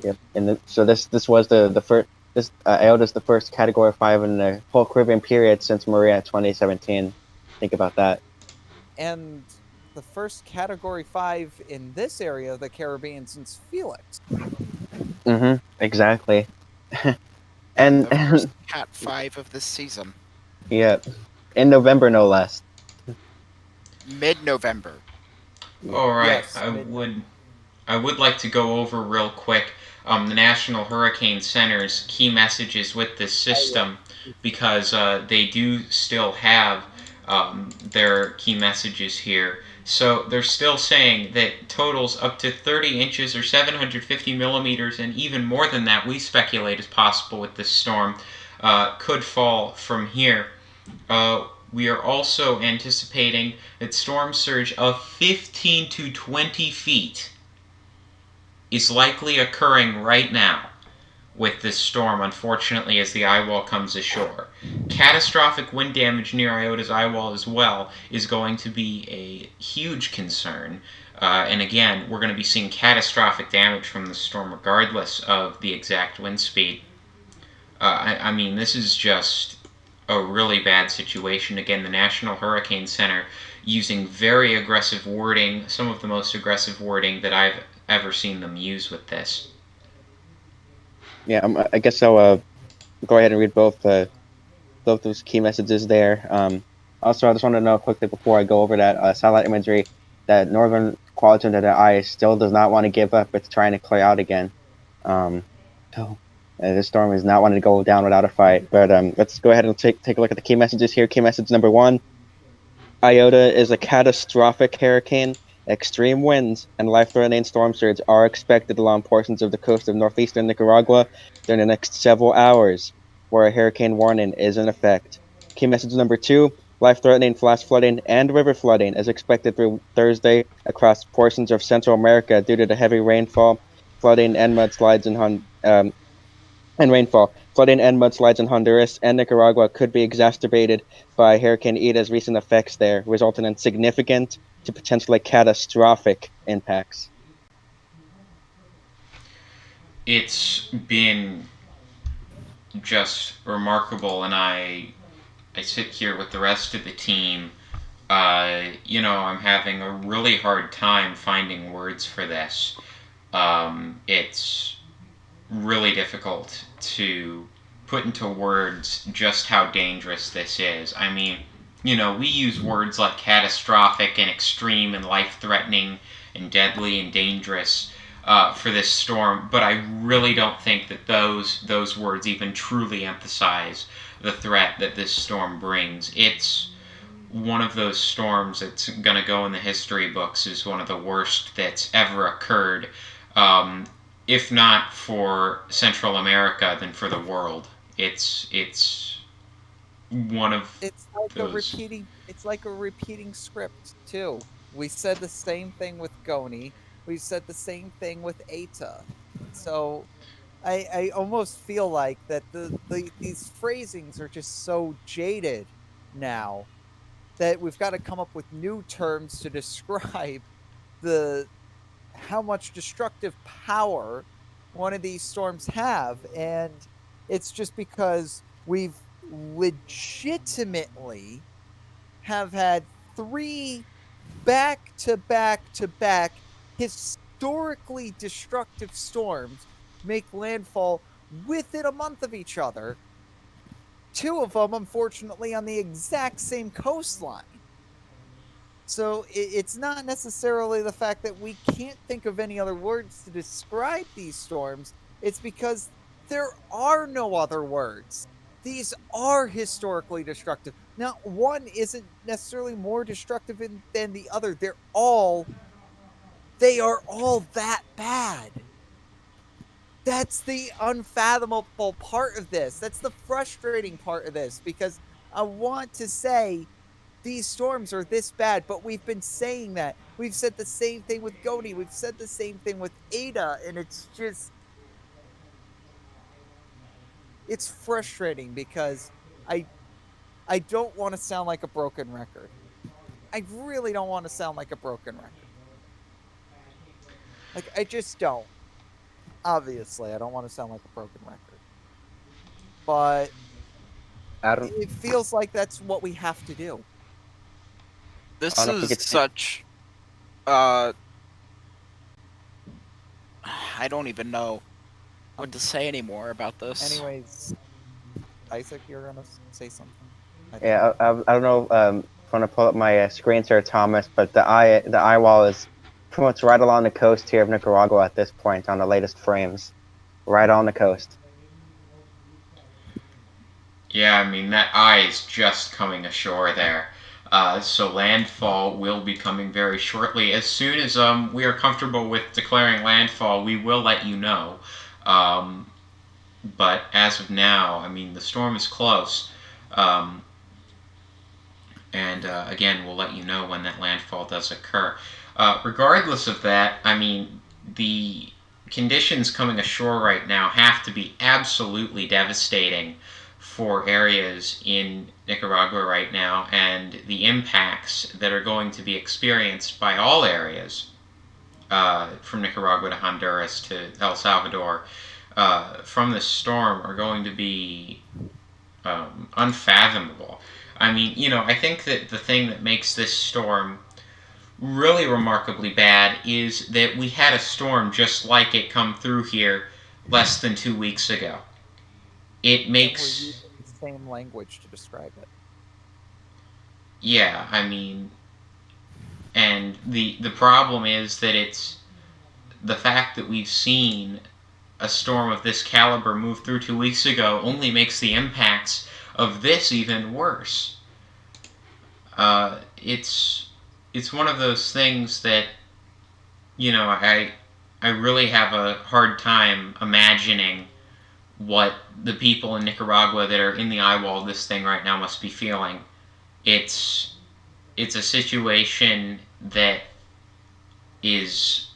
Yep. And so this was the first. This Iota is the first Category 5 in the whole Caribbean period since Maria 2017. Think about that. And the first Category 5 in this area of the Caribbean since Felix. Mm-hmm. Exactly. and The first Cat 5 of this season. Yeah, in November no less. Mid-November. All right, Yes, I would like to go over real quick the National Hurricane Center's key messages with this system, because they do still have their key messages here. So they're still saying that totals up to 30 inches or 750 millimeters, and even more than that, we speculate is possible with this storm, could fall from here. We are also anticipating that storm surge of 15 to 20 feet is likely occurring right now with this storm, unfortunately, as the eye wall comes ashore. Catastrophic wind damage near Iota's eye wall as well is going to be a huge concern. And again, we're going to be seeing catastrophic damage from the storm regardless of the exact wind speed. I mean, this is just a really bad situation. Again, the National Hurricane Center using very aggressive wording, some of the most aggressive wording that I've ever seen them use with this. Yeah, I guess I'll go ahead and read both those key messages there. Also, I just want to know quickly before I go over that satellite imagery that northern quadrant of the eye still does not want to give up. It's trying to clear out again. This storm is not wanting to go down without a fight. But let's go ahead and take a look at the key messages here. Key message number 1: Iota is a catastrophic hurricane. Extreme winds and life-threatening storm surge are expected along portions of the coast of northeastern Nicaragua during the next several hours, where a hurricane warning is in effect. Key message number 2: life-threatening flash flooding and river flooding is expected through Thursday across portions of Central America due to the heavy rainfall, flooding, and mudslides and rainfall. Flooding and mudslides in Honduras and Nicaragua could be exacerbated by Hurricane Eta's recent effects there, resulting in significant to potentially catastrophic impacts. It's been just remarkable, and I sit here with the rest of the team. I'm having a really hard time finding words for this. It's really difficult to put into words just how dangerous this is. I mean, we use words like catastrophic and extreme and life-threatening and deadly and dangerous for this storm, but I really don't think that those words even truly emphasize the threat that this storm brings. It's one of those storms that's going to go in the history books as one of the worst that's ever occurred. If not for Central America, then for the world. It's one of those. It's like a repeating script too. We said the same thing with Goni. We said the same thing with Eta. So I almost feel like that these phrasings are just so jaded now that we've got to come up with new terms to describe how much destructive power one of these storms have. And it's just because we've legitimately have had 3 back-to-back-to-back historically destructive storms make landfall within a month of each other. 2 of them, unfortunately, on the exact same coastline. So it's not necessarily the fact that we can't think of any other words to describe these storms. It's because there are no other words. These are historically destructive. Now, one isn't necessarily more destructive than the other. They're all they are all that bad. That's the unfathomable part of this. That's the frustrating part of this, because I want to say these storms are this bad, but we've been saying that. We've said the same thing with Goni. We've said the same thing with Eta, and it's just... it's frustrating because I don't want to sound like a broken record. I really don't want to sound like a broken record. Like, I just don't. Obviously, I don't want to sound like a broken record. But it feels like that's what we have to do. This I don't know if we is could such... I don't even know what to say anymore about this. Anyways, Isaac, you're going to say something. Yeah, I don't know if I'm going to pull up my screen share, Thomas, but the eye wall is pretty much right along the coast here of Nicaragua at this point on the latest frames. Right on the coast. Yeah, I mean, that eye is just coming ashore there. So landfall will be coming very shortly. As soon as we are comfortable with declaring landfall, we will let you know. But as of now, I mean, the storm is close. And again, we'll let you know when that landfall does occur. Regardless of that, I mean, the conditions coming ashore right now have to be absolutely devastating for areas in Nicaragua right now, and the impacts that are going to be experienced by all areas, from Nicaragua to Honduras to El Salvador, from this storm are going to be unfathomable. I mean, you know, I think that the thing that makes this storm really remarkably bad is that we had a storm just like it come through here less than 2 weeks ago. It makes... we're using the same language to describe it. Yeah, I mean... And the problem is that it's... the fact that we've seen a storm of this caliber move through 2 weeks ago only makes the impacts of this even worse. It's one of those things that, you know, I really have a hard time imagining what the people in Nicaragua that are in the eye wall of this thing right now must be feeling. It's a situation that is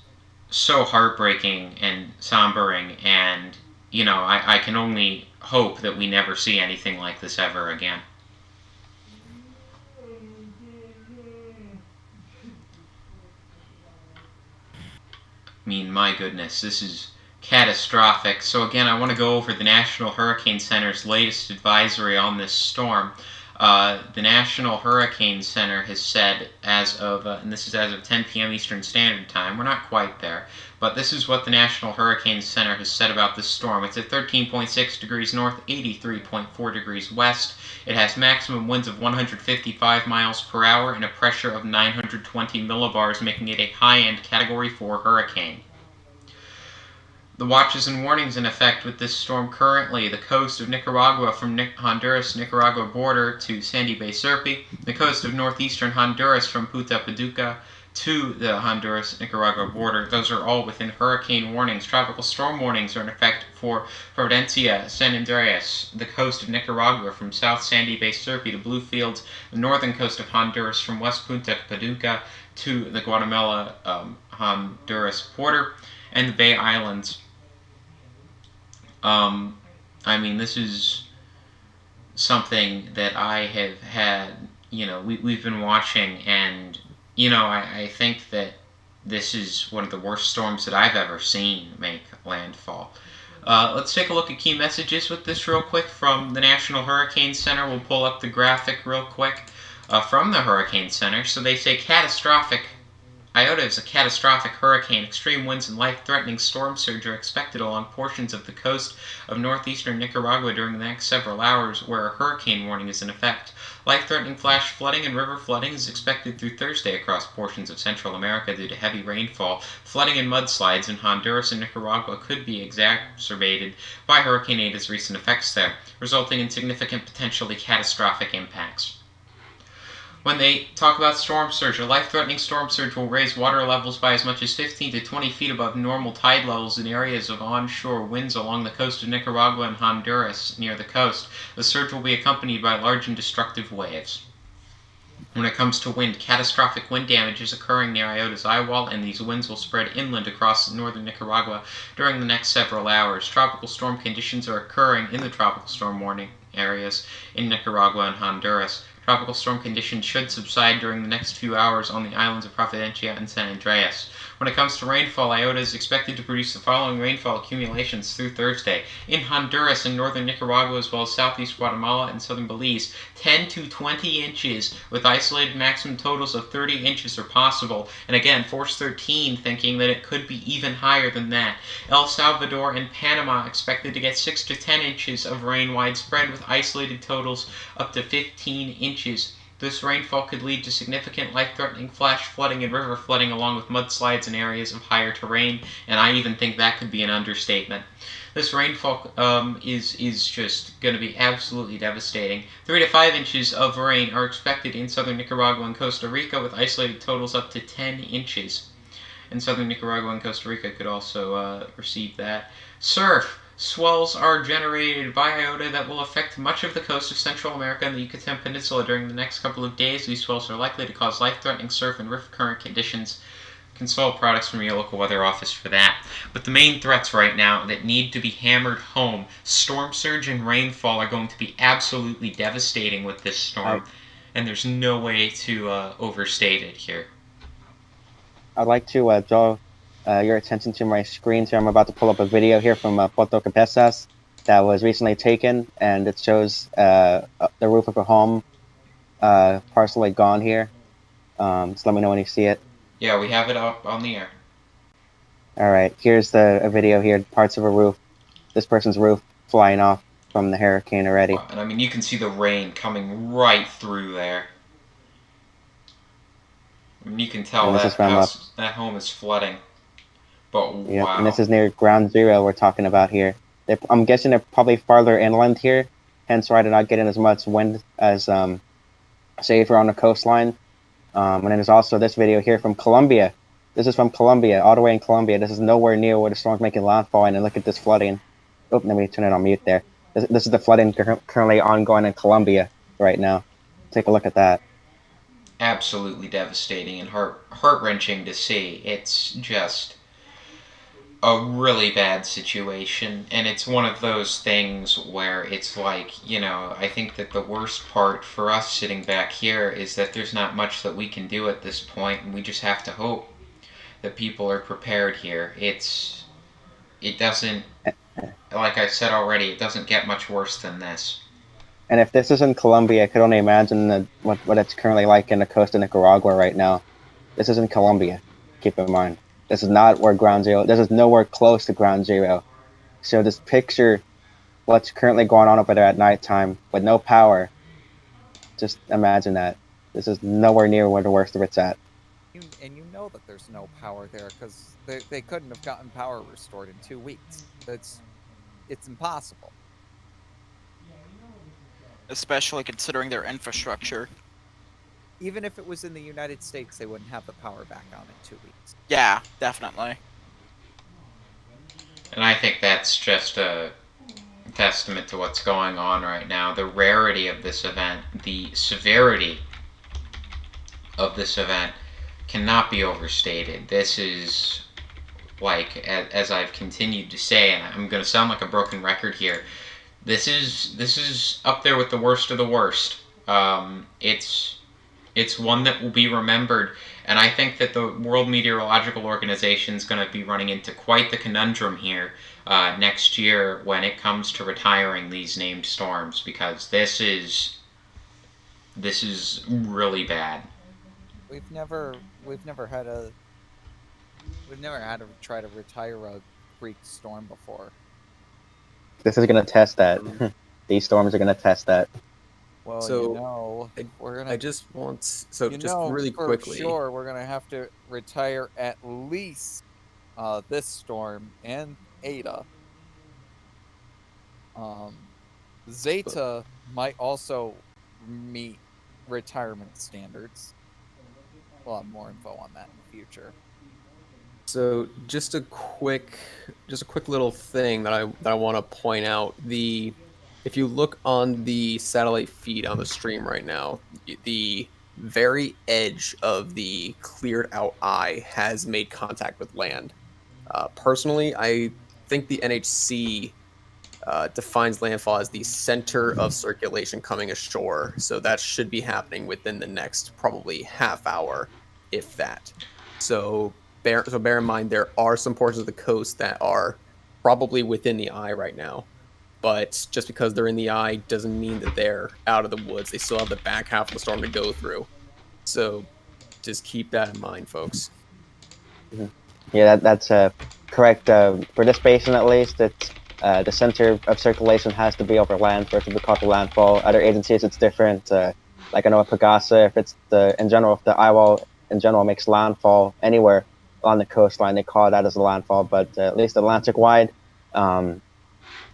so heartbreaking and sombering, and, you know, I can only hope that we never see anything like this ever again. I mean, my goodness, this is catastrophic. So again, I want to go over the National Hurricane Center's latest advisory on this storm. The National Hurricane Center has said, as of, and this is as of 10 p.m. Eastern Standard Time, we're not quite there, but this is what the National Hurricane Center has said about this storm. It's at 13.6 degrees north, 83.4 degrees west. It has maximum winds of 155 miles per hour and a pressure of 920 millibars, making it a high-end Category 4 hurricane. The watches and warnings in effect with this storm currently: the coast of Nicaragua from Honduras-Nicaragua border to Sandy Bay Serpi, the coast of northeastern Honduras from Puta Paducah to the Honduras-Nicaragua border. Those are all within hurricane warnings. Tropical storm warnings are in effect for Providencia, San Andreas, the coast of Nicaragua from South Sandy Bay Serpi to Bluefields, the northern coast of Honduras from West Punta Paducah to the Guatemala-Honduras border, and the Bay Islands. I mean, this is something that I have had, you know, we've been watching, and, you know, I think that this is one of the worst storms that I've ever seen make landfall. Let's take a look at key messages with this real quick from the National Hurricane Center. We'll pull up the graphic real quick from the Hurricane Center. So they say catastrophic. Iota is a catastrophic hurricane. Extreme winds and life-threatening storm surge are expected along portions of the coast of northeastern Nicaragua during the next several hours, where a hurricane warning is in effect. Life-threatening flash flooding and river flooding is expected through Thursday across portions of Central America due to heavy rainfall. Flooding and mudslides in Honduras and Nicaragua could be exacerbated by Hurricane Eta's recent effects there, resulting in significant, potentially catastrophic impacts. When they talk about storm surge, a life-threatening storm surge will raise water levels by as much as 15 to 20 feet above normal tide levels in areas of onshore winds along the coast of Nicaragua and Honduras near the coast. The surge will be accompanied by large and destructive waves. When it comes to wind, catastrophic wind damage is occurring near Iota's eye wall, and these winds will spread inland across northern Nicaragua during the next several hours. Tropical storm conditions are occurring in the tropical storm warning areas in Nicaragua and Honduras. Tropical storm conditions should subside during the next few hours on the islands of Providencia and San Andreas. When it comes to rainfall, Iota is expected to produce the following rainfall accumulations through Thursday. In Honduras and northern Nicaragua, as well as southeast Guatemala and southern Belize, 10 to 20 inches, with isolated maximum totals of 30 inches are possible. And again, Force 13 thinking that it could be even higher than that. El Salvador and Panama expected to get 6 to 10 inches of rain widespread, with isolated totals up to 15 inches. This rainfall could lead to significant life-threatening flash flooding and river flooding, along with mudslides in areas of higher terrain, and I even think that could be an understatement. This rainfall is just going to be absolutely devastating. 3 to 5 inches of rain are expected in southern Nicaragua and Costa Rica, with isolated totals up to 10 inches. And southern Nicaragua and Costa Rica could also receive that. Surf. Swells are generated by Iota that will affect much of the coast of Central America and the Yucatan Peninsula during the next couple of days. These swells are likely to cause life-threatening surf and rift current conditions. Consult products from your local weather office for that. But the main threats right now that need to be hammered home, storm surge and rainfall, are going to be absolutely devastating with this storm, and there's no way to overstate it here. I'd like to draw your attention to my screen here. I'm about to pull up a video here from Puerto Cabezas that was recently taken, and it shows the roof of a home partially gone here. Just let me know when you see it. Yeah, we have it up on the air. All right, here's a video here, parts of a roof. This person's roof flying off from the hurricane already. Wow, and I mean, you can see the rain coming right through there. I mean, you can tell that home is flooding. But wow. Yeah, and this is near ground zero we're talking about here. I'm guessing they're probably farther inland here, hence why they're not getting as much wind as, say, if you're on the coastline. And then there's also this video here from Colombia. This is from Colombia, all the way in Colombia. This is nowhere near where the storm's making landfall, and look at this flooding. Oh, let me turn it on mute there. This is the flooding currently ongoing in Colombia right now. Take a look at that. Absolutely devastating and heart-wrenching to see. It's just a really bad situation, and it's one of those things where it's like, you know, I think that the worst part for us sitting back here is that there's not much that we can do at this point, and we just have to hope that people are prepared here. It doesn't, like I said already, it doesn't get much worse than this. And if this is in Colombia, I could only imagine what it's currently like in the coast of Nicaragua right now. This is in Colombia, keep in mind. This is not where ground zero, this is nowhere close to ground zero. So just picture what's currently going on over there at nighttime with no power. Just imagine that. This is nowhere near where the worst of it's at. And you know that there's no power there because they couldn't have gotten power restored in 2 weeks. It's impossible. Especially considering their infrastructure. Even if it was in the United States, they wouldn't have the power back on in 2 weeks. Yeah, definitely. And I think that's just a testament to what's going on right now. The rarity of this event, the severity of this event cannot be overstated. This is, like, as I've continued to say, and I'm going to sound like a broken record here, this is up there with the worst of the worst. It's one that will be remembered, and I think that the World Meteorological Organization is going to be running into quite the conundrum here next year when it comes to retiring these named storms, because this is really bad. We've never had to try to retire a Greek storm before. This is going to test that. These storms are going to test that. Well, so we're gonna. I just want just really quickly. Sure, we're gonna have to retire at least this storm and Eta. Zeta might also meet retirement standards. We'll have more info on that in the future. So just a quick little thing that I want to point out. If you look on the satellite feed on the stream right now, the very edge of the cleared out eye has made contact with land. Personally, I think the NHC defines landfall as the center of circulation coming ashore. So that should be happening within the next probably half hour, if that. So bear in mind there are some portions of the coast that are probably within the eye right now. But just because they're in the eye doesn't mean that they're out of the woods. They still have the back half of the storm to go through. So just keep that in mind, folks. Yeah, that's correct. For this basin, at least, it's the center of circulation has to be over land for it to be called the landfall. Other agencies, it's different. Like I know at Pagasa, if it's in general, if the eye wall in general makes landfall anywhere on the coastline, they call that as a landfall. But at least Atlantic-wide,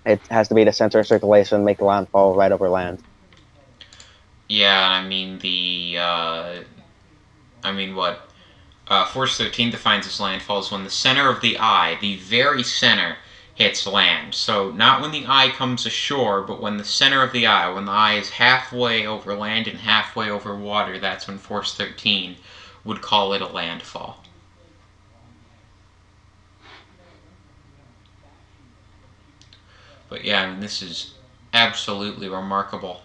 it has to be the center of circulation, make a landfall right over land. Yeah, I mean what Force 13 defines as landfall is when the center of the eye, the very center, hits land. So not when the eye comes ashore, but when the center of the eye, when the eye is halfway over land and halfway over water, that's when Force 13 would call it a landfall. But yeah, I mean, this is absolutely remarkable.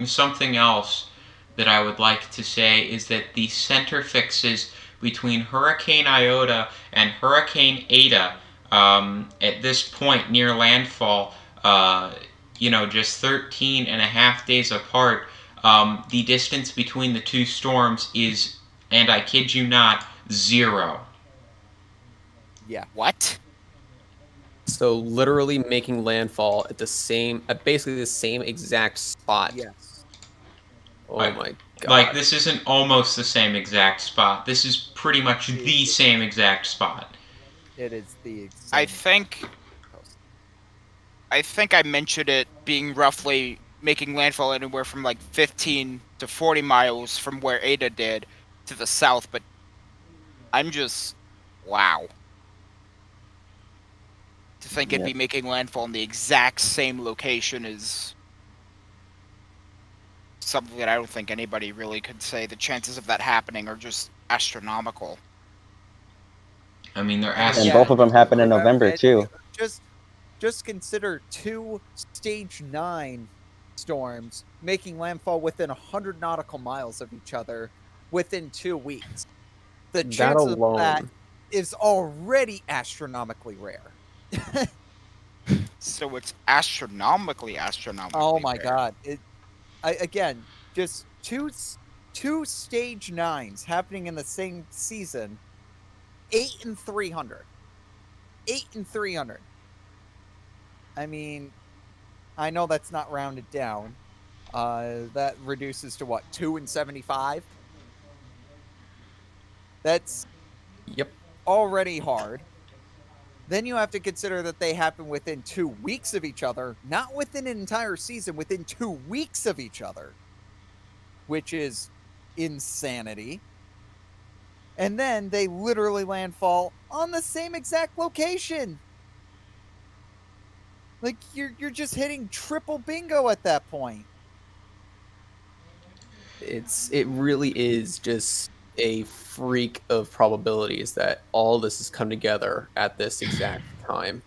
Something else that I would like to say is that the center fixes between Hurricane Iota and Hurricane Eta at this point near landfall, just 13 and a half days apart, the distance between the two storms is, and I kid you not, 0. Yeah. What? So literally making landfall at basically the same exact spot. Yes. Oh my god. Like, this isn't almost the same exact spot. This is pretty much the same exact spot. It is the exact. I think I mentioned it being roughly making landfall anywhere from like 15 to 40 miles from where Eta did to the south, but I'm just wow. To think it'd be making landfall in the exact same location is something that I don't think anybody really could say. The chances of that happening are just astronomical. I mean, they're And both of them happen in November too. Just consider 2 stage 9 storms making landfall within 100 nautical miles of each other within 2 weeks. The chance of that is already astronomically rare. So it's astronomically Oh my rare. god! Again, just two stage 9s happening in the same season. 8 and 300. 8 and 300. I mean, I know that's not rounded down. That reduces to what, 2 and 75? That's already hard. Then you have to consider that they happen within 2 weeks of each other, not within an entire season, within 2 weeks of each other, which is insanity. And then they literally landfall on the same exact location. Like, you're just hitting triple bingo at that point. It really is just a freak of probabilities that all this has come together at this exact time.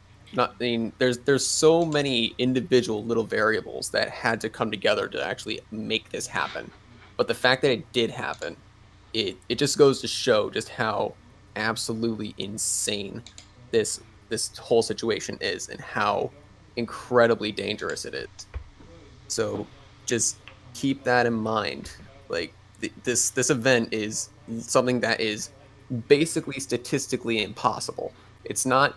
There's so many individual little variables that had to come together to actually make this happen. But the fact that it did happen, it just goes to show just how absolutely insane this whole situation is and how incredibly dangerous it is. So just keep that in mind. Like this event is something that is basically statistically impossible. It's not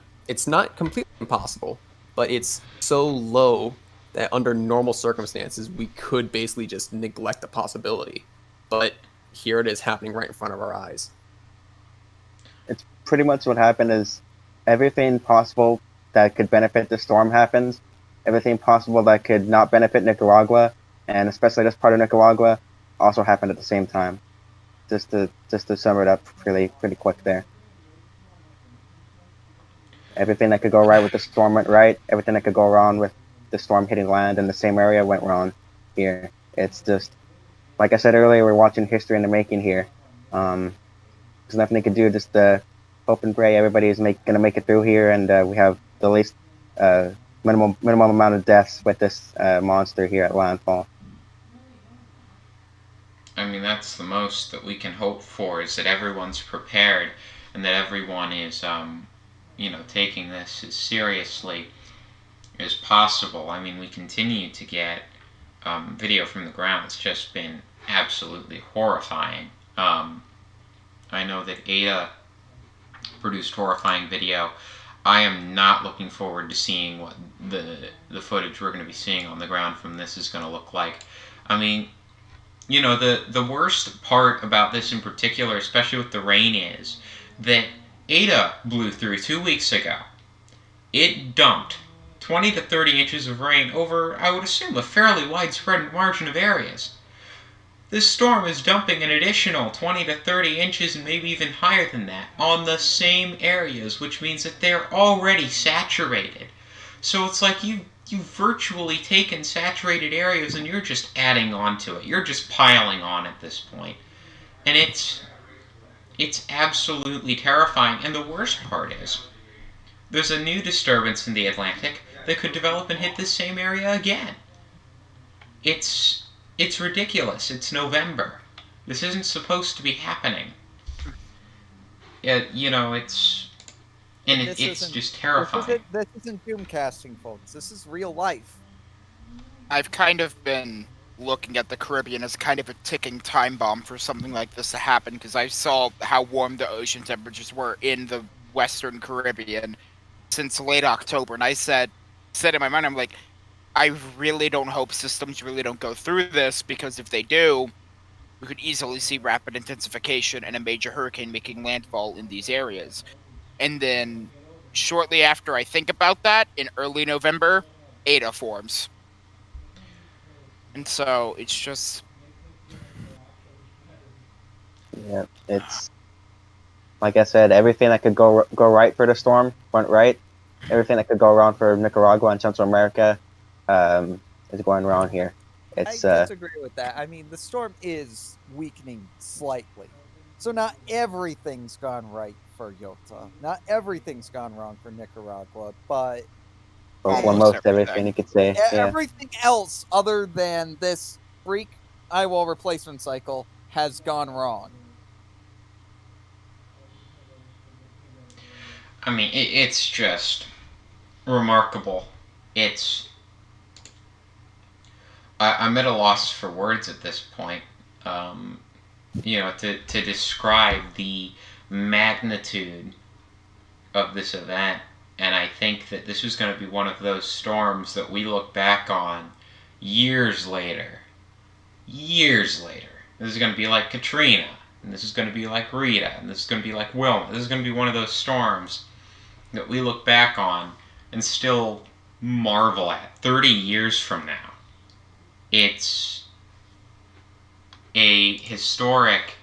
completely impossible, but it's so low that under normal circumstances we could basically just neglect the possibility. But here it is happening right in front of our eyes. It's pretty much what happened is everything possible that could benefit the storm happens. Everything possible that could not benefit Nicaragua, and especially this part of Nicaragua, also happened at the same time. Just to sum it up pretty quick there. Everything that could go right with the storm went right. Everything that could go wrong with the storm hitting land in the same area went wrong here. It's just, like I said earlier, we're watching history in the making here. There's nothing they can do. Just hope and pray everybody is gonna make it through here, and we have the least minimum amount of deaths with this monster here at Landfall. I mean, that's the most that we can hope for, is that everyone's prepared and that everyone is, taking this as seriously as possible. I mean, we continue to get video from the ground that's just been absolutely horrifying. I know that Eta produced horrifying video. I am not looking forward to seeing what the footage we're going to be seeing on the ground from this is going to look like. I mean, the worst part about this in particular, especially with the rain, is that Eta blew through 2 weeks ago. It dumped 20 to 30 inches of rain over, I would assume, a fairly widespread margin of areas. This storm is dumping an additional 20 to 30 inches, and maybe even higher than that, on the same areas, which means that they're already saturated. So it's like you've virtually taken saturated areas and you're just adding on to it. You're just piling on at this point. And it's absolutely terrifying. And the worst part is, there's a new disturbance in the Atlantic that could develop and hit this same area again. It's ridiculous. It's November. This isn't supposed to be happening. It's just terrifying. This isn't doomcasting, folks. This is real life. I've kind of been looking at the Caribbean as kind of a ticking time bomb for something like this to happen, because I saw how warm the ocean temperatures were in the Western Caribbean since late October, and I said in my mind, I'm like, I really don't hope systems really don't go through this, because if they do, we could easily see rapid intensification and a major hurricane making landfall in these areas. And then shortly after I think about that, in early November, Eta forms. And so it's just... Yeah, it's like I said, everything that could go right for the storm went right. Everything that could go wrong for Nicaragua and Central America is going wrong here. I disagree with that. I mean, the storm is weakening slightly. So not everything's gone right for Iota. Not everything's gone wrong for Nicaragua, but... almost everything you could say. Everything else other than this freak eyewall replacement cycle has gone wrong. I mean, it's just remarkable. I'm at a loss for words at this point. To describe the magnitude of this event. And I think that this is going to be one of those storms that we look back on years later. Years later. This is going to be like Katrina, and this is going to be like Rita, and this is going to be like Wilma. This is going to be one of those storms that we look back on and still marvel at 30 years from now. It's a historic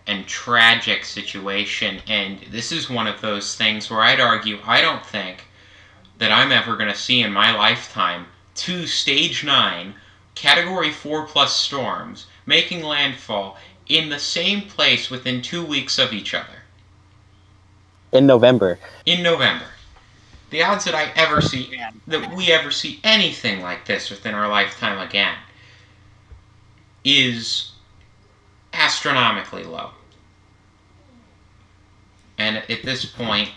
and tragic situation, and this is one of those things where I'd argue I don't think that I'm ever going to see in my lifetime 2 Stage 9 Category 4 plus storms making landfall in the same place within 2 weeks of each other. In November. The odds that we ever see anything like this within our lifetime again is astronomically low. And at this point...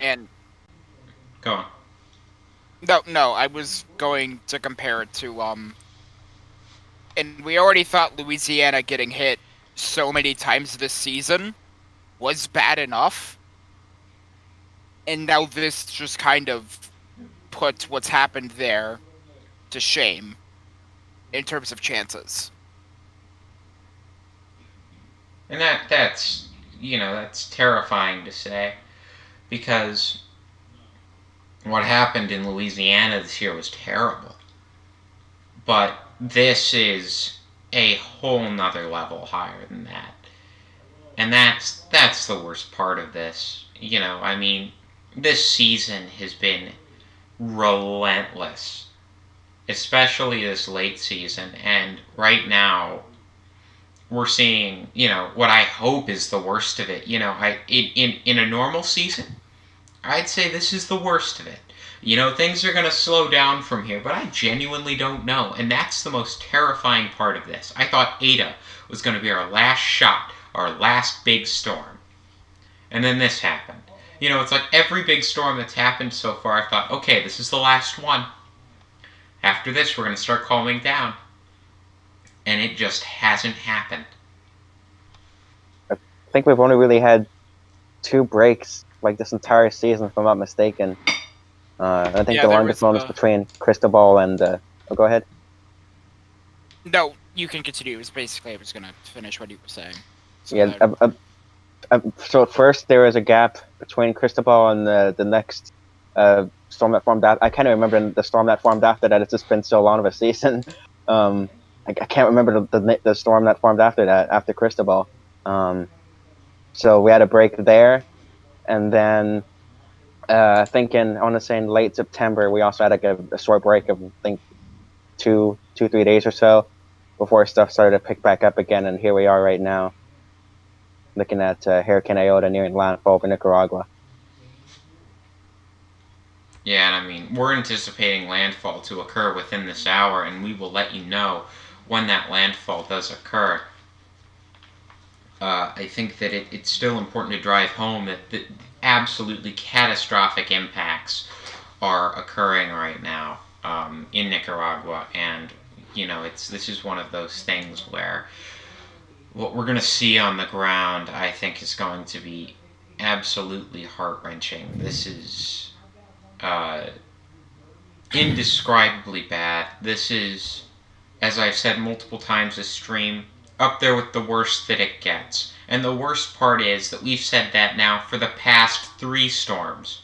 Go on. No, I was going to compare it to, and we already thought Louisiana getting hit so many times this season was bad enough. And now this just kind of puts what's happened there to shame in terms of chances. And that's terrifying to say, because what happened in Louisiana this year was terrible. But this is a whole nother level higher than that. And that's the worst part of this. You know, I mean, this season has been relentless, especially this late season. And right now, we're seeing, you know, what I hope is the worst of it. You know, in a normal season, I'd say this is the worst of it. You know, things are going to slow down from here, but I genuinely don't know. And that's the most terrifying part of this. I thought Eta was going to be our last shot, our last big storm. And then this happened. You know, it's like every big storm that's happened so far, I thought, okay, this is the last one. After this, we're going to start calming down. And it just hasn't happened. I think we've only really had 2 breaks like this entire season, if I'm not mistaken. I think the longest one was between Cristobal and. Oh, go ahead. No, you can continue. It was basically I was gonna finish what you were saying. So Yeah. So at first there was a gap between Cristobal and the next storm that formed after. I can't remember the storm that formed after that. It's just been so long of a season. I can't remember the storm that formed after that, after Cristobal. So we had a break there, and then I think I want to say in late September, we also had like a short break of, I think, 3 days or so before stuff started to pick back up again, and here we are right now, looking at Hurricane Iota nearing landfall over Nicaragua. Yeah, and I mean, we're anticipating landfall to occur within this hour, and we will let you know when that landfall does occur. I think that it's still important to drive home that the absolutely catastrophic impacts are occurring right now in Nicaragua, and you know, this is one of those things where what we're going to see on the ground, I think, is going to be absolutely heart-wrenching. This is indescribably bad. This is, as I've said multiple times this stream, up there with the worst that it gets. And the worst part is that we've said that now for the past 3 storms.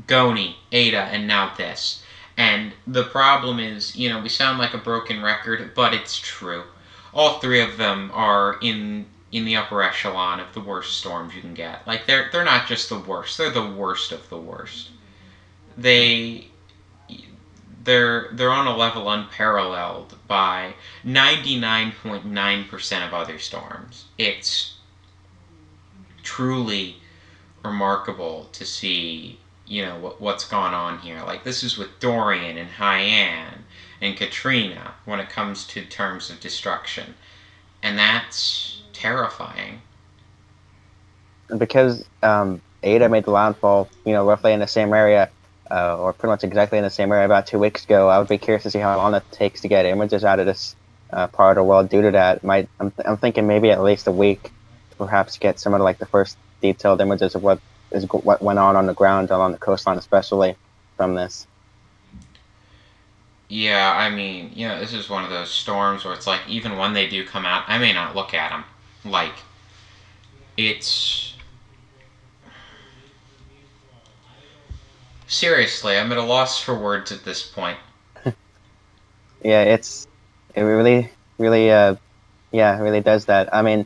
Goni, Eta, and now this. And the problem is, you know, we sound like a broken record, but it's true. All 3 of them are in the upper echelon of the worst storms you can get. Like, they're not just the worst, they're the worst of the worst. They're on a level unparalleled by 99.9% of other storms. It's truly remarkable to see, you know, what's gone on here. Like, this is with Dorian and Haiyan and Katrina when it comes to terms of destruction. And that's terrifying. Because Eta made the landfall, you know, roughly in the same area, or pretty much exactly in the same area about 2 weeks ago, I would be curious to see how long it takes to get images out of this part of the world due to that. I'm thinking maybe at least a week to perhaps get some of like the first detailed images of what went on the ground, along the coastline especially, from this. Yeah, I mean, you know, this is one of those storms where it's like, even when they do come out, I may not look at them. Like, it's... Seriously, I'm at a loss for words at this point. Yeah, it really does that. I mean,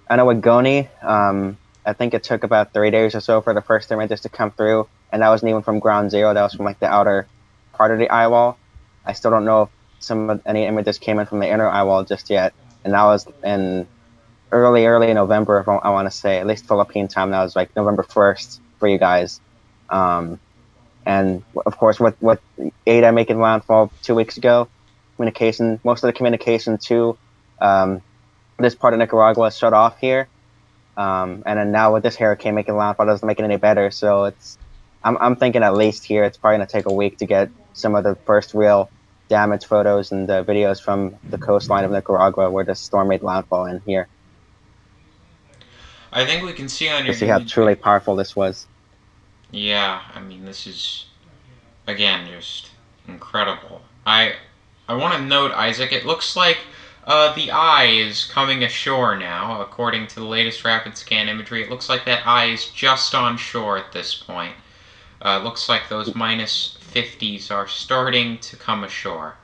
I know with Goni, I think it took about 3 days or so for the first images to come through, and that wasn't even from ground zero. That was from like the outer part of the eye wall. I still don't know if any images came in from the inner eye wall just yet, and that was in early November, if I want to say, at least Philippine time. That was like November 1st for you guys. And of course, with Eta making landfall 2 weeks ago, most of the communication to this part of Nicaragua is shut off here. And then now with this hurricane making landfall, doesn't make it any better. So I'm thinking at least here it's probably gonna take a week to get some of the first real damage photos and videos from the coastline of Nicaragua where the storm made landfall in here. I think we can see on your... To see how truly powerful this was. Yeah, I mean, this is, again, just incredible. I want to note, Isaac, it looks like the eye is coming ashore now, according to the latest rapid scan imagery. It looks like that eye is just on shore at this point. Looks like those -50s are starting to come ashore.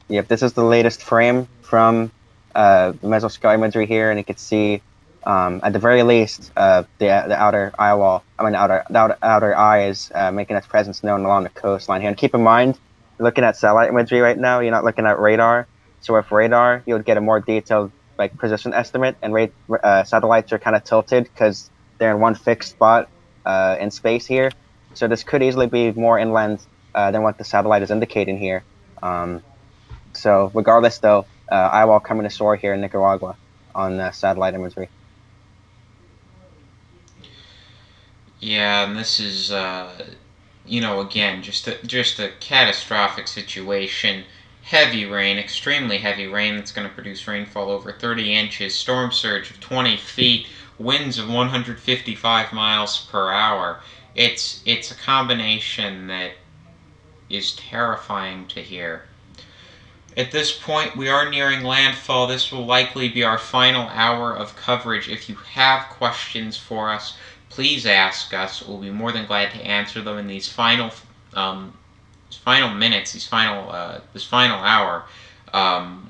Yep, this is the latest frame from the mesoscale imagery here, and you can see at the very least the outer eye wall. The outer eye is making its presence known along the coastline here. And keep in mind, you're looking at satellite imagery right now. You're not looking at radar. So with radar, you would get a more detailed position estimate, and satellites are kind of tilted because they're in one fixed spot in space here. So this could easily be more inland than what the satellite is indicating here. So regardless, though, eye wall coming to shore here in Nicaragua on satellite imagery. Yeah, and this is, again, just a catastrophic situation. Heavy rain, extremely heavy rain that's going to produce rainfall over 30 inches, storm surge of 20 feet, winds of 155 miles per hour. It's a combination that is terrifying to hear. At this point, we are nearing landfall. This will likely be our final hour of coverage. If you have questions for us, please ask us. We'll be more than glad to answer them in these final minutes, this final hour.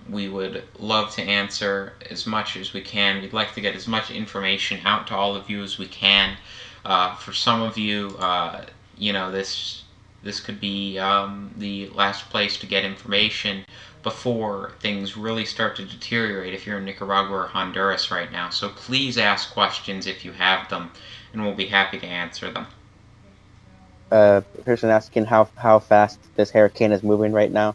We would love to answer as much as we can. We'd like to get as much information out to all of you as we can. For some of you, this could be the last place to get information before things really start to deteriorate if you're in Nicaragua or Honduras right now. So please ask questions if you have them, and we'll be happy to answer them. Person asking how fast this hurricane is moving right now.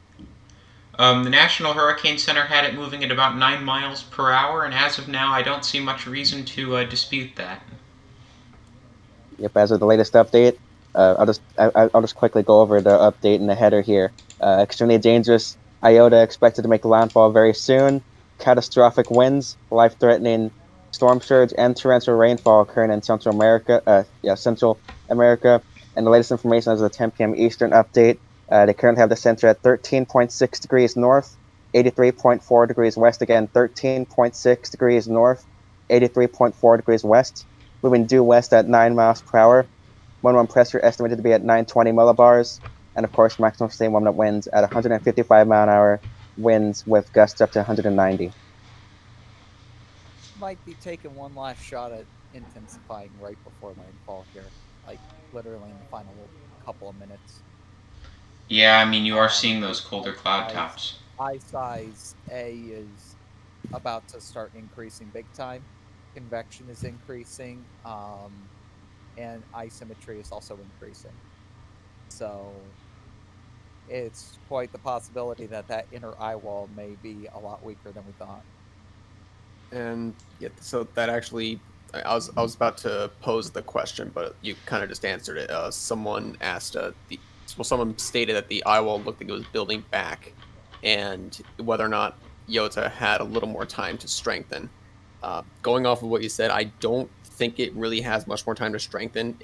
The National Hurricane Center had it moving at about 9 miles per hour, and as of now, I don't see much reason to dispute that. Yep, as of the latest update, I'll just quickly go over the update in the header here. Extremely dangerous Iota expected to make landfall very soon. Catastrophic winds, life-threatening storm surge, and torrential rainfall occurring in Central America. And the latest information as of the 10 p.m. Eastern update. They currently have the center at 13.6 degrees north, 83.4 degrees west. Again, 13.6 degrees north, 83.4 degrees west. Moving due west at 9 miles per hour. Minimum pressure estimated to be at 920 millibars. And of course, maximum sustained 1-minute winds at 155 mile an hour winds with gusts up to 190. Might be taking one last shot at intensifying right before landfall here, like literally in the final couple of minutes. Yeah, I mean, you are seeing those colder cloud tops. Eye size A is about to start increasing big time. Convection is increasing, and eye symmetry is also increasing. So it's quite the possibility that inner eye wall may be a lot weaker than we thought. And yeah, so that actually, I was about to pose the question, but you kind of just answered it. Someone asked, someone stated that the eye wall looked like it was building back, and whether or not Iota had a little more time to strengthen. Going off of what you said, I don't think it really has much more time to strengthen.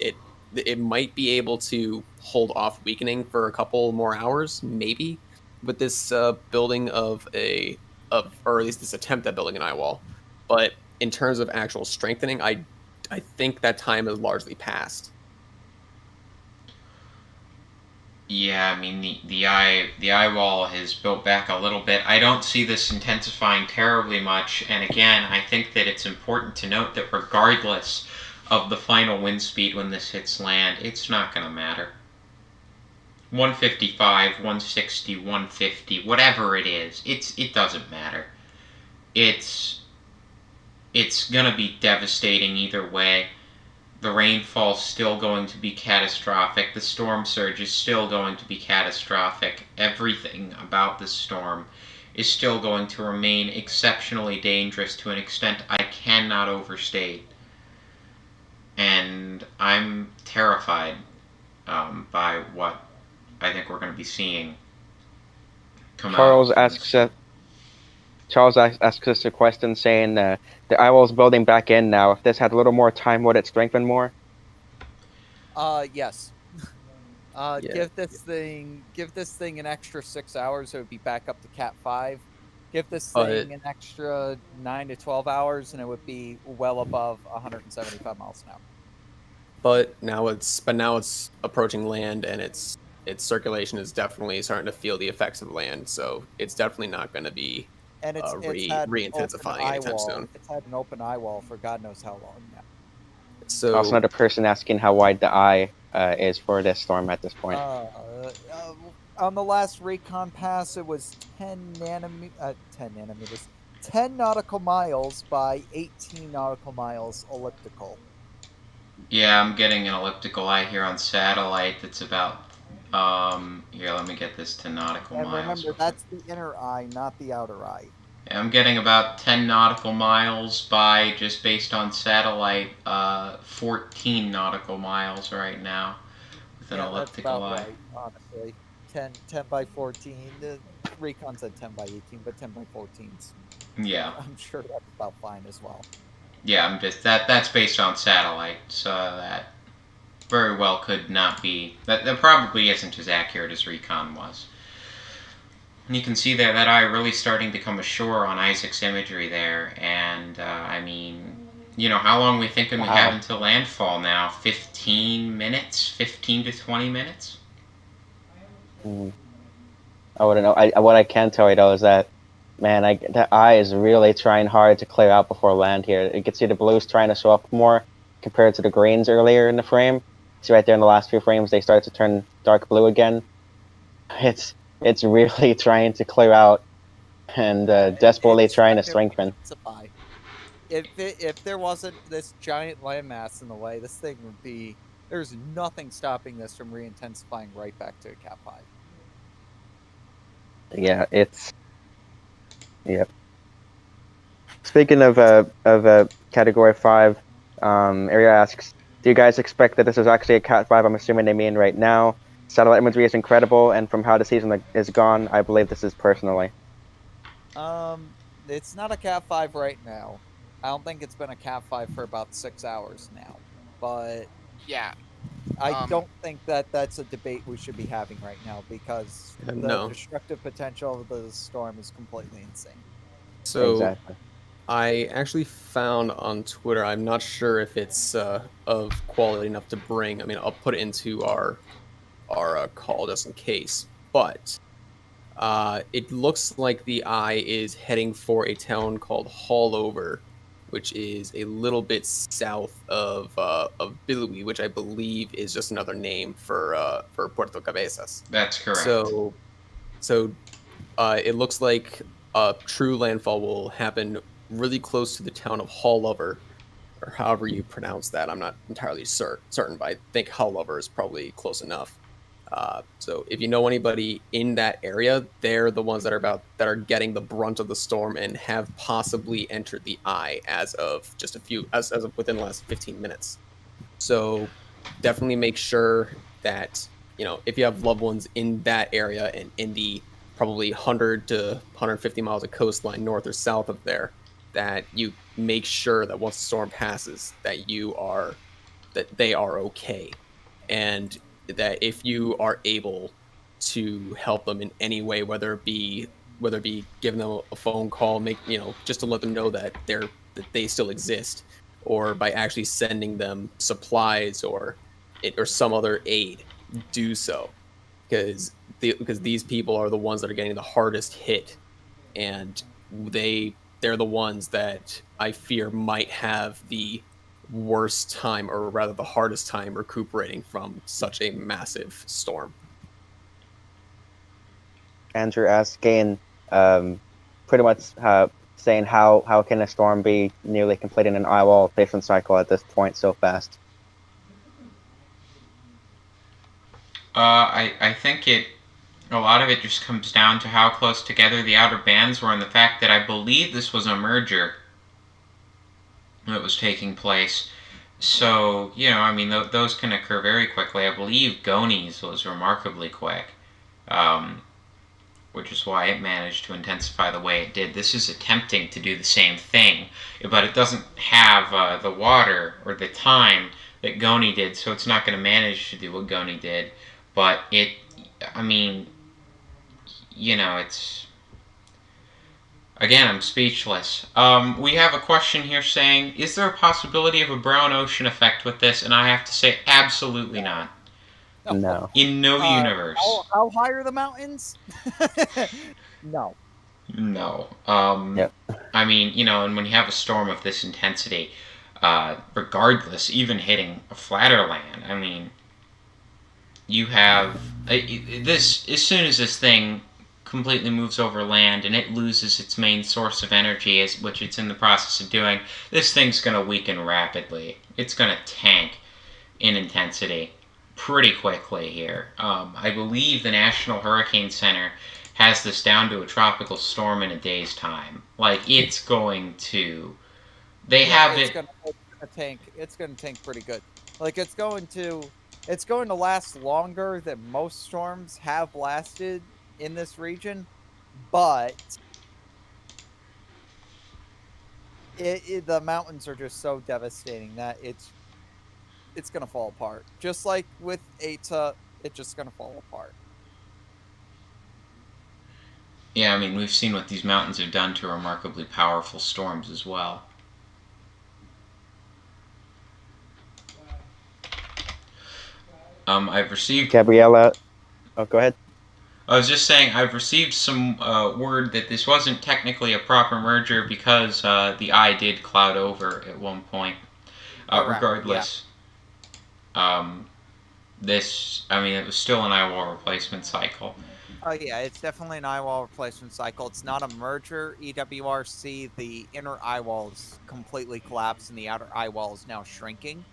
It might be able to hold off weakening for a couple more hours, maybe, with this building or at least this attempt at building an eye wall. But in terms of actual strengthening, I think that time is largely past. Yeah, I mean, the eye wall has built back a little bit. I don't see this intensifying terribly much, and again, I think that it's important to note that regardless of the final wind speed when this hits land, it's not going to matter. 155, 160, 150, whatever it is, it doesn't matter. It's going to be devastating either way. The rainfall's still going to be catastrophic. The storm surge is still going to be catastrophic. Everything about the storm is still going to remain exceptionally dangerous to an extent I cannot overstate. And I'm terrified by what I think we're going to be seeing come Charles out. asks us a question saying the eye wall is building back in now. If this had a little more time, would it strengthen more? Yes. Yeah. Give this thing an extra 6 hours, it would be back up to Cat 5. Give this thing an extra 9 to 12 hours, and it would be well above 175 miles an hour. But now it's approaching land, and its circulation is definitely starting to feel the effects of land. So it's definitely not going to be And it's had re-intensifying anytime soon. It's had an open eye wall for God knows how long now. So also another person asking how wide the eye is for this storm at this point. On the last recon pass, it was 10 nanometers, 10 nautical miles by 18 nautical miles elliptical. Yeah, I'm getting an elliptical eye here on satellite that's about, here, let me get this to nautical And miles. remember, that's the inner eye, not the outer eye. I'm getting about 10 nautical miles by, just based on satellite, 14 nautical miles right now with an elliptical eye. Right, honestly. 10 by 14. The recon said 10 by 18, but 10 by 14's. Yeah. I'm sure that's about fine as well. Yeah, I'm just that's based on satellite, so that very well could not be. That probably isn't as accurate as recon was. And you can see there that eye really starting to come ashore on Isaac's imagery there, and I mean, you know, how long are we thinking we have until landfall now? 15 minutes? 15 to 20 minutes? I wouldn't know. What I can tell you though is that, man, the eye is really trying hard to clear out before land here. You can see the blues trying to show up more compared to the greens earlier in the frame. See right there in the last few frames, they started to turn dark blue again. It's really trying to clear out and desperately trying to strengthen. If there wasn't this giant landmass in the way, this thing would be. There's nothing stopping this from re-intensifying right back to a Cat 5. Yeah, Yep. Speaking of Category 5, Area asks, do you guys expect that this is actually a Cat 5? I'm assuming they mean right now. Satellite imagery is incredible, and from how the season is gone, I believe this is personally. It's not a Cat 5 right now. I don't think it's been a Cat 5 for about 6 hours now. But yeah, I don't think that's a debate we should be having right now, because the destructive potential of the storm is completely insane. So exactly. I actually found on Twitter, I'm not sure if it's of quality enough to bring. I mean, I'll put it into our call just in case. But it looks like the eye is heading for a town called Hallover, which is a little bit south of Bilwi, which I believe is just another name for Puerto Cabezas. That's correct. So it looks like a true landfall will happen really close to the town of Hallover, or however you pronounce that. I'm not entirely certain, but I think Hallover is probably close enough. So if you know anybody in that area, they're the ones that are getting the brunt of the storm and have possibly entered the eye as of within the last 15 minutes. So definitely make sure that, you know, if you have loved ones in that area and in the probably 100 to 150 miles of coastline north or south of there, that you make sure that once the storm passes, that they are okay, and that if you are able to help them in any way, whether it be giving them a phone call, just to let them know that they still exist, or by actually sending them supplies or some other aid, do so, because these people are the ones that are getting the hardest hit, and they're the ones that I fear might have the worst time, or rather the hardest time, recuperating from such a massive storm. Andrew asks again, pretty much saying how can a storm be nearly completing an eye wall replacement cycle at this point so fast? I think a lot of it just comes down to how close together the outer bands were, and the fact that I believe this was a merger that was taking place. So, you know, I mean, those can occur very quickly. I believe Goni's was remarkably quick, which is why it managed to intensify the way it did. This is attempting to do the same thing, but it doesn't have the water or the time that Goni did, so it's not going to manage to do what Goni did. But I mean, you know, again, I'm speechless. We have a question here saying, is there a possibility of a brown ocean effect with this? And I have to say, absolutely not. No. In no universe. How high are the mountains? No. No. Yep. I mean, and when you have a storm of this intensity, regardless, even hitting a flatter land, I mean, you have this as soon as this thing completely moves over land and it loses its main source of energy, which it's in the process of doing. This thing's going to weaken rapidly. It's going to tank in intensity pretty quickly here. I believe the National Hurricane Center has this down to a tropical storm in a day's time. Like, it's going to. They have it's it. Gonna tank. It's gonna tank pretty good. Like it's going to last longer than most storms have lasted in this region, but the mountains are just so devastating that it's gonna fall apart. Just like with Eta, it's just gonna fall apart. Yeah, I mean, we've seen what these mountains have done to remarkably powerful storms as well. I've received... Gabriella... Oh, go ahead. I was just saying, I've received some word that this wasn't technically a proper merger because the eye did cloud over at one point. Regardless, it was still an eye wall replacement cycle. Oh yeah, it's definitely an eye wall replacement cycle. It's not a merger. EWRC, the inner eye wall is completely collapsed and the outer eye wall is now shrinking.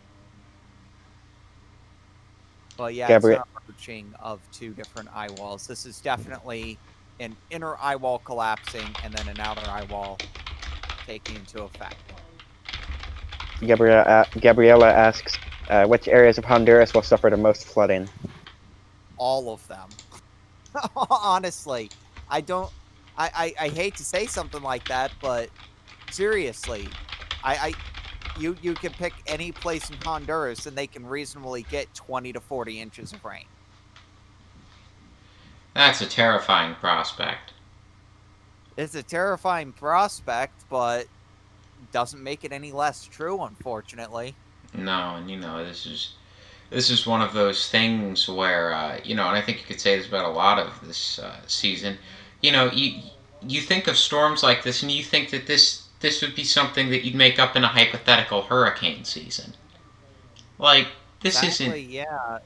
But yeah, it's not a merging of two different eye walls. This is definitely an inner eye wall collapsing and then an outer eye wall taking into effect. Gabriella asks, which areas of Honduras will suffer the most flooding? All of them. Honestly, I hate to say something like that, but seriously, you can pick any place in Honduras and they can reasonably get 20 to 40 inches of rain. That's a terrifying prospect. It's a terrifying prospect, but doesn't make it any less true, unfortunately. No, and this is one of those things where, and I think you could say this about a lot of this season. You think of storms like this, and you think that this would be something that you'd make up in a hypothetical hurricane season. Like, this Exactly, isn't... yeah.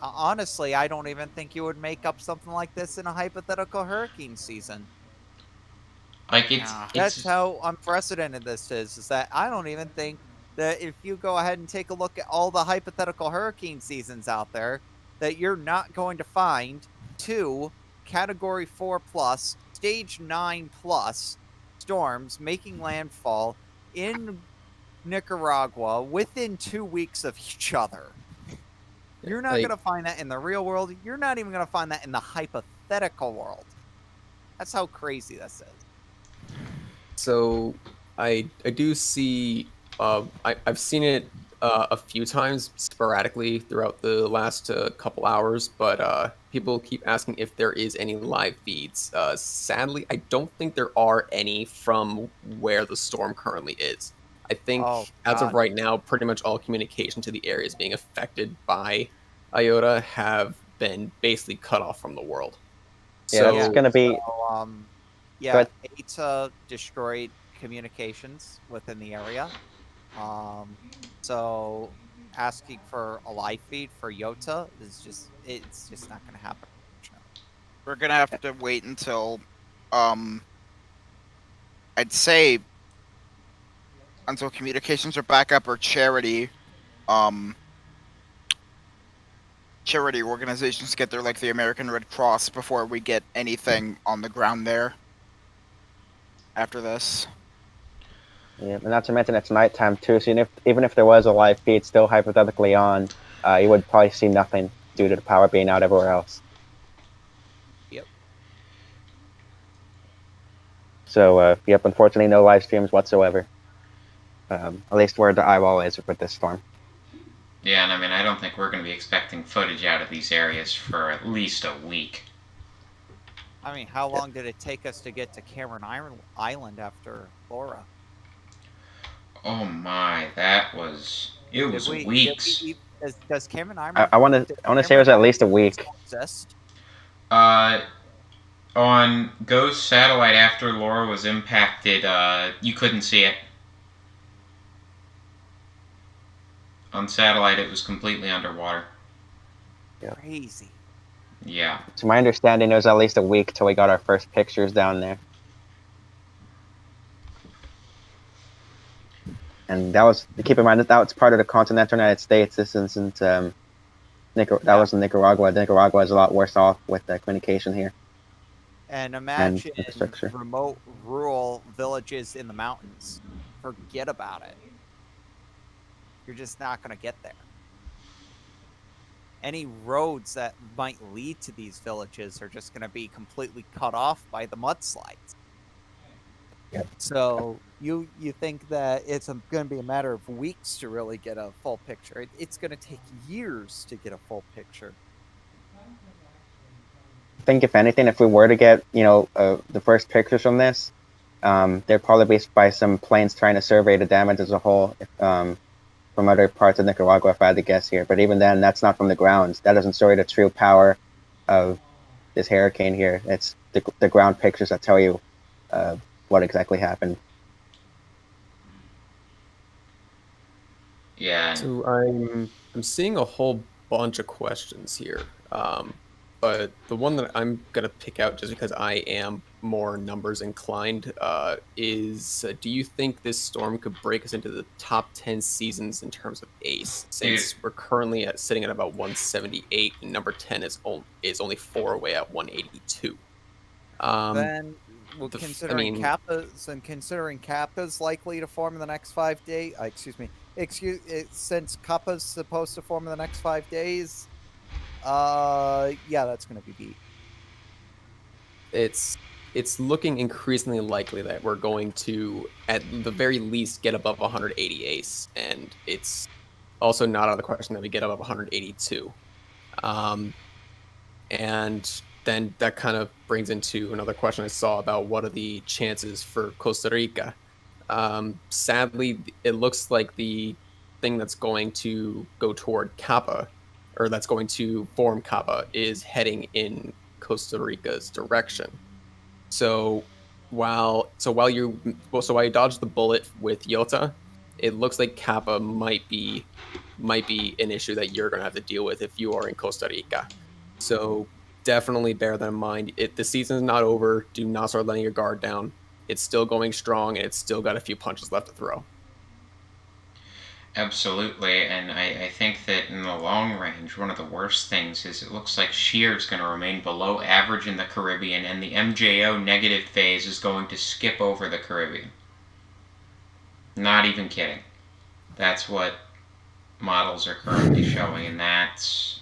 Honestly, I don't even think you would make up something like this in a hypothetical hurricane season. Like, that's how unprecedented this is that I don't even think that if you go ahead and take a look at all the hypothetical hurricane seasons out there, that you're not going to find 2 Category 4 plus, Stage 9 plus storms making landfall in Nicaragua within 2 weeks of each other. You're not going to find that in the real world. You're not even going to find that in the hypothetical world. That's how crazy this is. So I do see... I've seen it a few times sporadically throughout the last couple hours, but people keep asking if there is any live feeds. Sadly, I don't think there are any from where the storm currently is. I think as of right now, pretty much all communication to the areas being affected by Iota have been basically cut off from the world. Yeah, it's going to be... Eta destroyed communications within the area. So asking for a live feed for Iota is it's just not going to happen. We're going to have to wait until, I'd say, until communications are back up or charity organizations get there, like the American Red Cross, before we get anything on the ground there after this. Yeah, and not to mention it's nighttime too, so even if there was a live feed still hypothetically on, you would probably see nothing due to the power being out everywhere else. Yep. So, yep, unfortunately no live streams whatsoever. At least where the eyeball is with this storm. Yeah, and I mean, I don't think we're going to be expecting footage out of these areas for at least a week. I mean, how long did it take us to get to Cameron Island after Laura? Oh my, it was weeks. Does Cameron Island... I want to say it was at least a week. Exist? On Go's satellite after Laura was impacted, you couldn't see it. On satellite, it was completely underwater. Crazy. Yeah. To my understanding, it was at least a week till we got our first pictures down there. And that was, keep in mind that was part of the continental United States. This isn't, that was in Nicaragua. Nicaragua is a lot worse off with the communication here. And imagine infrastructure. remote rural villages in the mountains. Forget about it. You're just not going to get there. Any roads that might lead to these villages are just going to be completely cut off by the mudslides. Yep. So you think that it's going to be a matter of weeks to really get a full picture. It's going to take years to get a full picture. I think if anything, if we were to get, the first pictures from this, there'd probably be by some planes trying to survey the damage as a whole, from other parts of Nicaragua, if I had to guess here. But even then, that's not from the ground. That doesn't show you the true power of this hurricane here. It's the ground pictures that tell you what exactly happened. Yeah. So I'm seeing a whole bunch of questions here. But the one that I'm going to pick out just because I am more numbers inclined is, do you think this storm could break us into the top 10 seasons in terms of ACE? Since we're currently sitting at about 178, and number 10 is only 4 away at 182. Then, considering Kappa's likely to form in the next 5 days, since Kappa's supposed to form in the next 5 days, yeah, that's going to be beat. It's looking increasingly likely that we're going to, at the very least, get above 180 ACE, and it's also not out of the question that we get above 182. And then that kind of brings into another question I saw about what are the chances for Costa Rica. Sadly, it looks like the thing that's going to go toward Kappa, or that's going to form Kappa, is heading in Costa Rica's direction. So while you dodge the bullet with Iota, it looks like Kappa might be an issue that you're going to have to deal with if you are in Costa Rica. So definitely bear that in mind. The season's not over. Do not start letting your guard down. It's still going strong, and it's still got a few punches left to throw. Absolutely, and I think that in the long range, one of the worst things is it looks like shear is going to remain below average in the Caribbean, and the MJO negative phase is going to skip over the Caribbean. Not even kidding. That's what models are currently showing, and that's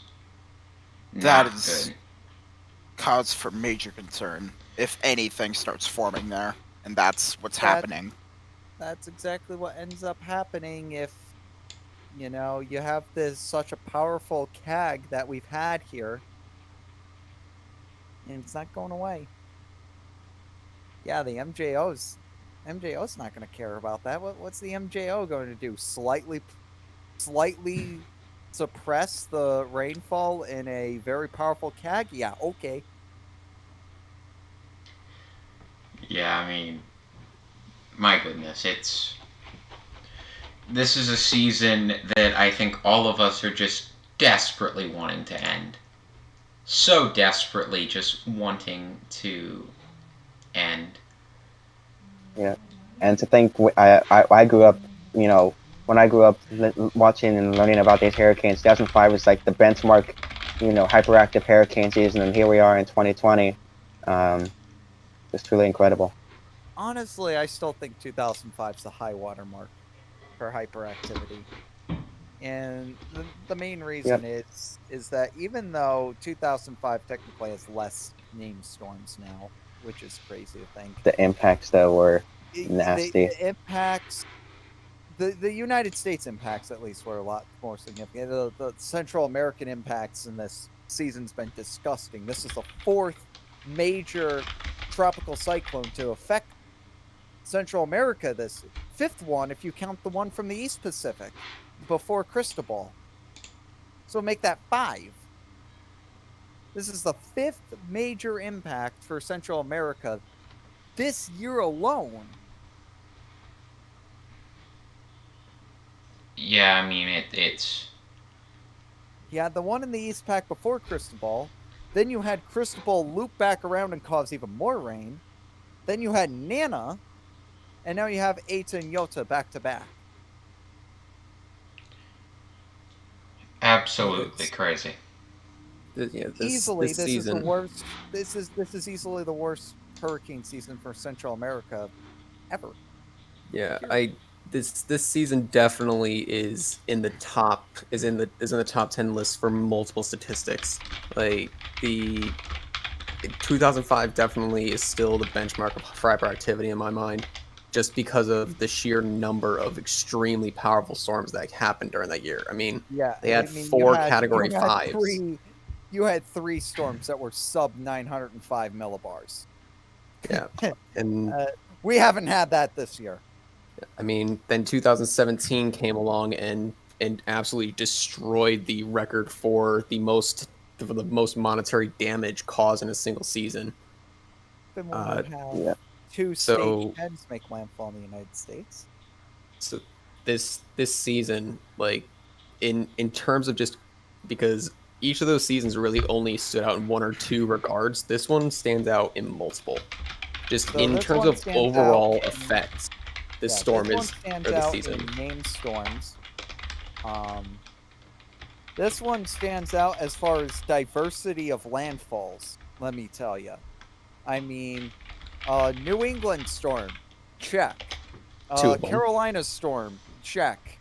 That not is good. Cause for major concern if anything starts forming there, and that's what's happening. That's exactly what ends up happening if, you have such a powerful CAG that we've had here, and it's not going away. Yeah, the MJO's not going to care about that. What's the MJO going to do? Slightly suppress the rainfall in a very powerful CAG? Yeah, okay. Yeah, I mean, my goodness, this is a season that I think all of us are just desperately wanting to end. So desperately just wanting to end. Yeah, and to think, I grew up, when I grew up watching and learning about these hurricanes, 2005 was like the benchmark, hyperactive hurricane season, and here we are in 2020. It's truly incredible. Honestly, I still think 2005 is the high water mark for hyperactivity. And the main reason is that even though 2005 technically has less named storms now, which is crazy to think. The impacts, though, were nasty. The impacts, the United States impacts at least were a lot more significant. The Central American impacts in this season's been disgusting. This is the 4th major tropical cyclone to affect Central America, this 5th one if you count the one from the East Pacific before Cristobal. So make that 5. This is the 5th major impact for Central America this year alone. Yeah, I mean it's. You had the one in the East Pack before Cristobal. Then you had Cristobal loop back around and cause even more rain. Then you had Nana. And now you have Eta and Iota back to back. Absolutely crazy. This This season, is the worst. This is easily the worst hurricane season for Central America ever. yeah, this season definitely is in the top top 10 list for multiple statistics. Like the 2005 definitely is still the benchmark for hyperactivity in my mind, just because of the sheer number of extremely powerful storms that happened during that year. I mean, Yeah, they had I mean, four Category 5s. You had 3 storms that were sub 905 millibars. Yeah, and we haven't had that this year. I mean, then 2017 came along and absolutely destroyed the record for the most monetary damage caused in a single season. Then we have yeah. 2 stage 10s make landfall in the United States. So this season, like in terms of just because each of those seasons really only stood out in one or two regards, this one stands out in multiple. Just So in this terms one of stands overall out in- effects, this Yeah, storm this one is stands or this out season. in named storms. This one stands out as far as diversity of landfalls, let me tell you. I mean, New England storm, check. Two of them. Carolina storm, check.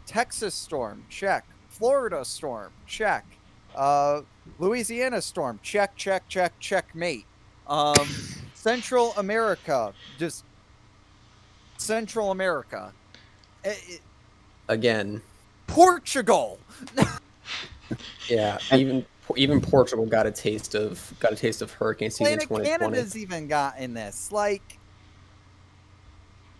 Texas storm, check. Florida storm, check. Louisiana storm, check, checkmate. Central America, just Central America. Again, Portugal. yeah, even Portugal got a taste of hurricane season Planet 2020. Canada's even gotten this. Like,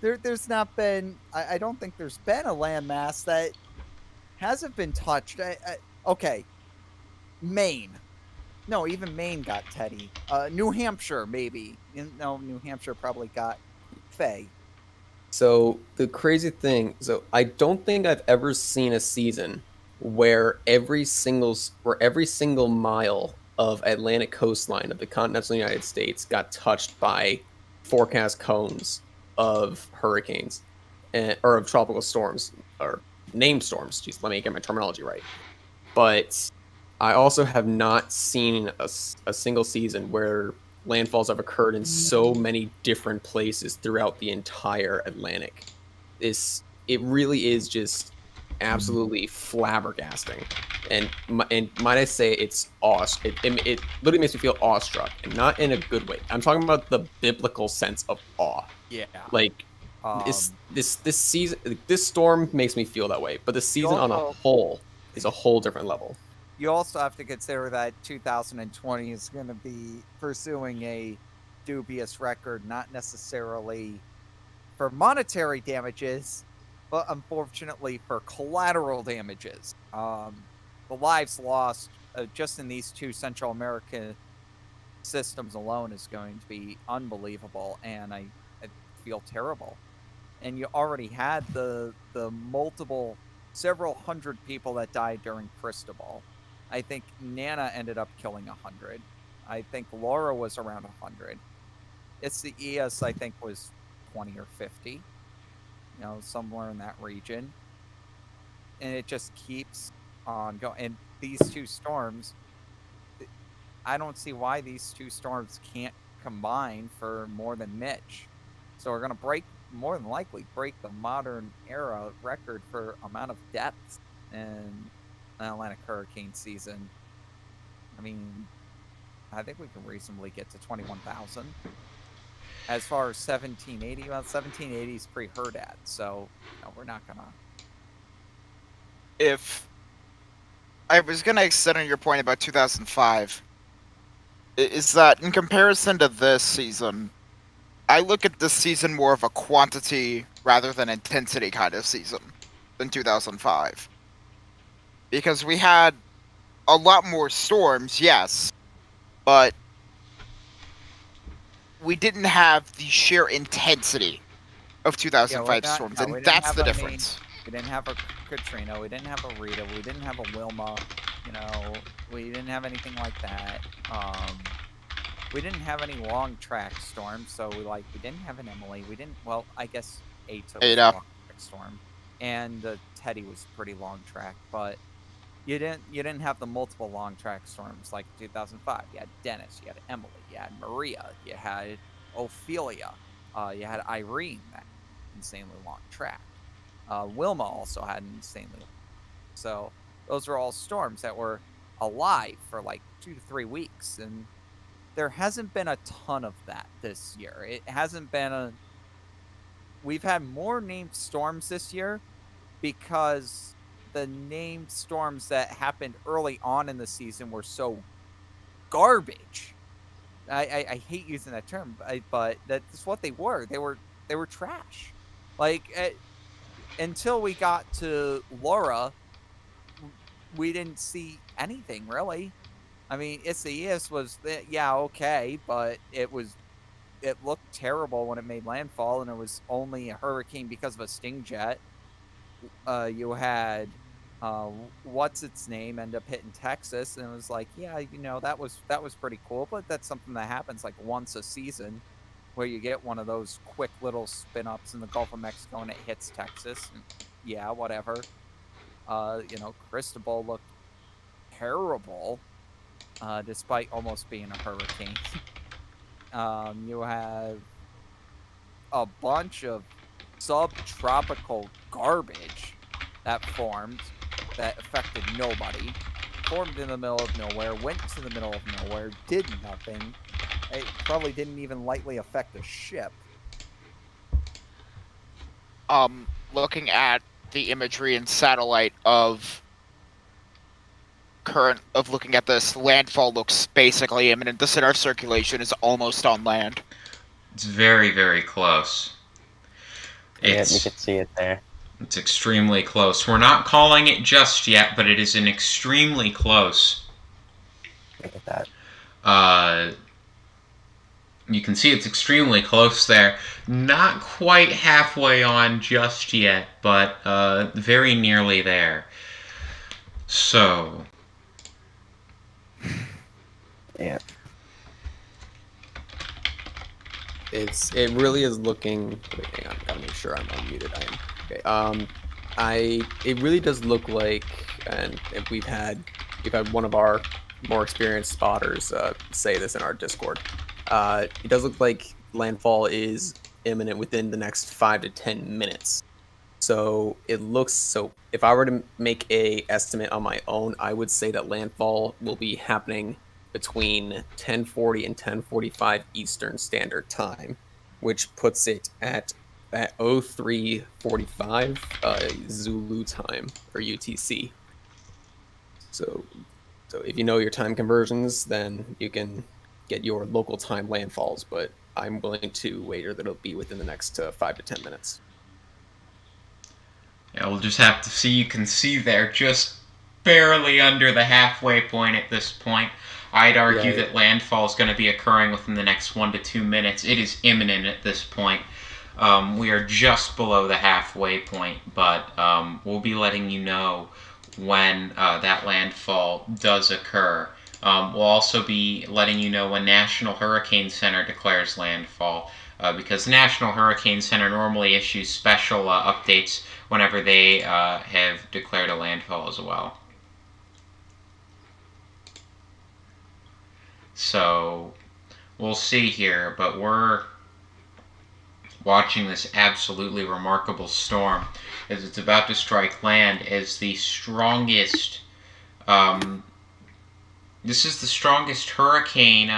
there's not been. I don't think there's been a landmass that hasn't been touched. Okay, Maine. No, even Maine got Teddy. New Hampshire, maybe. No, New Hampshire probably got Faye. So the crazy thing, I don't think I've ever seen a season where every single mile of Atlantic coastline of the continental United States got touched by forecast cones of hurricanes, or of tropical storms, or named storms. Jeez, let me get my terminology right. But I also have not seen a single season where landfalls have occurred in so many different places throughout the entire Atlantic. It really is just absolutely flabbergasting, and might I say it literally makes me feel awestruck, and not in a good way. I'm talking about the biblical sense of awe. Yeah, like this season, this storm makes me feel that way, but the season on a whole is a whole different level. You also have to consider that 2020 is going to be pursuing a dubious record, not necessarily for monetary damages, but unfortunately for collateral damages. The lives lost just in these 2 Central American systems alone is going to be unbelievable, and I feel terrible. And you already had the several hundred people that died during Cristobal. I think Nana ended up killing 100. I think Laura was around 100. It's the ES, I think, was 20 or 50. Somewhere in that region. And it just keeps on going. And these 2 storms, I don't see why these 2 storms can't combine for more than Mitch. So we're going to more than likely break the modern era record for amount of deaths in Atlantic hurricane season. I mean, I think we can reasonably get to 21,000. As far as 1780, well, 1780 is pre-heard at, so we're not gonna. If I was gonna extend on your point about 2005, is that in comparison to this season, I look at this season more of a quantity rather than intensity kind of season than 2005. Because we had a lot more storms, yes, but we didn't have the sheer intensity of 2005 storms, we and didn't that's have the any- difference. We didn't have a Katrina. We didn't have a Rita. We didn't have a Wilma. You know, we didn't have anything like that. We didn't have any long track storms, so we didn't have an Emily. We didn't. Well, I guess Eta was a Eta. long track storm, and Teddy was pretty long track, but you didn't have the multiple long track storms like 2005. You had Dennis, you had Emily, you had Maria, you had Ophelia, you had Irene, that insanely long track. Wilma also had an insanely long. So those are all storms that were alive for like 2 to 3 weeks, and there hasn't been a ton of that this year. It hasn't been a. We've had more named storms this year because the named storms that happened early on in the season were so garbage. I hate using that term, but that's what they were. They were trash. Like until we got to Laura, we didn't see anything really. I mean, Isaias was okay, but it looked terrible when it made landfall, and it was only a hurricane because of a sting jet. You had what's its name end up hitting Texas, and it was like, that was pretty cool, but that's something that happens like once a season, where you get one of those quick little spin ups in the Gulf of Mexico and it hits Texas. And whatever. Cristobal looked terrible, despite almost being a hurricane. You have a bunch of subtropical garbage that formed that affected nobody, formed in the middle of nowhere, went to the middle of nowhere, did nothing. It probably didn't even lightly affect a ship. Looking at the imagery and satellite of looking at this, landfall looks basically imminent. The center of circulation is almost on land. It's very, very close. Yeah, you can see it there. It's extremely close. We're not calling it just yet, but it is an extremely close. Look at that. You can see it's extremely close there. Not quite halfway on just yet, but very nearly there. So. Yeah. It really is looking. Wait, hang on, gotta make sure I'm unmuted. I am. Okay. It really does look like, and we've had one of our more experienced spotters say this in our Discord. It does look like landfall is imminent within the next 5 to 10 minutes. So it looks so. If I were to make a estimate on my own, I would say that landfall will be happening between 10:40 and 10:45 Eastern Standard Time, which puts it at 03:45 Zulu time or UTC. So if you know your time conversions, then you can get your local time landfalls. But I'm willing to wager that it'll be within the next 5 to 10 minutes. Yeah, we'll just have to see. You can see there, just barely under the halfway point at this point. I'd argue that landfall is going to be occurring within the next 1 to 2 minutes. It is imminent at this point. We are just below the halfway point, but we'll be letting you know when that landfall does occur. We'll also be letting you know when National Hurricane Center declares landfall, because the National Hurricane Center normally issues special updates whenever they have declared a landfall as well. So we'll see here, but we're watching this absolutely remarkable storm as it's about to strike land as the strongest. This is the strongest hurricane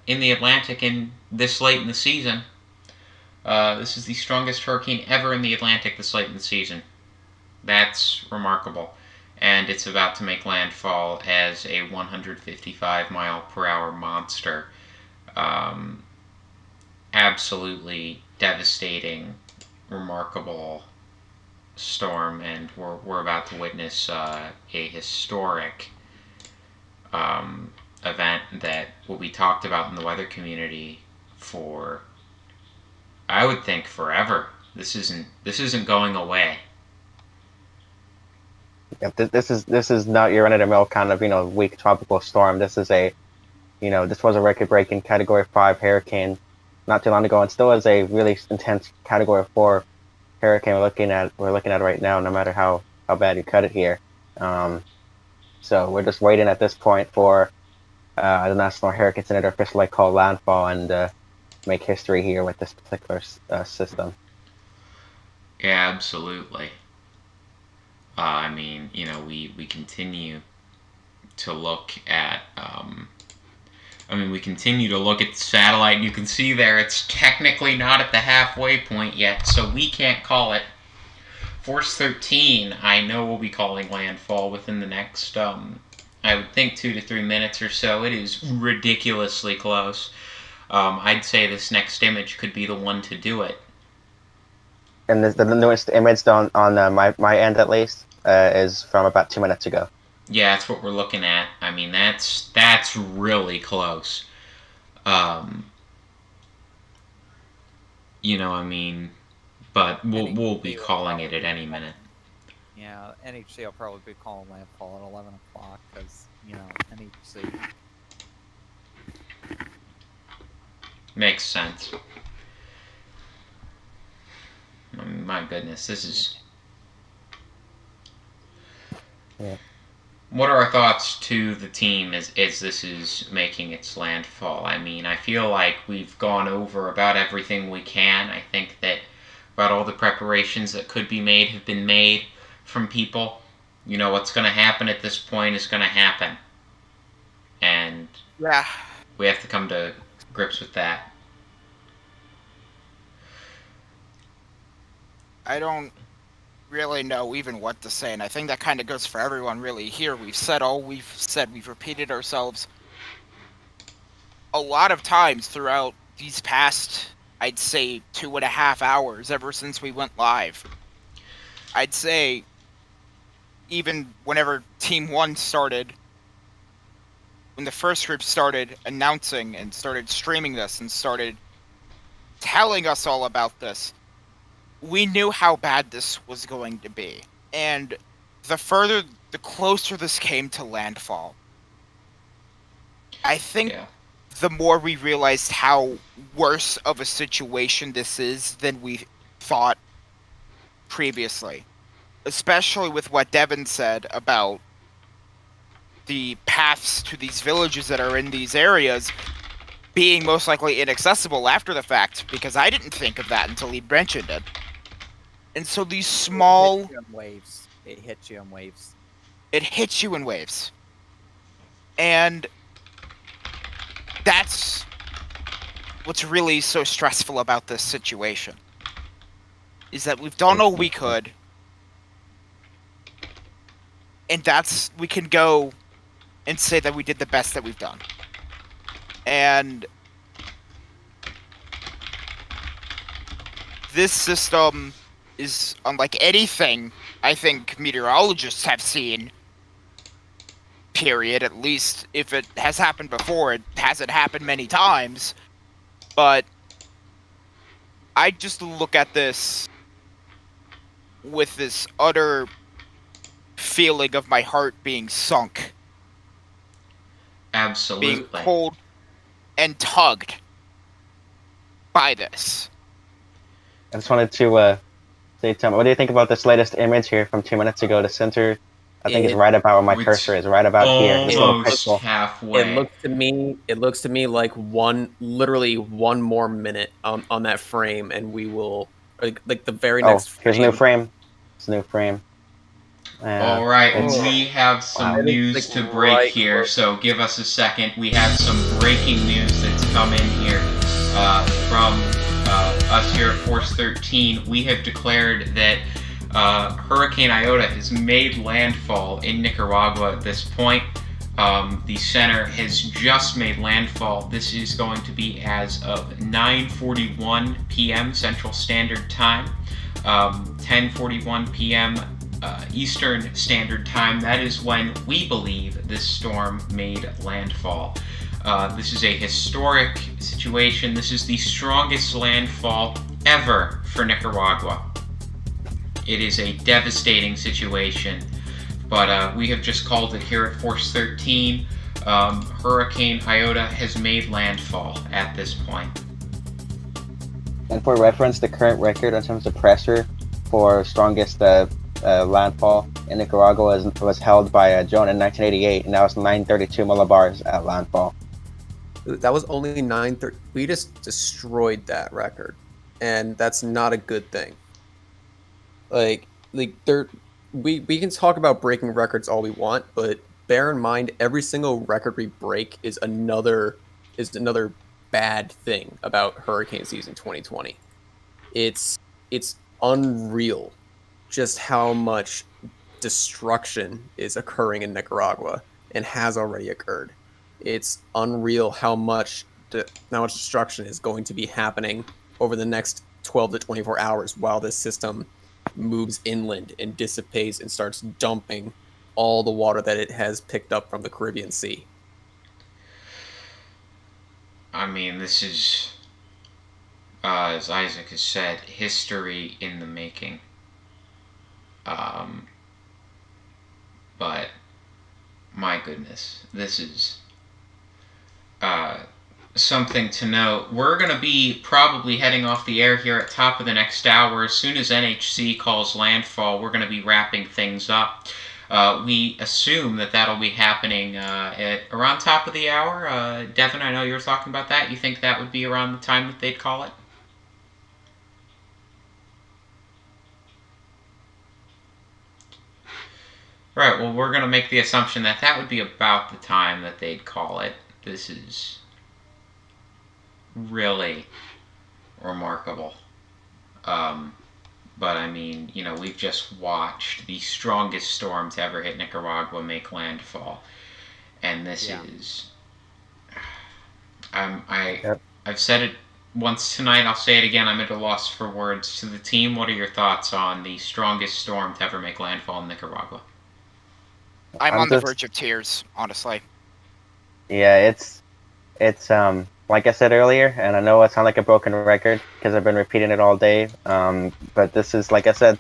in the Atlantic in this late in the season. This is the strongest hurricane ever in the Atlantic this late in the season. That's remarkable. And it's about to make landfall as a 155-mile-per-hour monster. Absolutely devastating, remarkable storm, and we're about to witness a historic event that will be talked about in the weather community for, I would think, forever. This isn't going away. Yep, this is not your run-of-the-mill kind of weak tropical storm. This is this was a record-breaking Category 5 hurricane not too long ago, and still is a really intense Category 4 hurricane we're looking at right now. No matter how bad you cut it here, so we're just waiting at this point for the National Hurricane Center officially call landfall and make history here with this particular system. Yeah, absolutely. I mean, we continue to look at. We continue to look at the satellite, and you can see there it's technically not at the halfway point yet, so we can't call it. Force 13, I know we'll be calling landfall within the next, I would think 2 to 3 minutes or so. It is ridiculously close. I'd say this next image could be the one to do it. And the newest image on my end, at least, is from about 2 minutes ago. Yeah, that's what we're looking at. I mean, that's really close. But we'll be calling it at any minute. Yeah, NHC will probably be calling landfall at 11 o'clock because, NHC. Makes sense. My goodness, this is... Yeah. What are our thoughts to the team as this is making its landfall? I mean, I feel like we've gone over about everything we can. I think that about all the preparations that could be made have been made from people. What's going to happen at this point is going to happen. And yeah, we have to come to grips with that. I don't really know even what to say, and I think that kind of goes for everyone really here. We've said all we've said. We've repeated ourselves a lot of times throughout these past, I'd say, 2.5 hours ever since we went live. I'd say even whenever Team 1 started, when the first group started announcing and started streaming this and started telling us all about this, we knew how bad this was going to be. And the closer this came to landfall, I think the more we realized how worse of a situation this is than we thought previously. Especially with what Devin said about the paths to these villages that are in these areas being most likely inaccessible after the fact, because I didn't think of that until he mentioned it. And so these small... It hits you in waves. It hits you in waves. It hits you in waves. And that's what's really so stressful about this situation. Is that we've done all we could. And we can go and say that we did the best that we've done. And this system is unlike anything I think meteorologists have seen, period. At least if it has happened before, it hasn't happened many times. But I just look at this with this utter feeling of my heart being sunk. Absolutely. Being pulled and tugged by this. I just wanted to say, Tom, what do you think about this latest image here from 2 minutes ago? The center, I think, is right about where my cursor is, right about here. This little pixel. Halfway. It looks to me like literally one more minute on that frame, and we will like the very next. Here's a new frame. It's a new frame. All right, we have some news to break here, so give us a second. We have some breaking news that's come in here from us here at Force 13. We have declared that Hurricane Iota has made landfall in Nicaragua at this point. The center has just made landfall. This is going to be as of 9:41 p.m. Central Standard Time, 10:41 p.m. Eastern Standard Time. That is when we believe this storm made landfall. This is a historic situation. This is the strongest landfall ever for Nicaragua. It is a devastating situation, but we have just called it here at Force 13. Hurricane Iota has made landfall at this point. And for reference, the current record in terms of pressure for strongest landfall in Nicaragua was held by Joan in 1988, and that was 932 millibars at landfall. That was only 930. We just destroyed that record, and that's not a good thing. Like there, we can talk about breaking records all we want, but bear in mind every single record we break is another bad thing about hurricane season 2020. It's unreal just how much destruction is occurring in Nicaragua and has already occurred. It's unreal how much destruction is going to be happening over the next 12 to 24 hours while this system moves inland and dissipates and starts dumping all the water that it has picked up from the Caribbean Sea. I mean, this is, as Isaac has said, history in the making. But my goodness, this is something to note. We're going to be probably heading off the air here at top of the next hour. As soon as NHC calls landfall, we're going to be wrapping things up. We assume that that'll be happening at around top of the hour. Devin, I know you were talking about that. You think that would be around the time that they'd call it? Right, well, we're going to make the assumption that that would be about the time that they'd call it. This is really remarkable. But I mean, you know, we've just watched the strongest storm to ever hit Nicaragua make landfall. And this is... I've said it once tonight, I'll say it again, I'm at a loss for words. To the team, what are your thoughts on the strongest storm to ever make landfall in Nicaragua? I'm on the verge of tears, honestly. Yeah, it's like I said earlier, and I know it sounds like a broken record because I've been repeating it all day. But this is, like I said,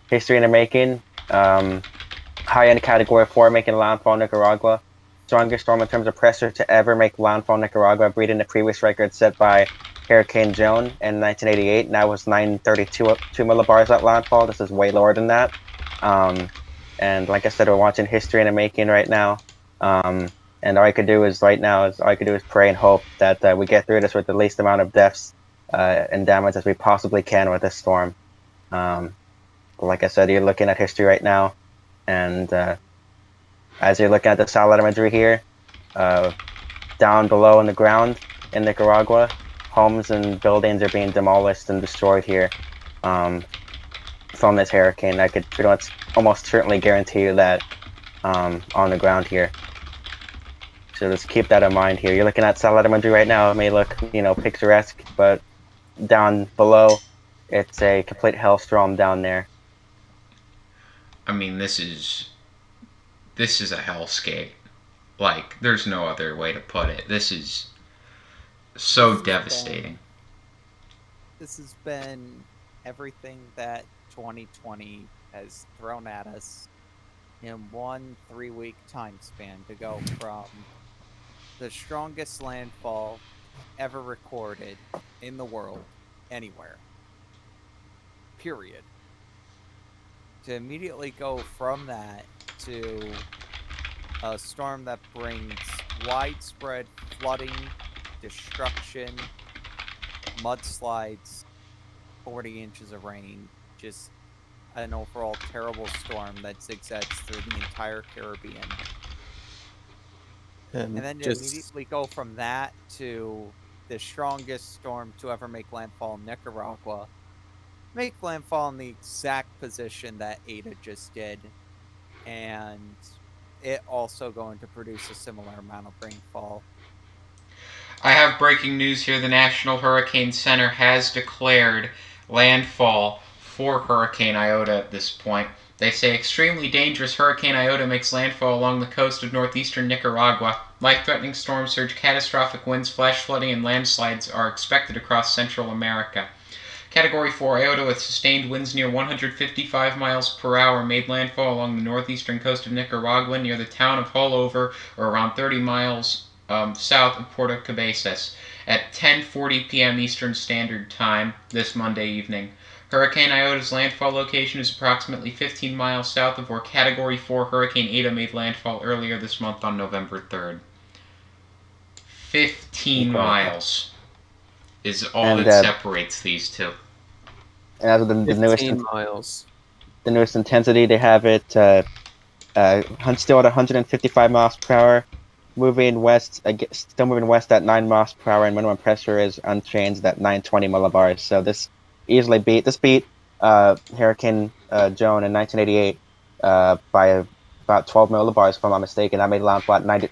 history in the making. High-end Category 4 making landfall in Nicaragua. Strongest storm in terms of pressure to ever make landfall in Nicaragua, beating the previous record set by Hurricane Joan in 1988. And that was 932 millibars at landfall. This is way lower than that. And like I said, we're watching history in the making right now. And all I could do is pray and hope that we get through this with the least amount of deaths and damage as we possibly can with this storm. Like I said, you're looking at history right now, and as you're looking at the satellite imagery here, down below in the ground in Nicaragua, homes and buildings are being demolished and destroyed here from this hurricane. I could pretty much almost certainly guarantee you that on the ground here. So just keep that in mind here. You're looking at satellite imagery right now. It may look, you know, picturesque, but down below, it's a complete hellstorm down there. I mean, this is a hellscape. Like, there's no other way to put it. This is so devastating. This has been everything that 2020 has thrown at us in 1 3-week time span, to go from the strongest landfall ever recorded in the world, anywhere, period, to immediately go from that to a storm that brings widespread flooding, destruction, mudslides, 40 inches of rain, just an overall terrible storm that zigzags through the entire Caribbean. And then to immediately go from that to the strongest storm to ever make landfall in Nicaragua, make landfall in the exact position that Eta just did, and it also going to produce a similar amount of rainfall. I have breaking news here. The National Hurricane Center has declared landfall for Hurricane Iota at this point. They say extremely dangerous Hurricane Iota makes landfall along the coast of northeastern Nicaragua. Life-threatening storm surge, catastrophic winds, flash flooding, and landslides are expected across Central America. Category 4 Iota with sustained winds near 155 miles per hour made landfall along the northeastern coast of Nicaragua near the town of Hullover, or around 30 miles south of Puerto Cabezas, at 10:40 p.m. Eastern Standard Time this Monday evening. Hurricane Iota's landfall location is approximately 15 miles south of where Category 4 Hurricane Eta made landfall earlier this month on November 3rd. 15 miles is all that separates these two. And as of the newest 15 miles. The newest intensity, they have it still at 155 miles per hour, moving west, still moving west at 9 miles per hour, and minimum pressure is unchanged at 920 millibars. So this easily beat Hurricane Joan in 1988 by about 12 millibars, if I'm not mistaken. That made landfall at 90.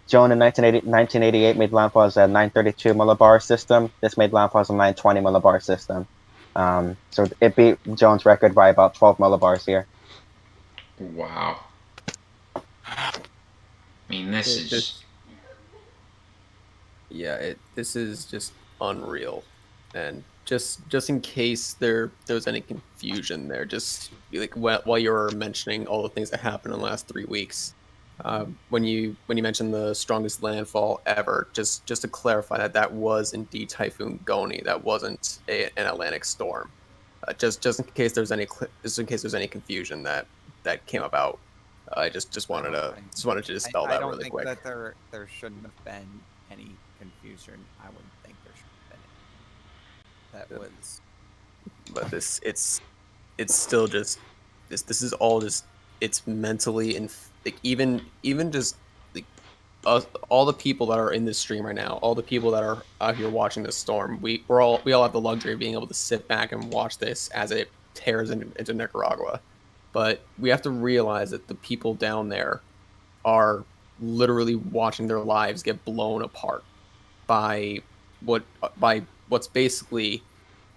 Joan in 1988 made landfall as a 932 millibar system. This made landfall as a 920 millibar system. So it beat Joan's record by about 12 millibars here. Wow. I mean, this is just unreal. And just in case there was any confusion there, just like while you were mentioning all the things that happened in the last 3 weeks, when you mentioned the strongest landfall ever, just to clarify that was indeed Typhoon Goni. That wasn't an Atlantic storm. Just in case there's any confusion that came about. I just wanted to dispel that really quick. I don't think that there shouldn't have been any confusion. I wouldn't think there should have been any. That was. But it's still just this is all just it's mentally and like even just like all the people that are in this stream right now, all the people that are out here watching this storm, we all have the luxury of being able to sit back and watch this as it tears into Nicaragua. But we have to realize that the people down there are literally watching their lives get blown apart by what's basically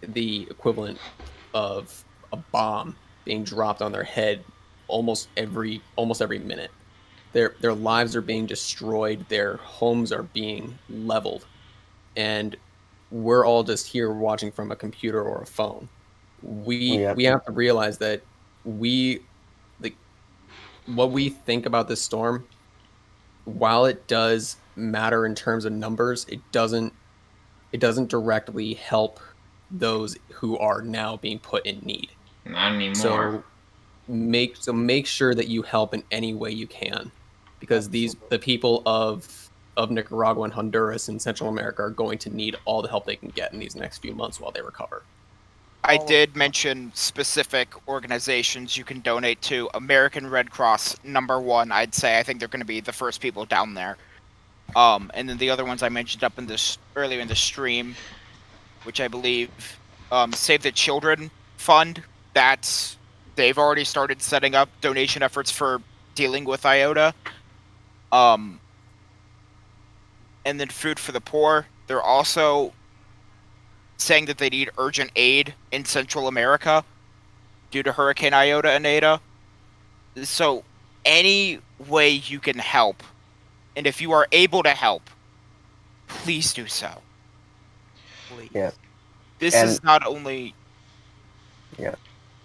the equivalent of a bomb being dropped on their head almost every minute. Their lives are being destroyed, their homes are being leveled, and we're all just here watching from a computer or a phone. We have to realize that what we think about this storm, while it does matter in terms of numbers, it doesn't directly help those who are now being put in need. Not anymore. So make sure that you help in any way you can, because the people of Nicaragua and Honduras and Central America are going to need all the help they can get in these next few months while they recover. I did mention specific organizations you can donate to. American Red Cross, #1, I'd say. I think they're going to be the first people down there. And then the other ones I mentioned up in this earlier in the stream, which I believe Save the Children Fund. They've already started setting up donation efforts for dealing with Iota. And then Food for the Poor. They're also saying that they need urgent aid in Central America due to Hurricane Iota and Eta. So any way you can help, and if you are able to help, please do so. Please. Yeah. This is not only... Yeah.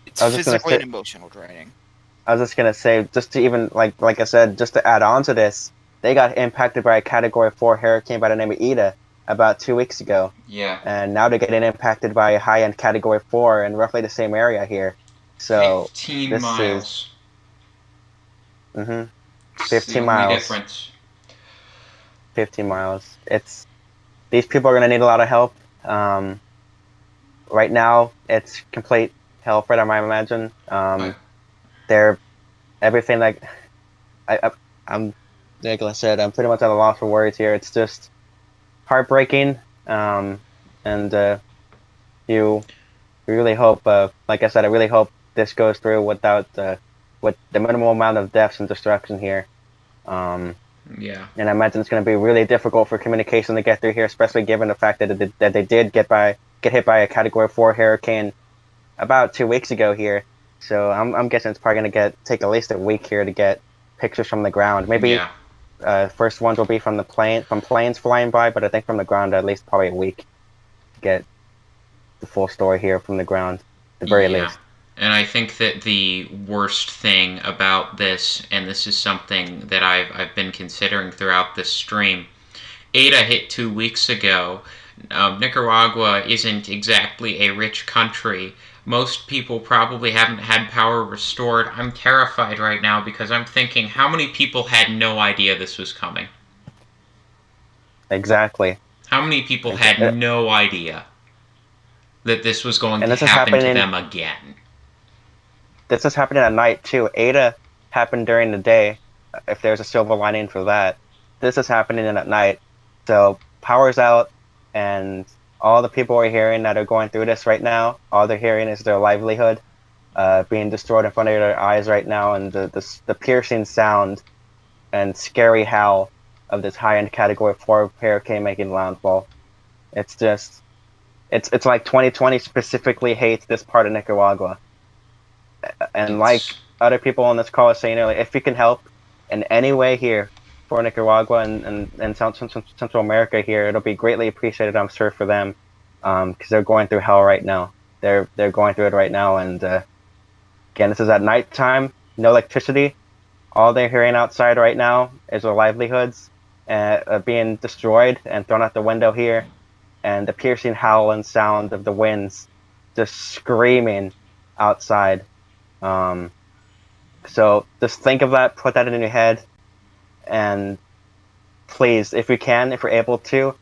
It's physically and emotional draining. I was just gonna say, just to even like I said, just to add on to this, they got impacted by a Category 4 hurricane by the name of Eta about 2 weeks ago. Yeah. And now they're getting impacted by a high-end Category 4 in roughly the same area here. So 15 miles. 15 miles. Difference. 15 miles. These people are gonna need a lot of help. Right now, it's complete hell for them, I imagine. They're everything like I'm like I said, I'm pretty much at a loss for words here. It's just heartbreaking, and you really hope, like I said, I really hope this goes through without with the minimal amount of deaths and destruction here. Yeah. And I imagine it's going to be really difficult for communication to get through here, especially given the fact that they did get hit by a Category 4 hurricane about 2 weeks ago here. So I'm guessing it's probably gonna take at least a week here to get pictures from the ground. Maybe first ones will be from planes flying by, but I think from the ground at least probably a week to get the full story here from the ground, at the very least. And I think that the worst thing about this, and this is something that I've been considering throughout this stream, Eta hit 2 weeks ago. Nicaragua isn't exactly a rich country. Most people probably haven't had power restored. I'm terrified right now because I'm thinking, how many people had no idea this was coming? Exactly. How many people had no idea that this was going to happen to them again? This is happening at night too. Eta happened during the day, if there's a silver lining for that. This is happening at night. So power's out, and all the people we're hearing that are going through this right now, all they're hearing is their livelihood being destroyed in front of their eyes right now, and the piercing sound and scary howl of this high-end Category 4 hurricane making landfall. It's just, it's like 2020 specifically hates this part of Nicaragua. And like other people on this call are saying earlier, if we can help in any way here for Nicaragua and Central America here, it'll be greatly appreciated, I'm sure, for them, because they're going through hell right now. They're going through it right now, and again, this is at nighttime, no electricity. All they're hearing outside right now is their livelihoods being destroyed and thrown out the window here, and the piercing howl and sound of the winds just screaming outside. So just think of that, put that in your head, and please, if you can, if you're able to,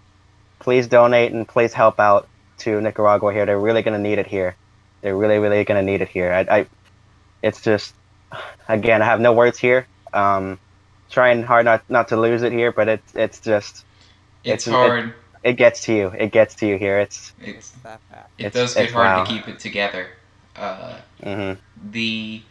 please donate and please help out to Nicaragua here. They're really going to need it here. They're really, really going to need it here. It's just, again, I have no words here. Trying hard not to lose it here, but it's just, it's hard. It gets to you. It gets to you here. It does get hard to keep it together. The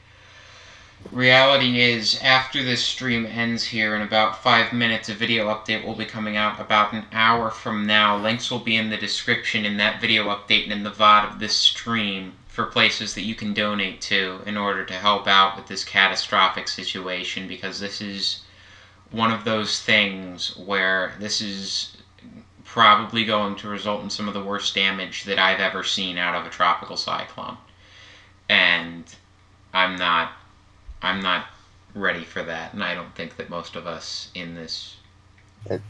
reality is, after this stream ends here in about 5 minutes, a video update will be coming out about an hour from now. Links will be in the description in that video update and in the VOD of this stream for places that you can donate to in order to help out with this catastrophic situation, because this is one of those things where this is probably going to result in some of the worst damage that I've ever seen out of a tropical cyclone. And I'm not ready for that, and I don't think that most of us in this live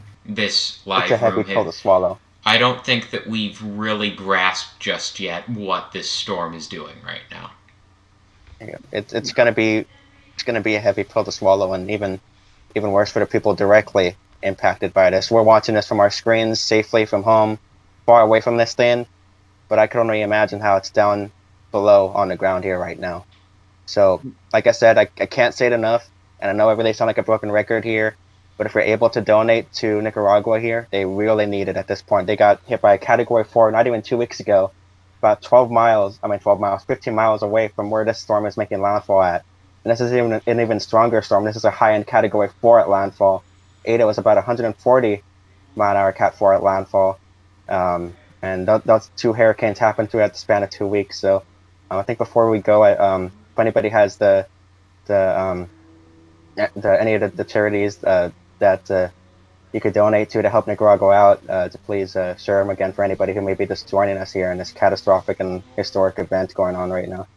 it's a heavy room pill to swallow. I don't think that we've really grasped just yet what this storm is doing right now. It's gonna be a heavy pill to swallow, and even worse for the people directly impacted by this. We're watching this from our screens safely from home, far away from this thing, but I can only imagine how it's down below on the ground here right now. So, like I said, I can't say it enough, and I know I really sound like a broken record here, but if you're able to donate to Nicaragua here, they really need it at this point. They got hit by a Category 4 not even 2 weeks ago, about 15 miles away from where this storm is making landfall at. And this is even an even stronger storm. This is a high-end Category 4 at landfall. Eta was about 140 mile-an-hour Cat 4 at landfall. And those two hurricanes happened throughout the span of 2 weeks. So I think before we go, if anybody has any of the charities that you could donate to help Nicaragua out, to please share them again for anybody who may be just joining us here in this catastrophic and historic event going on right now.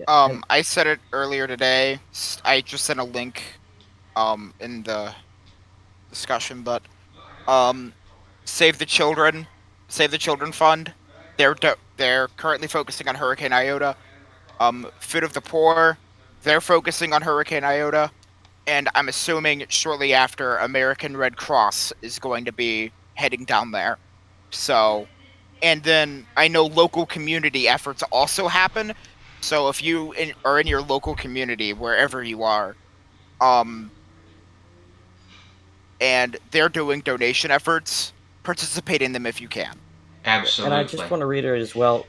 I said it earlier today. I just sent a link in the discussion, but Save the Children Fund. They're currently focusing on Hurricane Iota. Food of the Poor, they're focusing on Hurricane Iota, and I'm assuming shortly after, American Red Cross is going to be heading down there. So, and then I know local community efforts also happen. So if you are in your local community, wherever you are, and they're doing donation efforts, participate in them if you can. Absolutely. And I just want to reiterate as well,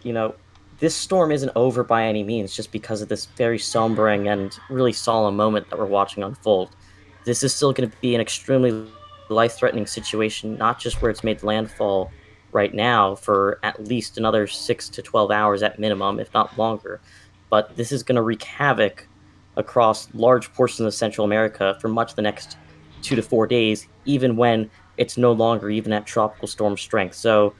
this storm isn't over by any means just because of this very sombering and really solemn moment that we're watching unfold. This is still going to be an extremely life-threatening situation, not just where it's made landfall right now for at least another 6 to 12 hours at minimum, if not longer, but this is going to wreak havoc across large portions of Central America for much of the next 2 to 4 days, even when it's no longer even at tropical storm strength. So,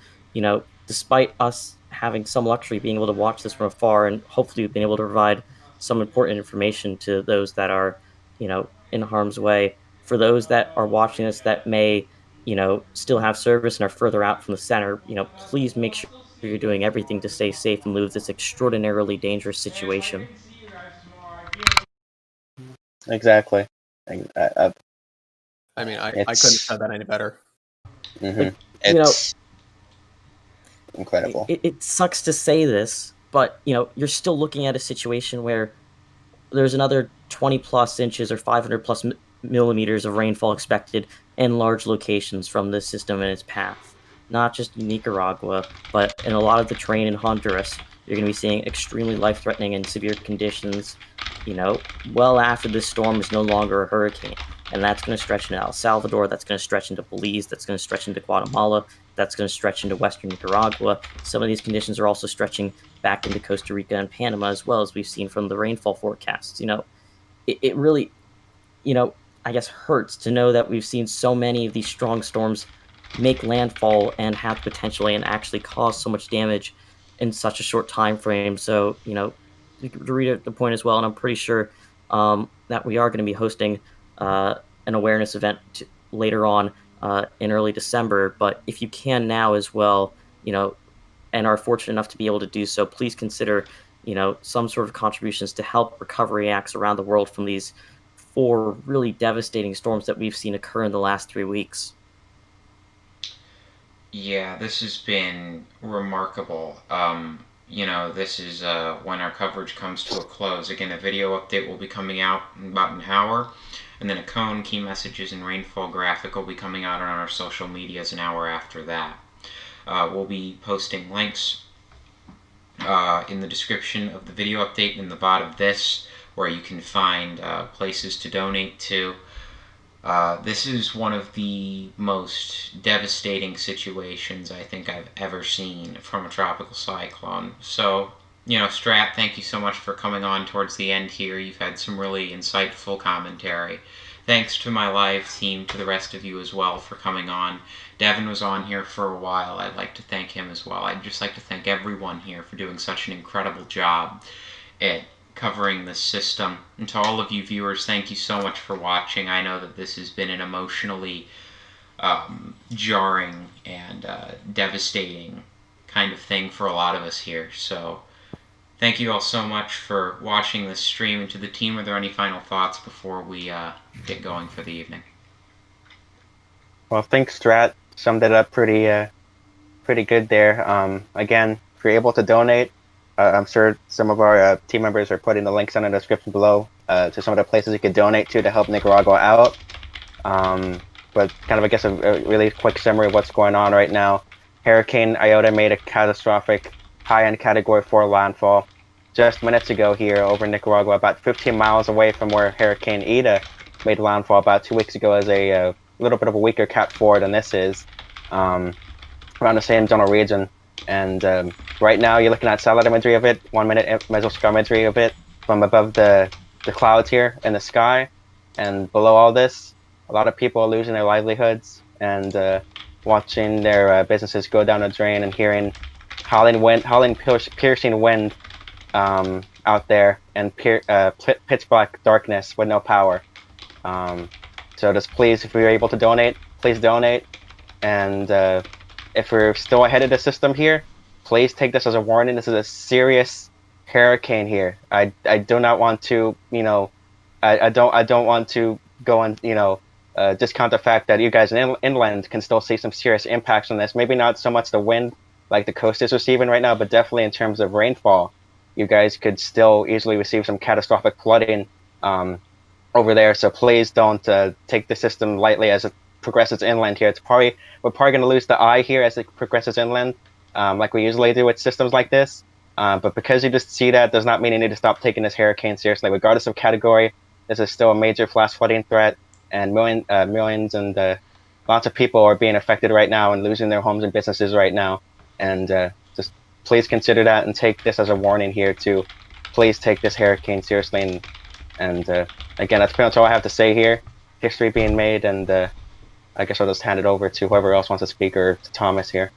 despite us having some luxury being able to watch this from afar, and hopefully we've been able to provide some important information to those that are, in harm's way, for those that are watching this that may, still have service and are further out from the center, please make sure you're doing everything to stay safe and move this extraordinarily dangerous situation. Exactly. I mean, I couldn't have said that any better. It's incredible. It sucks to say this, but you're still looking at a situation where there's another 20 plus inches or 500 plus millimeters of rainfall expected in large locations from this system and its path. Not just in Nicaragua, but in a lot of the terrain in Honduras. You're going to be seeing extremely life-threatening and severe conditions, well after this storm is no longer a hurricane. And that's going to stretch into El Salvador, that's going to stretch into Belize, that's going to stretch into Guatemala, that's going to stretch into western Nicaragua. Some of these conditions are also stretching back into Costa Rica and Panama, as well, as we've seen from the rainfall forecasts. It really, I guess hurts to know that we've seen so many of these strong storms make landfall and have potentially and actually cause so much damage in such a short time frame. So, to read the point as well, and I'm pretty sure that we are going to be hosting an awareness event later on in early December. But if you can now as well, and are fortunate enough to be able to do so, please consider, some sort of contributions to help recovery acts around the world from these 4 really devastating storms that we've seen occur in the last 3 weeks. Yeah, this has been remarkable. This is when our coverage comes to a close. Again, a video update will be coming out in about an hour, and then a cone, key messages, and rainfall graphic will be coming out on our social medias an hour after that. We'll be posting links in the description of the video update in the bot of this, where you can find places to donate to. This is one of the most devastating situations I think I've ever seen from a tropical cyclone. So, Strat, thank you so much for coming on towards the end here. You've had some really insightful commentary. Thanks to my live team, to the rest of you as well for coming on. Devin was on here for a while. I'd like to thank him as well. I'd just like to thank everyone here for doing such an incredible job at covering this system. And to all of you viewers, thank you so much for watching. I know that this has been an emotionally jarring and devastating kind of thing for a lot of us here. So thank you all so much for watching this stream. And to the team, are there any final thoughts before we get going for the evening? Well, I think Strat summed it up pretty good there. Again, if you're able to donate, I'm sure some of our team members are putting the links in the description below to some of the places you could donate to help Nicaragua out. But kind of, I guess, a really quick summary of what's going on right now. Hurricane Iota made a catastrophic high-end Category 4 landfall just minutes ago here over Nicaragua, about 15 miles away from where Hurricane Eta made landfall about 2 weeks ago as a little bit of a weaker Cat 4 than this is, around the same general region. And right now you're looking at satellite imagery of it, 1 minute mesoscale imagery of it from above the clouds here in the sky. And below all this, a lot of people are losing their livelihoods and watching their businesses go down the drain and hearing howling piercing wind out there and pitch black darkness with no power. So just please, if you're able to donate, please donate. And if we're still ahead of the system here, please take this as a warning. This is a serious hurricane here. I do not want to, I don't want to go and, discount the fact that you guys inland can still see some serious impacts on this. Maybe not so much the wind like the coast is receiving right now, but definitely in terms of rainfall, you guys could still easily receive some catastrophic flooding over there. So please don't take the system lightly as it progresses inland here. We're probably going to lose the eye here as it progresses inland, like we usually do with systems like this. But because you just see that does not mean you need to stop taking this hurricane seriously. Regardless of category, this is still a major flash flooding threat, and millions and lots of people are being affected right now and losing their homes and businesses right now. And just please consider that and take this as a warning here to please take this hurricane seriously. And again, that's pretty much all I have to say here. History being made, and I guess I'll just hand it over to whoever else wants to speak, or to Thomas here.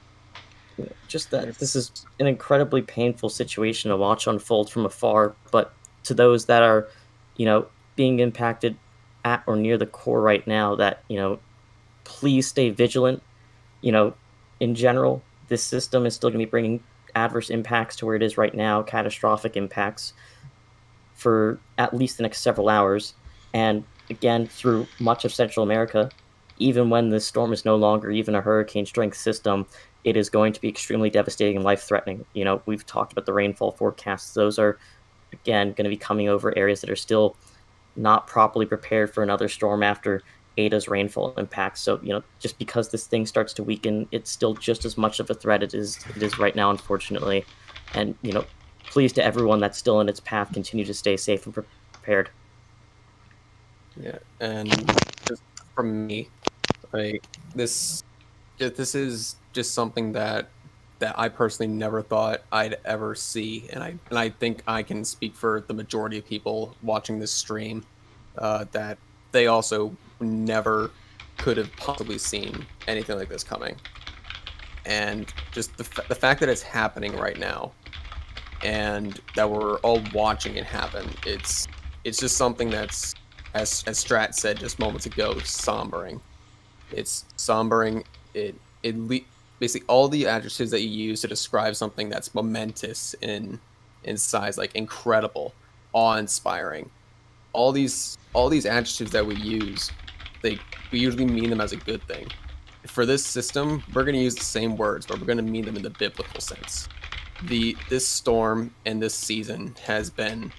Just that this is an incredibly painful situation to watch unfold from afar, but to those that are, being impacted at or near the core right now, that, please stay vigilant. In general, this system is still going to be bringing adverse impacts to where it is right now, catastrophic impacts for at least the next several hours. And again, through much of Central America, even when this storm is no longer even a hurricane strength system, it is going to be extremely devastating and life-threatening. We've talked about the rainfall forecasts. Those are, again, going to be coming over areas that are still not properly prepared for another storm after Eta's rainfall impacts. So, just because this thing starts to weaken, it's still just as much of a threat it is right now, unfortunately. And, please, to everyone that's still in its path, continue to stay safe and prepared. Yeah, and just from me, like this is just something that I personally never thought I'd ever see, and I think I can speak for the majority of people watching this stream, that they also never could have possibly seen anything like this coming. And just the fact that it's happening right now, and that we're all watching it happen, it's just something that's, as Strat said just moments ago, sombering. It's sombering. Basically all the adjectives that you use to describe something that's momentous in size, like incredible, awe-inspiring. All these adjectives that we use, we usually mean them as a good thing. For this system, we're going to use the same words, but we're going to mean them in the biblical sense. This storm and this season has been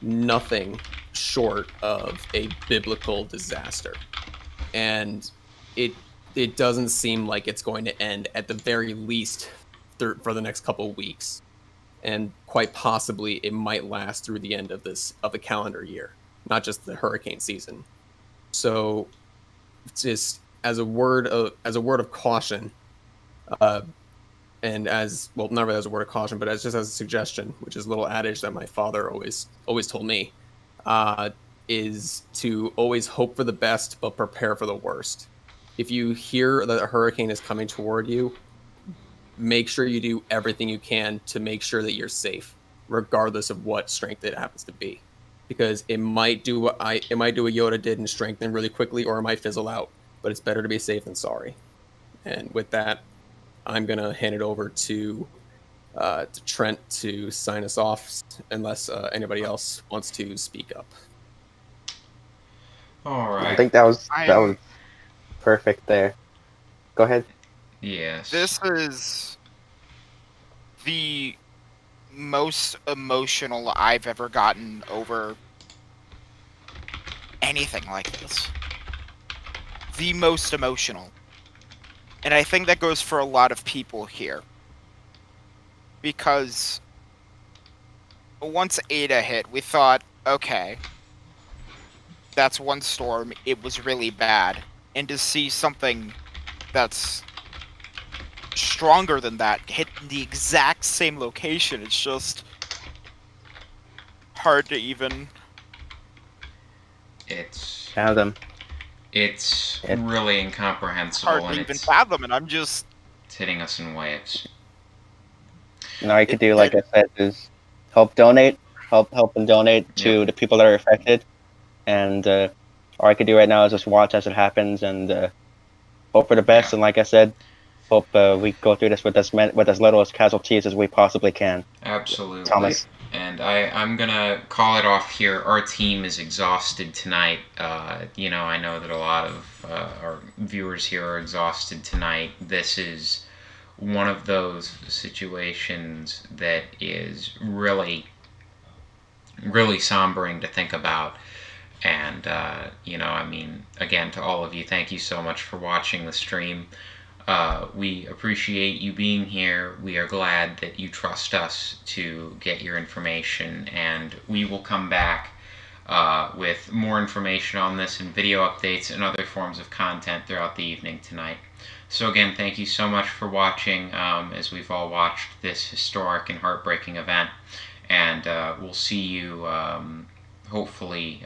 nothing short of a biblical disaster, and it doesn't seem like it's going to end, at the very least, for the next couple of weeks, and quite possibly it might last through the end of the calendar year, not just the hurricane season. So, just as a word of caution, and as well, not really as a word of caution, but as a suggestion, which is a little adage that my father always told me, is to always hope for the best but prepare for the worst. If you hear that a hurricane is coming toward you, make sure you do everything you can to make sure that you're safe, regardless of what strength it happens to be, because it might do what Iota did and strengthen really quickly, or it might fizzle out. But it's better to be safe than sorry. And with that, I'm gonna hand it over to Trent to sign us off, unless anybody else wants to speak up. All right. I think that was perfect there. Go ahead. Yes. This is the most emotional I've ever gotten over anything like this. The most emotional. And I think that goes for a lot of people here. Because once Eta hit, we thought, okay, that's one storm, it was really bad. And to see something that's stronger than that hit the exact same location, it's just hard to even... It's fathom. It's really incomprehensible. Hard to even fathom, and I'm just... It's hitting us in waves. And all you could do, like I said, is help and donate to the people that are affected. And all I could do right now is just watch as it happens, and hope for the best. And like I said, hope we go through this with as little as casualties as we possibly can. Absolutely. Thomas. And I'm gonna call it off here. Our team is exhausted tonight. I know that a lot of our viewers here are exhausted tonight. This is one of those situations that is really, really sombering to think about. And, again, to all of you, thank you so much for watching the stream. We appreciate you being here. We are glad that you trust us to get your information, and we will come back with more information on this and video updates and other forms of content throughout the evening tonight. So again, thank you so much for watching as we've all watched this historic and heartbreaking event, and we'll see you hopefully